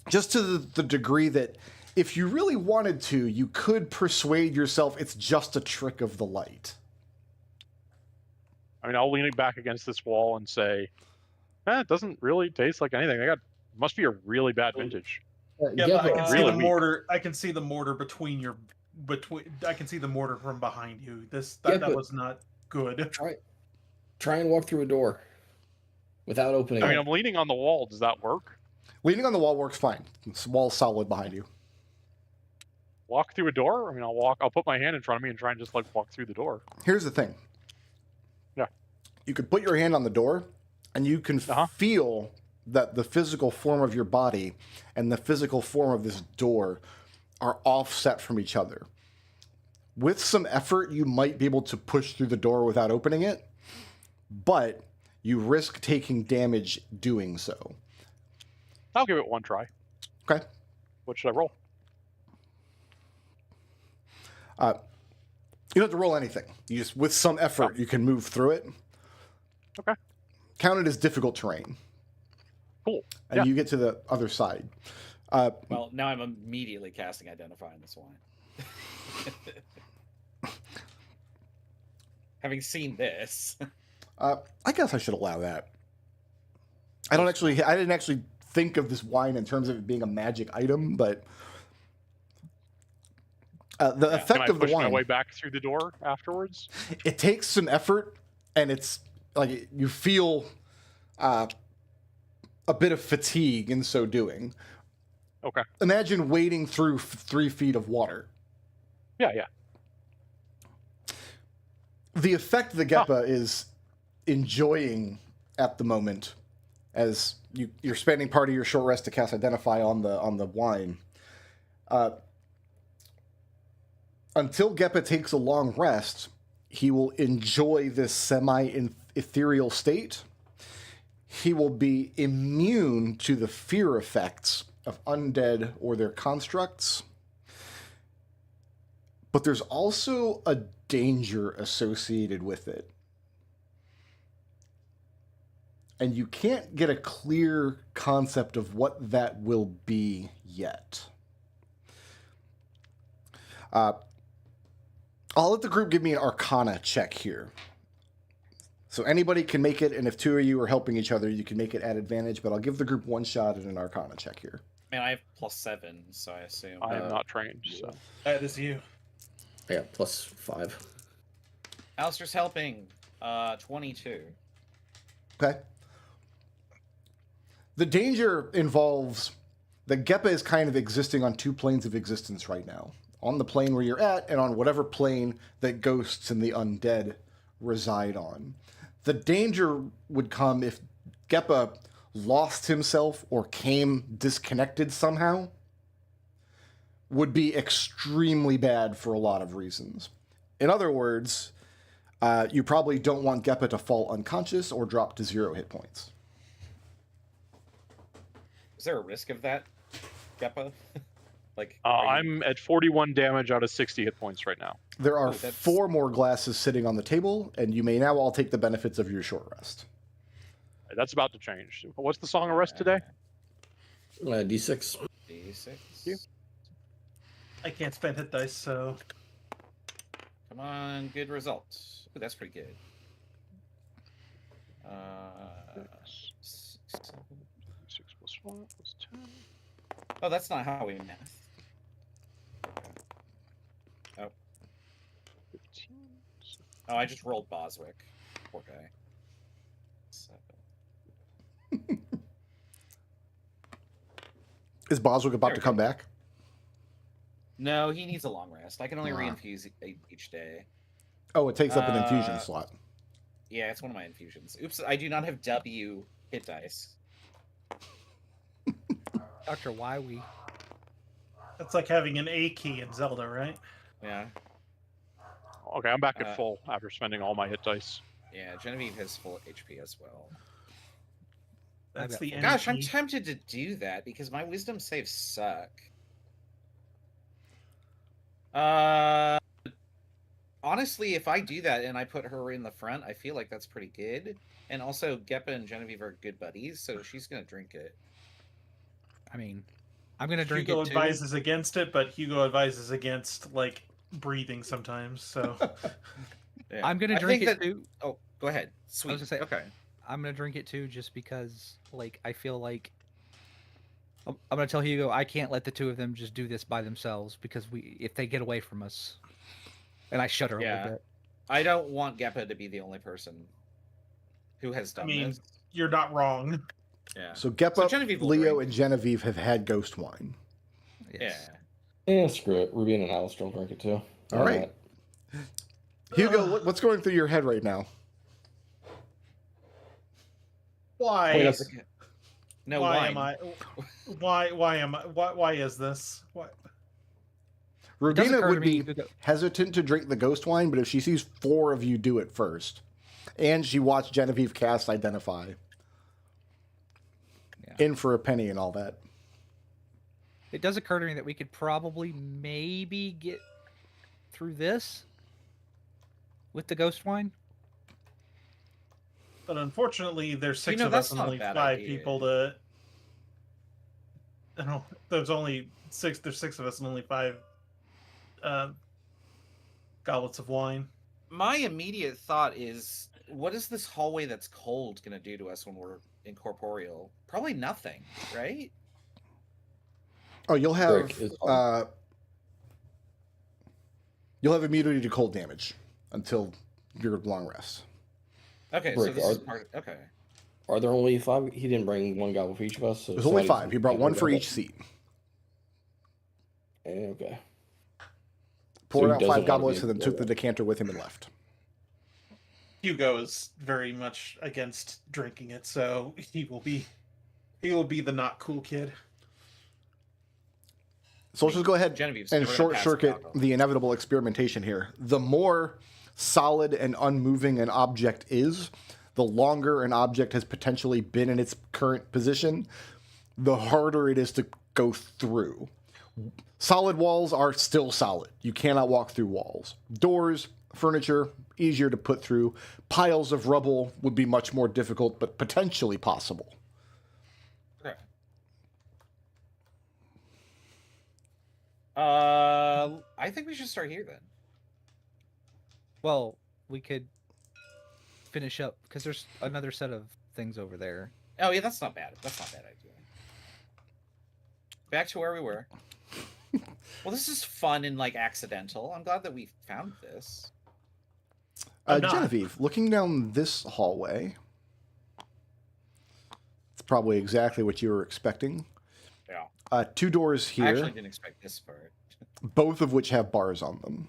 just to the degree that if you really wanted to, you could persuade yourself it's just a trick of the light. I mean, I'll lean it back against this wall and say, it doesn't really taste like anything. Must be a really bad vintage. Yeah, but I can see really the weak. mortar. I can see the mortar I can see the mortar from behind you. Yeah, That but- was not good. Try and walk through a door without opening I mean, it. I'm leaning on the wall. Does that work? Leaning on the wall works fine. The wall's solid behind you. Walk through a door? I mean, I'll put my hand in front of me and try and just walk through the door. Here's the thing. Yeah. You could put your hand on the door, and you can feel that the physical form of your body and the physical form of this door are offset from each other. With some effort, you might be able to push through the door without opening it, but you risk taking damage doing so. I'll give it one try. Okay. What should I roll? You don't have to roll anything. You just, with some effort, you can move through it. Okay. Count it as difficult terrain. Cool. And Yeah. you get to the other side. Well, now I'm immediately casting Identify on this wine. Having seen this, I guess I should allow that. I didn't actually think of this wine in terms of it being a magic item, but the Can effect I of the push my wine, way back through the door afterwards? it takes some effort, and it's like you feel a bit of fatigue in so doing. Okay. Imagine wading through 3 feet of water. Yeah. The effect the Geppa is enjoying at the moment, as you're spending part of your short rest to cast Identify on the wine. Until Geppa takes a long rest, he will enjoy this semi-ethereal state. He will be immune to the fear effects of undead or their constructs. But there's also a danger associated with it. And you can't get a clear concept of what that will be yet. I'll let the group give me an Arcana check here. So anybody can make it, and if two of you are helping each other, you can make it at advantage, but I'll give the group one shot at an Arcana check here. Man, I have +7, so I assume. I am not trained, so. That is you. Yeah, +5. Alistair's helping. 22. Okay. The danger involves that Geppa is kind of existing on two planes of existence right now. On the plane where you're at, and on whatever plane that ghosts and the undead reside on. The danger would come if Geppa lost himself or came disconnected somehow. Would be extremely bad for a lot of reasons. In other words, you probably don't want Geppa to fall unconscious or drop to 0 hit points. Is there a risk of that, Geppa? Like, I'm at 41 damage out of 60 hit points right now. There are 4 more glasses sitting on the table, and you may now all take the benefits of your short rest. That's about to change. What's the song of rest today? D6. D6. You. I can't spend hit dice, so Come on, good results. Ooh, that's pretty good. 6, 7. 6 plus 1 plus 10. Oh, that's not how we math. Oh. 15. Oh, I just rolled Boswick. Poor guy. 7. Is Boswick about There to we come go. back? No, he needs a long rest. I can only Ah. reinfuse each day. Oh, it takes up an infusion slot. Yeah, it's one of my infusions. Oops, I do not have W hit dice. Doctor, why we? that's like having an A key in Zelda, right? Yeah, Okay, I'm back at full after spending all my hit dice. yeah. Genevieve has full HP as well. That's got the full. N Gosh, I'm key. tempted to do that because my wisdom saves suck. Honestly, if I do that and I put her in the front, I feel like that's pretty good. And also, Geppa and Genevieve are good buddies, so she's gonna drink it. I mean, I'm gonna drink Hugo it too. advises against it, but Hugo advises against like breathing sometimes. So Yeah. I'm gonna I drink think it that- too. Oh, go ahead. Sweet. gonna say- Okay. I'm gonna drink it too, just because, like, I feel like I'm gonna tell Hugo I can't let the two of them just do this by themselves because if they get away from us, and I shudder a Yeah. little bit. I don't want Geppa to be the only person who has done mean, this. you're not wrong. Yeah. So Geppa, So Genevieve will Leo, drink. and Genevieve have had ghost wine. Yes. Yeah. Yeah, screw it. Ruby and Alistair will drink it too. All right. Hugo, what's going through your head right now? Why? Wait, that's- No, why wine. am I? Why am I? Why is this? What? It does Rubina occur would to me, be Hugo- hesitant to drink the ghost wine, but if she sees 4 of you do it first, and she watched Genevieve cast Identify, Yeah. in for a penny and all that. It does occur to me that we could probably maybe get through this with the ghost wine. But unfortunately, there's 6 know, of that's us and not a only bad 5 idea. people to. No, there's only 6. There's 6 of us and only 5 goblets of wine. My immediate thought is, what is this hallway that's cold going to do to us when we're incorporeal? Probably nothing, right? Oh, you'll have Brick is on. you'll have immunity to cold damage until your long rest. Okay, so Brick, this is are- part. Okay. Are there only 5? He didn't bring one goblet for each of us. So There's only somebody's 5. He brought one for each seat. Okay. Poured he out doesn't 5 wanna goblets be and then took the incorporeal. decanter with him and left. Hugo is very much against drinking it, so he will be the not cool kid. So let's just go ahead Genevieve's and never gonna short pass circuit alcohol. the inevitable experimentation here. The more solid and unmoving an object is, the longer an object has potentially been in its current position, the harder it is to go through. Solid walls are still solid. You cannot walk through walls. Doors, Furniture, easier to put through. Piles of rubble would be much more difficult, but potentially possible. Okay. I think we should start here then. Well, we could finish up because there's another set of things over there. Oh yeah, that's not bad. That's not a bad idea. Back to where we were. Well, this is fun and like accidental. I'm glad that we found this. I'm not. Genevieve, looking down this hallway, it's probably exactly what you were expecting. Yeah. 2 doors here, I actually didn't expect this part. both of which have bars on them.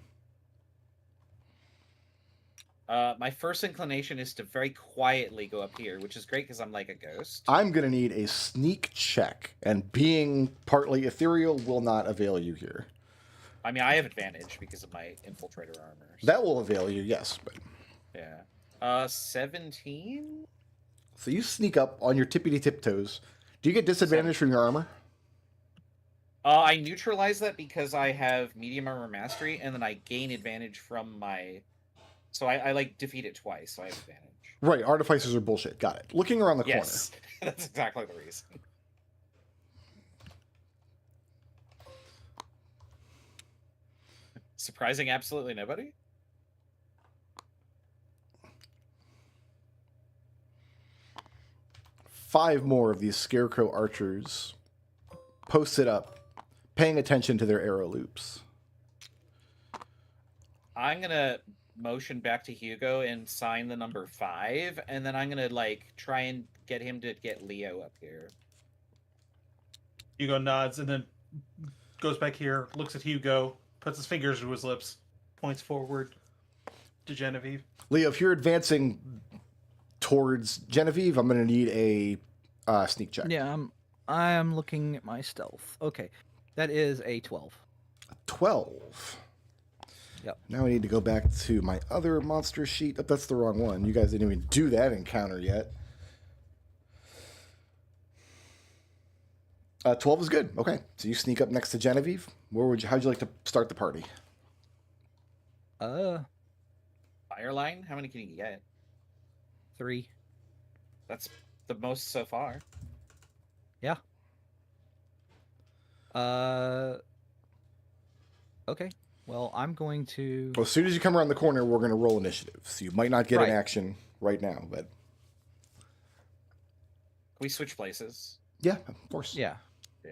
My first inclination is to very quietly go up here, which is great because I'm like a ghost. I'm going to need a sneak check, and being partly ethereal will not avail you here. I mean, I have advantage because of my infiltrator armor. So, That will avail you, yes. But... yeah. 17? So you sneak up on your tippity tiptoes. Do you get disadvantage from your armor? I neutralize that because I have medium armor mastery, and then I gain advantage from my... So I like defeat it twice, so I have advantage. Right, artificers are bullshit. Got it. Looking around the Yes, that's exactly the reason. Surprising absolutely nobody? corner, 5 more of these scarecrow archers posted up, paying attention to their arrow loops. I'm gonna motion back to Hugo and sign the number 5, and then I'm gonna like try and get him to get Leo up here. Hugo nods and then goes back here, looks at Hugo, puts his fingers to his lips, points forward to Genevieve. Leo, if you're advancing towards Genevieve, I'm going to need a sneak check. Yeah, I am looking at my stealth. Okay, that is a 12. 12. Yep. Now I need to go back to my other monster sheet. Oh, that's the wrong one. You guys didn't even do that encounter yet. 12 is good. Okay, so you sneak up next to Genevieve. How'd you like to start the party? Fireline? How many can you get? 3. That's the most so far. Yeah. Okay. Well, I'm going to... Well, as soon as you come around the corner, we're going to roll initiative. So you might not get Right. an action right now, but... Can we switch places? Yeah, of course. Yeah. Yeah.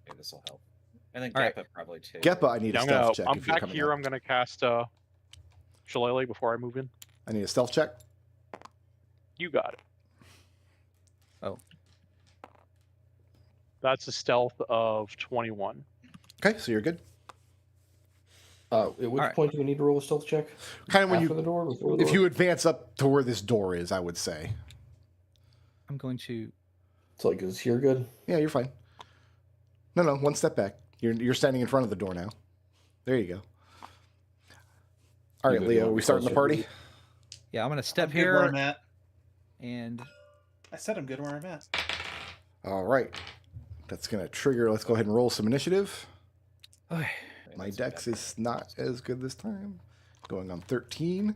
Okay, this will help. And then All right. Geppa probably too. Geppa, I need a stealth check. I'm if you're back coming here. up. I'm going to cast Shillelagh before I move in. I need a stealth check. You got it. Oh. That's a stealth of 21. Okay, so you're good. At which Alright. point do we need to roll a stealth check? Kind of when After you... the door? Before the If door? you advance up to where this door is, I would say. I'm going to... It's like, is here good? Yeah, you're fine. No, one step back. You're standing in front of the door now. There you go. All right, good, Leo, you are want we me starting the closer? party? Yeah, I'm going to step I'm good where here I'm at. and... I said I'm good where I'm at. All right. That's going to trigger. Let's go ahead and roll some initiative. Okay. My dex is not as good this time. Going on 13.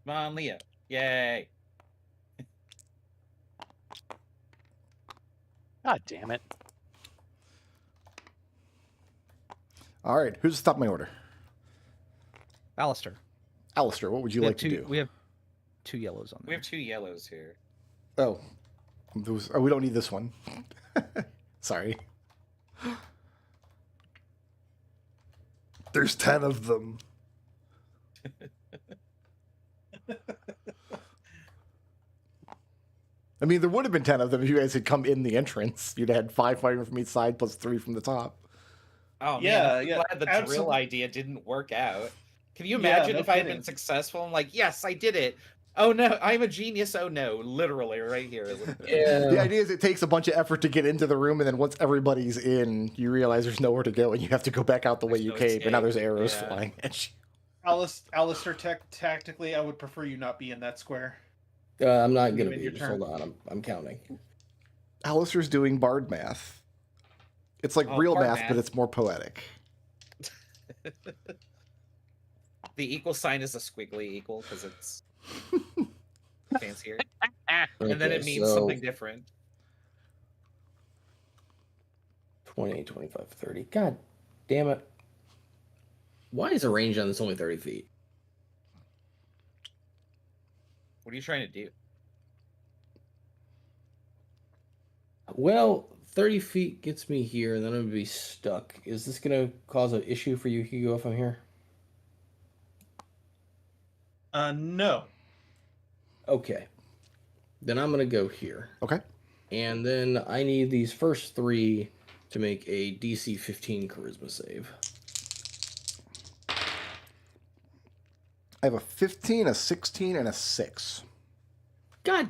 Come on, Leo. Yay. God damn it. All right, who's at the top of my order? Alistair. Alistair, what would you We have like to do? We have 2 yellows on We there. have 2 yellows here. Oh, we don't need this one. Sorry. There's 10 of them. I mean, there would have been 10 of them if you guys had come in the entrance. You'd have had 5 fighting from each side plus 3 from the top. Oh Yeah, man, I'm yeah, glad the drill absolutely. idea didn't work out. Can you Yeah, imagine no if I had kidding. been successful? I'm like, yes, I did it. Oh no, I'm a genius. Oh no, literally right here. The idea is it takes a bunch of effort to get into the room, and then once everybody's in, you realize there's nowhere to go, and you have to go back out the way There's you no came, and now there's escape, arrows yeah. flying at you. Alistair, tactically, I would prefer you not be in that square. I'm not gonna Give it be. your Just turn. hold on. I'm counting. Alistair's doing bard math. It's like Oh, real bard math, but math. it's more poetic. The equal sign is a squiggly equal because it's fancier. And then Okay, it means so something different. 20, 25, 30. God damn it. Why is the range on this only 30 feet? What are you trying to do? Well, 30 feet gets me here, and then I'm going to be stuck. Is this going to cause an issue for you, Hugo, if I'm here? No. Okay. Then I'm going to go here. Okay. And then I need these first three to make a DC 15 charisma save. I have a 15, a 16, and a 6. God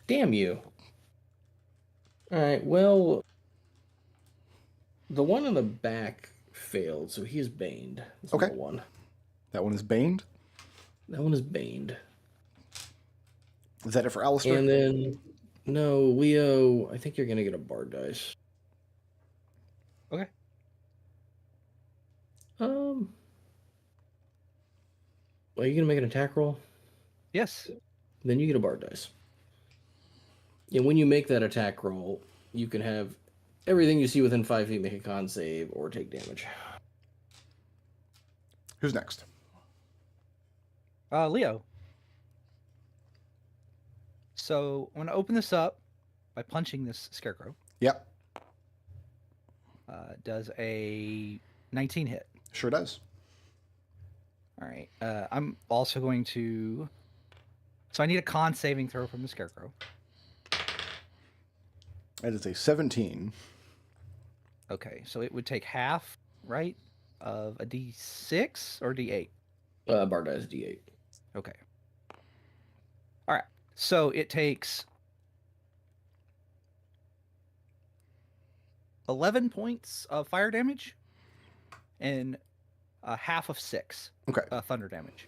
damn you. Alright, well, the one in the back failed, so he's baned. That's Okay. number one. That one is baned. That one is baned. Is that it for Alistair? And then, no, Leo, I think you're going to get a bard dice. Okay. Well, are you going to make an attack roll? Yes. Then you get a bard dice. And when you make that attack roll, you can have everything you see within 5 feet make a con save or take damage. Who's next? Leo. So I'm gonna open this up by punching this scarecrow. Yep. Does a 19 hit. Sure does. All right. I'm also going to. So I need a con saving throw from the scarecrow. That is a 17. Okay, so it would take half, right, of a D6 or D8. Bard dice D8. Okay. All right. So it takes 11 points of fire damage and half of 6 Okay. thunder damage.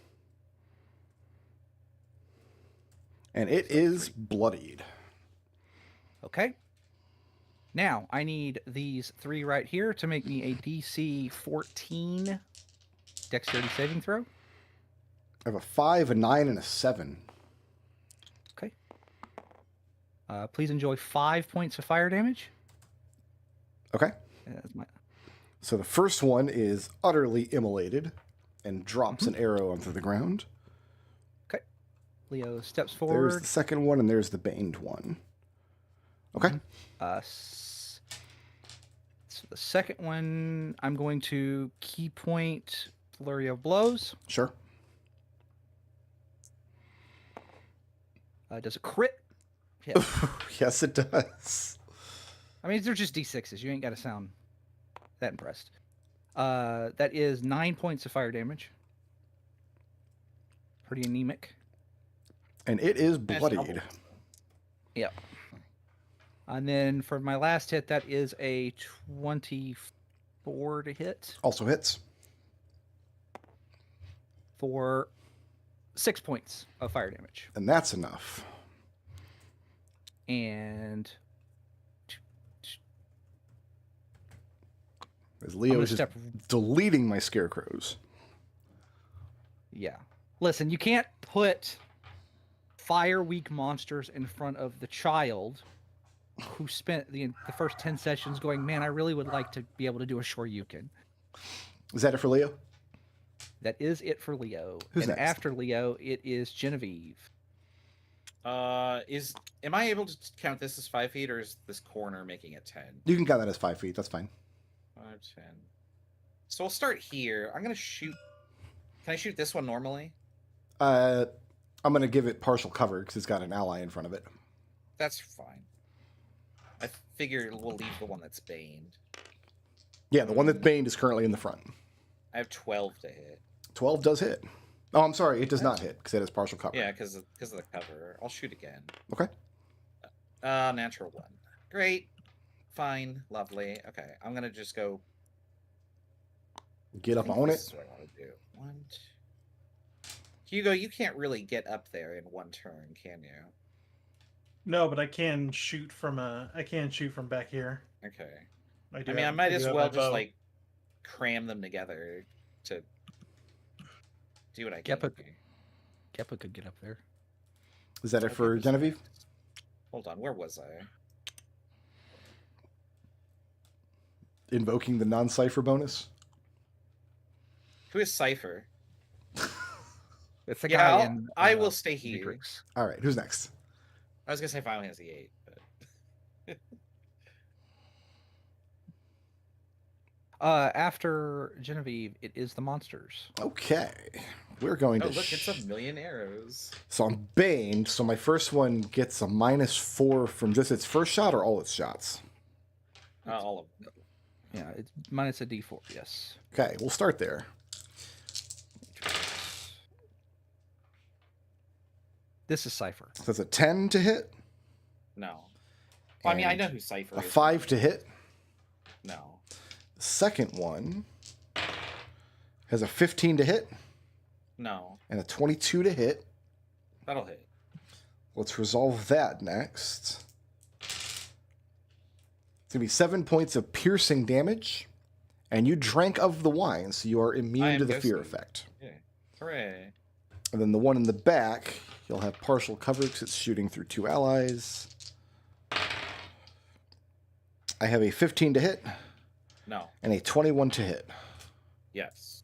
And it is bloodied. Okay. Now I need these 3 right here to make me a DC 14 dexterity saving throw. I have a 5, a 9, and a 7. Okay. Please enjoy 5 points of fire damage. Okay. That's my... So the first one is utterly immolated and drops an arrow onto the ground. Okay. Leo steps There's forward. the second one, and there's the baned one. Okay. So the second one, I'm going to key point flurry of blows. Sure. Does a crit hit? Yes, it does. I mean, they're just D6s. You ain't got to sound that impressed. That is 9 points of fire damage. Pretty anemic. And it is That's bloodied. double. Yep. And then for my last hit, that is a 24 to hit Also hits. for 6 points of fire damage. And that's enough. And As I'm Leo gonna is just step. deleting my scarecrows. Yeah. Listen, you can't put fire weak monsters in front of the child who spent the first 10 sessions going, man, I really would like to be able to do a Shoryuken. Is that it for Leo? That is it for Leo. Who's and next? after Leo, it is Genevieve. Am I able to count this as 5 feet, or is this corner making it 10? You can count that as 5 feet. That's fine. 5, 10. So we'll start here. I'm gonna shoot. Can I shoot this one normally? I'm going to give it partial cover because it's got an ally in front of it. That's fine. I figure we'll leave the one that's baned. Yeah, the one that's baned is currently in the front. I have 12 to hit. 12 does hit. Oh, I'm sorry. It does not hit because it has partial cover. Yeah, because of the cover. I'll shoot again. Okay. Natural 1. Great. Fine. Lovely. Okay, I'm gonna just go. Get I up think on this it. is what I want to do. 1, 2. Hugo, you can't really get up there in one turn, can you? No, but I can shoot from back here. Okay. do I mean, I have- might do as have well my just bow. like cram them together. to do what I can. Geppa could get up there. Is that it for Genevieve? Hold on, where was I? Invoking the non-cipher bonus? Who is Cypher? It's the Yeah, guy in. I will stay here. Matrix. All right, who's next? I was gonna say Final Fantasy VIII, but After Genevieve, it is the monsters. Okay. We're going oh to... look, it's a million arrows. So I'm Bane, so my first one gets a -4 from just its first shot or all its shots? All of them. Yeah, it's minus a D4. Yes. Okay, we'll start there. This is Cypher. So that's a 10 to hit, No. Well, I mean, I And know who Cypher a is. 5 to hit. No. The second one has a 15 to hit No. and a 22 to hit. That'll hit. Let's resolve that next. It's going to be 7 points of piercing damage, and you drank of the wine, so you are I immune am to the fear ghosted. effect. Yeah. Hooray. And then the one in the back, you'll have partial cover because it's shooting through 2 allies. I have a 15 to hit No. and a 21 to hit. Yes.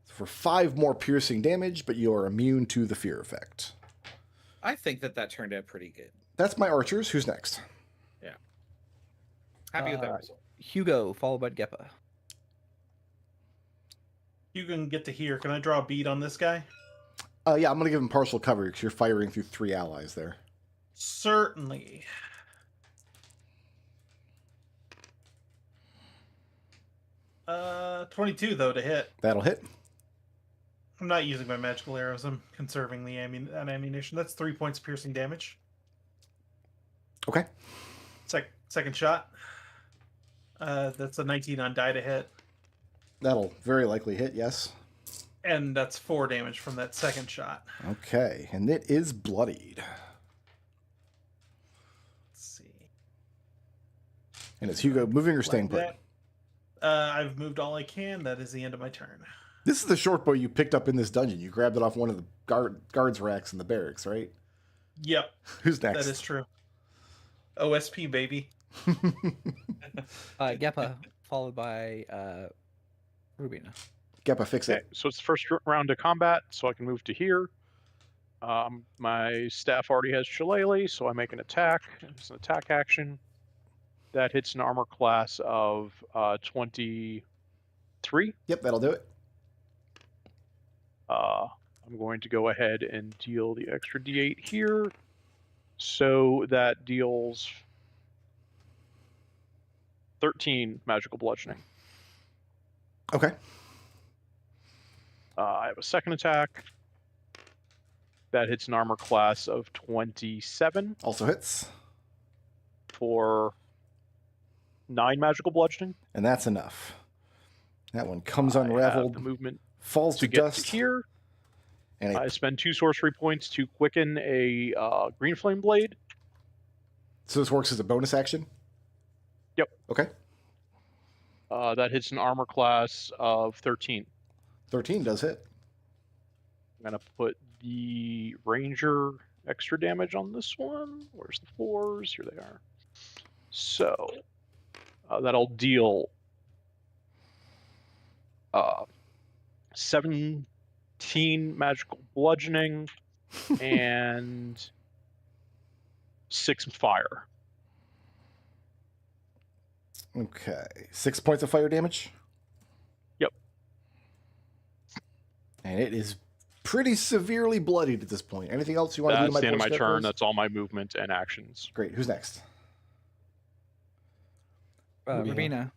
For 5 more piercing damage, but you are immune to the fear effect. I think that turned out pretty good. That's my archers. Who's next? Happy with that result. Hugo, followed by Geppa. You can get to here. Can I draw a bead on this guy? Yeah, I'm going to give him partial cover because you're firing through 3 allies there. Certainly. Uh, 22 though to hit. That'll hit. I'm not using my magical arrows. I'm conserving the ammunition. That's 3 points of piercing damage. Okay. Second shot. That's a 19 on die to hit, That'll very likely hit, yes. and that's 4 damage from that second shot. Okay, and it is bloodied. Let's see. And it's Hugo moving or staying put? That. I've moved all I can. That is the end of my turn. This is the short bow you picked up in this dungeon. You grabbed it off one of the guards racks in the barracks, right? Yep, Who's next? that is true. OSP, baby. Geppa, followed by Rubina. Geppa, fix Okay, it. so it's the first round of combat, so I can move to here. My staff already has Shillelagh, so I make an attack. It's an attack action. That hits an armor class of 23. Yep, that'll do it. I'm going to go ahead and deal the extra d8 here. So that deals 13 magical bludgeoning. Okay. I have a second attack. That hits an armor class of 27 Also hits. for 9 magical bludgeoning. And that's enough. That one comes I have unraveled, the movement falls to to get dust. to here. And I spend 2 sorcery points to quicken a green flame blade. so this works as a bonus action? Yep. Okay. That hits an armor class of 13. 13 does hit. I'm going to put the ranger extra damage on this one. Where's the 4s? Here they are. So that'll deal 17 magical bludgeoning and 6 fire. Okay. 6 points of fire damage? Yep. And it is pretty severely bloodied at this point. Anything else you want to do to That's my the end of poor my turn. scarecrows? That's all my movement and actions. Great. Who's next? Rubina.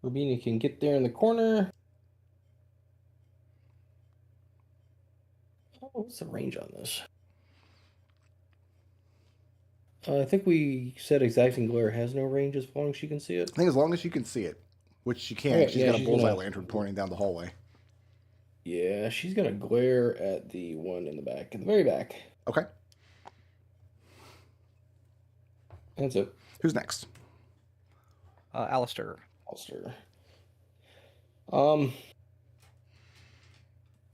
Rubina can get there in the corner. Oh, what's the range on this? I think we said Exacting Glare has no range as long as she can see it. I think as long as you can see it, which she can. Okay, She's yeah, got a she's bullseye gonna- lantern pointing down the hallway. Yeah, she's gonna glare at the one in the back, in the very back. Okay. That's it. Who's next? Alistair. Ulster. Um,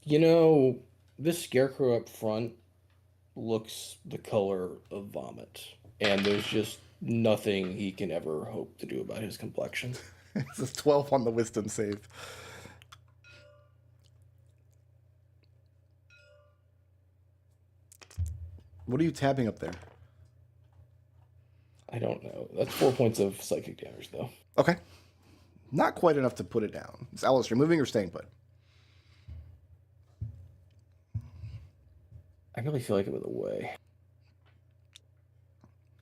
you know, this scarecrow up front looks the color of vomit, and there's just nothing he can ever hope to do about his complexion. It's a 12 on the wisdom save. What are you tabbing up there? I don't know. That's 4 points of psychic damage, though. Okay. Not quite enough to put it down. Is Alistair moving or staying put? I really feel like it was away.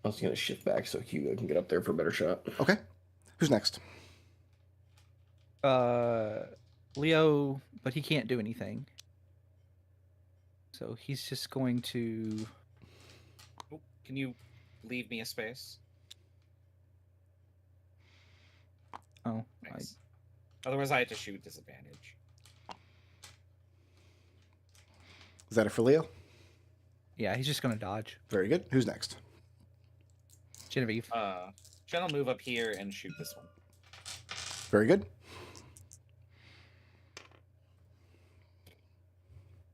I was going to shift back so Hugo can get up there for a better shot. Okay. Who's next? Leo, but he can't do anything. So he's just going to. Oh, can you leave me a space? Oh, Thanks. Otherwise, I had to shoot disadvantage. Is that it for Leo? yeah, he's just going to dodge. Very good. Who's next? Genevieve. Jen will move up here and shoot this one. Very good.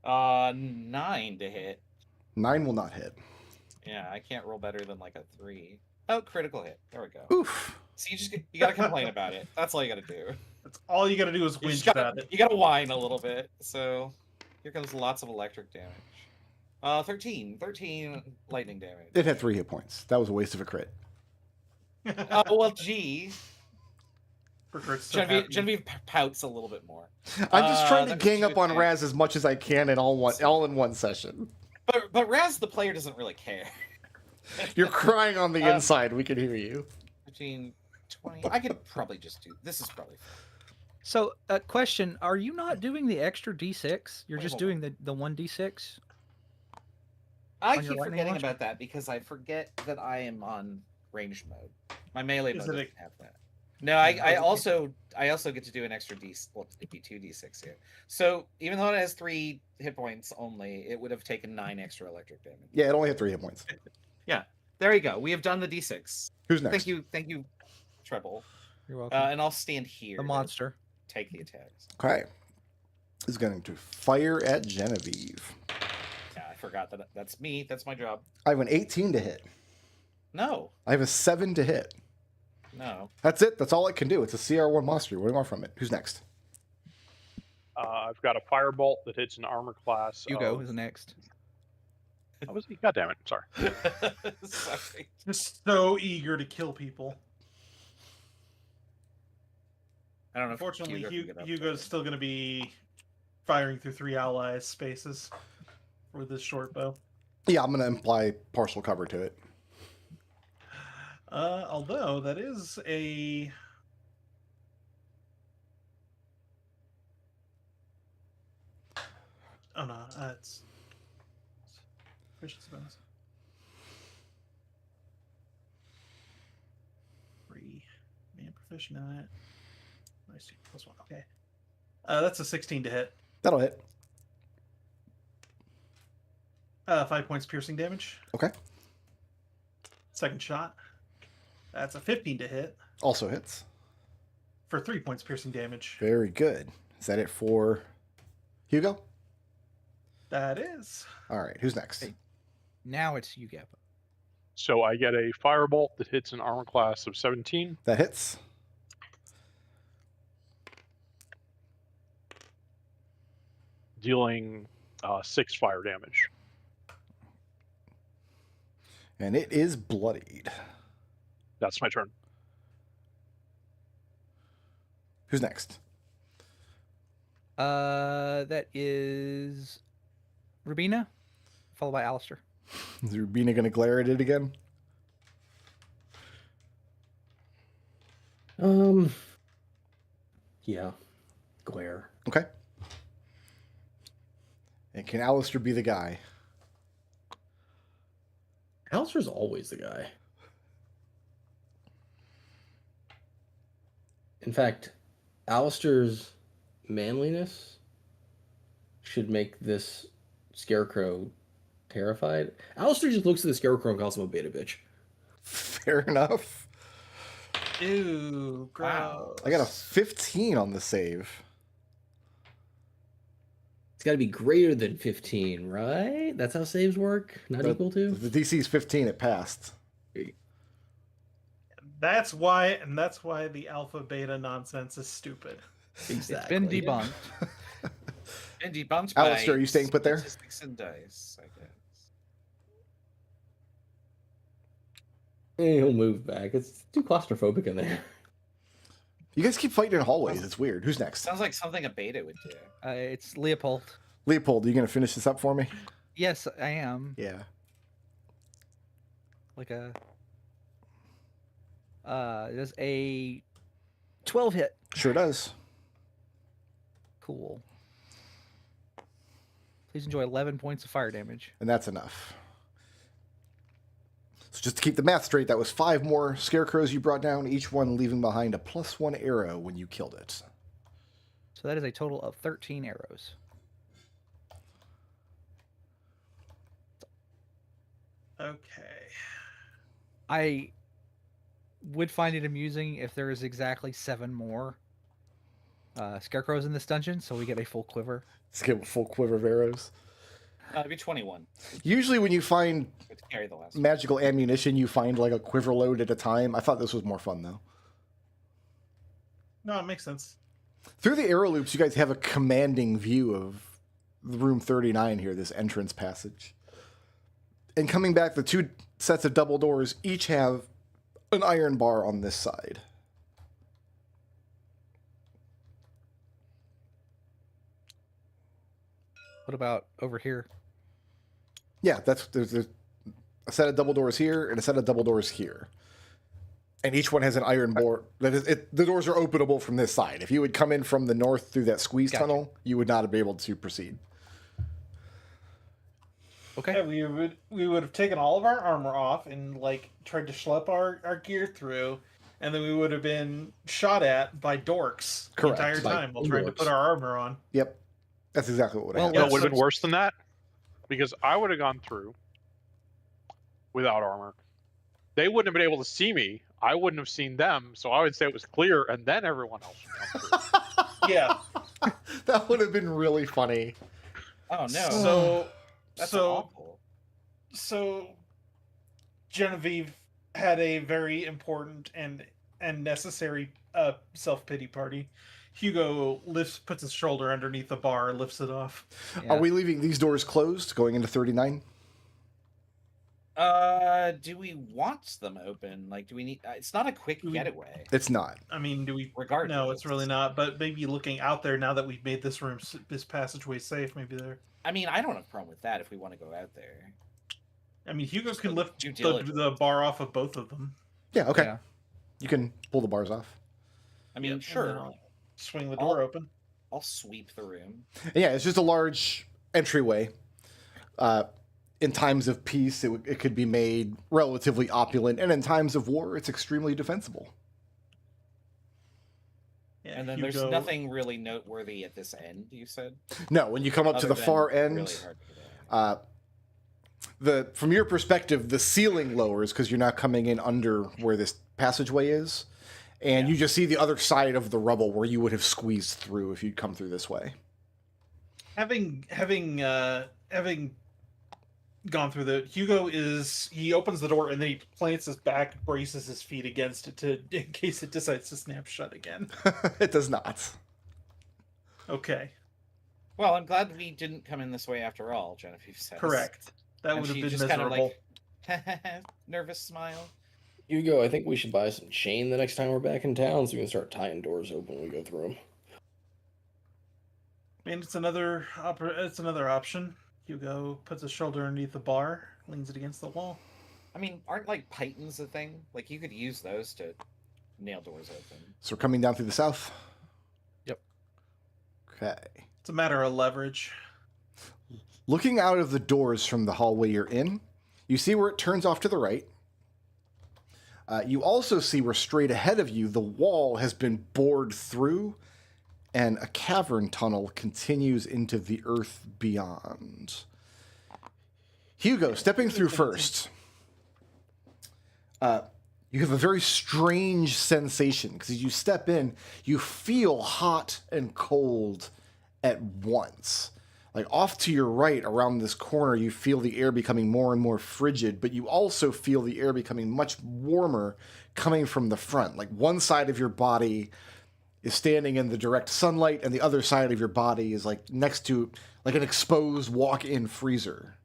9 to hit. 9 will not hit. Yeah, I can't roll better than like a 3. Oh, critical hit. There we go. Oof. So you gotta complain about it. That's all you gotta do. That's all you got to do is You whinge just about it. you gotta whine a little bit. So here comes lots of electric damage. 13 lightning damage. It had 3 hit points. That was a waste of a crit. Oh well, gee. Berkert's so happy. Genevieve pouts a little bit more. I'm just trying to that gang should up on be- Raz as much as I can in all in one session. But Raz, the player, doesn't really care. You're crying on the inside. We can hear you. 15, 20. I could probably just do this. Is probably So, question: are you not doing the extra d6? You're Wait, just hold doing the 1d6. I On your keep lightning forgetting launcher? about that because I forget that I am on ranged mode. My melee Is mode it a- doesn't have that. No, I also get to do an extra well, it'd be 2d6 here. So even though it has 3 hit points only, it would have taken 9 extra electric damage. Yeah, it only had 3 hit points. There you go. We have done the d6. Who's next? Thank you, Treble. You're welcome. And I'll stand here. the to monster. Take the attacks. Okay. Is going to fire at Genevieve. Yeah, I forgot that's me. That's my job. I have an 18 to hit. No, I have a 7 to hit. no. That's it. That's all it can do. It's a CR1 monster. What do you want from it? Who's next? I've got a firebolt that hits an armor class. Hugo of- is next. How was he? God damn it! Sorry. Sorry. Just so eager to kill people. I don't know. If Unfortunately, Hugo can get up Hugo's still going to be firing through 3 allies' spaces with this short bow. Yeah, I'm going to imply partial cover to it. Although that is a oh no, it's proficiency bonus. 3 man proficient in that. Nice +1. Okay. That's a 16 to hit. That'll hit. 5 points piercing damage. Okay. Second shot. That's a 15 to hit Also hits. for 3 points piercing damage. Very good. Is that it for Hugo? That is. All right. Who's next? Hey. Now it's you, Gap. So I get a firebolt that hits an armor class of 17. That hits. Dealing 6 fire damage. And it is bloodied. That's my turn. Who's next? That is Rubina, followed by Alistair. Is Rubina going to glare at it again? Yeah. Glare. Okay. And can Alistair be the guy? Alistair's always the guy. In fact, Alistair's manliness should make this scarecrow terrified. Alistair just looks at the scarecrow and calls him a beta bitch. Fair enough. Ew, gross. Wow. I got a 15 on the save. It's got to be greater than 15, right? That's how saves work? Not equal to? The DC is 15, it passed. That's why the alpha beta nonsense is stupid. Exactly. It's been debunked. And debunked Alistair, by are you staying put there? statistics and dice, I guess. He'll move back. It's too claustrophobic in there. You guys keep fighting in hallways. It's weird. Who's next? Sounds like something a beta would do. It's Leopold. Leopold, are you going to finish this up for me? Yes, I am. Yeah. Like a. There's a 12 hit. Sure does. Cool. Please enjoy 11 points of fire damage. And that's enough. So just to keep the math straight, that was 5 more scarecrows you brought down, each one leaving behind a +1 arrow when you killed it. So that is a total of 13 arrows. Okay. I would find it amusing if there is exactly 7 more scarecrows in this dungeon, so we get a full quiver. Let's get a full quiver of arrows. It'd be 21 Usually when you find to carry the last. magical ammunition, you find like a quiver load at a time. I thought this was more fun, though. No, it makes sense. Through the arrow loops, you guys have a commanding view of room 39 here, this entrance passage. And coming back, the 2 sets of double doors each have an iron bar on this side. What about over here? Yeah, there's a set of double doors here and a set of double doors here. And each one has an iron bar. The doors are openable from this side. If you would come in from the north through that squeeze Gotcha. tunnel, you would not be able to proceed. Okay. Yeah, we would have taken all of our armor off and like tried to schlep our gear through, and then we would have been shot at by dorks Correct, the entire by time while trying to dorks. put our armor on. Yep. That's exactly what would Well, happen. No, it would have so- been worse than that because I would have gone through without armor. They wouldn't have been able to see me. I wouldn't have seen them, so I would say it was clear, and then everyone else would come through. Yeah. That would have been really funny. Oh no! So That's so awful. so Genevieve had a very important and necessary self-pity party. Hugo puts his shoulder underneath the bar, lifts it off. Yeah. Are we leaving these doors closed going into 39? Do we want them open? Like, do we need? It's not a quick Do we- getaway. It's not. I mean, do we? Regardless, No, it's really not. But maybe looking out there now that we've made this room, this passageway safe, maybe there. I mean, I don't have a problem with that if we want to go out there. I mean, Hugo Just can the lift due the diligence. bar off of both of them. Yeah, okay. Yeah. You can pull the bars off. I mean, Yep, and sure. then I'll swing the door open. I'll sweep the room. And yeah, it's just a large entryway. In times of peace, it could be made relatively opulent, and in times of war, it's extremely defensible. Yeah, And then Hugo, there's nothing really noteworthy at this end. You said. No, when you come up to Other the than far really end, hard to get out. from your perspective, the ceiling lowers because you're not coming in under where this passageway is, and you just see the other side of the rubble where you would have squeezed through if you'd come through this way. having gone through he opens the door and then he plants his back, braces his feet against it in case it decides to snap shut again. It does not. Okay, Well, I'm glad we didn't come in this way after all. Genevieve says. correct. That And would have she been just kind of miserable. like nervous smile. Hugo, I think we should buy some chain the next time we're back in town so we can start tying doors open when we go through them. And it's another option. Hugo puts his shoulder underneath the bar, leans it against the wall. I mean, aren't like pythons a thing? Like you could use those to nail doors open. So we're coming down through the south? Yep. Okay. It's a matter of leverage. Looking out of the doors from the hallway you're in, you see where it turns off to the right. You also see where straight ahead of you, the wall has been bored through, and a cavern tunnel continues into the earth beyond. Hugo, stepping through first. you have a very strange sensation because as you step in, you feel hot and cold at once. Like off to your right around this corner, you feel the air becoming more and more frigid, but you also feel the air becoming much warmer coming from the front. Like one side of your body is standing in the direct sunlight and the other side of your body is like next to like an exposed walk-in freezer.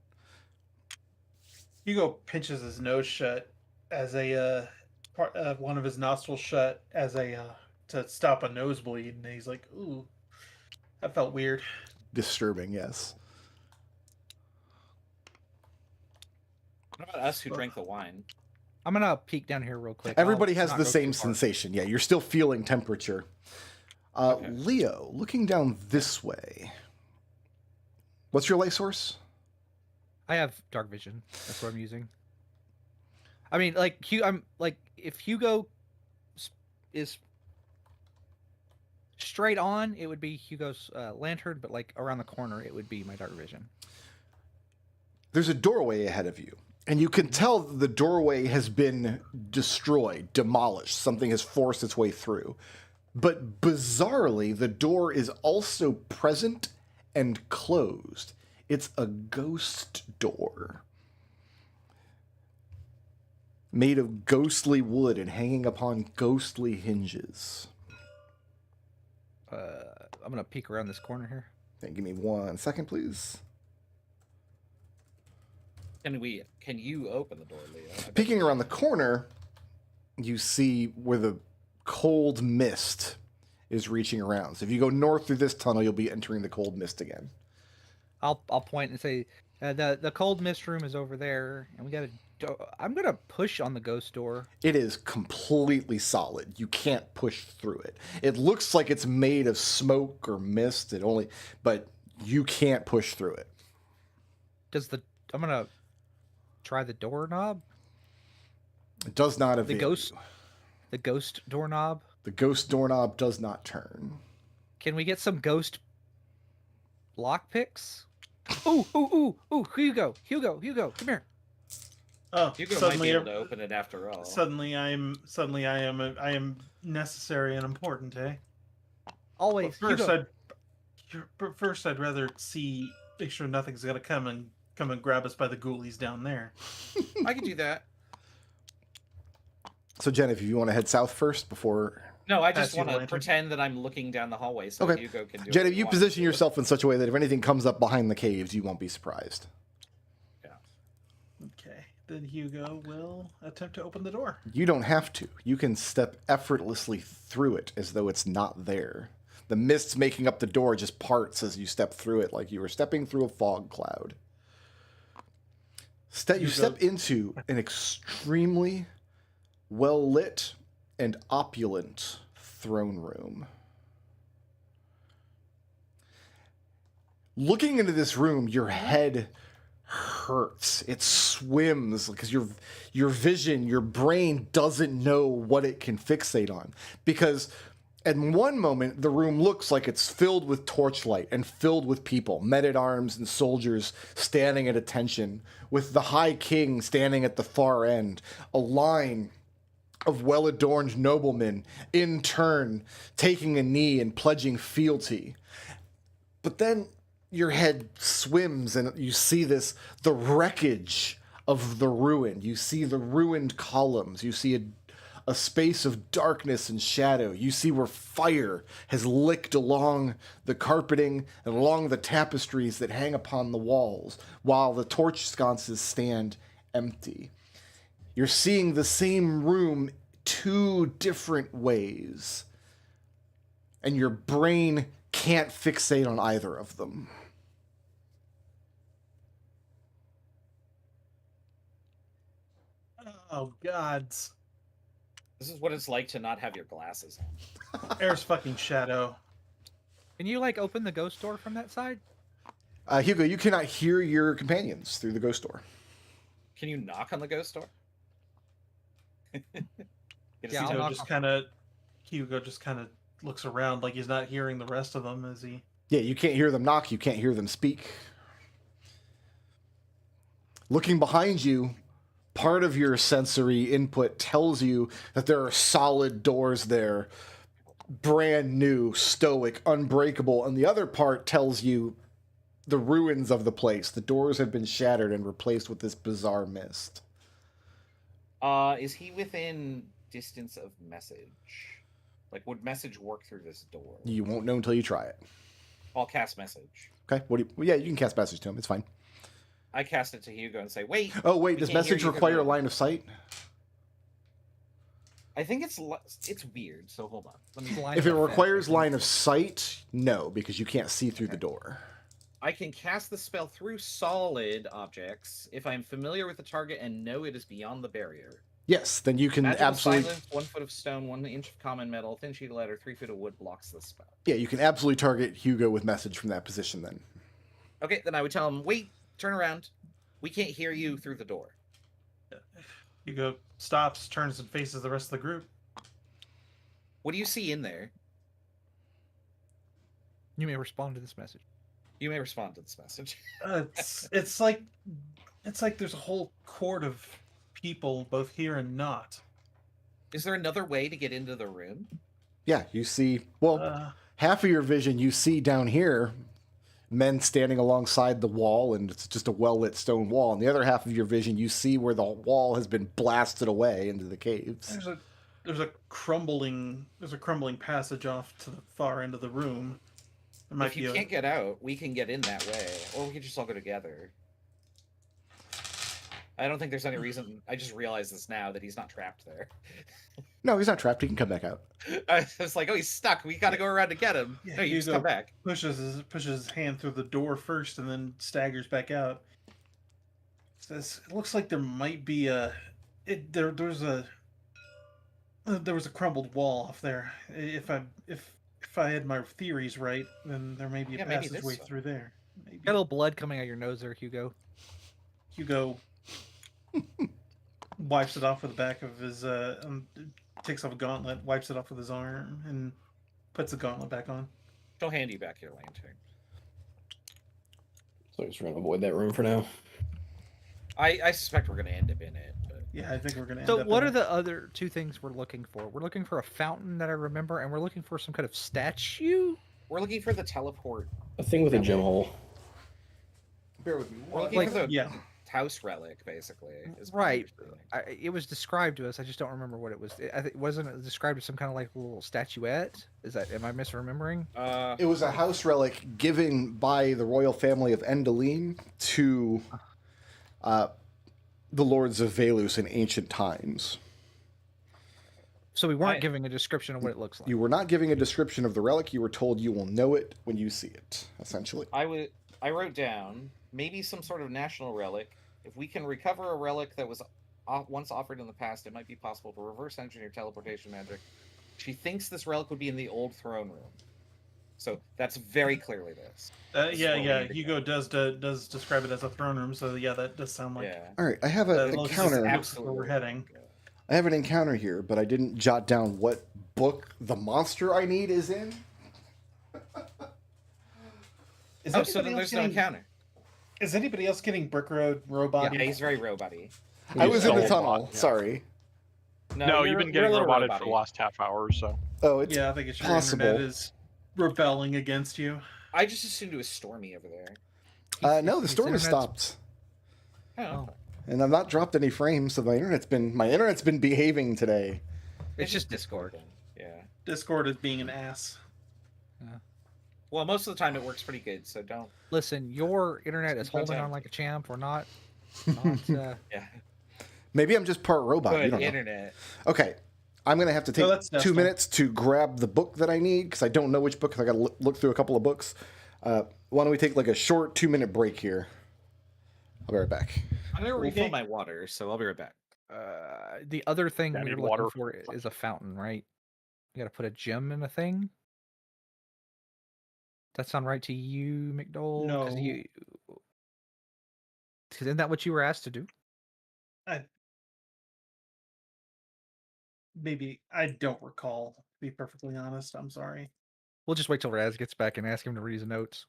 Hugo pinches his nose shut as a one of his nostrils shut as a to stop a nosebleed, and he's like, "Ooh, that felt weird." Disturbing, yes. What about us who drank the wine? I'm gonna peek down here real quick. Everybody I'll has not the go same too far. sensation. Yeah, you're still feeling temperature. Okay. Leo, looking down this way. What's your light source? I have dark vision. That's what I'm using. I mean, like I'm like if Hugo is straight on, it would be Hugo's lantern, but like around the corner, it would be my dark vision. There's a doorway ahead of you, and you can tell the doorway has been destroyed, demolished. Something has forced its way through. But bizarrely, the door is also present and closed. It's a ghost door. Made of ghostly wood and hanging upon ghostly hinges. I'm gonna peek around this corner here. Okay, give me 1 second, please. Can you open the door, Leo? Peeking around the corner, you see where the cold mist is reaching around. So if you go north through this tunnel, you'll be entering the cold mist again. I'll point and say the cold mist room is over there, and we got a. I'm gonna push on the ghost door. It is completely solid. You can't push through it. It looks like it's made of smoke or mist. But you can't push through it. I'm gonna try the doorknob. It does not The avail. the ghost doorknob. The ghost doorknob does not turn. Can we get some ghost lockpicks? Ooh! Hugo, come here. Oh, Hugo might be suddenly, able to open it after all. suddenly I am necessary and important, eh? Always, But Hugo. first I'd rather make sure nothing's gonna come and grab us by the ghoulies down there. I can do that. So, Jen, if you want to head south first before... No, I Pass just you the want to lantern. pretend that I'm looking down the hallway so Okay. Hugo can do Jen, what if he you wants position to. yourself in such a way that if anything comes up behind the caves, you won't be surprised. Okay, then Hugo will attempt to open the door. You don't have to. You can step effortlessly through it as though it's not there. The mist making up the door just parts as you step through it, like you were stepping through a fog cloud. You step into an extremely well-lit and opulent throne room. Looking into this room, your head hurts. It swims because your vision, your brain doesn't know what it can fixate on. Because at one moment, the room looks like it's filled with torchlight and filled with people, men-at-arms and soldiers standing at attention, with the High King standing at the far end, a line of well-adorned noblemen in turn taking a knee and pledging fealty. But then your head swims and you see the wreckage of the ruin. You see the ruined columns. You see a space of darkness and shadow. You see where fire has licked along the carpeting and along the tapestries that hang upon the walls, while the torch sconces stand empty. You're seeing the same room two different ways, and your brain can't fixate on either of them. Oh gods, This is what it's like to not have your glasses on. there's fucking Shadow. Can you like open the ghost door from that side? Hugo, you cannot hear your companions through the ghost door. Can you knock on the ghost door? Get a Yeah, seat. I'll Hugo just kind of looks around like he's not hearing the rest of them as he. Yeah, you can't hear them knock. You can't hear them speak. Looking behind you, part of your sensory input tells you that there are solid doors there, brand new, stoic, unbreakable, and the other part tells you the ruins of the place. The doors have been shattered and replaced with this bizarre mist. Is he within distance of message? Like, would message work through this door? You won't know until you try it. I'll cast message. Okay. What do you? Well, yeah, you can cast message to him. It's fine. I cast it to Hugo and say, "Wait." Oh wait, we does can't hear message you 'cause require a of- line of sight? I think it's weird. So hold on. Let me. Line If it of effect, requires I think. line of sight, no, because you can't see through the door. I can cast the spell through solid objects if I'm familiar with the target and know it is beyond the barrier. Yes, then you can Magical absolutely. silence, 1 foot of stone, 1 inch of common metal, thin sheet of lead, or 3 feet of wood blocks the spell. Yeah, you can absolutely target Hugo with message from that position. Then. Okay, then I would tell him, "Wait, turn around. We can't hear you through the door." Hugo stops, turns, and faces the rest of the group. What do you see in there? You may respond to this message. You may respond to this message. It's like there's a whole court of people, both here and not. Is there another way to get into the room? Yeah, you see. Well, half of your vision you see down here, men standing alongside the wall, and it's just a well-lit stone wall. And the other half of your vision you see where the wall has been blasted away into the caves. There's a crumbling passage off to the far end of the room. There might If you be can't get out, we can get in that way, or we can just all go together. I don't think there's any reason. I just realized this now that he's not trapped there. No, he's not trapped. He can come back out. I was like, "Oh, he's stuck. We got to go around to get him." Yeah, No, you just Hugo come back. pushes his hand through the door first and then staggers back out. Says, "It looks like there might be there was a crumbled wall off there. If I had my theories right, then there may be a Yeah, maybe passageway this through there." Maybe. Got a little blood coming out your nose there, Hugo. Hugo wipes it off with the back of his takes off a gauntlet, wipes it off with his arm, and puts the gauntlet back on. She'll hand you back your lantern. So I guess we're gonna avoid that room for now. I suspect we're going to end up in it. But... Yeah, I think we're gonna. So end up what in are the other two things we're looking for? We're looking for a fountain that I remember, and we're looking for some kind of statue. We're looking for the teleport. A thing with a gem hole. Bear with me. We're looking Like- for the Yeah. house relic, basically. Is what Right. we're doing. It was described to us. I just don't remember what it was. I think wasn't it described as some kind of like little statuette? Am I misremembering? It was a house relic given by the royal family of Endelene to the lords of Velus in ancient times. So we weren't giving a description of what it looks like. You were not giving a description of the relic. You were told you will know it when you see it, essentially. I wrote down maybe some sort of national relic. If we can recover a relic that was once offered in the past, it might be possible to reverse engineer teleportation magic. She thinks this relic would be in the old throne room. So that's very clearly this. Yeah. Hugo does describe it as a throne room, so yeah, that does sound like Yeah. All right, I have an looks encounter. absolutely where we're heading. I have an encounter here, but I didn't jot down what book the monster I need is in. Is Oh, so anybody then else there's no getting- encounter. Is anybody else getting Brick Road robot? Yeah, he's very robot-y. I was in the He's tunnel. robot, yeah. Sorry. No, you've been getting you're a little roboted for robot-y. the last half hour or so. Oh, it's Yeah, I think it's your possible. internet is rebelling against you. I just assumed it was Stormy over there. no, the His storm has internet's- stopped, Oh. Oh. and I've not dropped any frames, so my internet's been behaving today. It's just Discord. Yeah. Discord is being an ass. Well, most of the time it works pretty good, so don't. Listen, your internet is holding on like a champ. We're not. not Yeah. Maybe I'm just part robot. You Good don't know. internet. Okay, I'm gonna have to take No, that's 2 Nestor. minutes to grab the book that I need because I don't know which book. I got to look through a couple of books. Why don't we take like a short 2-minute break here? I'll be right back. I'm gonna refill Okay. my water, so I'll be right back. The other thing Yeah, I we're need looking water. for is a fountain, right? You got to put a gem in a thing. That sound right to you, McDole? No. Because isn't that what you were asked to do? Maybe I don't recall. To be perfectly honest, I'm sorry. We'll just wait till Raz gets back and ask him to read his notes.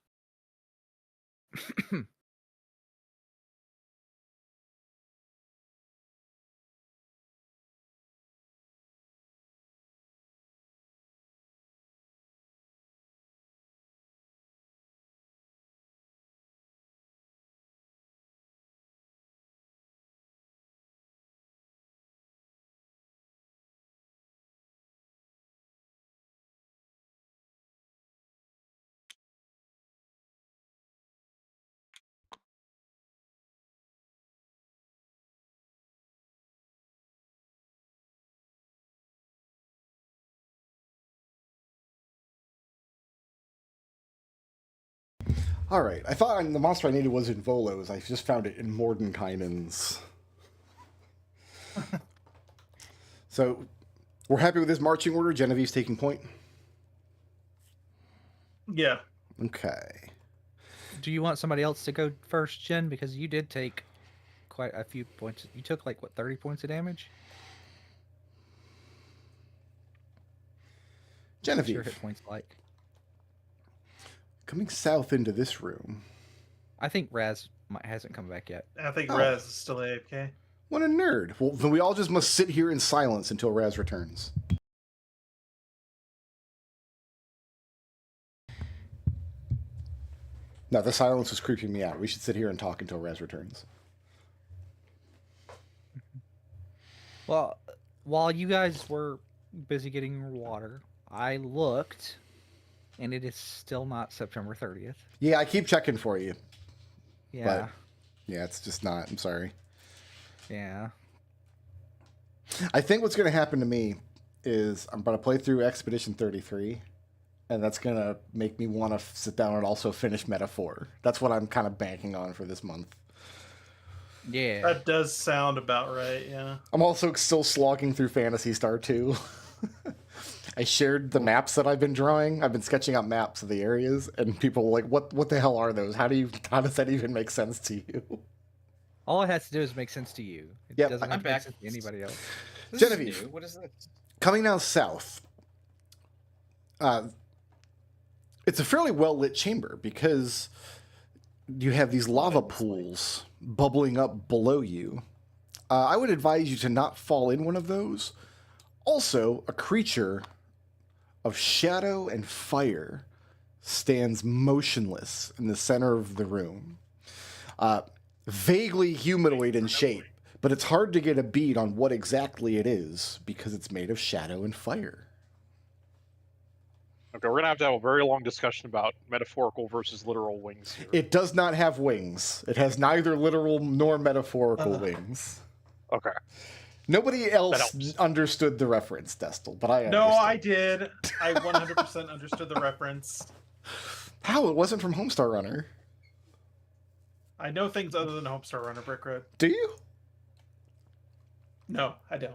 All right. I thought the monster I needed was in Volo's. I just found it in Mordenkainen's. So, we're happy with this marching order. Genevieve's taking point. Yeah. Okay. Do you want somebody else to go first, Jen? Because you did take quite a few points. You took like, what, 30 points of damage? What's your Genevieve, hit points like? coming south into this room. I think Raz hasn't come back yet. I think Oh. Raz is still AFK. What a nerd. Well, then we all just must sit here in silence until Raz returns. No, the silence was creeping me out. We should sit here and talk until Raz returns. Well, while you guys were busy getting water, I looked, and it is still not September 30th. Yeah, I keep checking for you. Yeah, Yeah, it's just not. I'm sorry. yeah. I think what's going to happen to me is I'm going to play through Expedition 33, and that's going to make me want to sit down and also finish Metaphor. That's what I'm kind of banking on for this month. Yeah. That does sound about right, yeah. I'm also still slogging through Phantasy Star 2. I shared the maps that I've been drawing. I've been sketching out maps of the areas, and people were like, what the hell are those? How does that even make sense to you? All it has to do is make sense to you. It Yep, doesn't I'm have to make back. sense to anybody else. This Genevieve. is new. What is this? Coming now south, it's a fairly well-lit chamber because you have these lava pools bubbling up below you. I would advise you to not fall in one of those. Also, a creature of shadow and fire stands motionless in the center of the room. Vaguely humanoid in shape, but it's hard to get a bead on what exactly it is because it's made of shadow and fire. Okay, we're gonna have a very long discussion about metaphorical versus literal wings here. It does not have wings. It has neither literal nor metaphorical wings. Okay. Nobody else helps. understood the reference, Destel, but I understood. No, I did. I 100% understood the reference. How? It wasn't from Homestar Runner. I know things other than Homestar Runner Brick Road. Do you? No, I don't.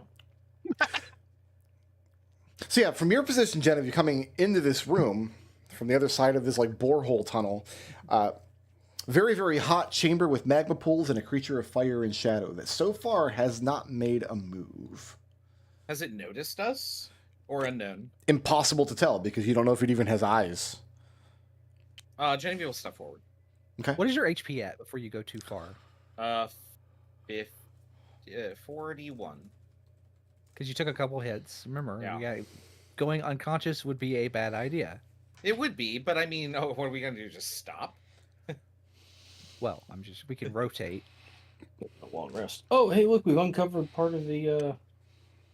So yeah, from your position, Jen, if you're coming into this room from the other side of this like borehole tunnel, very, very hot chamber with magma pools and a creature of fire and shadow that so far has not made a move. Has it noticed us? Or unknown? Impossible to tell because you don't know if it even has eyes. Genevieve will step forward. Okay. What is your HP at before you go too far? 41. Because you took a couple hits. Remember, Yeah. going unconscious would be a bad idea. It would be, but I mean, what are we gonna do? Just stop? Well, we can rotate. A long rest. Oh, hey, look, we've uncovered part of the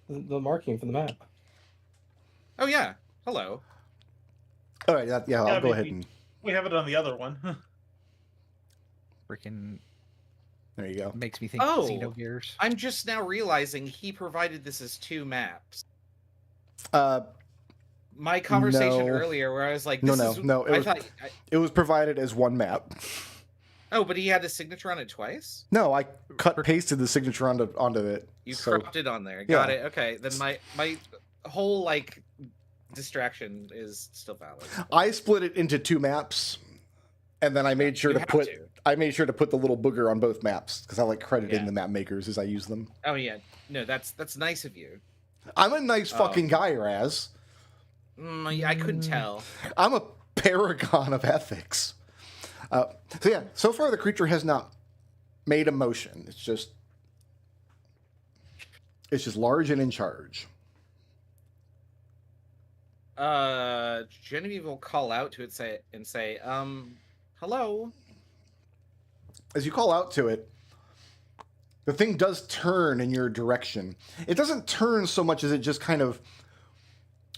marking for the map. Oh yeah. Hello. All right. Yeah, I'll go ahead and We have it on the other one. Freaking there you go. makes me think Oh. Xenogears. I'm just now realizing he provided this as 2 maps. My conversation No. earlier, where I was like, No, this no, is, it was provided as one map. Oh, but he had a signature on it twice. No, I pasted the signature onto it. You so- cropped it on there. Got Yeah. it. Okay, then my whole distraction is still valid. I split it into 2 maps, and then I made sure You to have put to. I made sure to put the little booger on both maps because I like crediting Yeah. the map makers as I use them. Oh yeah, no, that's nice of you. I'm a nice fucking guy, Raz. I couldn't tell. I'm a paragon of ethics. So yeah, so far the creature has not made a motion. It's just large and in charge. Genevieve will call out to it and say, hello. As you call out to it, the thing does turn in your direction. It doesn't turn so much as it just kind of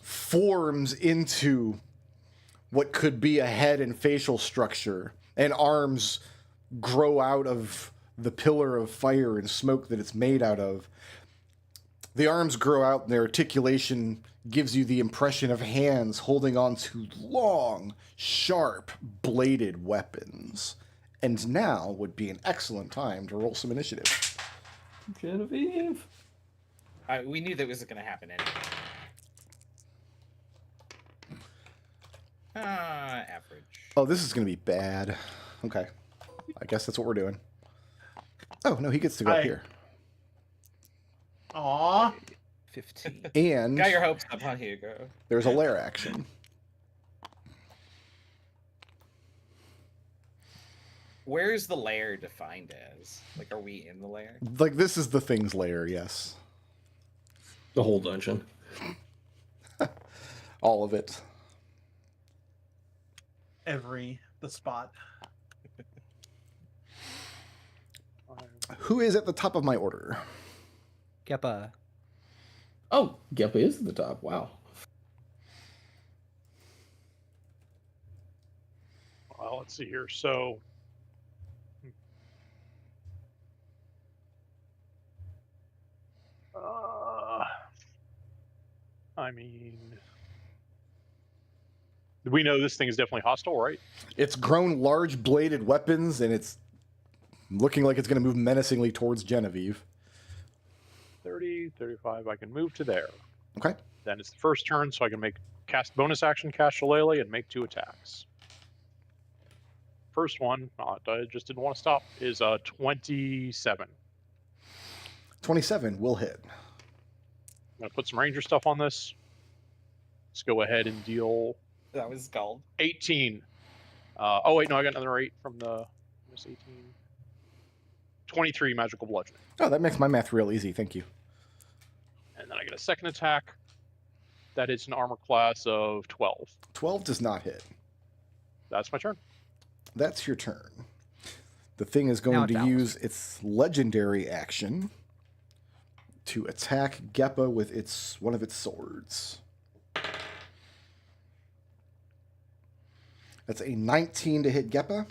forms into what could be a head and facial structure, and arms grow out of the pillar of fire and smoke that it's made out of. The arms grow out and their articulation gives you the impression of hands holding on to long, sharp, bladed weapons. And now would be an excellent time to roll some initiative. Genevieve. We knew that was going to happen anyway. Average. Oh, this is going to be bad. Okay. I guess that's what we're doing. Oh, no, he gets to go up here. Aw. 15. And Got your hopes up, huh, Hugo? there's a lair action. Where's the lair defined as? Like, are we in the lair? Like, this is the thing's lair, yes. The whole dungeon. All of it. The spot. Who is at the top of my order? Geppa. Oh, Geppa is at the top. Wow. Well, let's see here. So, I mean, we know this thing is definitely hostile, right? It's grown large bladed weapons, and it's looking like it's going to move menacingly towards Genevieve. 30, 35. I can move to there. Okay. Then it's the first turn, so I can cast bonus action, cast Shillelagh, and make 2 attacks. First one, I just didn't want to stop, is 27. 27 will hit. I'm going to put some ranger stuff on this. Let's go ahead and deal That was called. 18. Oh, wait, no, I got another 8 from the minus 18. 23 magical bludgeoning. Oh, that makes my math real easy. Thank you. And then I get a second attack. That is an armor class of 12. 12 does not hit. That's my turn. That's your turn. The thing is going to use its legendary action to attack Geppa with one of its swords. That's a 19 to hit Geppa.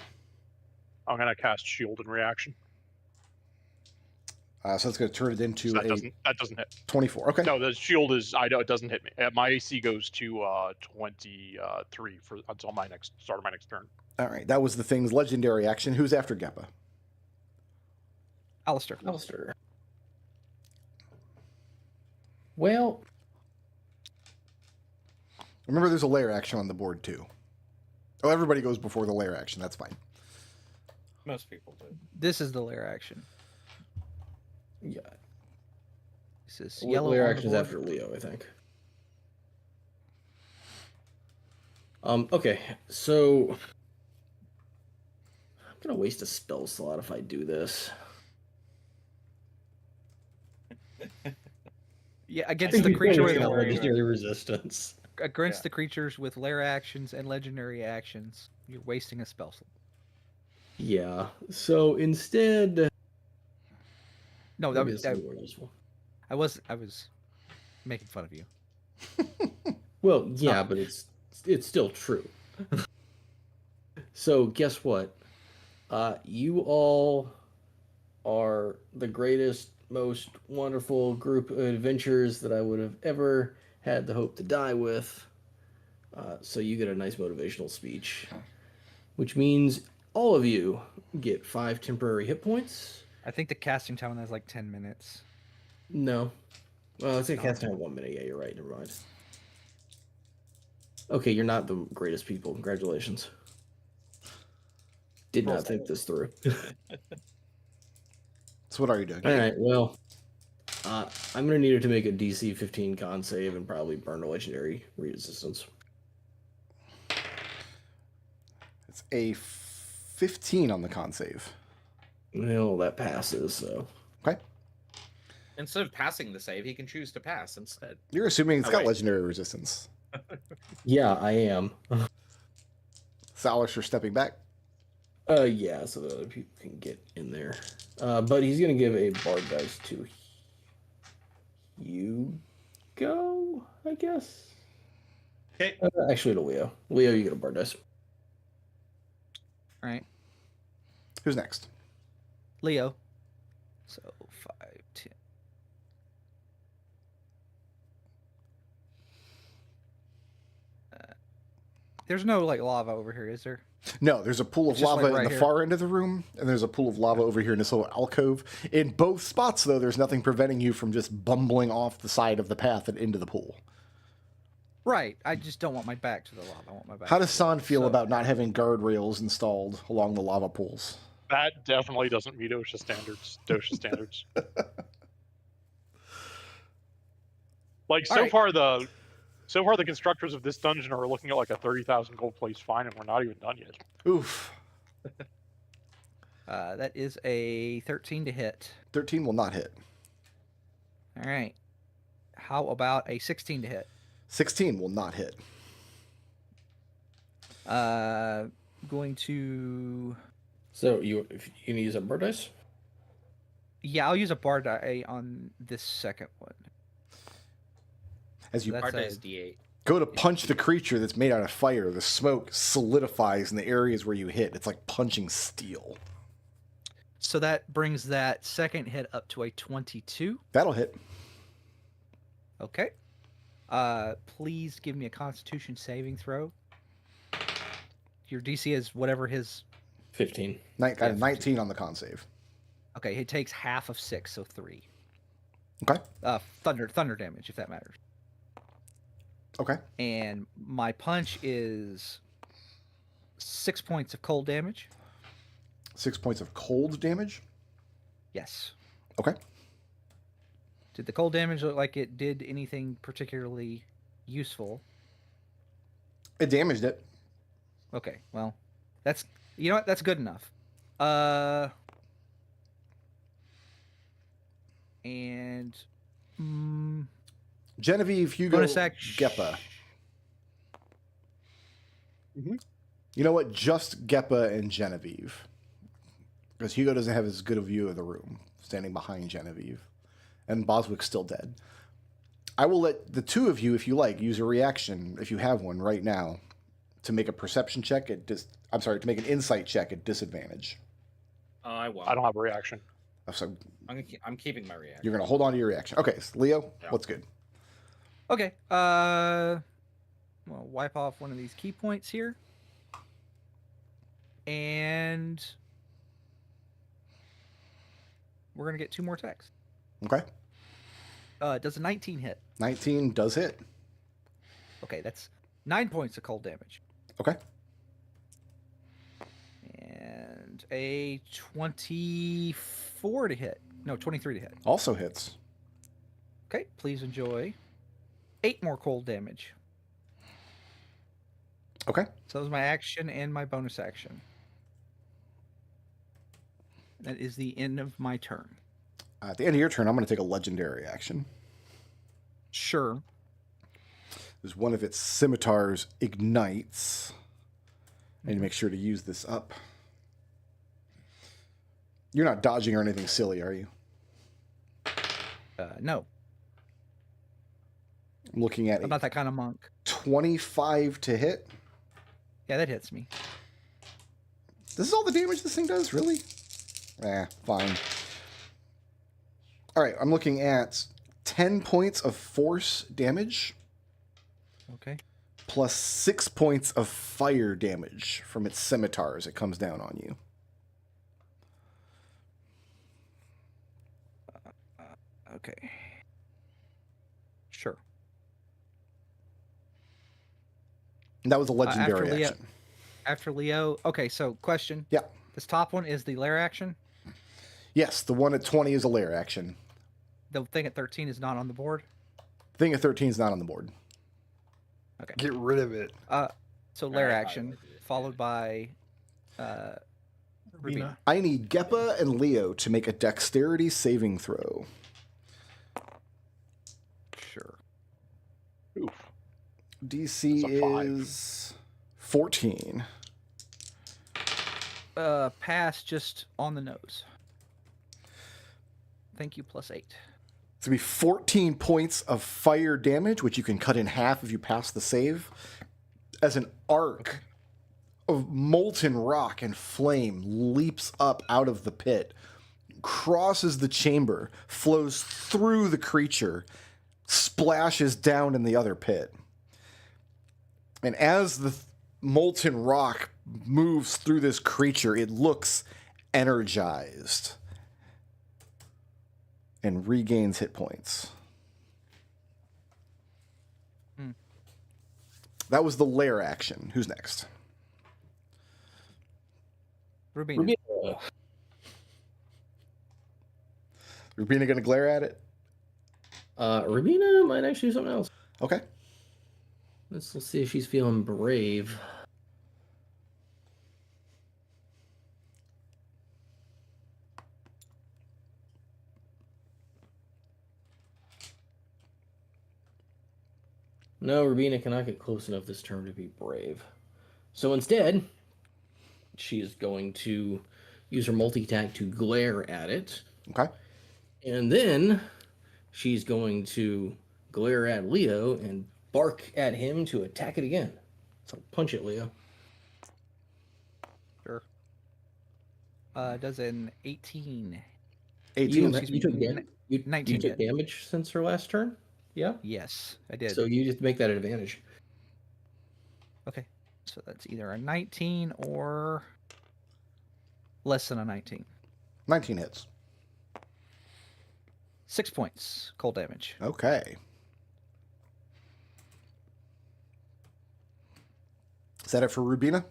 I'm going to cast shield in reaction. So it's going to turn it into So that doesn't hit. 24. Okay. No, the shield is. I know it doesn't hit me. My AC goes to 23 until my start of my next turn. All right. That was the thing's legendary action. Who's after Geppa? Alistair. Alistair. Well, Remember, there's a lair action on the board too. Oh, everybody goes before the lair action. That's fine. Most people do. This is the lair action. yeah. This is Yellow yellow on the actions board. after Leo, I think. Okay, so I'm gonna waste a spell slot if I do this. Yeah, against the creature with legendary resistance. against the creatures with lair actions and legendary actions, you're wasting a spell slot. Yeah. So instead, No, that maybe was this is more useful. I was making fun of you. Well, yeah, but it's still true. So guess what? You all are the greatest, most wonderful group of adventurers that I would have ever had the hope to die with. So you get a nice motivational speech, which means all of you get 5 temporary hit points. I think the casting time on that is like 10 minutes. No. Well, it's a cast time 1 minute. Yeah, you're right. Never mind. Okay, you're not the greatest people. Congratulations. Did not think this through. So what are you doing? All right, well, I'm going to need it to make a DC 15 con save and probably burn a legendary resistance. It's a 15 on the con save. Well, that passes, so. Okay. Instead of passing the save, he can choose to pass instead. You're assuming it's Oh, got wait. legendary resistance. Yeah, I am. Alistair stepping back. Yeah, so that other people can get in there. But he's going to give a bard dice to Hugo, I guess. Okay. Actually, to Leo. Leo, you get a bard dice. All right, Who's next? Leo. So 5, 10. There's no like lava over here, is there? No, there's a pool of It's just, lava like, in right the here. far end of the room, and there's a pool of lava over here in this little alcove. In both spots, though, there's nothing preventing you from just bumbling off the side of the path and into the pool. Right. I just don't want my back to the lava. I want my back. How to does the San lava. feel So- about not having guardrails installed along the lava pools? That definitely doesn't meet OSHA standards. DOSHA standards. Like All right. so far the constructors of this dungeon are looking at like a 30,000 gold place fine, and we're not even done yet. Oof. That is a 13 to hit. 13 will not hit. All right. How about a 16 to hit? 16 will not hit. Going to. So if you use a bird dice? Yeah, I'll use a bar die on this second one. As you That's Hard a- dice D8. go to punch the creature that's made out of fire, the smoke solidifies in the areas where you hit. It's like punching steel. So that brings that second hit up to a 22. That'll hit. Okay. Please give me a Constitution saving throw. Your DC is whatever his. 15. Got a 19 on the con save. Okay, he takes half of 6, so 3. Okay. Thunder damage, if that matters. Okay. And my punch is 6 points of cold damage. 6 points of cold damage. Yes. Okay. Did the cold damage look like it did anything particularly useful? It damaged it. Okay, well, that's you know what? That's good enough. And Genevieve, Hugo, bonus action. Geppa. Mhm. You know what? Just Geppa and Genevieve. Because Hugo doesn't have as good a view of the room, standing behind Genevieve. And Boswick's still dead. I will let the two of you, if you like, use a reaction, if you have one right now, to make a perception check at to make an insight check at disadvantage. Oh, I won't. I don't have a reaction. So I'm keeping my reaction. you're going to hold on to your reaction. Okay, so Leo, Yeah. what's good? Okay. Well, wipe off one of these key points here. And we're gonna get 2 more attacks. Okay. Does a 19 hit? 19 does hit. Okay, that's 9 points of cold damage. Okay. And a 24 to hit. No, 23 to hit. Also hits. Okay, please enjoy 8 more cold damage. Okay. So that was my action and my bonus action. That is the end of my turn. At the end of your turn, I'm going to take a legendary action. Sure. As one of its scimitars ignites. I need to make sure to use this up. You're not dodging or anything silly, are you? No, I'm looking at I'm not that kind of monk. 25 to hit. Yeah, that hits me. This is all the damage this thing does, really? Fine. All right, I'm looking at 10 points of force damage Okay. plus 6 points of fire damage from its scimitar as it comes down on you. Okay. Sure. And that was a legendary after Leo- action. After Leo. Okay, so question. Yeah. This top one is the lair action. Yes, the one at 20 is a lair action. The thing at 13 is not on the board. Thing at 13 is not on the board. Get rid of it. So lair Alright, action, I'll do it. followed by Rubina. I need Geppa and Leo to make a dexterity saving throw. Sure. Oof. DC That's a 5. is 14. Pass just on the nose. Thank you, +8. It's going to be 14 points of fire damage, which you can cut in half if you pass the save, as an arc of molten rock and flame leaps up out of the pit, crosses the chamber, flows through the creature, splashes down in the other pit. And as molten rock moves through this creature, it looks energized and regains hit points. That was the lair action. Who's next? Rubina. Rubina going to glare at it? Rubina might actually do something else. Okay. Let's see if she's feeling brave. No, Rubina cannot get close enough this turn to be brave. So instead, she is going to use her multi-attack to glare at it. Okay. And then she's going to glare at Leo and bark at him to attack it again. So punch it, Leo. Sure. Does an 18. 18. You took 19 you took hit. damage since her last turn? Yeah? Yes, I did. So you just make that an advantage. Okay. So that's either a 19 or less than a 19. 19 hits. 6 points cold damage. Okay. Is that it for Rubina?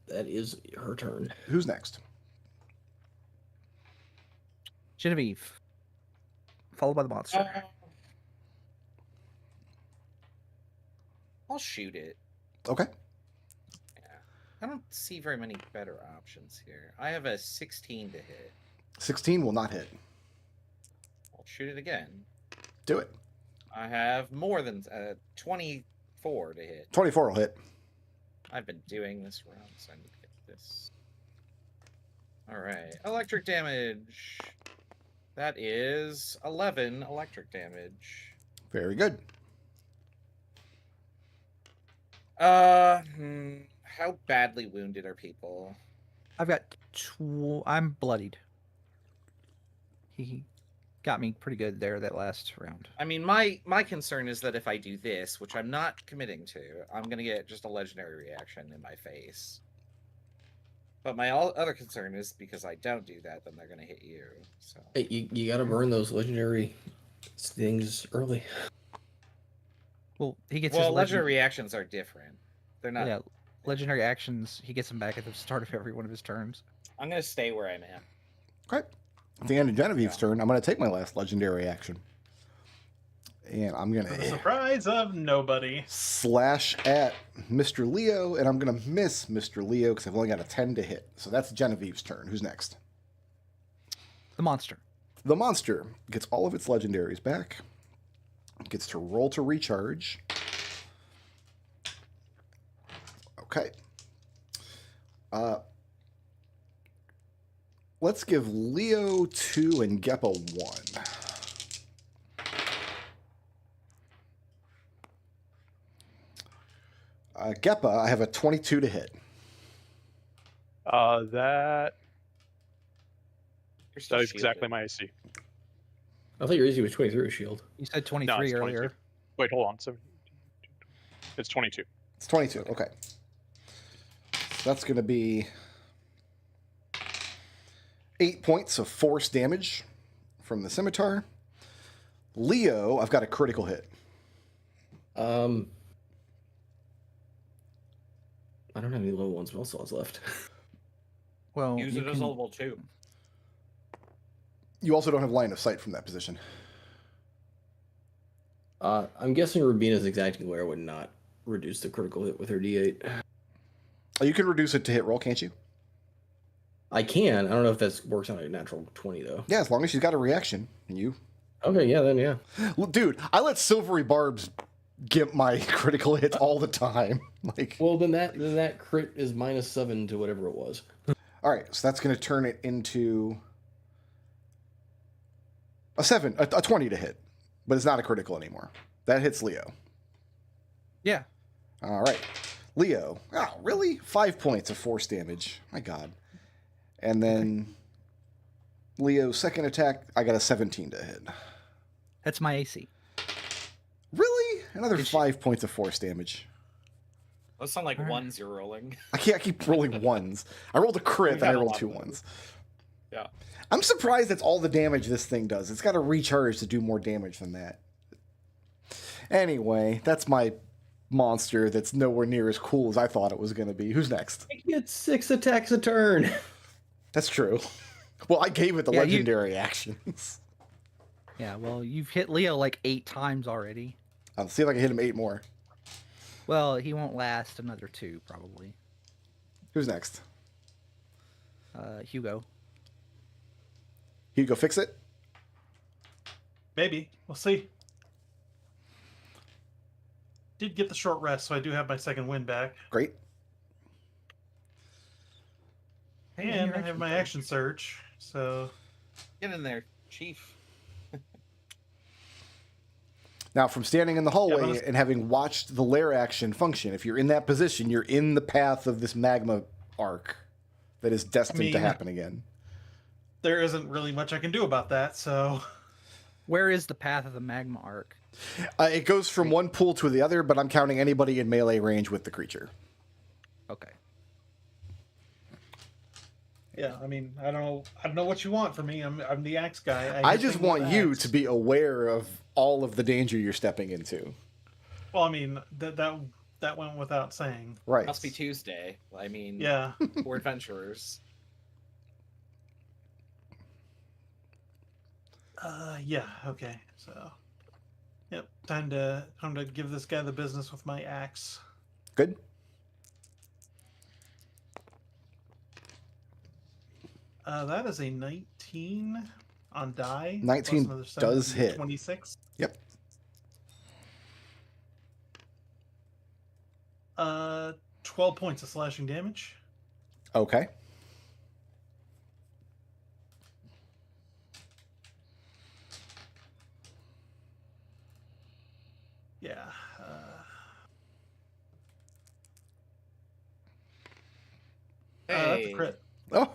That is her turn. Who's next? Genevieve. Followed by the monster. I'll shoot it. Okay. I don't see very many better options here. I have a 16 to hit. 16 will not hit. I'll shoot it again. Do it. I have more than 24 to hit. 24 will hit. I've been doing this round, so I need to get this. All right, electric damage. That is 11 electric damage. Very good. How badly wounded are people? I've got I'm bloodied. He got me pretty good there that last round. I mean, my concern is that if I do this, which I'm not committing to, I'm gonna get just a legendary reaction in my face. But my other concern is because I don't do that, then they're gonna hit you. So Hey, you got to burn those legendary things early. Well, he gets well, his legendary reactions are different. They're not. Yeah, legendary actions. He gets them back at the start of every one of his turns. I'm gonna stay where I'm at. Okay. At the end of Genevieve's turn, I'm going to take my last legendary action. And I'm going For the to surprise of nobody. slash at Mr. Leo, and I'm going to miss Mr. Leo because I've only got a 10 to hit. So that's Genevieve's turn. Who's next? The monster. The monster gets all of its legendaries back. Gets to roll to recharge. Okay. Let's give Leo 2 and Geppa 1. Geppa, I have a 22 to hit. That You're still is exactly shielded. my AC. I thought your easy was 23 with shield. You said No, 23 it's 22. earlier. Wait, hold on. 17, it's 22. It's 22, okay. So that's going to be 8 points of force damage from the scimitar. Leo, I've got a critical hit. I don't have any low ones spell slots left. Well, Use you it as can- level 2. You also don't have line of sight from that position. I'm guessing Rubina's exact glare would not reduce the critical hit with her D8. Oh, you can reduce it to hit roll, can't you? I can. I don't know if that works on a natural 20 though. Yeah, as long as she's got a reaction. And you, Okay, yeah, then yeah. well, dude, I let Silvery Barbs get my critical hits all the time. Like, Well, then that crit is -7 to whatever it was. all right, so that's going to turn it into a 20 to hit, but it's not a critical anymore. That hits Leo. Yeah. All right, Leo. Oh, really? 5 points of force damage. My God. And then Leo's second attack, I got a 17 to hit. That's my AC. Really? Another Did she- 5 points of force damage. Those sound like Alright. ones you're rolling. I keep rolling ones. I rolled a crit, We've then I had a rolled lot 2 of those. ones. Yeah. I'm surprised that's all the damage this thing does. It's got to recharge to do more damage than that. Anyway, that's my monster that's nowhere near as cool as I thought it was going to be. Who's next? It gets 6 attacks a turn. That's true. Well, I gave it the Yeah, legendary actions. Yeah, well, you've hit Leo like 8 times already. I'll see if I can hit him 8 more. Well, he won't last another 2, probably. Who's next? Hugo. Hugo, fix it. Maybe. We'll see. Did get the short rest, so I do have my second win back. Great. And I have my action surge, so... Get in there, Chief. Now, from standing in the hallway bonus- and having watched the lair action function, if you're in that position, you're in the path of this magma arc that is destined to happen again. There isn't really much I can do about that, so... Where is the path of the magma arc? It goes from one pool to the other, but I'm counting anybody in melee range with the creature. Okay. Yeah, I mean, I don't know what you want from me. I'm the axe guy. I hit just things with want you axe. to be aware of all of the danger you're stepping into. Well, I mean, that went without saying. Right. Must be Tuesday. I mean, Yeah. we're adventurers. Yeah. Okay. So, yep. Time to give this guy the business with my axe. Good. That is a 19 on die. 19 plus another does 17, hit. 26. Yep. 12 points of slashing damage. Okay. Yeah. That's a Hey. crit. Oh,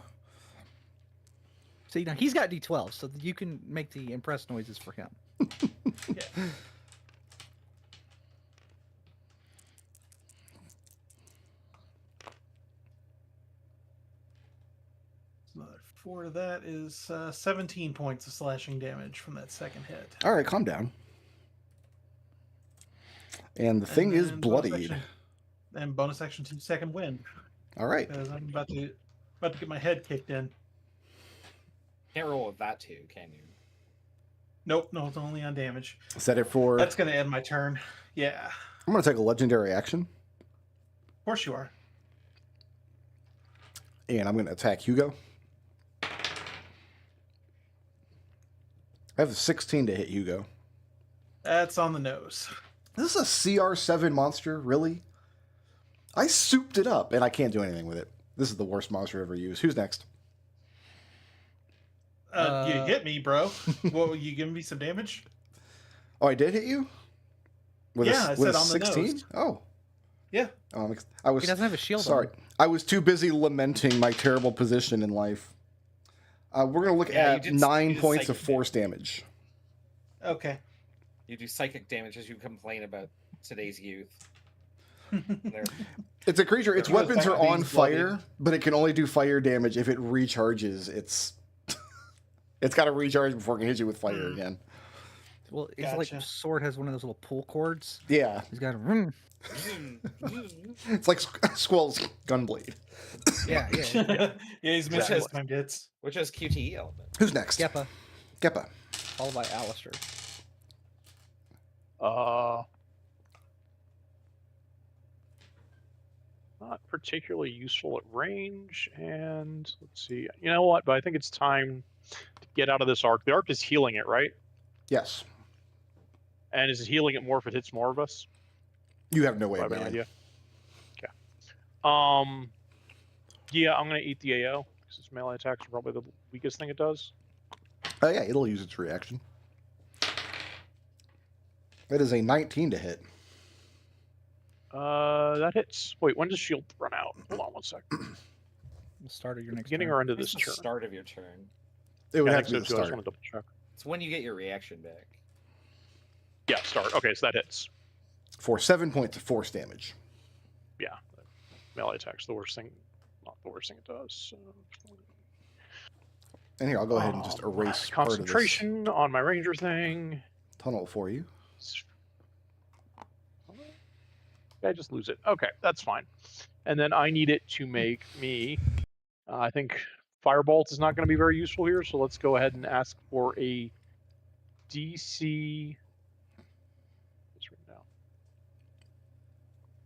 See, now he's got D12, so you can make the impress noises for him. Yeah. Another 4 of that is 17 points of slashing damage from that second hit. all right. Calm down. And the thing is then bonus bloodied. action- And bonus action to second win, All right. because I'm about to get my head kicked in. Can't roll with that too, can you? Nope, no, it's only on damage. Set it for. That's gonna end my turn. Yeah, I'm going to take a legendary action, of course you are. and I'm going to attack Hugo. I have a 16 to hit Hugo. That's on the nose. This is a CR7 monster, really? I souped it up, and I can't do anything with it. This is the worst monster I've ever used. Who's next? You hit me, bro. Well, you giving me some damage? Oh, I did hit you? With Yeah, I with said on the nose. Oh. Yeah. Oh, I was He doesn't have a shield sorry. on. I was too busy lamenting my terrible position in life. We're going to look Yeah, you at did- 9 you did points of psychic force damage. Okay. You do psychic damage as you complain about today's youth. They're- It's a creature. Its Because weapons that are on being's fire, bloodied. but it can only do fire damage if it recharges. It's got to recharge before it can hit you with fire again. Well, it's like Gotcha. sword has one of those little pull cords. Yeah, He's got a it's like Squall's gunblade. yeah. Yeah, he's missing Which is- some bits. which has QTE element. Who's next? Geppa, Geppa. followed by Alistair. Not particularly useful at range, and let's see. You know what? But I think it's time to get out of this arc. The arc is healing it, right? Yes. And is it healing it more if it hits more of us? You have no way Do I of have an knowing. idea? Okay. Yeah, I'm gonna eat the AO because its melee attacks are probably the weakest thing it does. Oh yeah, it'll use its reaction. That is a 19 to hit. That hits. Wait, when does shield run out? Hold on one sec. The start of your next Beginning turn. or end of It's this the turn? start of your turn. It would Yeah, I have think to so be the too. I just start. want to double check. It's when you get your reaction back. Yeah, start. Okay, so that hits. For 7 points of force damage. Yeah, melee attack's the worst thing. Not the worst thing it does. So... And here, I'll go ahead and just erase part of this concentration on my ranger thing. tunnel for you. I just lose it. Okay, that's fine. And then I need it to make me. I think Firebolt is not going to be very useful here, so let's go ahead and ask for a DC. It's written down.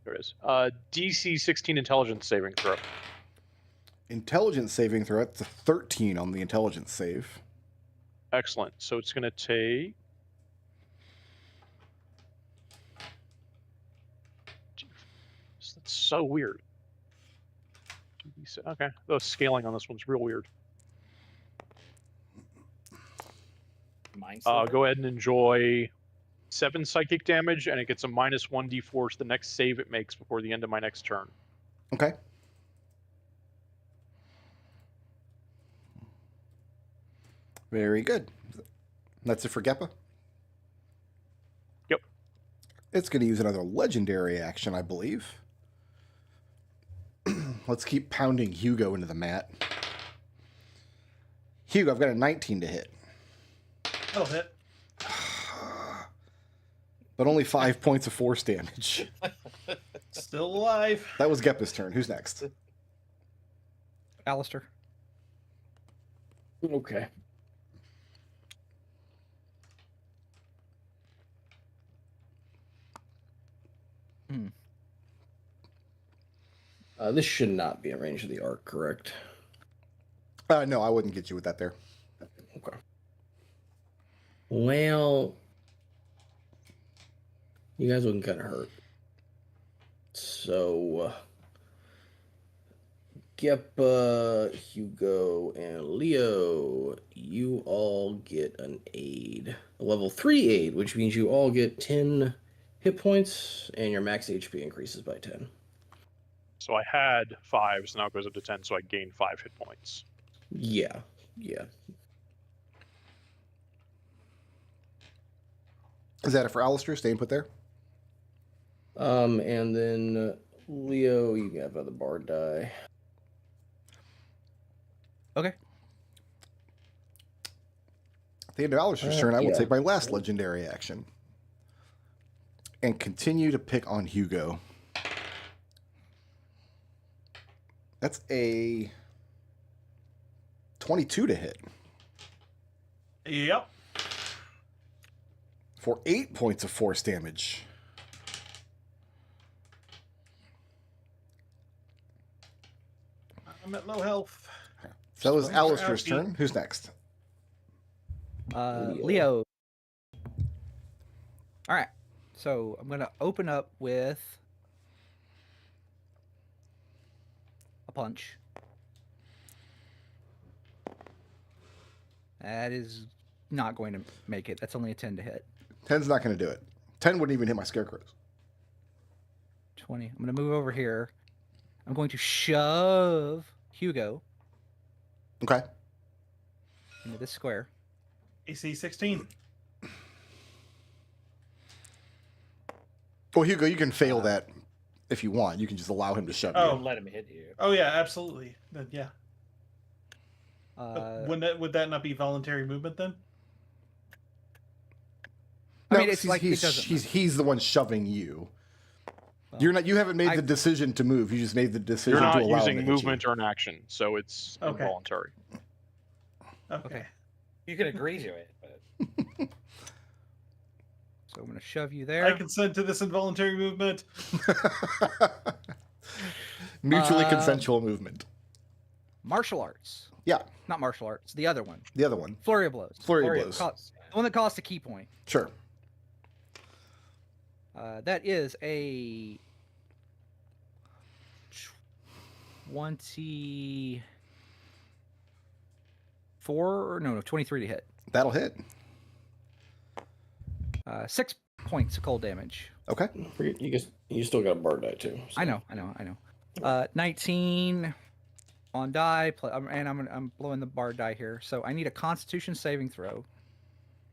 There it is. DC 16 intelligence saving throw. Intelligence saving throw. That's a 13 on the intelligence save. Excellent. So it's going to take. That's so weird. Okay, the scaling on this one's real weird. Go ahead and enjoy 7 psychic damage, and it gets a -1d4 to the next save it makes before the end of my next turn. Okay. Very good. That's it for Geppa? Yep. It's going to use another legendary action, I believe. Let's keep pounding Hugo into the mat. Hugo, I've got a 19 to hit. That'll hit. But only 5 points of force damage. Still alive. That was Geppa's turn. Who's next? Alistair. Okay. This should not be in range of the arc, correct? No, I wouldn't get you with that there. Okay. Well, you guys looking kind of hurt. So, Geppa, Hugo, and Leo, you all get an aid. A level 3 aid, which means you all get 10 hit points, and your max HP increases by 10. So I had 5, so now it goes up to 10, so I gain 5 hit points. Yeah, yeah. Is that it for Alistair? Staying put there? And then Leo, you have the bard die. Okay. At the end of Alistair's turn, I will yeah. take my last legendary action. And continue to pick on Hugo. That's a 22 to hit. Yep. For 8 points of force damage. I'm at low health. So that was Swing for Alistair's Alfie. turn. Who's next? Leo. All right. So I'm going to open up with a punch. That is not going to make it. That's only a 10 to hit. 10's not going to do it. 10 wouldn't even hit my scarecrows. 20. I'm going to move over here. I'm going to shove Hugo Okay. into this square. AC 16. Well, Hugo, you can fail that if you want. You can just allow him to shove Oh. you. Let him hit you. Oh yeah, absolutely. Then, yeah. Uh, Would that not be voluntary movement then? I No, mean, it's like it he's, doesn't. he's the one shoving you. Well, You're not. You haven't made I- the decision to move. You just made the decision You're not to allow using him to hit movement or an action, so it's Okay. involuntary. Okay. You can agree to it, but So I'm going to shove you I there. consent to this involuntary movement. you. Mutually consensual movement. Martial arts. Yeah, Not martial arts. The other one. the other one. Flurry of blows. Flurry Flurry of of blows. The one that costs a key point. Sure. That is a 23 to hit. That'll hit. 6 points of cold damage. Okay. You still got a bard die too. so- I know. 19 on die, and I'm blowing the bard die here. So I need a Constitution saving throw.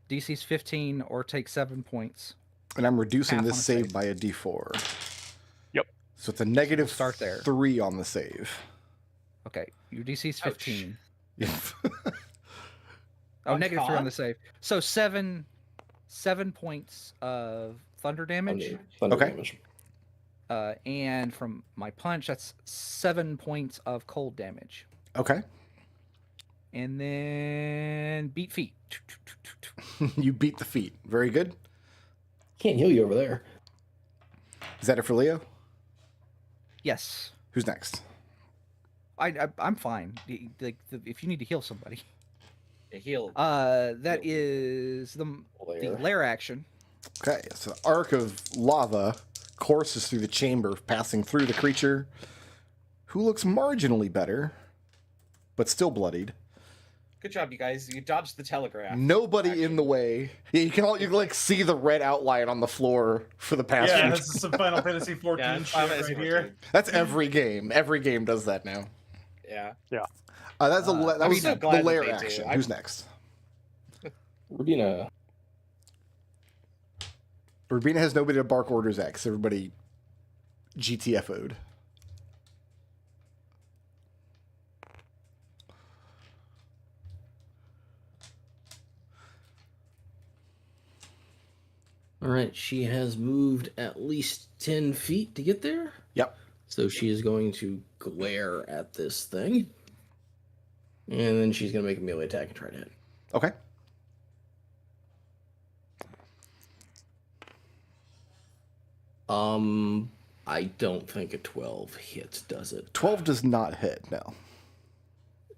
DC's 15 or take 7 points. And I'm reducing Half this on a save save. by a D4. Yep. So it's a negative start there. 3 on the save. Okay, your DC is Ouch. 15. On -3 on con? the save. So 7 points of thunder damage. Thunder Okay. damage. And from my punch, that's 7 points of cold damage. Okay. And then beat feet. You beat the feet. Very good. Can't heal you over there. Is that it for Leo? Yes. Who's next? I'm fine. If you need to heal somebody. A heal. That is the Lair. lair action. Okay, so the arc of lava courses through the chamber, passing through the creature, who looks marginally better, but still bloodied. Good job, you guys. You dodged the telegraph. Nobody in the way. Yeah, you can like see the red outline on the floor for the past. Yeah, few- this is some Final Fantasy 14 Yeah, shit Final right Fantasy here. 14. That's every game. Every game does that now. Yeah. That I'm was so the glad that lair they do. action. I'm- Who's next? Rubina. Rubina has nobody to bark orders at 'cause everybody GTFO'd. All right, she has moved at least 10 feet to get there. Yep. So she is going to glare at this thing. And then she's going to make a melee attack and try to hit. Okay. I don't think a 12 hits, does it? 12 does not hit, no.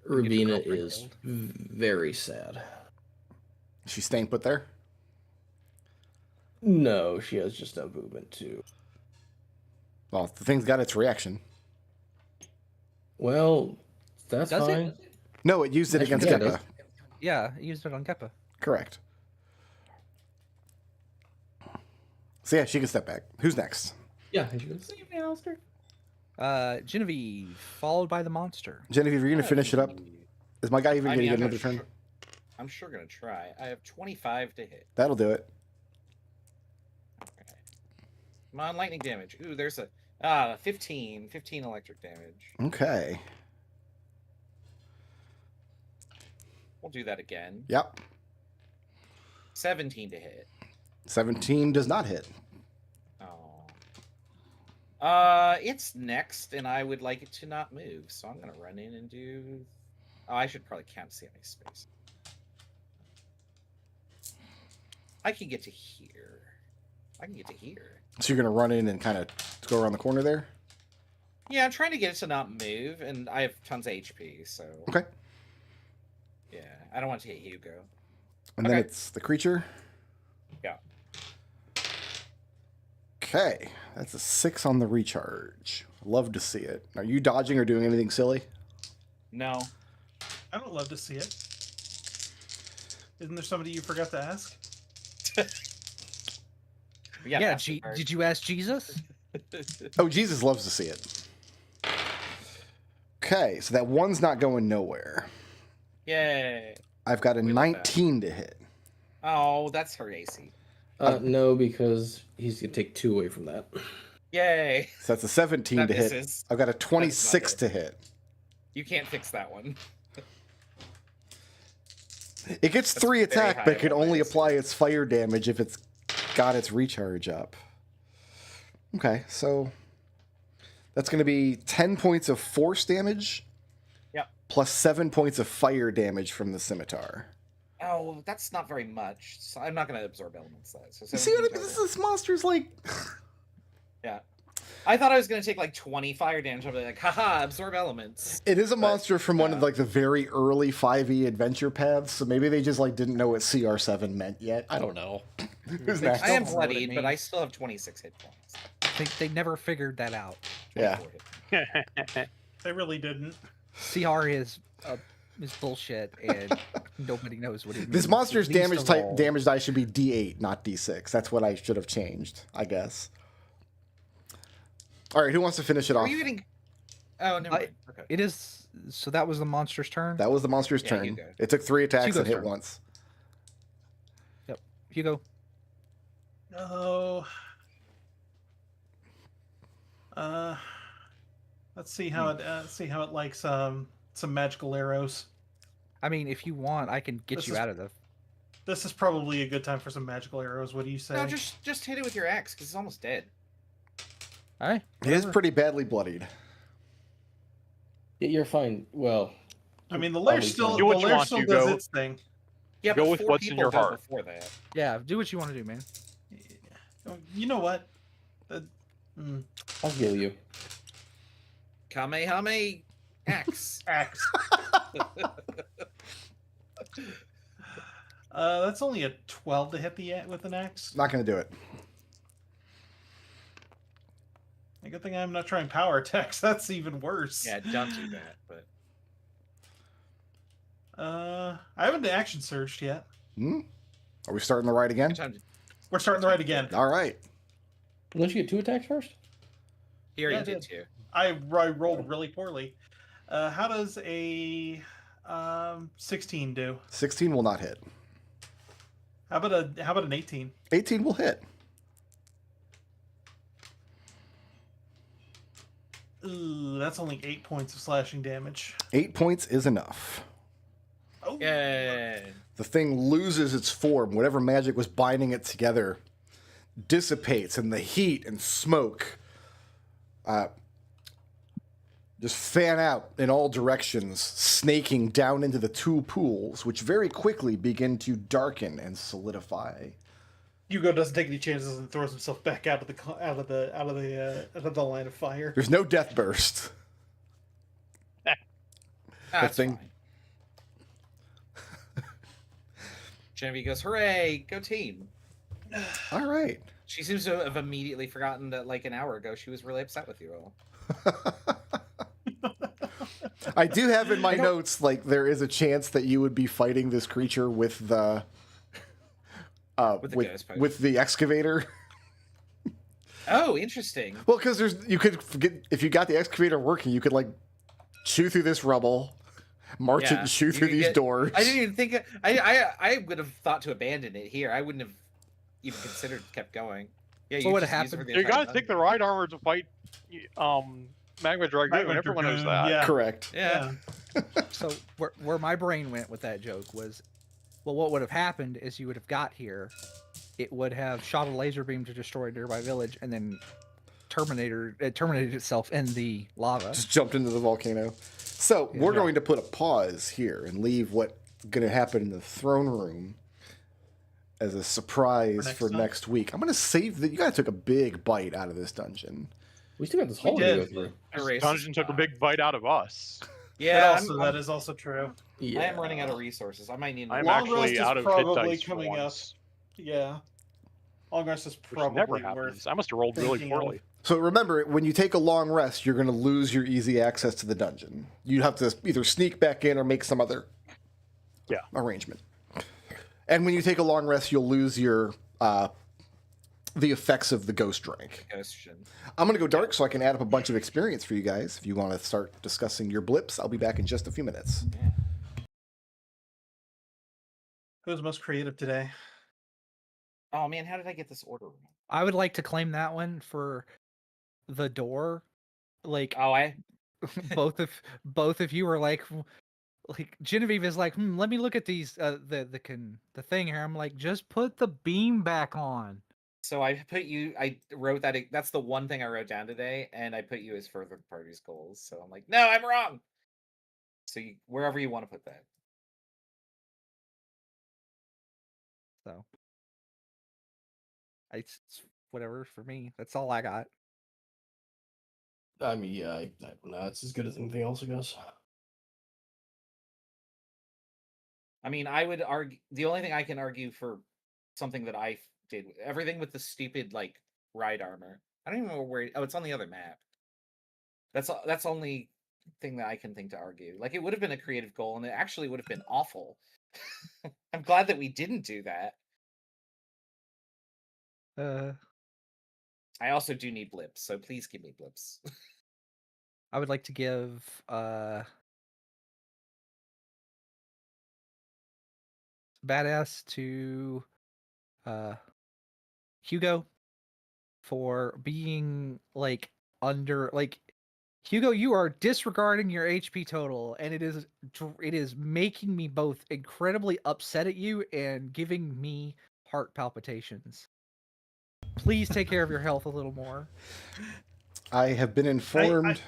Rubina Get the is girlfriend very sad. She's staying put there? No, she has just no movement too. Well, the thing's got its reaction. Well, that's Does it? fine. No, it used it against Yeah, it Keppa. does. Yeah, I used it on Keppa. Correct. So yeah, she can step back. Who's next? Yeah, she goes. Genevieve, followed by the monster. Genevieve, you're going to finish it up? Is my guy even I going to mean, get I'm another not turn? sure. I'm sure gonna try. I have 25 to hit. That'll do it. Okay. Come on, lightning damage. Ooh, there's a 15 electric damage. Okay. We'll do that again. Yep. 17 to hit. 17 does not hit. Oh. It's next, and I would like it to not move, so I'm gonna run in and do. Oh, I should probably count to see how many space. I can get to here. I can get to here. So you're going to run in and kind of go around the corner there? Yeah, I'm trying to get it to not move, and I have tons of HP, so. Okay. Yeah, I don't want to hit Hugo. And then Okay. it's the creature? Yeah. Okay. That's a 6 on the recharge. Love to see it. Are you dodging or doing anything silly? No. I don't love to see it. Isn't there somebody you forgot to ask? Yeah, Yeah, that's the part. did you ask Jesus? Oh, Jesus loves to see it. Okay, so that one's not going nowhere. Yay. I've got a We love that. 19 to hit. Oh, that's her AC. No, because he's gonna take 2 away from that. Yay. So that's a 17 That to hit. misses. I've got a 26 it. to hit. You can't fix that one. It gets That's 3 very attack, high but it can on my only AC. apply its fire damage if it's got its recharge up. Okay, so that's going to be 10 points of force damage. Yep. Plus 7 points of fire damage from the scimitar. Oh, that's not very much. So I'm not going to absorb elements. So You see what I 17 mean? total. This monster's like... Yeah. I thought I was going to take like 20 fire damage. I'll be like, haha, absorb elements. It is a But, monster from one of yeah. like the very early 5e adventure paths, so maybe they just like didn't know what CR7 meant yet. I don't know. Who's next? I am Don't know what it bloodied, but means. I still have 26 hit points. They never figured that out. Yeah. 24 hit. They really didn't. CR is bullshit, and nobody knows what it means. This monster's Least damage of type all. damage die should be D8, not D6. That's what I should have changed, I guess. All right, who wants to finish it Are off? you getting... Oh, never mind. Okay. It is. So that was the monster's turn. That was the monster's Yeah, turn. Hugo. It took 3 attacks Hugo's and hit turn. once. Hugo. No. Uh, let's see how it likes some magical arrows. I mean, if you want, I can get This you is- out of the. This is probably a good time for some magical arrows. What do you say? No, just hit it with your axe because it's almost dead. All right. He is whatever. pretty badly bloodied. Yeah, you're fine. Well, I mean, the I'll lair leave still that. Do what you want, does Hugo. its thing. Yeah, Go but with 4 what's in people your go heart. before that. Yeah, do what you want to do, man. You know what? I'll heal you. Kamehame axe. Axe. That's only a 12 to hit with an axe. Not going to do it. A good thing I'm not trying power attacks. That's even worse. Yeah, don't do that. But I haven't action surged yet. Hmm? Are we starting the right again? good time to... We're starting the right again. All right. Don't you get 2 attacks first? He already Yeah, I did did. too. I rolled really poorly. How does a 16 do? 16 will not hit. How about an 18? 18 will hit. Ooh, that's only 8 points of slashing damage. 8 points is enough. Oh, Yeah. The thing loses its form. Whatever magic was binding it together dissipates, and the heat and smoke just fan out in all directions, snaking down into the 2 pools, which very quickly begin to darken and solidify. Hugo doesn't take any chances and throws himself back out of the line of fire. There's no death burst. That's thing- fine. Genevieve goes, "Hooray, go team!" All right. She seems to have immediately forgotten that, like an hour ago, she was really upset with you all. I do have in my notes, like, there is a chance that you would be fighting this creature with the With the ghost potion. with the excavator. Oh, interesting. Well, because you could forget, if you got the excavator working, you could like chew through this rubble, march it Yeah, and chew you through could these get- doors. I didn't even think. I would have thought to abandon it here. I wouldn't have even considered kept going. Yeah, What would just have use it for happened? the You entire gotta take the time. right armor to fight Magma Dragoon. Magma Everyone knows Dragoon, that. yeah. Correct. Yeah. So where my brain went with that joke was, well, what would have happened is you would have got here, it would have shot a laser beam to destroy a nearby village, and then it terminated itself in the lava. Just jumped into the volcano. So we're Yeah. going to put a pause here and leave what's going to happen in the throne room as a surprise for time? next week. I'm going to save that. You guys took a big bite out of this dungeon. We still got this We hole to go did. through. Erase Dungeon took a spot. big bite out of us. Yeah, That is also true. Yeah. I am running out of resources. I might need. I'm Long rest actually is out of hit probably dice coming for up. once, Yeah. Long rest is which never probably happens. worth. I must have rolled really thinking of. poorly. So remember, when you take a long rest, you're going to lose your easy access to the dungeon. You have to either sneak back in or make some other arrangement. And when you take a long rest, you'll lose your the effects of the ghost drink. Question. I'm going to go dark so I can add up a bunch of experience for you guys. If you want to start discussing your blips, I'll be back in just a few minutes. Who's most creative today? Oh man, how did I get this order wrong? I would like to claim that one for the door. Like Oh, I both of you were like Genevieve is like, let me look at these the thing here. I'm like, just put the beam back on. so I put you. I wrote that. That's the one thing I wrote down today, and I put you as further the party's goals. So I'm like, no, I'm wrong. So wherever you want to put that. So it's whatever for me. That's all I got. I mean, yeah, I don't know. It's as good as anything else, I guess. I mean, I would argue the only thing I can argue for something that I did, everything with the stupid like ride armor. I don't even know where. Oh, it's on the other map. That's only thing that I can think to argue. Like it would have been a creative goal, and it actually would have been awful. I'm glad that we didn't do that. I also do need blips, so please give me blips. I would like to give badass to Hugo for being like under like Hugo, you are disregarding your HP total, and it is making me both incredibly upset at you and giving me heart palpitations. Please take care of your health a little more. I have been informed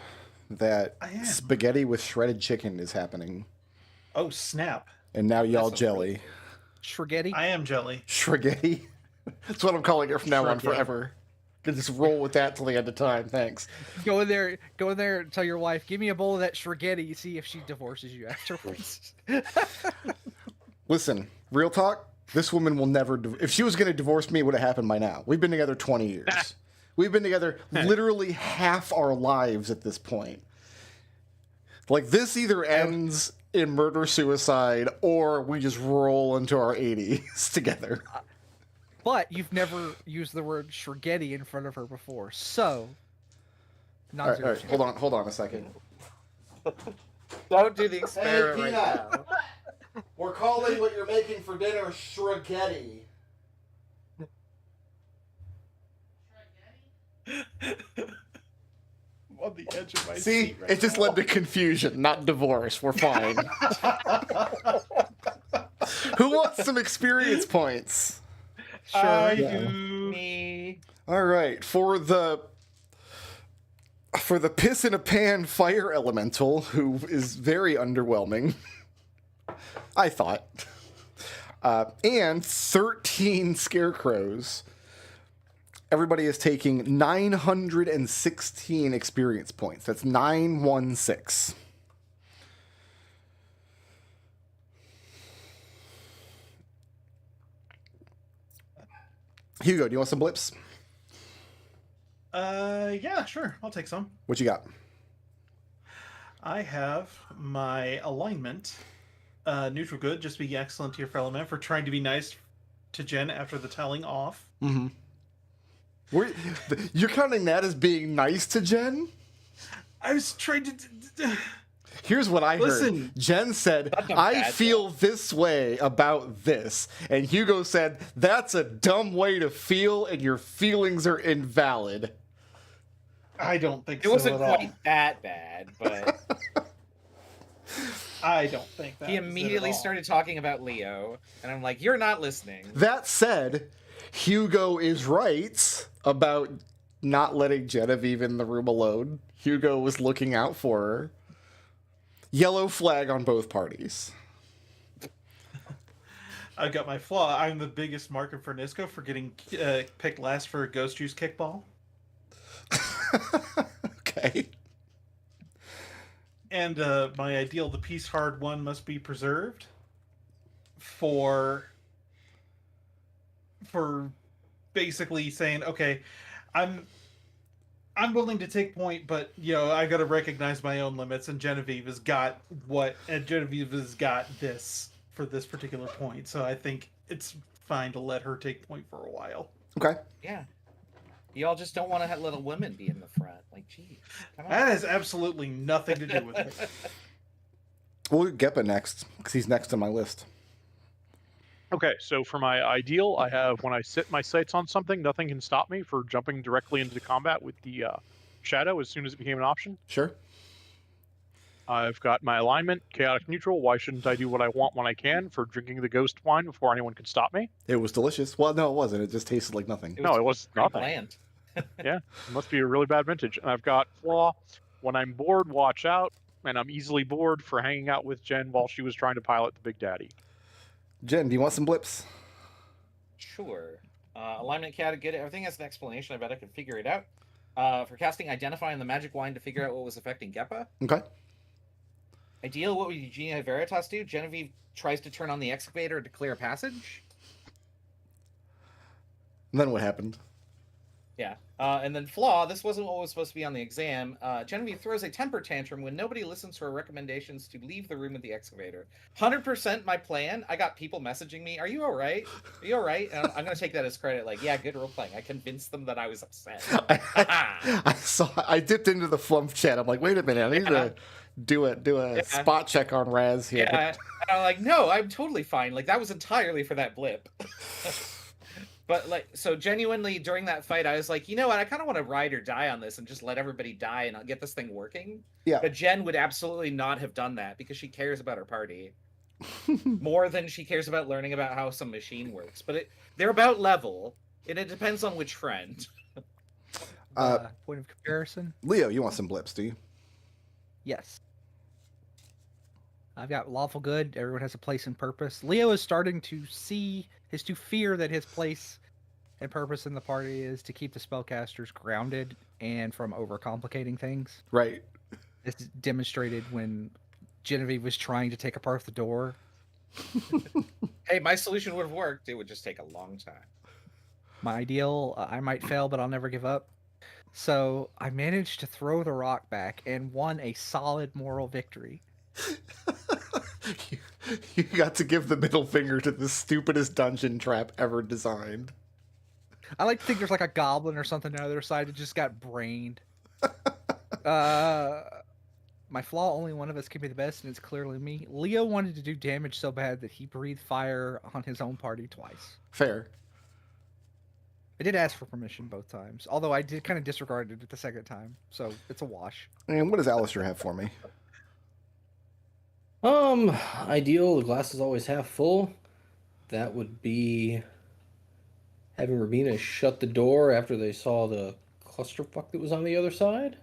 that I am. spaghetti with shredded chicken is happening, Oh snap! and now y'all sounds jelly. Shrigetti. I am jelly. Shregetti? That's what I'm calling it from now on Shregetti. forever. Can just roll with that till the end of time. Thanks. Go in there and tell your wife, give me a bowl of that shrigetti, see if she divorces you afterwards. Listen, real talk. This woman will never. If she was going to divorce me, it would have happened by now. We've been together 20 years. We've been together literally half our lives at this point. Like, this either ends in murder suicide or we just roll into our 80s together. But you've never used the word shrigetti in front of her before, so. All right, hold on a second. Don't do the experiment right now. We're calling what you're making for dinner shrigetti. I'm on the edge of my See, seat right it just now. led to confusion, not divorce. We're fine. Who wants some experience points? I Yeah. do. Me. All right, for the piss in a pan fire elemental, who is very underwhelming, I thought, and 13 scarecrows. Everybody is taking 916 experience points. That's 916. Hugo, do you want some blips? Yeah, sure. I'll take some. What you got? I have my alignment. Neutral good, just be excellent to your fellow man for trying to be nice to Jen after the telling off. Mm-hmm. You're counting that as being nice to Jen? I was trying to. Here's what I Listen. heard. Jen said, That's a I bad feel this way about this. And Hugo said, that's a dumb way to feel, and your feelings are invalid. I don't think It so wasn't at all. quite that bad, but I don't think that. he was it at immediately all. started talking about Leo, and I'm like, "You're not listening." That said, Hugo is right about not letting Genevieve in the room alone. Hugo was looking out for her. Yellow flag on both parties. I've got my flaw. I'm the biggest marker for Nisco for getting picked last for a Ghost Juice kickball. Okay. And my ideal, the peace hard one must be preserved for basically saying, okay, I'm willing to take point, but I got to recognize my own limits. And Genevieve has got this for this particular point. So I think it's fine to let her take point for a while. Okay. Yeah, y'all just don't want to have little women be in the front. Like, geez, come on. That has absolutely nothing to do with it. We'll get Gepa next, because he's next on my list. Okay, so for my ideal, I have when I set my sights on something, nothing can stop me for jumping directly into combat with the shadow as soon as it became an option. Sure. I've got my alignment, chaotic neutral. Why shouldn't I do what I want when I can for drinking the ghost wine before anyone can stop me? It was delicious. Well, no, it wasn't. It just tasted like nothing. No, it was pretty nothing. bland. Yeah, it must be a really bad vintage. And I've got flaw. When I'm bored, watch out. And I'm easily bored for hanging out with Jen while she was trying to pilot the Big Daddy. Jen, do you want some blips? Sure. Alignment cat, get it. Everything has an explanation. I bet I can figure it out. For casting, identifying the magic wine to figure out what was affecting Gepa. Okay. Ideal, what would Eugenia Veritas do? Genevieve tries to turn on the excavator to clear a passage. And then what happened? Yeah. And then flaw, this wasn't what was supposed to be on the exam. Genevieve throws a temper tantrum when nobody listens to her recommendations to leave the room with the excavator. 100% my plan. I got people messaging me, are you all right? Are you all right? And I'm going to take that as credit. Like, yeah, good role playing. I convinced them that I was upset. I dipped into the Flumph chat. I'm like, wait a minute, I need to do a spot check on Raz here. Yeah. And I'm like, no, I'm totally fine. Like, that was entirely for that blip. But like, so genuinely during that fight, I was like, you know what? I kind of want to ride or die on this and just let everybody die and get this thing working. Yeah. But Jen would absolutely not have done that because she cares about her party more than she cares about learning about how some machine works. But they're about level, and it depends on which friend. Point of comparison. Leo, you want some blips, do you? Yes. I've got lawful good. Everyone has a place and purpose. Leo is starting to fear that his place and purpose in the party is to keep the spellcasters grounded and from overcomplicating things. Right. It's demonstrated when Genevieve was trying to take apart the door. Hey, my solution would have worked. It would just take a long time. My ideal, I might fail, but I'll never give up. So I managed to throw the rock back and won a solid moral victory. You got to give the middle finger to the stupidest dungeon trap ever designed. I like to think there's like a goblin or something on the other side that just got brained. My flaw, only one of us can be the best, and it's clearly me. Leo wanted to do damage so bad that he breathed fire on his own party twice. Fair. I did ask for permission both times, although I did kind of disregarded it the second time, so it's a wash. And what does Alistair have for me? Ideal, the glass is always half full. That would be having Rabina shut the door after they saw the clusterfuck that was on the other side,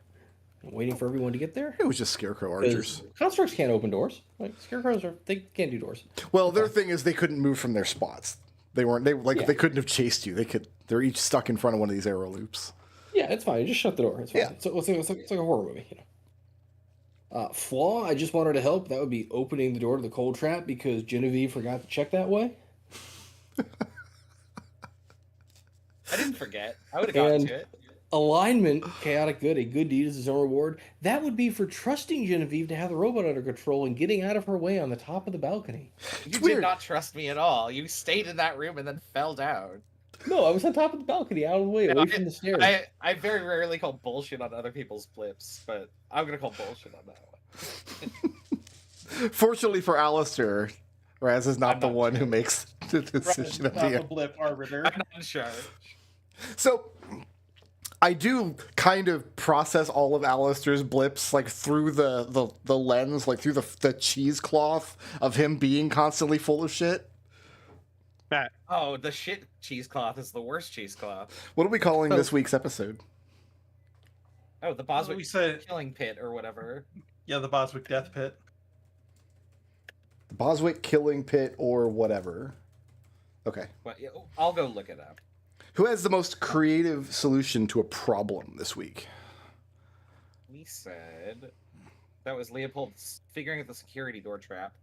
and waiting for everyone to get there. It was just scarecrow archers. Constructs can't open doors. Like scarecrows they can't do doors. Well, their thing is they couldn't move from their spots. They couldn't have chased you. They're each stuck in front of one of these arrow loops. Yeah, it's fine. Just shut the door. It's fine. Yeah. It's like a horror movie, you know. Flaw, I just wanted to help. That would be opening the door to the cold trap because Genevieve forgot to check that way. I didn't forget. I would have gotten And to it. alignment, chaotic good, a good deed is its own reward. That would be for trusting Genevieve to have the robot under control and getting out of her way on the top of the balcony. You weird. did not trust me at all. You stayed in that room and then fell down. No, I was on top of the balcony, out of the way, No, away from the stairs. I very rarely call bullshit on other people's blips, but I'm gonna call bullshit on that one. Fortunately for Alistair, Raz is not I'm the not one sure. who makes the decision at the Not the end. blip arbiter. I'm not in charge. So I do kind of process all of Alistair's blips like through the lens, like through the cheesecloth of him being constantly full of shit. Matt, Oh, the shit cheesecloth is the worst cheesecloth. What are we calling this week's episode? Oh, the We Boswick said, killing pit or whatever. yeah, the Boswick death pit. Boswick killing pit or whatever. Okay. But yeah, I'll go look it up. Who has the most creative solution to a problem this week? We said that was Leopold figuring out the security door trap.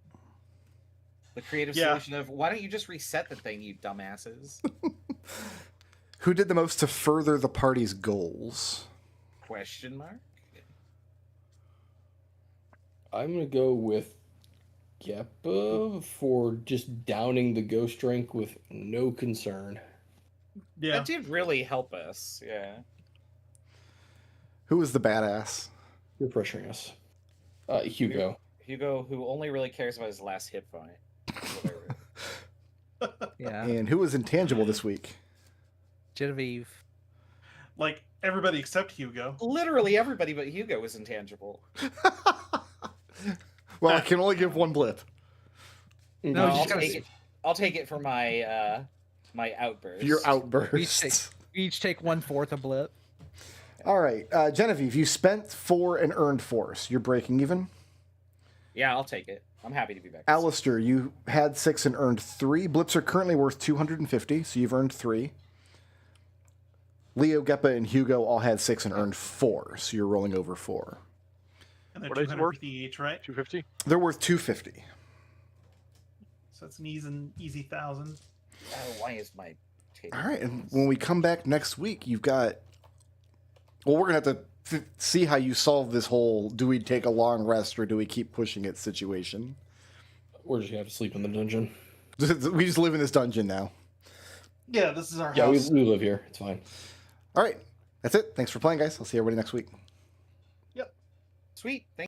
The creative Yeah. solution of why don't you just reset the thing, you dumbasses? Who did the most to further the party's goals? Question mark. I'm going to go with Geppa for just downing the ghost drink with no concern. Yeah. That did really help us. Yeah. Who was the badass? You're pressuring us. Hugo. Hugo, who only really cares about his last hit point. Whatever. Yeah. And who was intangible this week? Genevieve. Like everybody except Hugo. Literally everybody but Hugo was intangible. Well, I can only give one blip. No, I'll just gotta take it. I'll take it for my my outburst. Your We outbursts. each take 1/4 a blip. All right, Genevieve, you spent 4 and earned 4, so you're breaking even. Yeah, I'll take it. I'm happy to be back. Alistair, you had 6 and earned 3. Blips are currently worth 250, so you've earned 3. Leo, Geppa, and Hugo all had 6 and earned 4, so you're rolling over 4. And they're What is it worth? 250 each, right? 250. They're worth 250. So it's an easy 1,000. Oh, why is my table? All right, and when we come back next week, you've got. Well, we're gonna have to see how you solve this whole "do we take a long rest or do we keep pushing it" situation. We're just going to have to sleep in the dungeon. We just live in this dungeon now. Yeah, this is our Yeah, house. we live here. It's fine. All right, that's it. Thanks for playing, guys. I'll see everybody next week. Sweet. Thank